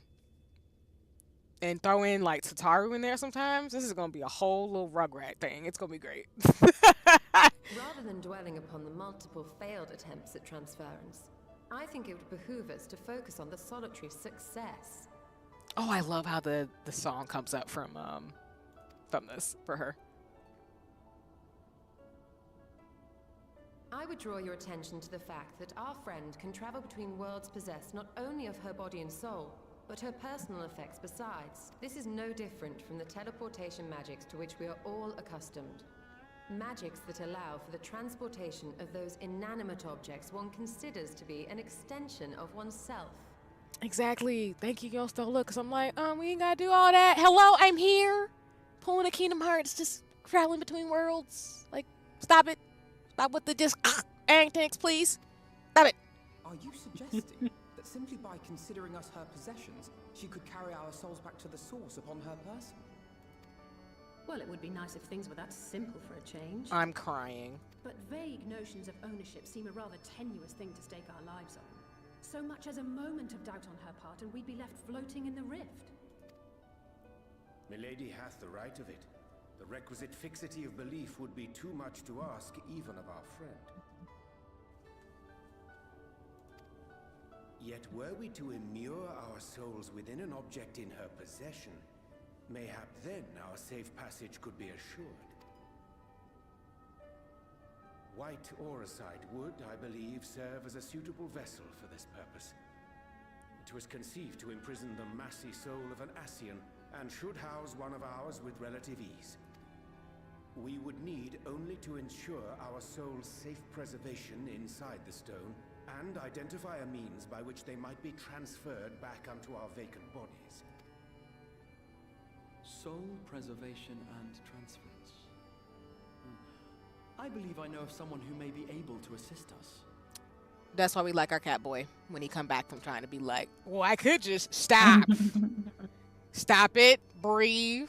And throw in like Tataru in there sometimes. This is gonna be a whole little Rugrat thing. It's gonna be great. Rather than dwelling upon the multiple failed attempts at transference, I think it would behoove us to focus on the solitary's success. Oh, I love how the song comes up from this for her. I would draw your attention to the fact that our friend can travel between worlds possessed not only of her body and soul, but her personal effects besides. This is no different from the teleportation magics to which we are all accustomed. Magics that allow for the transportation of those inanimate objects one considers to be an extension of oneself. Exactly. Thank you, Stola, because I'm like, we ain't gotta do all that. Hello, I'm here. Pulling a Kingdom Hearts, just traveling between worlds. Like, stop it. Stop with the just antics, please. Stop it. Are you suggesting that simply by considering us her possessions, she could carry our souls back to the source upon her person? Well, it would be nice if things were that simple for a change. I'm crying. But vague notions of ownership seem a rather tenuous thing to stake our lives on. So much as a moment of doubt on her part and we'd be left floating in the rift. Milady hath the right of it. The requisite fixity of belief would be too much to ask even of our friend. Yet were we to immure our souls within an object in her possession, mayhap then our safe passage could be assured. White Auracite would, I believe, serve as a suitable vessel for this purpose. It was conceived to imprison the massy soul of an Ascian, and should house one of ours with relative ease. We would need only to ensure our soul's safe preservation inside the stone, and identify a means by which they might be transferred back unto our vacant bodies. Soul preservation and transference. I believe I know of someone who may be able to assist us. That's why we like our cat boy when he come back from trying to be like, well, I could just stop. Stop it, breathe,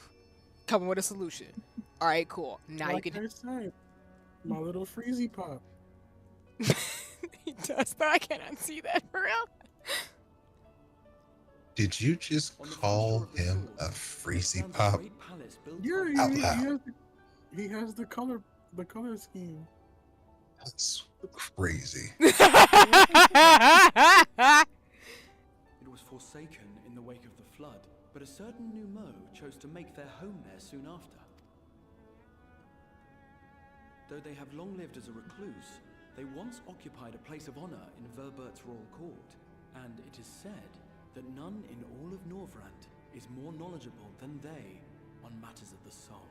come with a solution. All right, cool. Now like you can. I said, my little freezy pop. He does that. I can't unsee that for real. Did you just call him a freezy pop? Yeah, Out loud. He has the color scheme. That's crazy. It was forsaken in the wake of the flood, but a certain Numo chose to make their home there soon after. Though they have long lived as a recluse, they once occupied a place of honor in Verbert's royal court, and it is said that none in all of Norvrant is more knowledgeable than they on matters of the soul.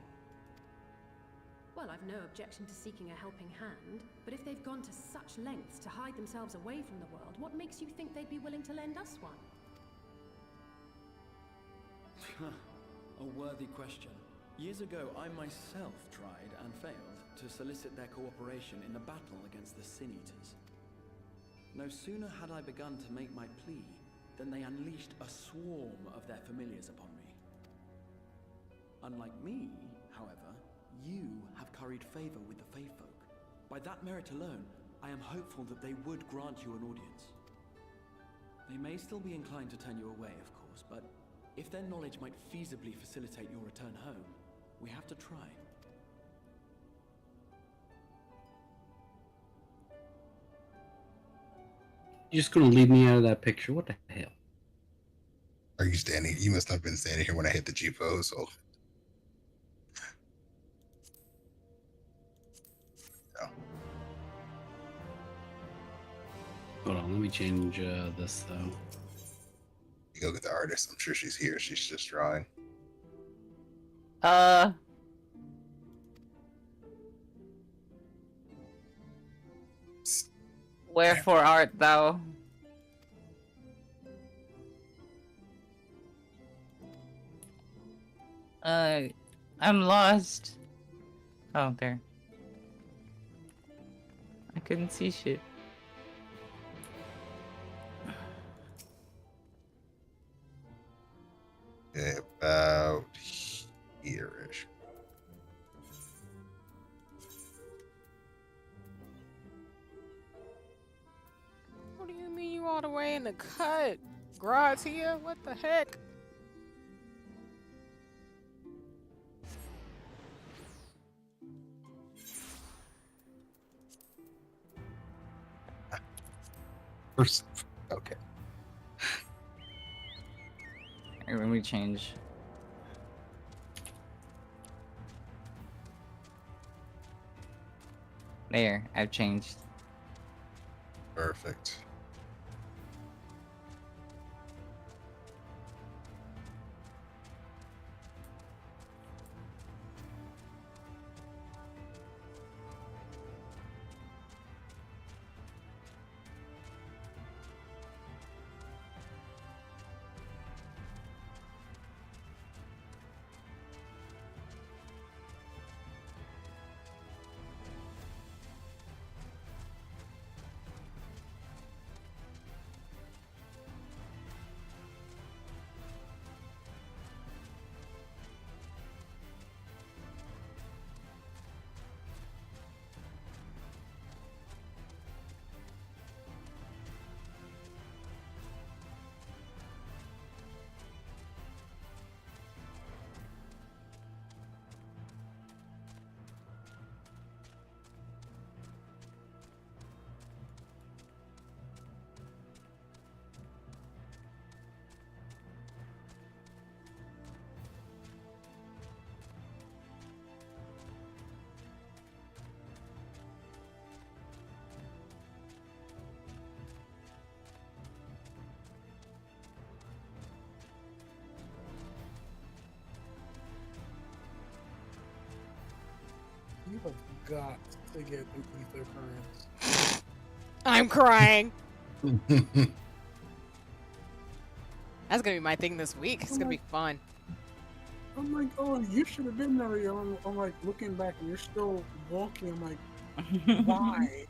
Well, I've no objection to seeking a helping hand, but if they've gone to such lengths to hide themselves away from the world, what makes you think they'd be willing to lend us one? A worthy question. Years ago, I myself tried and failed to solicit their cooperation in the battle against the Sin Eaters. No sooner had I begun to make my plea than they unleashed a swarm of their familiars upon me. Unlike me, however, you have curried favor with the Fae folk. By that merit alone, I am hopeful that they would grant you an audience. They may still be inclined to turn you away, of course, but if their knowledge might feasibly facilitate your return home, we have to try. You're just gonna leave me out of that picture? What the hell? Are you standing? You must have been standing here when I hit the G pose. So. No. Hold on, let me change this though. You go get the artist. I'm sure she's here. She's just drawing. Wherefore art thou? I'm lost. Oh, there. couldn't see shit. Okay, about here-ish. What do you mean you all the way in the cut? Gratia? What the heck? Okay. Alright, when we change. There, I've changed. Perfect. You have got to get an ether currents. I'm crying. That's gonna be my thing this week. It's gonna be fun. I'm like, oh, you should have been there. I'm like looking back, and you're still walking. I'm like, why?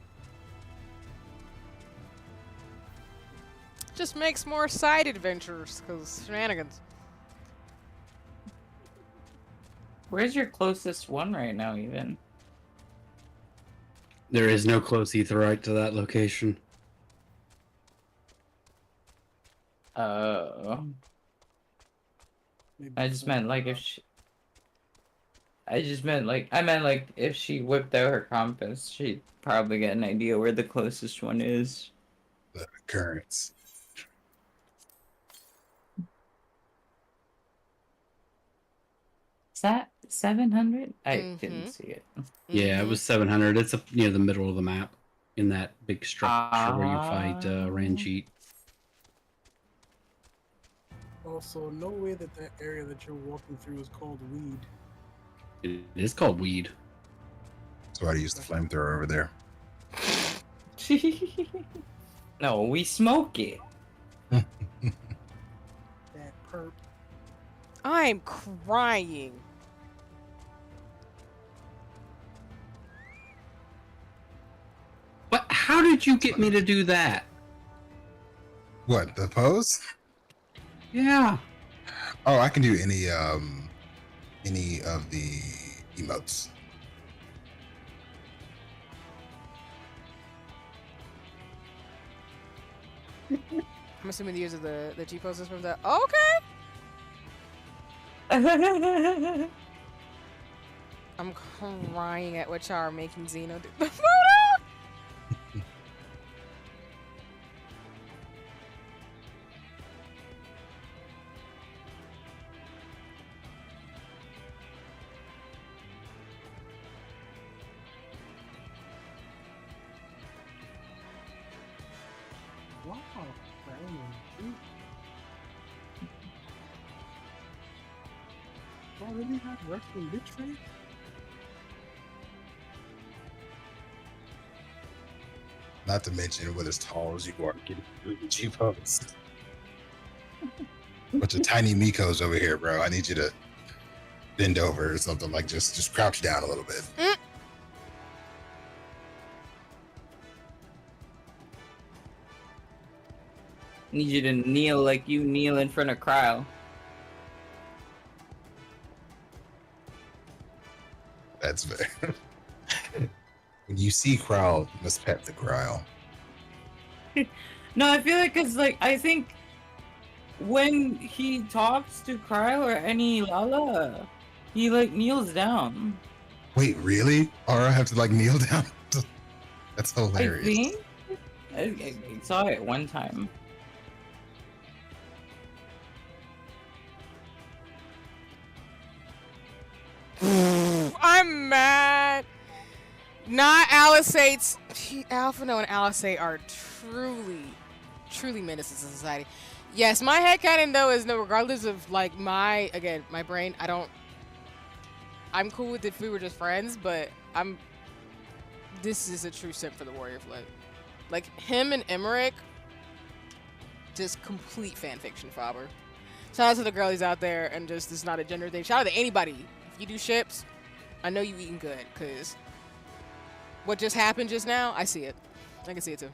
Just makes more side adventures, cause shenanigans. Where's your closest one right now, even? There is no close etherite to that location. Oh. I just meant like if she... I meant like if she whipped out her compass, she'd probably get an idea where the closest one is. The occurrence. Is that 700? I didn't see it. Yeah, it was 700. It's up near the middle of the map in that big structure where you fight Ranjit. Also, no way that area that you're walking through is called weed. It is called weed. So why do you use the flamethrower over there? No, we smoke it. That perp. I'm crying. What? How did you get me to do that? What, the pose? Yeah. Oh, I can do any of the emotes. I'm assuming the use of the G poses from the okay. I'm crying at what y'all are making Xeno do. The photo! Wow, Brandon. Oh, really have wrestling bitch face? Not to mention, with as tall as you are, getting through the G-pose. Bunch of tiny Mikos over here, bro. I need you to bend over or something, like just crouch down a little bit. Need you to kneel like you kneel in front of Cryle. That's fair. When you see Growl, you must pet the Growl. No, I feel like it's like I think when he talks to Cryle or any Lala, he like kneels down. Wait, really? Aura have to like kneel down? That's I hilarious. think I saw it one time. I'm mad. Not Alisates. Alphino and Alisate are truly menaces to society. Yes, my headcanon though is no, regardless of like my brain, I'm cool with if we were just friends, but this is a true simp for the Warrior Flag. Like him and Emmerich, just complete fanfiction fobber. Shout out to the girlies out there, and just it's not a gender thing. Shout out to anybody. If you do ships, I know you eating good, cause what just happened just now, I see it. I can see it too.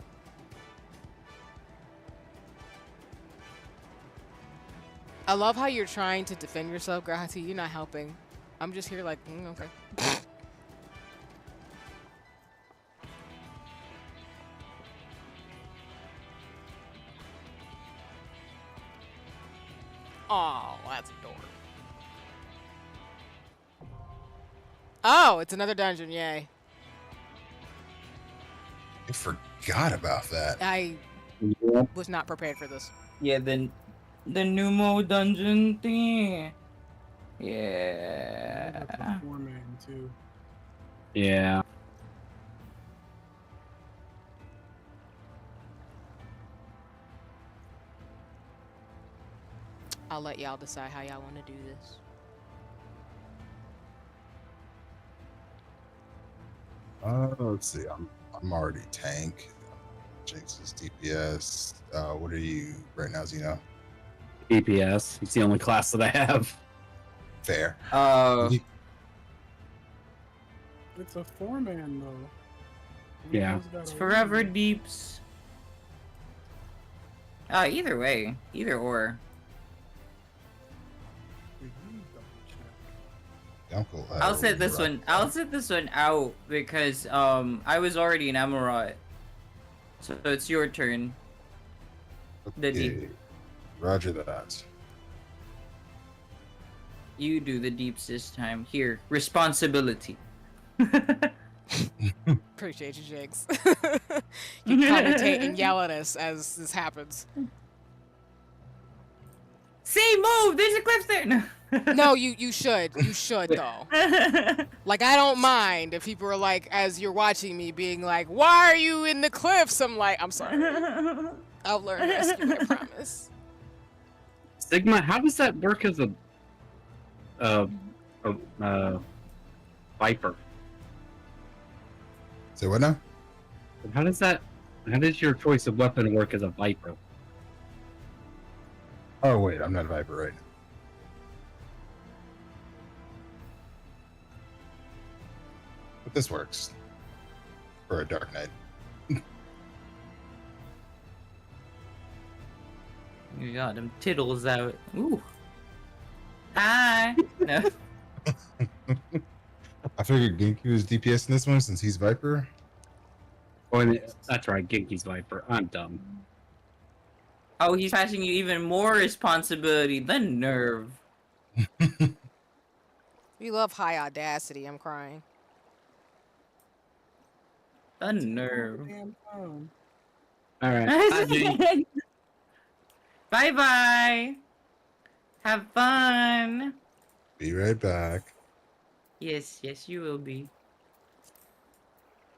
I love how you're trying to defend yourself, Grahati. You're not helping. I'm just here like, okay. Oh, that's adorable. Oh, it's another dungeon, yay. I forgot about that. I was not prepared for this. Yeah, the Numo dungeon thing. Yeah. Foreman too. Yeah. I'll let y'all decide how y'all want to do this. Let's see. I'm already tank. Jinx is DPS. What are you right now, Zeno? DPS. It's the only class that I have. Fair. It's a foreman though. Yeah. It's forever deeps. Either way, either or. Uncle, I'll set this one. I'll set this one out because I was already an Emerald, so it's your turn. The deep. Roger that. You do the deeps this time. Here, responsibility. Appreciate you, Jinx. You commentate and yell at us as this happens. Say move! There's a cliff there! No. No, you should. You should, though. Like, I don't mind if people are like, as you're watching me, being like, why are you in the cliffs? I'm like, I'm sorry. I'll learn rescue, I promise. Sigma, how does that work as a Viper? So what now? How does your choice of weapon work as a Viper? Oh wait, I'm not a Viper right now. But this works for a Dark Knight. You got them tittles out. Ooh. Hi. No. I figured Genki was DPS in this one since he's Viper. Oh, that's right, Genki's Viper. I'm dumb. Oh, he's passing you even more responsibility. The nerve. You love high audacity. I'm crying. The nerve. All right. Bye bye. Have fun. Be right back. Yes, you will be.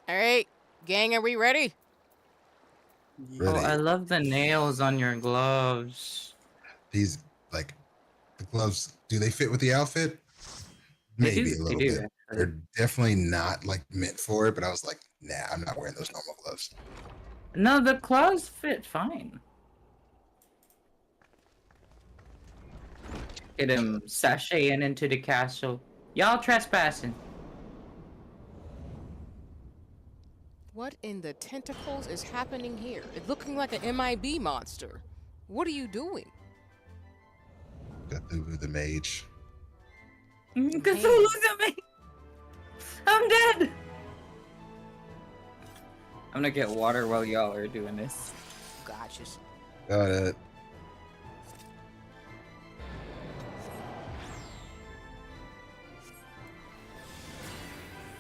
All right, gang, are we ready? Ready. Oh, I love the nails on your gloves. These, like, the gloves, do they fit with the outfit? They Maybe do, a little they do, bit. They're definitely not, like, meant for it, but I was like, nah, I'm not wearing those normal gloves. No, the gloves fit fine. Get him sashaying into the castle. Y'all trespassing. What in the tentacles is happening here? It's looking like an MIB monster. What are you doing? Cthulhu the mage. Cthulhu's at me! I'm dead! I'm gonna get water while y'all are doing this. Gotcha. Got it.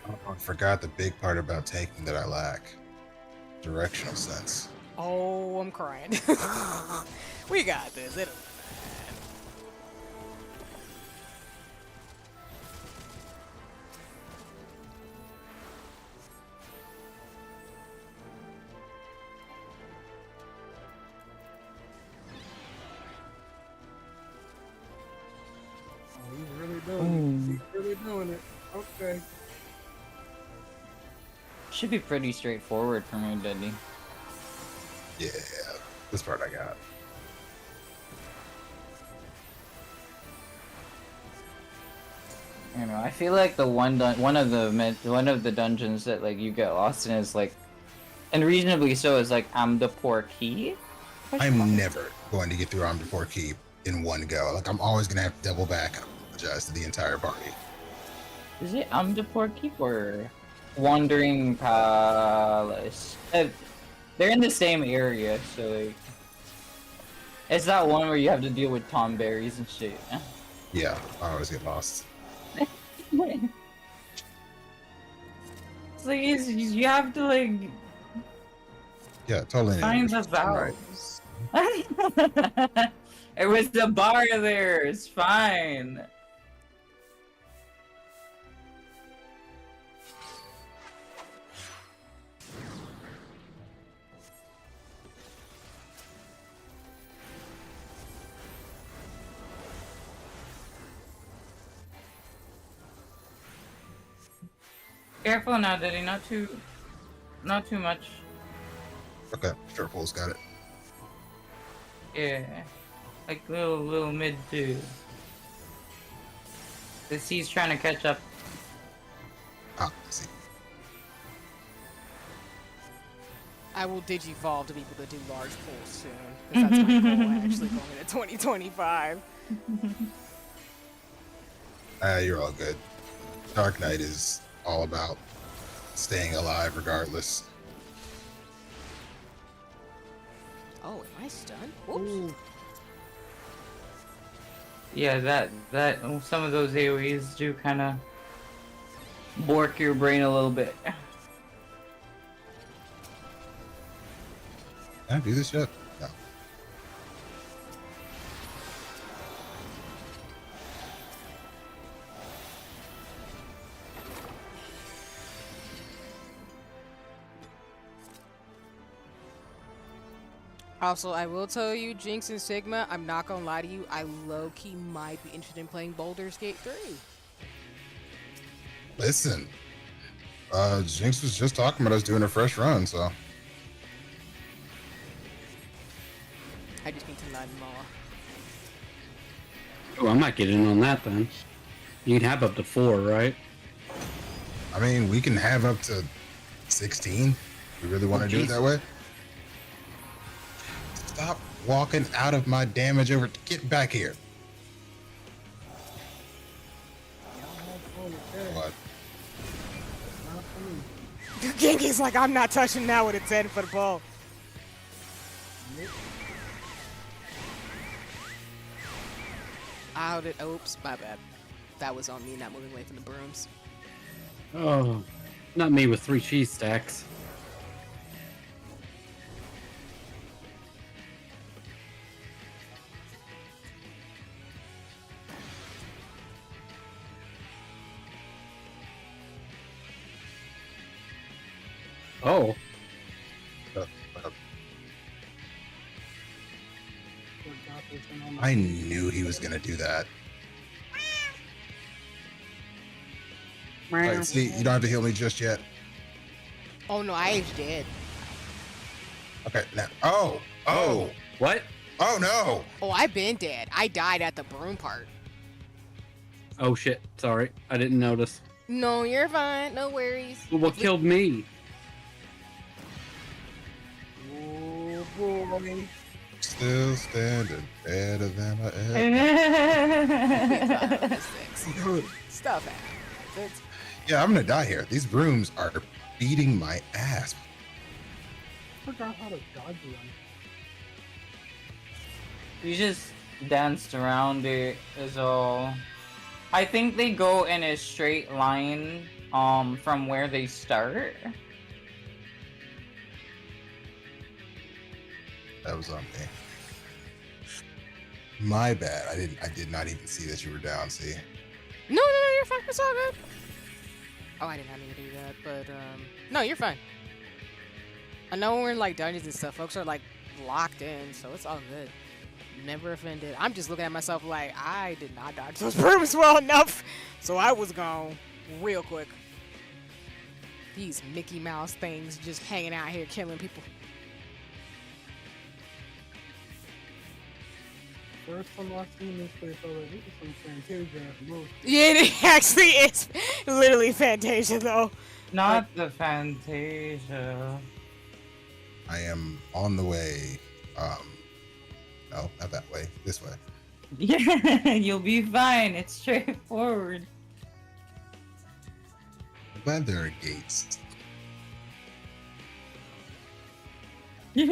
Oh, I forgot the big part about taking that I lack. Directional sense. Oh, I'm crying. We got this. It'll be fine. Oh, he's really doing it. He's really doing it. Okay. Should be pretty straightforward for me, Dudley. Yeah, this part I got. I don't know. I feel like the one of the dungeons that like you get lost in is like, and reasonably so, is like Amdapor Key. I'm never going to get through Amdapor Keep in one go. Like I'm always gonna have to double back and apologize to the entire party. Is it Amdapor Keep or Wandering Palace? They're in the same area, so like, it's that one where you have to deal with tom berries and shit. Yeah, I always get lost. It's like you have to like Yeah, totally. find the valves. There was a bar there. It's fine. Careful now, Diddy. Not too much. Okay, Sharple's got it. Yeah, like little mid too. The sea's trying to catch up. Ah, I see. I will digivolve to be able to do large pulls soon. 'Cause that's my goal actually going into 2025. You're all good. Dark Knight is all about staying alive regardless. Oh, am I stunned? Whoops. Yeah, that some of those AoEs do kind of bork your brain a little bit. Can I do this yet? No. Also, I will tell you, Jinx and Sigma, I'm not gonna lie to you, I low-key might be interested in playing Baldur's Gate 3. Listen, Jinx was just talking about us doing a fresh run, so. I just need to learn more. Oh, I might get in on that then. You can have up to 4, right? I mean, we can have up to 16. We really want to do it that way? Stop walking out of my damage over. Get back here. What? Genki's like, I'm not touching that with a 10-foot ball. Oops, my bad. That was on me, not moving away from the brooms. Oh, not me with 3 cheese stacks. Oh. I knew he was gonna do that. Right, see, you don't have to heal me just yet. Oh no, I aged dead. Okay, now. Oh. What? Oh no. Oh, I've been dead. I died at the broom part. Oh shit, sorry. I didn't notice. No, you're fine. No worries. What killed me? Oh boy. Still standing better than I ever. Stuff happens. Yeah, I'm gonna die here. These rooms are beating my ass. I forgot how to dodge them. You just danced around it is all. I think they go in a straight line from where they start. That was on me. My bad. I did not even see that you were down, see. No, you're fine. It's all good. Oh, I did not mean to do that, but no, you're fine. I know when we're in like dungeons and stuff, folks are like locked in, so it's all good. Never offended. I'm just looking at myself like I did not dodge those brooms well enough, so I was gone real quick. These Mickey Mouse things just hanging out here killing people. First time I seen this place, I was like, this is some Fantasia at the most. Yeah, it actually is literally Fantasia though. Not the Fantasia. I am on the way. No, not that way. This way. Yeah, you'll be fine. It's straightforward. I'm glad there are gates. Please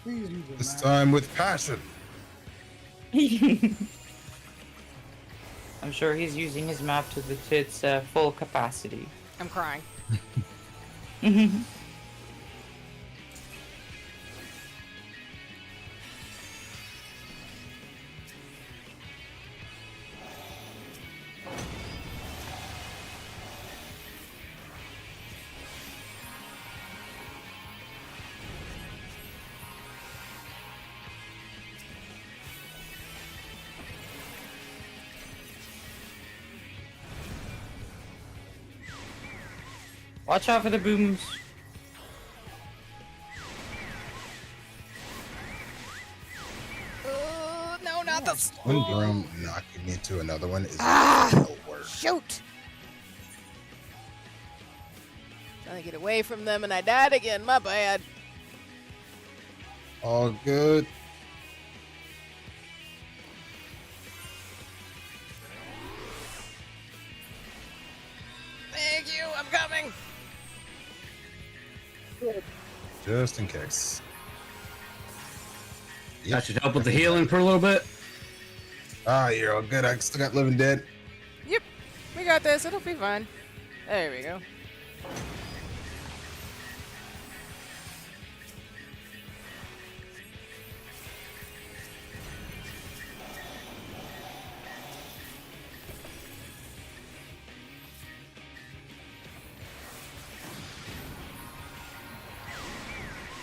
use it. This time with passion. I'm sure he's using his map to its full capacity. I'm crying. Watch out for the booms. No, not the One broom knocking me into another one is no worse. Shoot! Trying to get away from them and I died again. My bad. all good. Thank you. I'm coming. Just in case. That should help with the healing for a little bit. Ah, you're all good. I still got living dead. Yep. We got this. It'll be fine. There we go.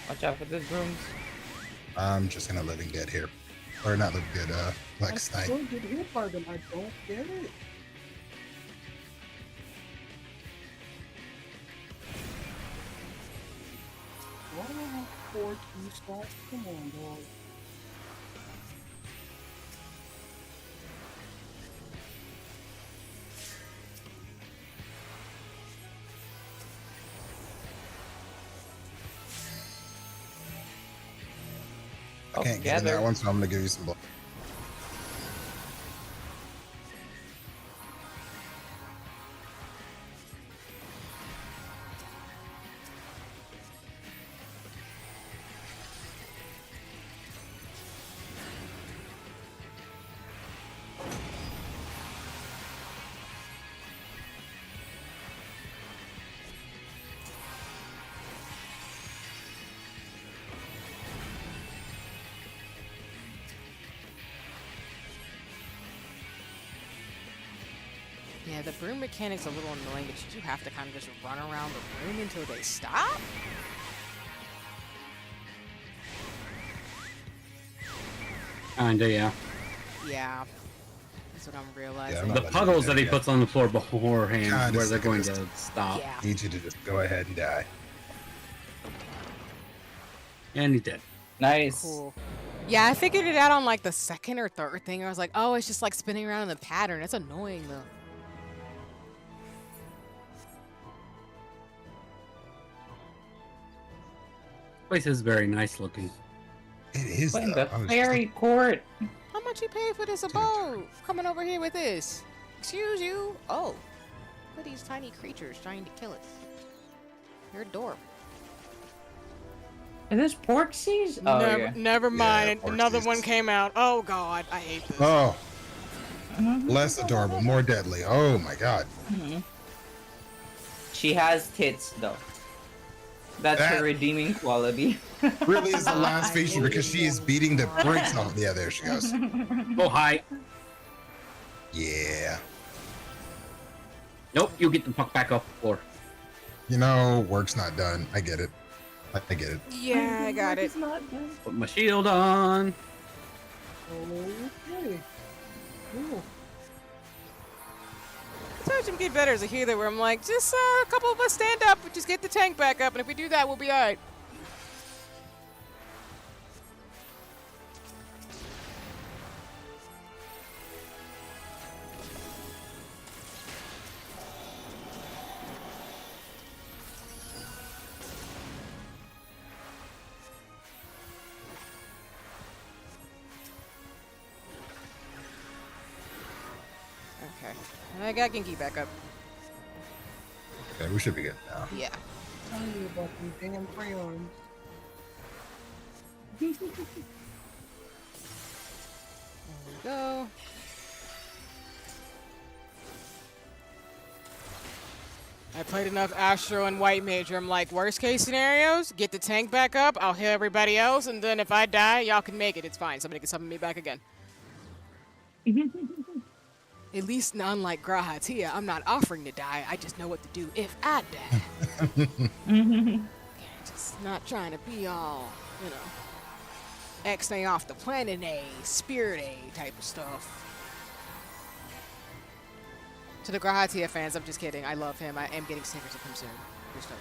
Watch out for the brooms. I'm just gonna living dead here. Or not living dead, like I snipe. still get hit by them. I don't get it. Why do I have 4 key slots? Come on, dog. I can't get in that one, so I'm gonna give you some blood. Yeah, the broom mechanic's a little annoying, but you do have to kind of just run around the room until they stop. Kinda, yeah. Yeah. That's what I'm realizing. The puddles that he puts on the floor beforehand God, where it's they're going just- to stop. Yeah. Need you to just go ahead and die. And he did. Nice. Cool. Yeah, I figured it out on like the second or third thing. I was like, oh, it's just like spinning around in the pattern. It's annoying though. place is very nice looking. It is. In though. the I was fairy court. How much you pay for this abode? Coming over here with this. Excuse you. Oh. Look at these tiny creatures trying to kill it. You're adorable. Is this Porksies? Oh, never, yeah. never mind. Yeah, Another Porksies. one came out. Oh god, I hate this. Oh, less adorable, more deadly. Oh my god. She has tits, though. That's That- her redeeming quality. Really is the last feature because she is beating the brakes off. Yeah, there she goes. Go high. Yeah. Nope, you get the puck back off the floor. You know, work's not done. I get it. I get it. Yeah, I got it. Put my shield on. Okay. Cool. Sometimes you can get better as a healer where I'm like, just a couple of us stand up, just get the tank back up, and if we do that, we'll be alright. Okay. I got Genki back up. Okay, we should be good now. Yeah. Tell you about these damn crayons. There we go. I played enough Astro and White Major. I'm like, worst case scenarios, get the tank back up, I'll heal everybody else, and then if I die, y'all can make it. It's fine. Somebody can summon me back again. At least unlike Grahatia, I'm not offering to die. I just know what to do if I die. Just not trying to be all, you know, X-nay off the planet A, spirit A type of stuff. To the Grahatia fans, I'm just kidding. I love him. I am getting stickers of him soon. Just know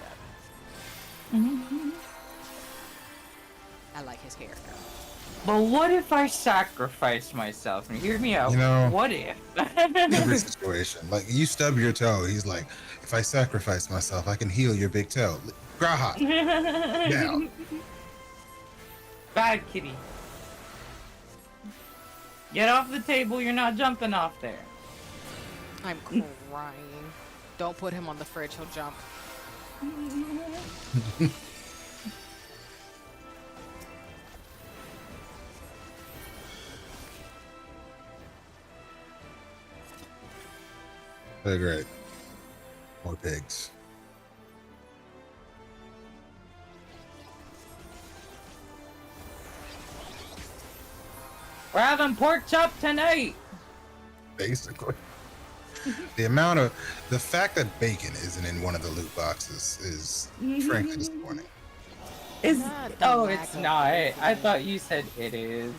that. I like his hair. But what if I sacrifice myself? And hear me out. You know- What if? Every situation. Like, you stub your toe. He's like, if I sacrifice myself, I can heal your big toe. Graha. Down. Bad kitty. Get off the table. You're not jumping off there. I'm crying. Don't put him on the fridge. He'll jump. They're great. More pigs. We're having pork chop tonight. Basically. The fact that bacon isn't in one of the loot boxes is frankly disappointing. Is Not oh, the it's lack of not. bacon. I thought you said it is.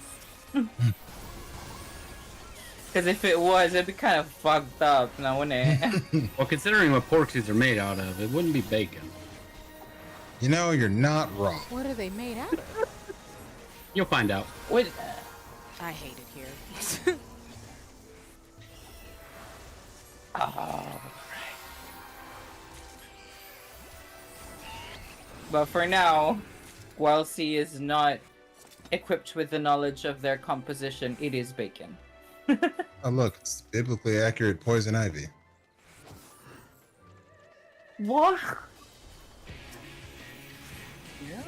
Because if it was, it'd be kind of fucked up, now wouldn't it? Well, considering what porksies are made out of, it wouldn't be bacon. You know, you're not wrong. What are they made out of? You'll find out. What? I hate it here. But for now, while C is not equipped with the knowledge of their composition, it is bacon. Oh, look, it's biblically accurate poison ivy. What? Yeah.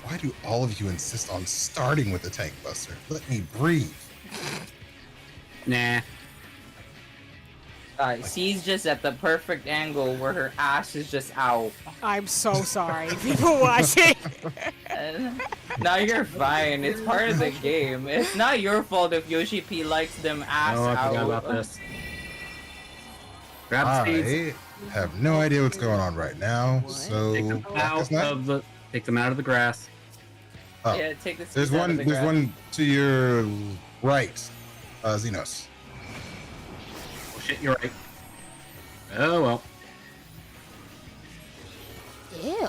Why do all of you insist on starting with the tank buster? Let me breathe. Nah. C's just at the perfect angle where her ass is just out. I'm so sorry, people watching. No, you're fine. It's part of the game. It's not your fault if Yoshi P likes them ass Oh, I out. forgot about this. Grab seeds. I have no idea what's going on right now, so Take them out of the grass. Oh, Yeah, take the there's seeds out one. of the There's grass. one to your right, Xenos. Oh shit, you're right. Oh well. Ew.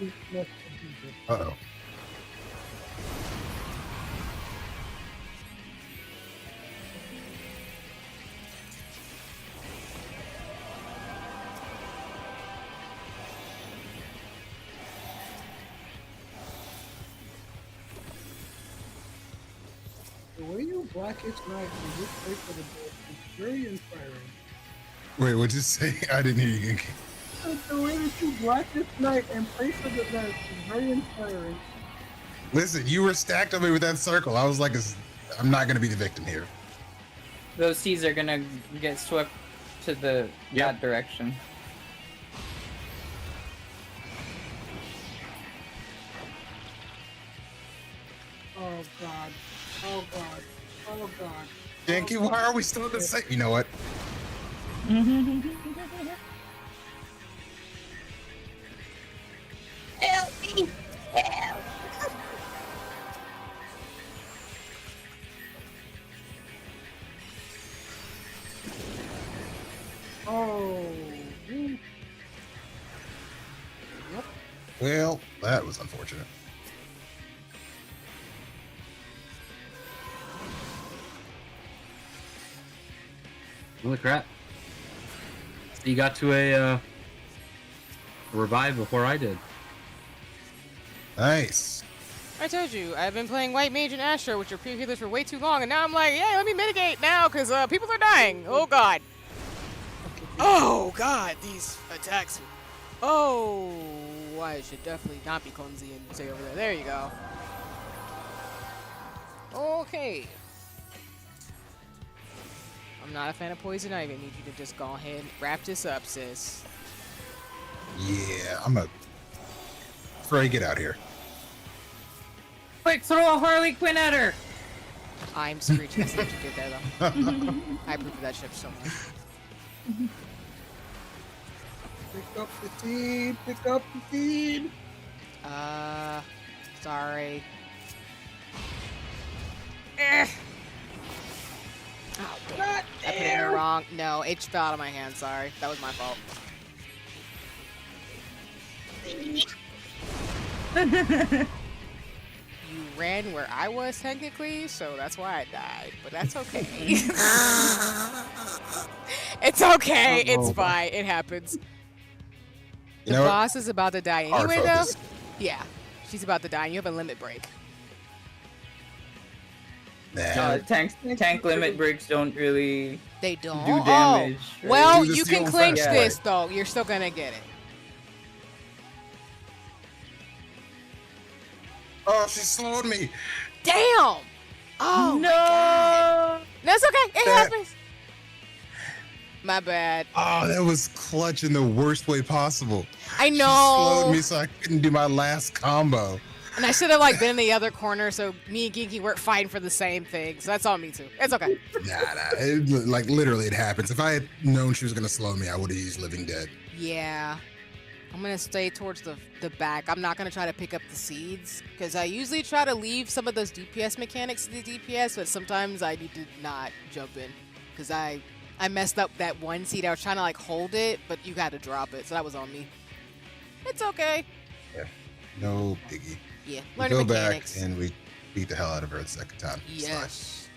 Uh-oh. The way you Blackest Night and just play for the board is very inspiring. Wait, what'd you say? I didn't hear you. The way that you Blackest Night and play for the Nets is very inspiring. Listen, you were stacked on me with that circle. I was like, I'm not gonna be the victim here. Those seeds are gonna get swept to that direction. Oh god. Oh god. Oh god. Yankee, why are we still in the same? You know what? Help me! Help! Oh. Well, that was unfortunate. Holy crap. So you got to a revive before I did. Nice. I told you, I've been playing White Mage and Astro, which are pre-healers for way too long, and now I'm like, yeah, let me mitigate now, because people are dying. Oh, God. Oh, God, these attacks. Oh, I should definitely not be clumsy and stay over there. There you go. Okay. I'm not a fan of poison ivy. I need you to just go ahead and wrap this up, sis. Yeah, I'm a... Frey, get out here. Quick, throw a Harley Quinn at her! I'm Screech. That's what you did there, though. I approve of that ship so much. Pick up the seed. Pick up the seed. Sorry. Eh. Oh, damn. I put it in the wrong. No, it fell out of my hand. Sorry. That was my fault. You ran where I was technically, so that's why I died. But that's okay. It's okay. It's fine. It happens. The boss is about to die anyway, though. Yeah, she's about to die. And you have a limit break. Tank limit breaks don't really. They don't do damage. Oh. Well, right? you can clinch this though. You're still gonna get it. Oh, she slowed me. Damn. Oh no. My God. That's okay. It happens. My bad. Oh, that was clutch in the worst way possible. I know. She slowed me so I couldn't do my last combo. And I should have been in the other corner, so me and Geeky weren't fighting for the same thing. So that's on me too. It's okay. Nah. Literally, it happens. If I had known she was gonna slow me, I would have used Living Dead. Yeah. I'm gonna stay towards the back. I'm not gonna try to pick up the seeds because I usually try to leave some of those DPS mechanics to the DPS, but sometimes I need to not jump in because I messed up that one seed. I was trying to hold it, but you got to drop it, so that was on me. It's okay. Yeah, no biggie. Yeah, we learn go the mechanics. back and we beat the hell out of her the second time. Yes.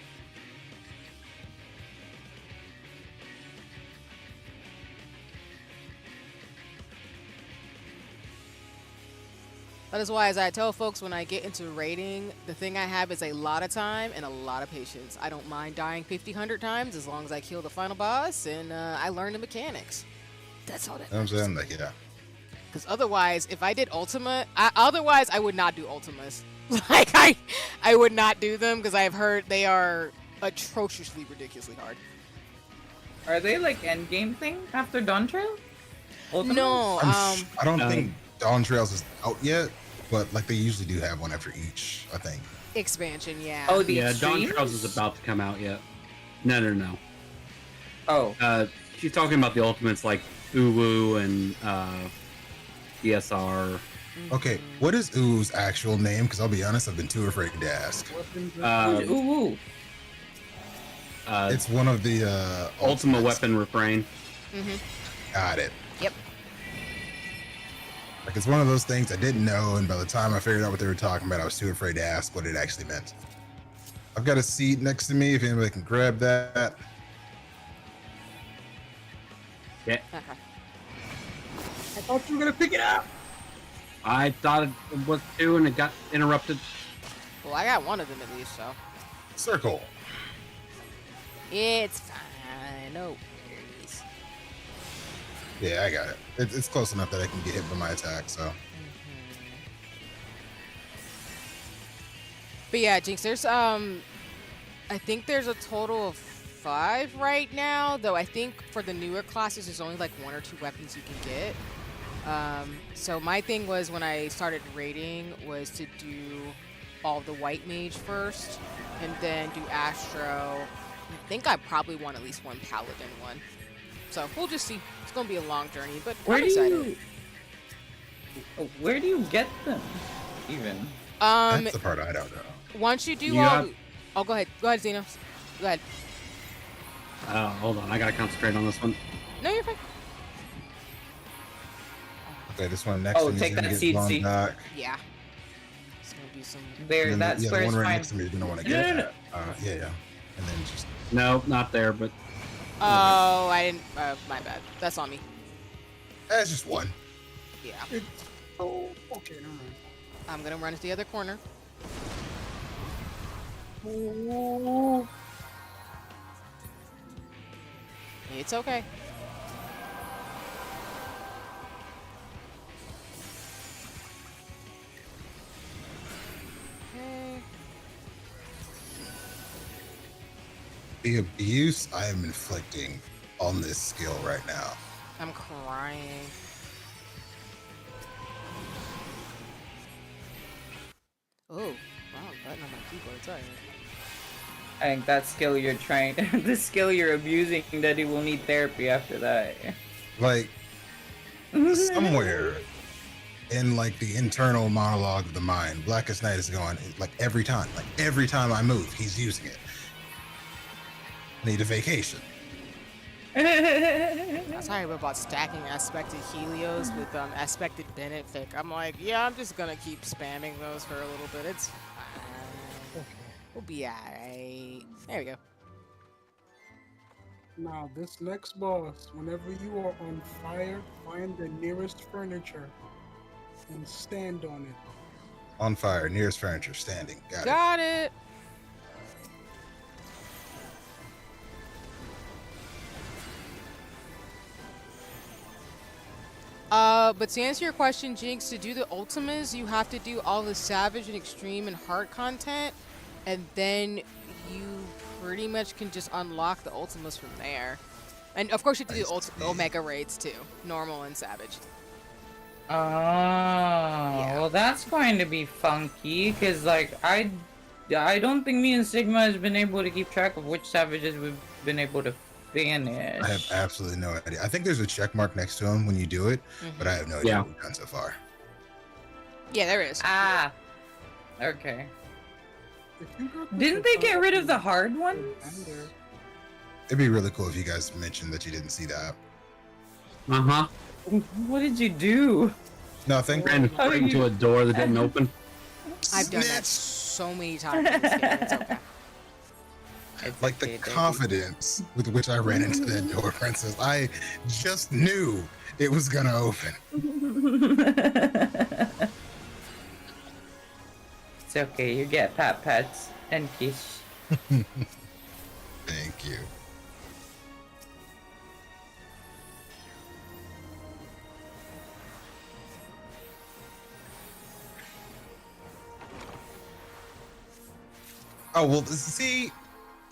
That is why, as I tell folks, when I get into raiding, the thing I have is a lot of time and a lot of patience. I don't mind dying 50, 100 times as long as I kill the final boss and I learn the mechanics. That's all that matters. I'm saying, yeah. Because otherwise, if I did Ultima, I would not do Ultimas. I would not do them because I've heard they are atrociously, ridiculously hard. Are they end game thing after Dawn Trail? Ultimas? No, I don't think Dawn Trails is out yet. But they usually do have one after each, I think. Expansion, yeah. Oh, the Dawn Trails is about to come out yet. No. Oh. She's talking about the ultimates like Uwu and ESR. Okay, what is Uwu's actual name? Because I'll be honest, I've been too afraid to ask. Uwu. It's one of the Ultimate Weapon Refrain. Mm-hmm. Got it. Yep. Like, it's one of those things I didn't know, and by the time I figured out what they were talking about, I was too afraid to ask what it actually meant. I've got a seat next to me if anybody can grab that. Yeah. Okay. I thought you were gonna pick it up. I thought it was too, and it got interrupted. Well, I got one of them at least, so. Circle. It's fine. No worries. Yeah, I got it. It's close enough that I can get hit by my attack, so. But yeah, Jinx, there's I think there's a total of 5 right now, though I think for the newer classes there's only like 1 or 2 weapons you can get. So my thing was when I started raiding was to do all the white mage first and then do Astro. I think I probably want at least 1 paladin one. So we'll just see. It's gonna be a long journey, but I'm excited. Where do you get them even? That's the part I don't know. Once you do all... Oh, go ahead. Go ahead, Xeno. Go ahead. Hold on. I gotta concentrate on this one. No, you're fine. Okay, this one next to me take is gonna that get blown seat. back. Yeah. It's gonna be some... There, that the square's one right fine. next to me is gonna want to get it. Yeah. And then just... No, not there, but... Oh, I didn't... my bad. That's on me. It's just 1. Yeah. Oh, okay, never mind. I'm gonna run to the other corner. Oh. It's okay. Okay. The abuse I am inflicting on this skill right now. I'm crying. Oh, wrong button on my keyboard. Sorry. I think that skill you're trying, the skill you're abusing, that he will need therapy after that. Like, somewhere in like the internal monologue of the mind, Blackest Night is going like every time I move, he's using it. Need a vacation. I'm sorry about stacking aspected Helios with aspected Benefic. I'm like, yeah, I'm just gonna keep spamming those for a little bit. It's fine. We'll be alright. There we go. Now, this next boss, whenever you are on fire, find the nearest furniture and stand on it. On fire, nearest furniture, standing. Got it. But to answer your question, Jinx, to do the Ultimas, you have to do all the Savage and Extreme and Heart content, and then you pretty much can just unlock the Ultimas from there. And of course you have to do the Omega raids too, Normal and Savage. Oh, well that's going to be funky, because like, I don't think me and Sigma has been able to keep track of which Savages we've been able to finish. I have absolutely no idea. I think there's a check mark next to him when you do it, but I have no idea what we've done so far. Yeah, there is. Ah, okay. Didn't they get rid of the hard ones? It'd be really cool if you guys mentioned that you didn't see that. Uh-huh. What did you do? Nothing. Ran straight into a door that didn't open. I've done that so many times in this game. It's okay. Like the confidence with which I ran into that door, Princess. I just knew it was gonna open. It's okay, you get pats and kiss. Thank you. Oh, well, see,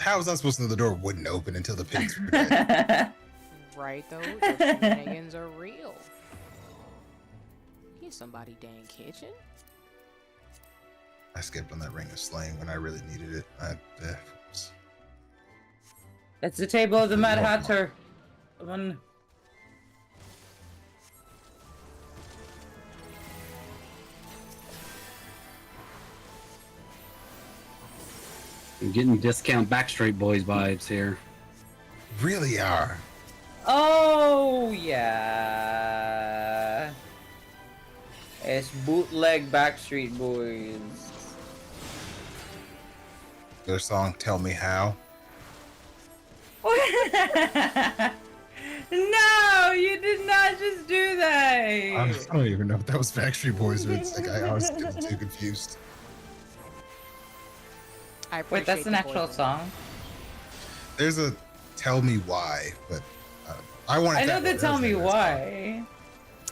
how was I supposed to know the door wouldn't open until the pigs were dead? Right, though, the shenanigans are real. Here's somebody dang kitchen. I skipped on that Ring of Slaying when I really needed it. That's the table of the Mad Hatter. One. I'm getting discount Backstreet Boys vibes here. Really are. Oh, yeah. It's bootleg Backstreet Boys. Their song "Tell Me How." No, you did not just do that. I don't even know if that was Backstreet Boys or it's like I was getting too confused. Wait, that's an actual song? There's a "Tell Me Why," but I want. I know the "Tell Me Why."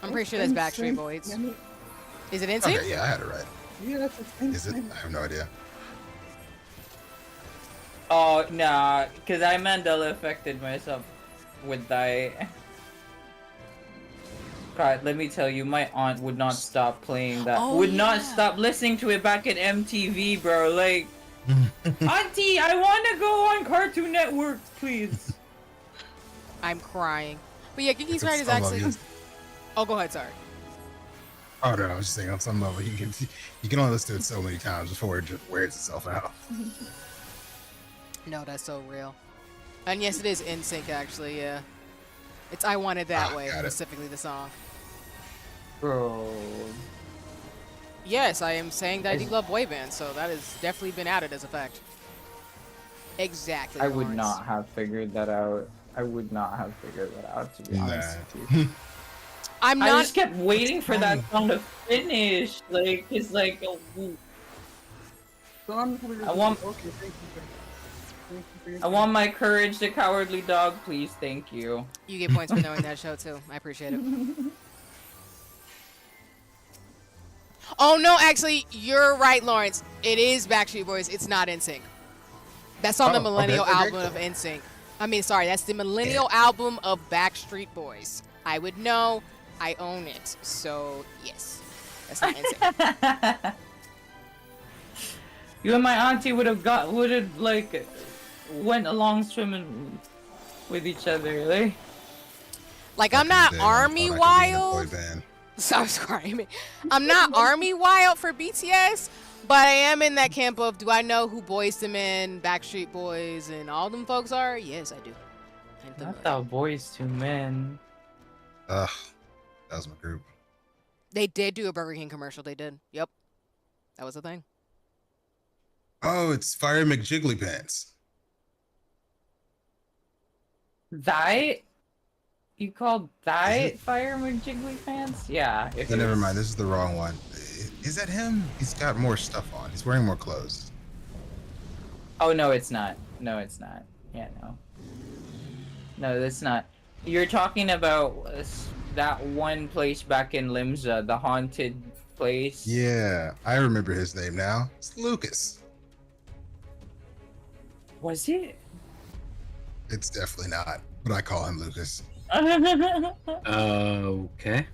I'm pretty sure that's Backstreet Boys. Is it NSYNC? Okay, yeah, I had it right. Yeah, that's Is it? I have no idea. Oh, nah, because I Mandela affected myself with that. God, let me tell you, my aunt would not stop playing that. Would not stop listening to it back at MTV, bro. Like, Auntie, I want to go on Cartoon Network, please. I'm crying. But yeah, Geeky's It's right is some actually. level, Oh, go ahead. Sorry. Oh no, I was just saying on some level you can only listen to it so many times before it just wears itself out. No, that's so real. And yes, it is NSYNC actually. Yeah, it's "I Want It That Way" specifically the song. Bro. Yes, I am saying that I do love boy bands, so that has definitely been added as a fact. Exactly. I would Lawrence. not have figured that out. I would not have figured that out, to be honest with you. I'm I not. just kept waiting for that song to finish. Like, it's like. I want. Okay, thank you. I want my Courage the Cowardly Dog, please. Thank you. You get points for knowing that show too. I appreciate it. Oh no, actually, you're right, Lawrence. It is Backstreet Boys. It's not NSYNC. That's on the Millennial album of NSYNC. I mean, sorry, that's the Millennial album of Backstreet Boys. I would know. I own it. So yes, that's not NSYNC. You and my auntie would have like went along swimming with each other, like. Like I'm not Army Wild. So sorry, I'm not Army Wild for BTS, but I am in that camp of do I know who Boyz II Men, Backstreet Boys, and all them folks are? Yes, I do. Not that Boyz II Men. Ugh, that was my group. They did do a Burger King commercial. They did. Yep, that was the thing. Oh, it's Fire McJiggly Pants. That? You called that Fire McJiggly Pants? Yeah. Oh, never mind. This is the wrong one. Is that him? He's got more stuff on. He's wearing more clothes. Oh, no, it's not. No, it's not. Yeah, no. No, that's not. You're talking about that one place back in Limsa, the haunted place. Yeah, I remember his name now. It's Lucas. Was it? It's definitely not, but I call him Lucas. Okay.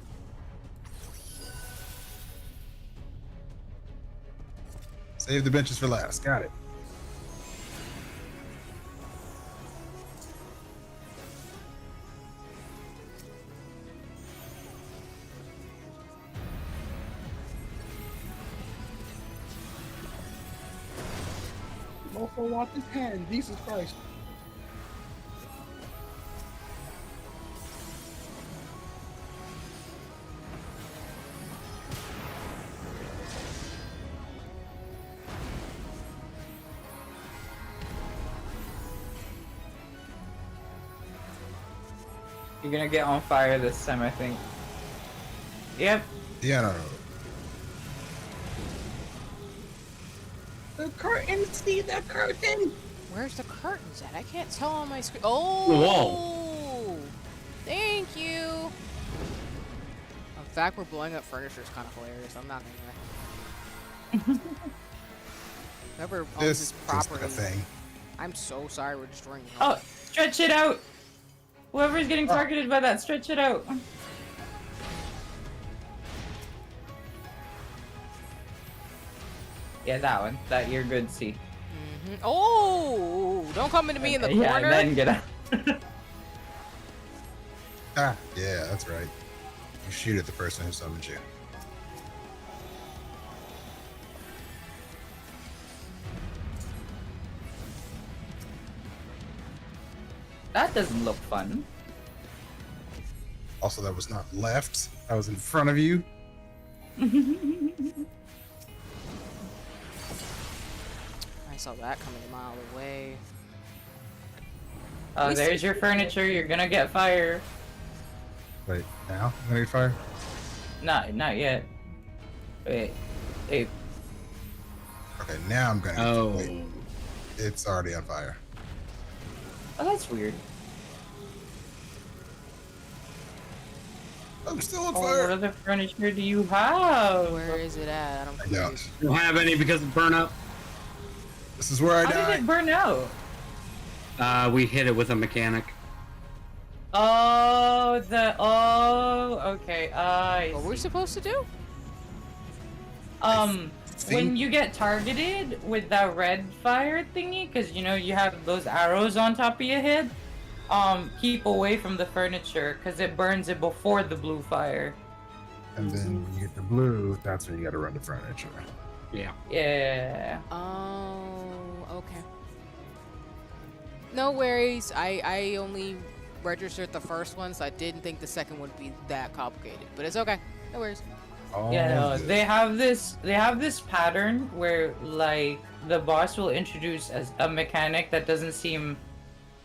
Save the benches for last. Got it. Mofo, watch his hand. Jesus Christ. You're gonna get on fire this time, I think. Yep. Yeah, no. The curtain, see the curtain. Where's the curtains at? I can't tell on my screen. Oh, whoa. Thank you. In fact, we're blowing up furniture is kind of hilarious. I'm not gonna lie. Whoever owns this property. I'm so sorry we're destroying your home. Oh, stretch it out! Whoever's getting targeted by that, stretch it out. Yeah, that one. That you're good, see. Mm-hmm. Oh, don't come into me in the corner. Yeah, then get out. Ah, yeah, that's right. You shoot at the person who summoned you. That doesn't look fun. Also, that was not left. I was in front of you. I saw that coming a mile away. Oh, there's your furniture. You're gonna get fire. Wait, now? I'm gonna get fire? Not yet. Wait. Okay, now I'm gonna get wait. It's already on fire. Oh, that's weird. I'm still on Oh, fire. what other furniture do you have? Where is it at? I don't. You don't have any because of burnout? This is where I How died. did it burn out? We hit it with a mechanic. Oh, okay. What we're supposed to do? When you get targeted with that red fire thingy, because you know you have those arrows on top of your head, keep away from the furniture because it burns it before the blue fire. And then when you get the blue, that's when you gotta run the furniture. Yeah. Yeah. Oh, okay. No worries. I only registered the first one, so I didn't think the second would be that complicated. But it's okay. No worries. Yeah, no, they have this pattern where like the boss will introduce as a mechanic that doesn't seem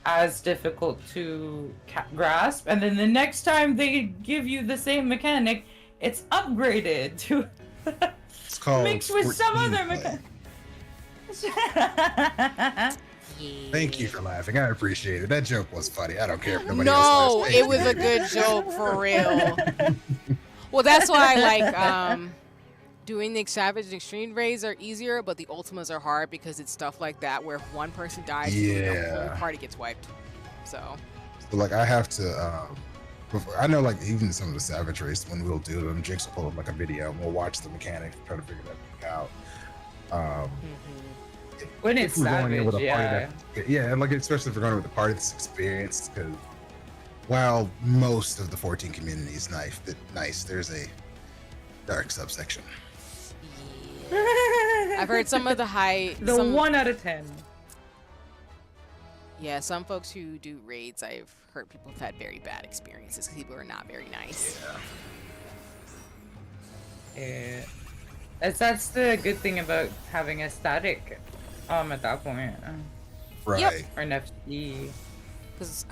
as difficult to grasp, and then the next time they give you the same mechanic, it's upgraded to it's called mixed with some other play. mechanic. Thank you for laughing. I appreciate it. That joke was funny. I don't care if nobody else No, laughs. it was a good joke for real. Well, that's why I like doing the Savage and Extreme raids are easier, but the Ultimas are hard because it's stuff like that where if one person dies, the whole party gets wiped. So like I have to I know like even some of the Savage raids when we'll do them, Jinx will pull up like a video and we'll watch the mechanics, try to figure that out. When it's if we're going in Savage, with a party yeah. yeah, and like especially if we're going with a party that's experienced, because while most of the 14 community is nice, there's a dark subsection. I've heard some of the The 1 out of 10. Yeah, some folks who do raids, I've heard people have had very bad experiences because people are not very nice. Yeah. That's the good thing about having a static at that point. Right. Yep. Or an FD. Because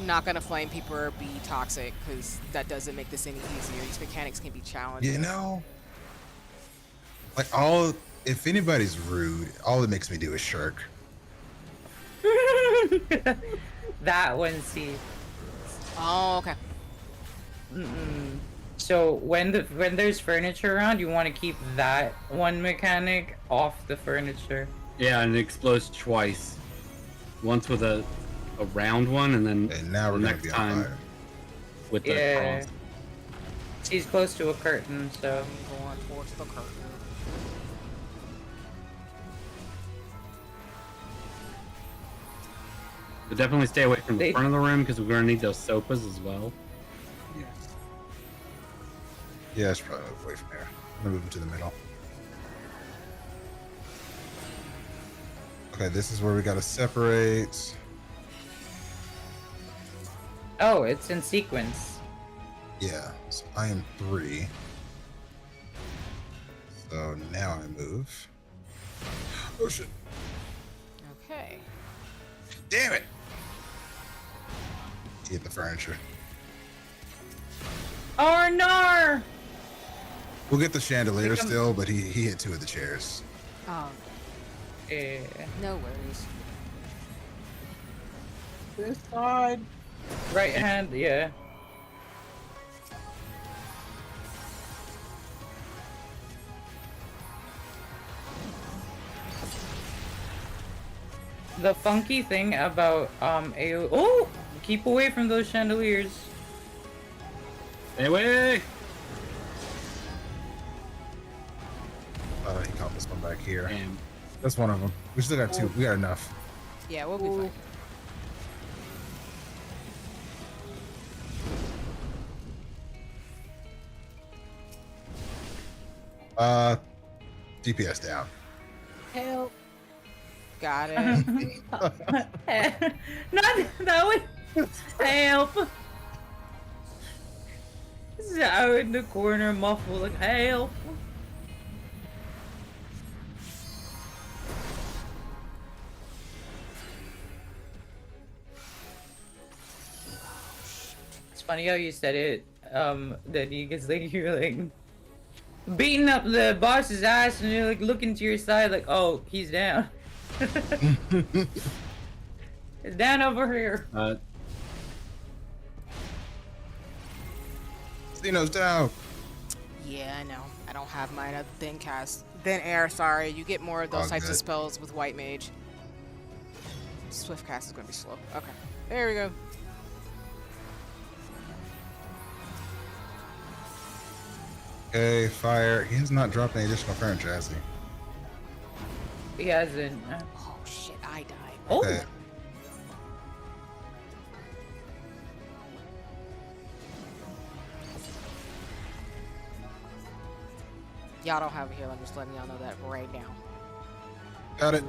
not gonna flame people or be toxic, because that doesn't make this any easier. These mechanics can be challenging. You know, like if anybody's rude, all it makes me do is shirk. That one, see. Oh, okay. So when there's furniture around, you want to keep that one mechanic off the furniture. Yeah, and it explodes twice. Once with a round one, and then now we're next time with the cross. She's close to a curtain, so. I'm going towards the curtain. But definitely stay away from the front of the room because we're gonna need those sofas as well. Yeah, it's probably away from there. I'm gonna move them to the middle. Okay, this is where we gotta separate. Oh, it's in sequence. Yeah, so I am 3. So now I move. Oh shit. Okay. Damn it! Hit the furniture. Oh no! We'll get the chandelier still, but he hit 2 of the chairs. Oh. Yeah. No worries. This side. Right hand, yeah. The funky thing about AO. Oh, keep away from those chandeliers. Stay away! He caught this one back here. Damn. That's one of them. We still got 2. We got enough. Yeah, we'll be fine. DPS down. Help. Got it. Not that one. Help. He's out in the corner, muffled, like, help. It's funny how you said it, that you gets like you're like beating up the boss's ass and you're like looking to your side like, oh, he's down. It's down over here. Xeno's down. Yeah, I know. I don't have mine at thin cast. Thin air, sorry. You get more of those All types of good. spells with white mage. Swift cast is gonna be slow. Okay. There we go. Okay, fire. He has not dropped any additional furniture, has he? He hasn't. Oh shit, I died. Oh. Okay. Y'all don't have a heal. I'm just letting y'all know that right now. Got it.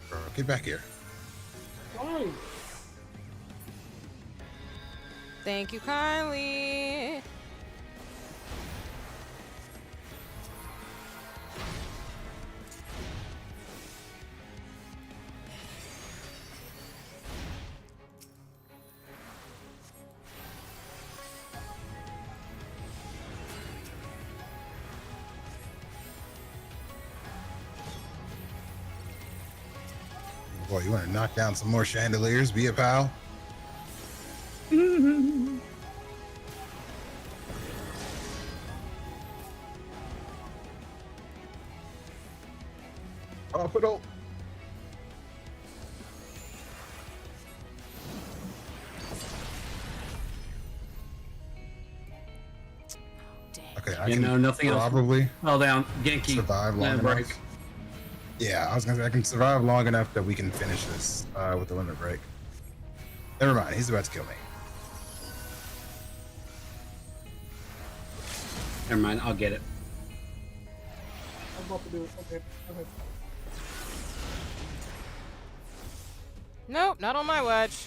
Bro, get back here. Why? Thank you kindly. Boy, you want to knock down some more chandeliers? Be a pal. Up it up. Okay, I You can know, nothing else. probably Fell down. Genki. survive long Limit enough. break. Yeah, I was gonna say I can survive long enough that we can finish this with the limit break. Never mind, he's about to kill me. Never mind, I'll get it. I'm about to do it. Okay. Okay. Nope, not on my watch.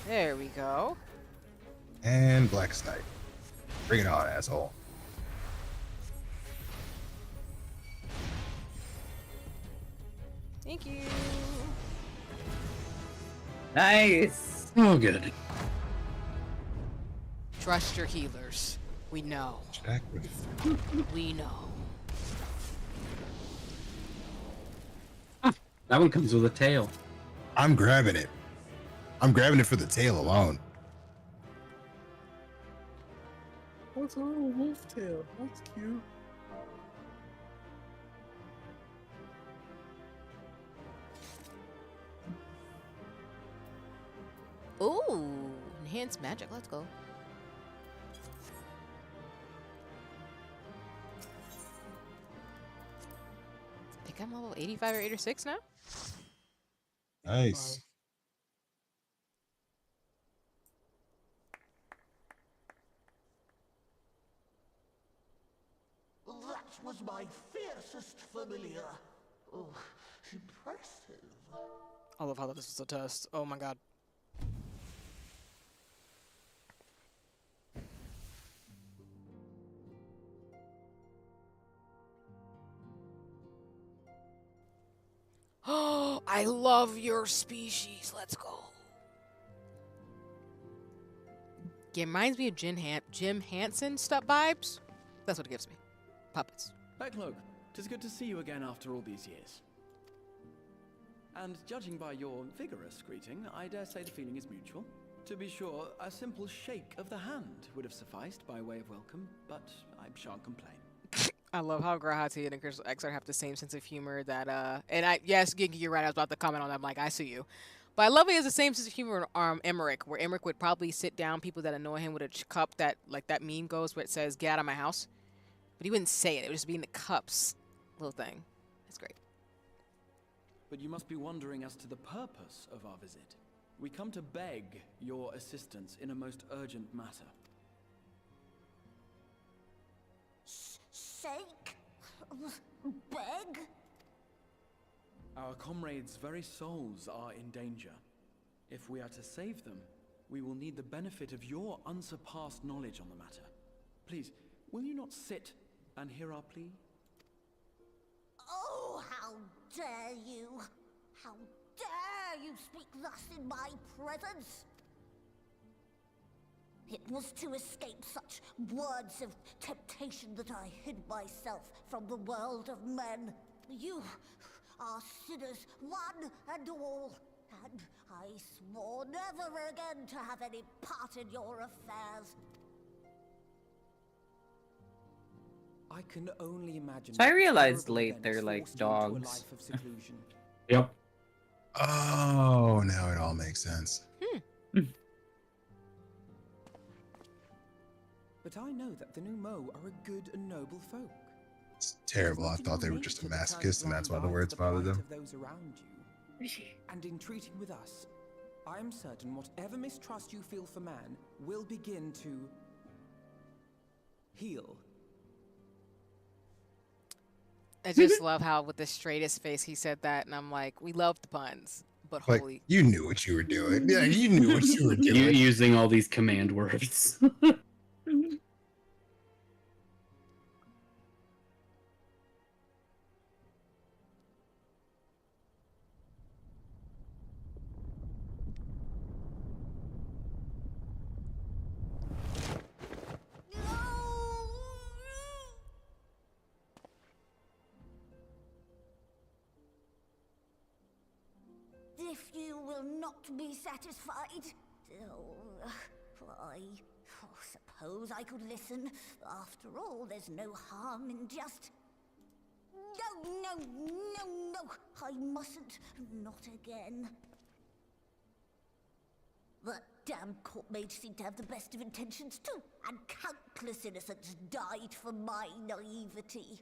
There we go. And Black Knight. Bring it on, asshole. Thank you. Nice. Oh, good. Trust your healers. We know. Check with We know. That one comes with a tail. I'm grabbing it. I'm grabbing it for the tail alone. What's a little wolf tail? That's cute. Ooh, enhanced magic. Let's go. I think I'm level 85 or 86 now. Nice. That was my fiercest familiar. Oh, impressive. I love how this was a test. Oh my god. Oh, I love your species. Let's go. It reminds me of Jim Hansen stuff vibes. That's what it gives me. Puppets. Backlogue, 'tis good to see you again after all these years. And judging by your vigorous greeting, I dare say the feeling is mutual. To be sure, a simple shake of the hand would have sufficed by way of welcome, but I shan't complain. I love how Grahati and Crystal XR have the same sense of humor that yes, Gigi, you're right. I was about to comment on that. I'm like, I see you. But I love he has the same sense of humor in Emmerich, where Emmerich would probably sit down people that annoy him with a cup that, like that meme goes where it says, "Get out of my house." But he wouldn't say it. It would just be in the cups little thing. That's great. But you must be wondering as to the purpose of our visit. We come to beg your assistance in a most urgent matter. Sake? Beg? Our comrades' very souls are in danger. If we are to save them, we will need the benefit of your unsurpassed knowledge on the matter. Please, will you not sit and hear our plea? Oh, how dare you! How dare you speak thus in my presence! It was to escape such words of temptation that I hid myself from the world of men. You are sinners, one and all, and I swore never again to have any part in your affairs. I can only imagine. So I realized terrible late events they're like forced you into a dogs. life of seclusion. Yep. Oh, now it all makes sense. But I know that the Numo are a good and noble folk. It's terrible. I thought they were just a masochist, and that's why the words bothered them. Of those around you. And in treating with us, I am certain whatever mistrust you feel for man will begin to heal. I just love how with the straightest face he said that, and I'm like, we love the puns, but Like, holy. you knew what you were doing. Yeah, you knew what you were You doing. using all these command words. If you will not be satisfied, I suppose I could listen. After all, there's no harm in just... No, I mustn't. Not again. That damn court mage seemed to have the best of intentions too, and countless innocents died for my naivety.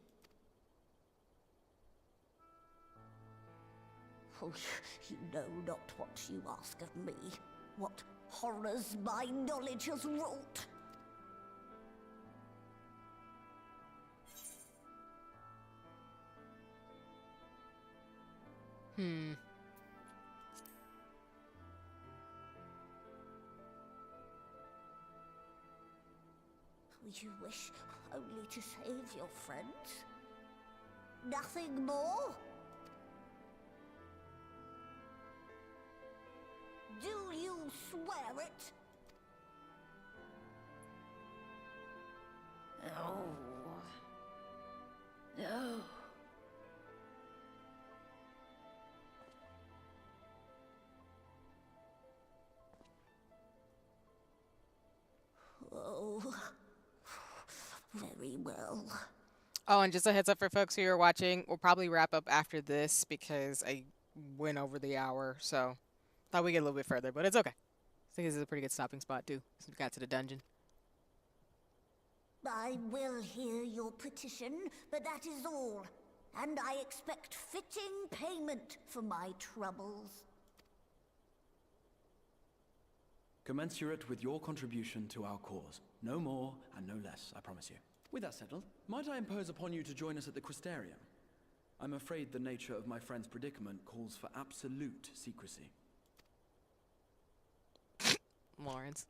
Oh, you know not what you ask of me. What horrors my knowledge has wrought. You wish only to save your friends? Nothing more? Do you swear it? No. No. Oh, very well. Oh, and just a heads up for folks who are watching, we'll probably wrap up after this because I went over the hour, so thought we get a little bit further, but it's okay. I think this is a pretty good stopping spot too, since we got to the dungeon. I will hear your petition, but that is all. And I expect fitting payment for my troubles. Commensurate with your contribution to our cause. No more and no less, I promise you. With that settled, might I impose upon you to join us at the Crystarium? I'm afraid the nature of my friend's predicament calls for absolute secrecy. Lawrence.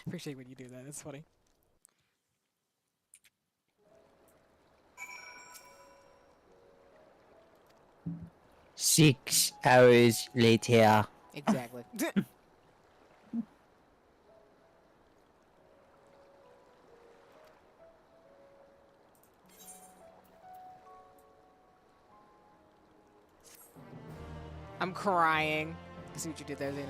Appreciate when you do that. It's funny. Six hours later. Exactly. I'm crying. I see what you did there, Zeno.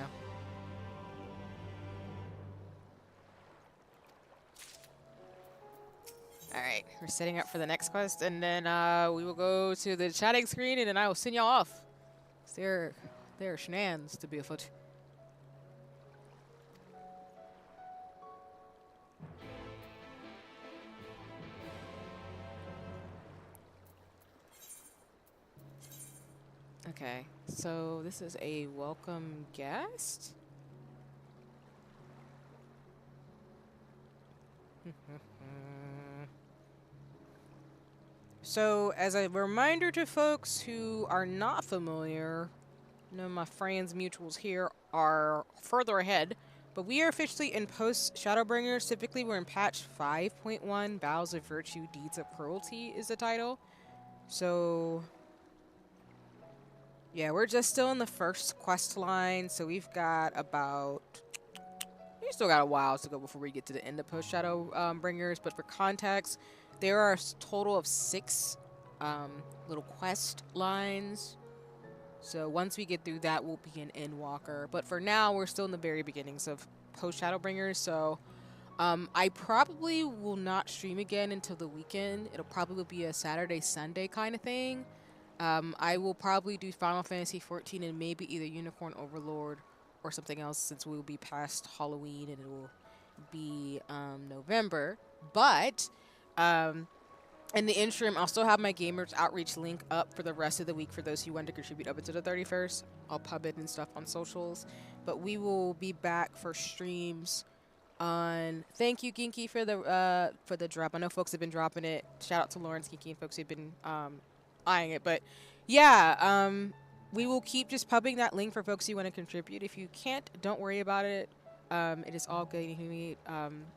Alright, we're setting up for the next quest, and then we will go to the chatting screen, and then I will send y'all off. There are shenanigans to be afoot. Okay, so this is a welcome guest. So, as a reminder to folks who are not familiar, none of my friends mutuals here are further ahead, but we are officially in post Shadowbringers. Typically, we're in patch 5.1. Vows of Virtue, Deeds of Cruelty is the title. So, yeah, we're just still in the first quest line. So we've got about we still got a while to go before we get to the end of post Shadowbringers. But for context, there are a total of 6 little quest lines. So once we get through that, we'll be an Endwalker. But for now, we're still in the very beginnings of post Shadowbringers. So I probably will not stream again until the weekend. It'll probably be a Saturday, Sunday kind of thing. I will probably do Final Fantasy 14 and maybe either Unicorn Overlord or something else, since we will be past Halloween and it will be November. But in the interim, I'll still have my Gamers Outreach link up for the rest of the week for those who want to contribute up until the 31st. I'll pub it and stuff on socials. But we will be back for streams on... Thank you, Ginky, for the drop. I know folks have been dropping it. Shout out to Lawrence, Ginky, and folks who've been eyeing it. But yeah, we will keep just pubbing that link for folks who want to contribute. If you can't, don't worry about it. It is all good.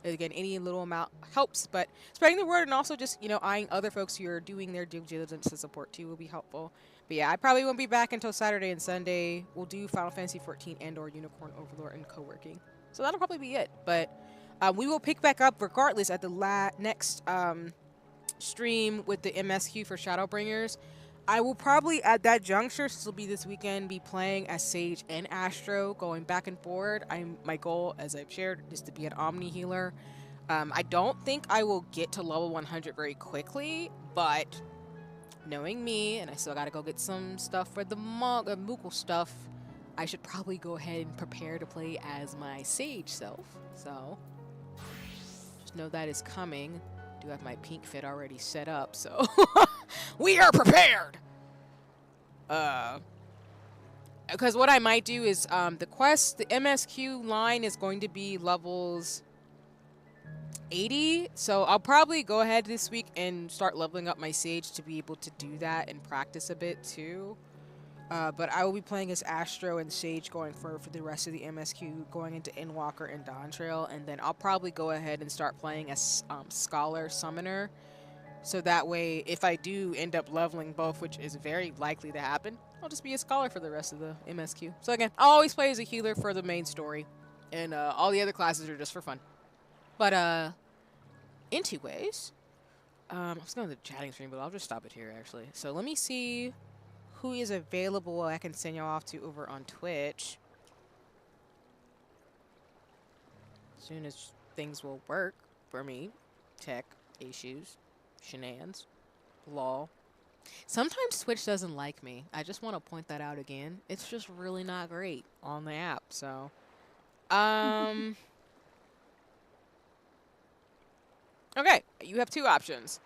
Again, any little amount helps, but spreading the word and also just, eyeing other folks who are doing their due diligence to support too will be helpful. But yeah, I probably won't be back until Saturday and Sunday. We'll do Final Fantasy 14 and or Unicorn Overlord and co-working. So that'll probably be it. But we will pick back up regardless at the next stream with the MSQ for Shadowbringers. I will probably, at that juncture, since it'll be this weekend, be playing as Sage and Astro, going back and forward. My goal, as I've shared, is to be an Omni healer. I don't think I will get to level 100 very quickly, but knowing me, and I still gotta go get some stuff for the Moogle stuff, I should probably go ahead and prepare to play as my Sage self. So, just know that is coming. I do have my pink fit already set up, so we are prepared. Because what I might do is the MSQ line is going to be levels 80, so I'll probably go ahead this week and start leveling up my Sage to be able to do that and practice a bit too. But I will be playing as Astro and Sage going for the rest of the MSQ, going into Endwalker and Dawn Trail, and then I'll probably go ahead and start playing as Scholar Summoner. So that way, if I do end up leveling both, which is very likely to happen, I'll just be a Scholar for the rest of the MSQ. So again, I'll always play as a healer for the main story, and all the other classes are just for fun. But anyways, I was going to the chatting stream, but I'll just stop it here actually. So let me see who is available I can send you off to over on Twitch. As soon as things will work for me. Tech issues, shenanigans, lol. Sometimes Twitch doesn't like me. I just want to point that out again. It's just really not great on the app, so. Okay, you have 2 options.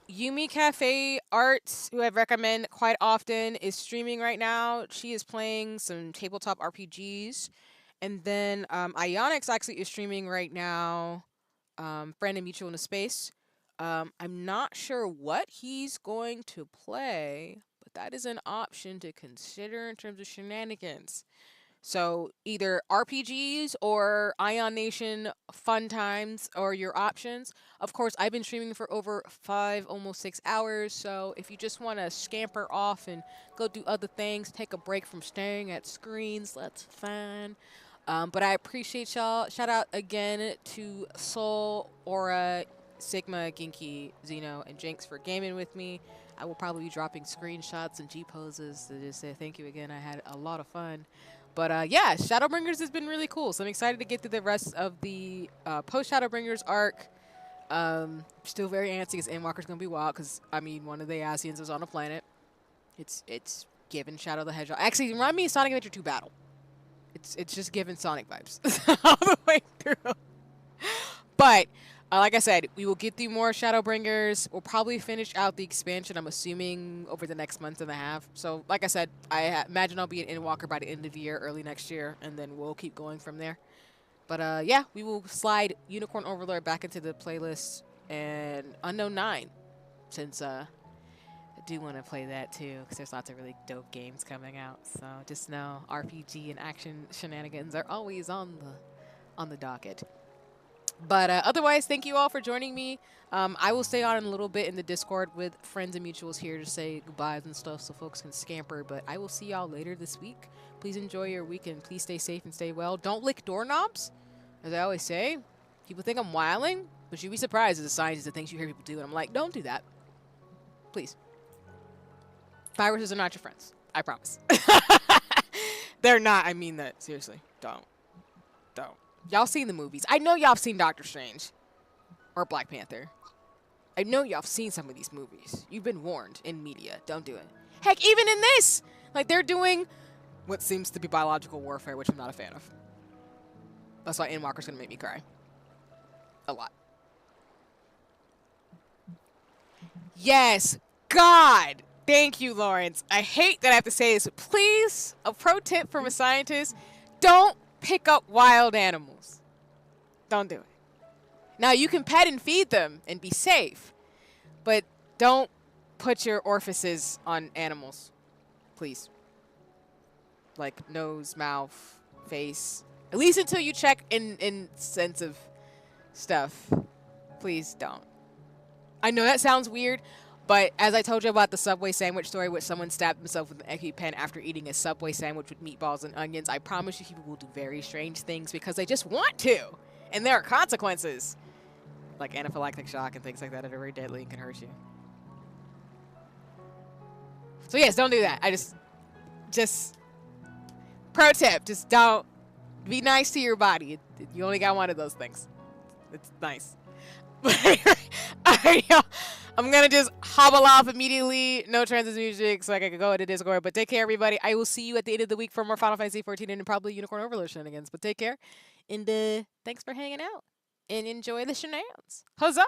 Yumi Cafe Arts, who I recommend quite often, is streaming right now. She is playing some tabletop RPGs. And then Ionix actually is streaming right now. Friend and Mutual in a Space. I'm not sure what he's going to play, but that is an option to consider in terms of shenanigans. So either RPGs or Ion Nation fun times are your options. Of course, I've been streaming for over 5, almost 6 hours. So if you just want to scamper off and go do other things, take a break from staring at screens, that's fine. But I appreciate y'all. Shout out again to Soul, Aura, Sigma, Ginky, Zeno, and Jinx for gaming with me. I will probably be dropping screenshots and G-poses to just say thank you again. I had a lot of fun. But yeah, Shadowbringers has been really cool. So I'm excited to get through the rest of the post-Shadowbringers arc. Still very antsy because Endwalker's going to be wild because, I mean, one of the Asians is on a planet. It's given Shadow the Hedgehog. Actually, remind me of Sonic Adventure 2 Battle. It's just giving Sonic vibes all the way through. But like I said, we will get through more Shadowbringers. We'll probably finish out the expansion, I'm assuming, over the next month and a half. So, like I said, I imagine I'll be an Endwalker by the end of the year, early next year, and then we'll keep going from there. But yeah, we will slide Unicorn Overlord back into the playlist and Unknown 9, since I do want to play that too, because there's lots of really dope games coming out. So just know RPG and action shenanigans are always on the docket. But otherwise, thank you all for joining me. I will stay on in a little bit in the Discord with friends and mutuals here to say goodbyes and stuff so folks can scamper. But I will see y'all later this week. Please enjoy your weekend. Please stay safe and stay well. Don't lick doorknobs, as I always say. People think I'm wilding, but you'd be surprised at the signs and things you hear people do. And I'm like, don't do that. Please. Viruses are not your friends. I promise. They're not. I mean that. Seriously. Don't. Y'all seen the movies. I know y'all have seen Doctor Strange. Or Black Panther. I know y'all have seen some of these movies. You've been warned in media. Don't do it. Heck, even in this! Like, they're doing what seems to be biological warfare, which I'm not a fan of. That's why Endwalker's gonna make me cry. A lot. Yes! God! Thank you, Lawrence. I hate that I have to say this. Please, a pro tip from a scientist, don't pick up wild animals. Don't do it. Now, you can pet and feed them and be safe, but don't put your orifices on animals. Please. Like nose, mouth, face. At least until you check in sensitive stuff. Please don't. I know that sounds weird, but as I told you about the Subway sandwich story, which someone stabbed himself with an EpiPen after eating a Subway sandwich with meatballs and onions, I promise you people will do very strange things because they just want to. And there are consequences. Like anaphylactic shock and things like that are very deadly and can hurt you. So yes, don't do that. Just pro tip, just don't. Be nice to your body. You only got one of those things. It's nice. I'm gonna just hobble off immediately. No transit music, so I can go into Discord. But take care, everybody. I will see you at the end of the week for more Final Fantasy 14 and probably Unicorn Overlord shenanigans. But take care, and thanks for hanging out and enjoy the shenanigans. Huzzah!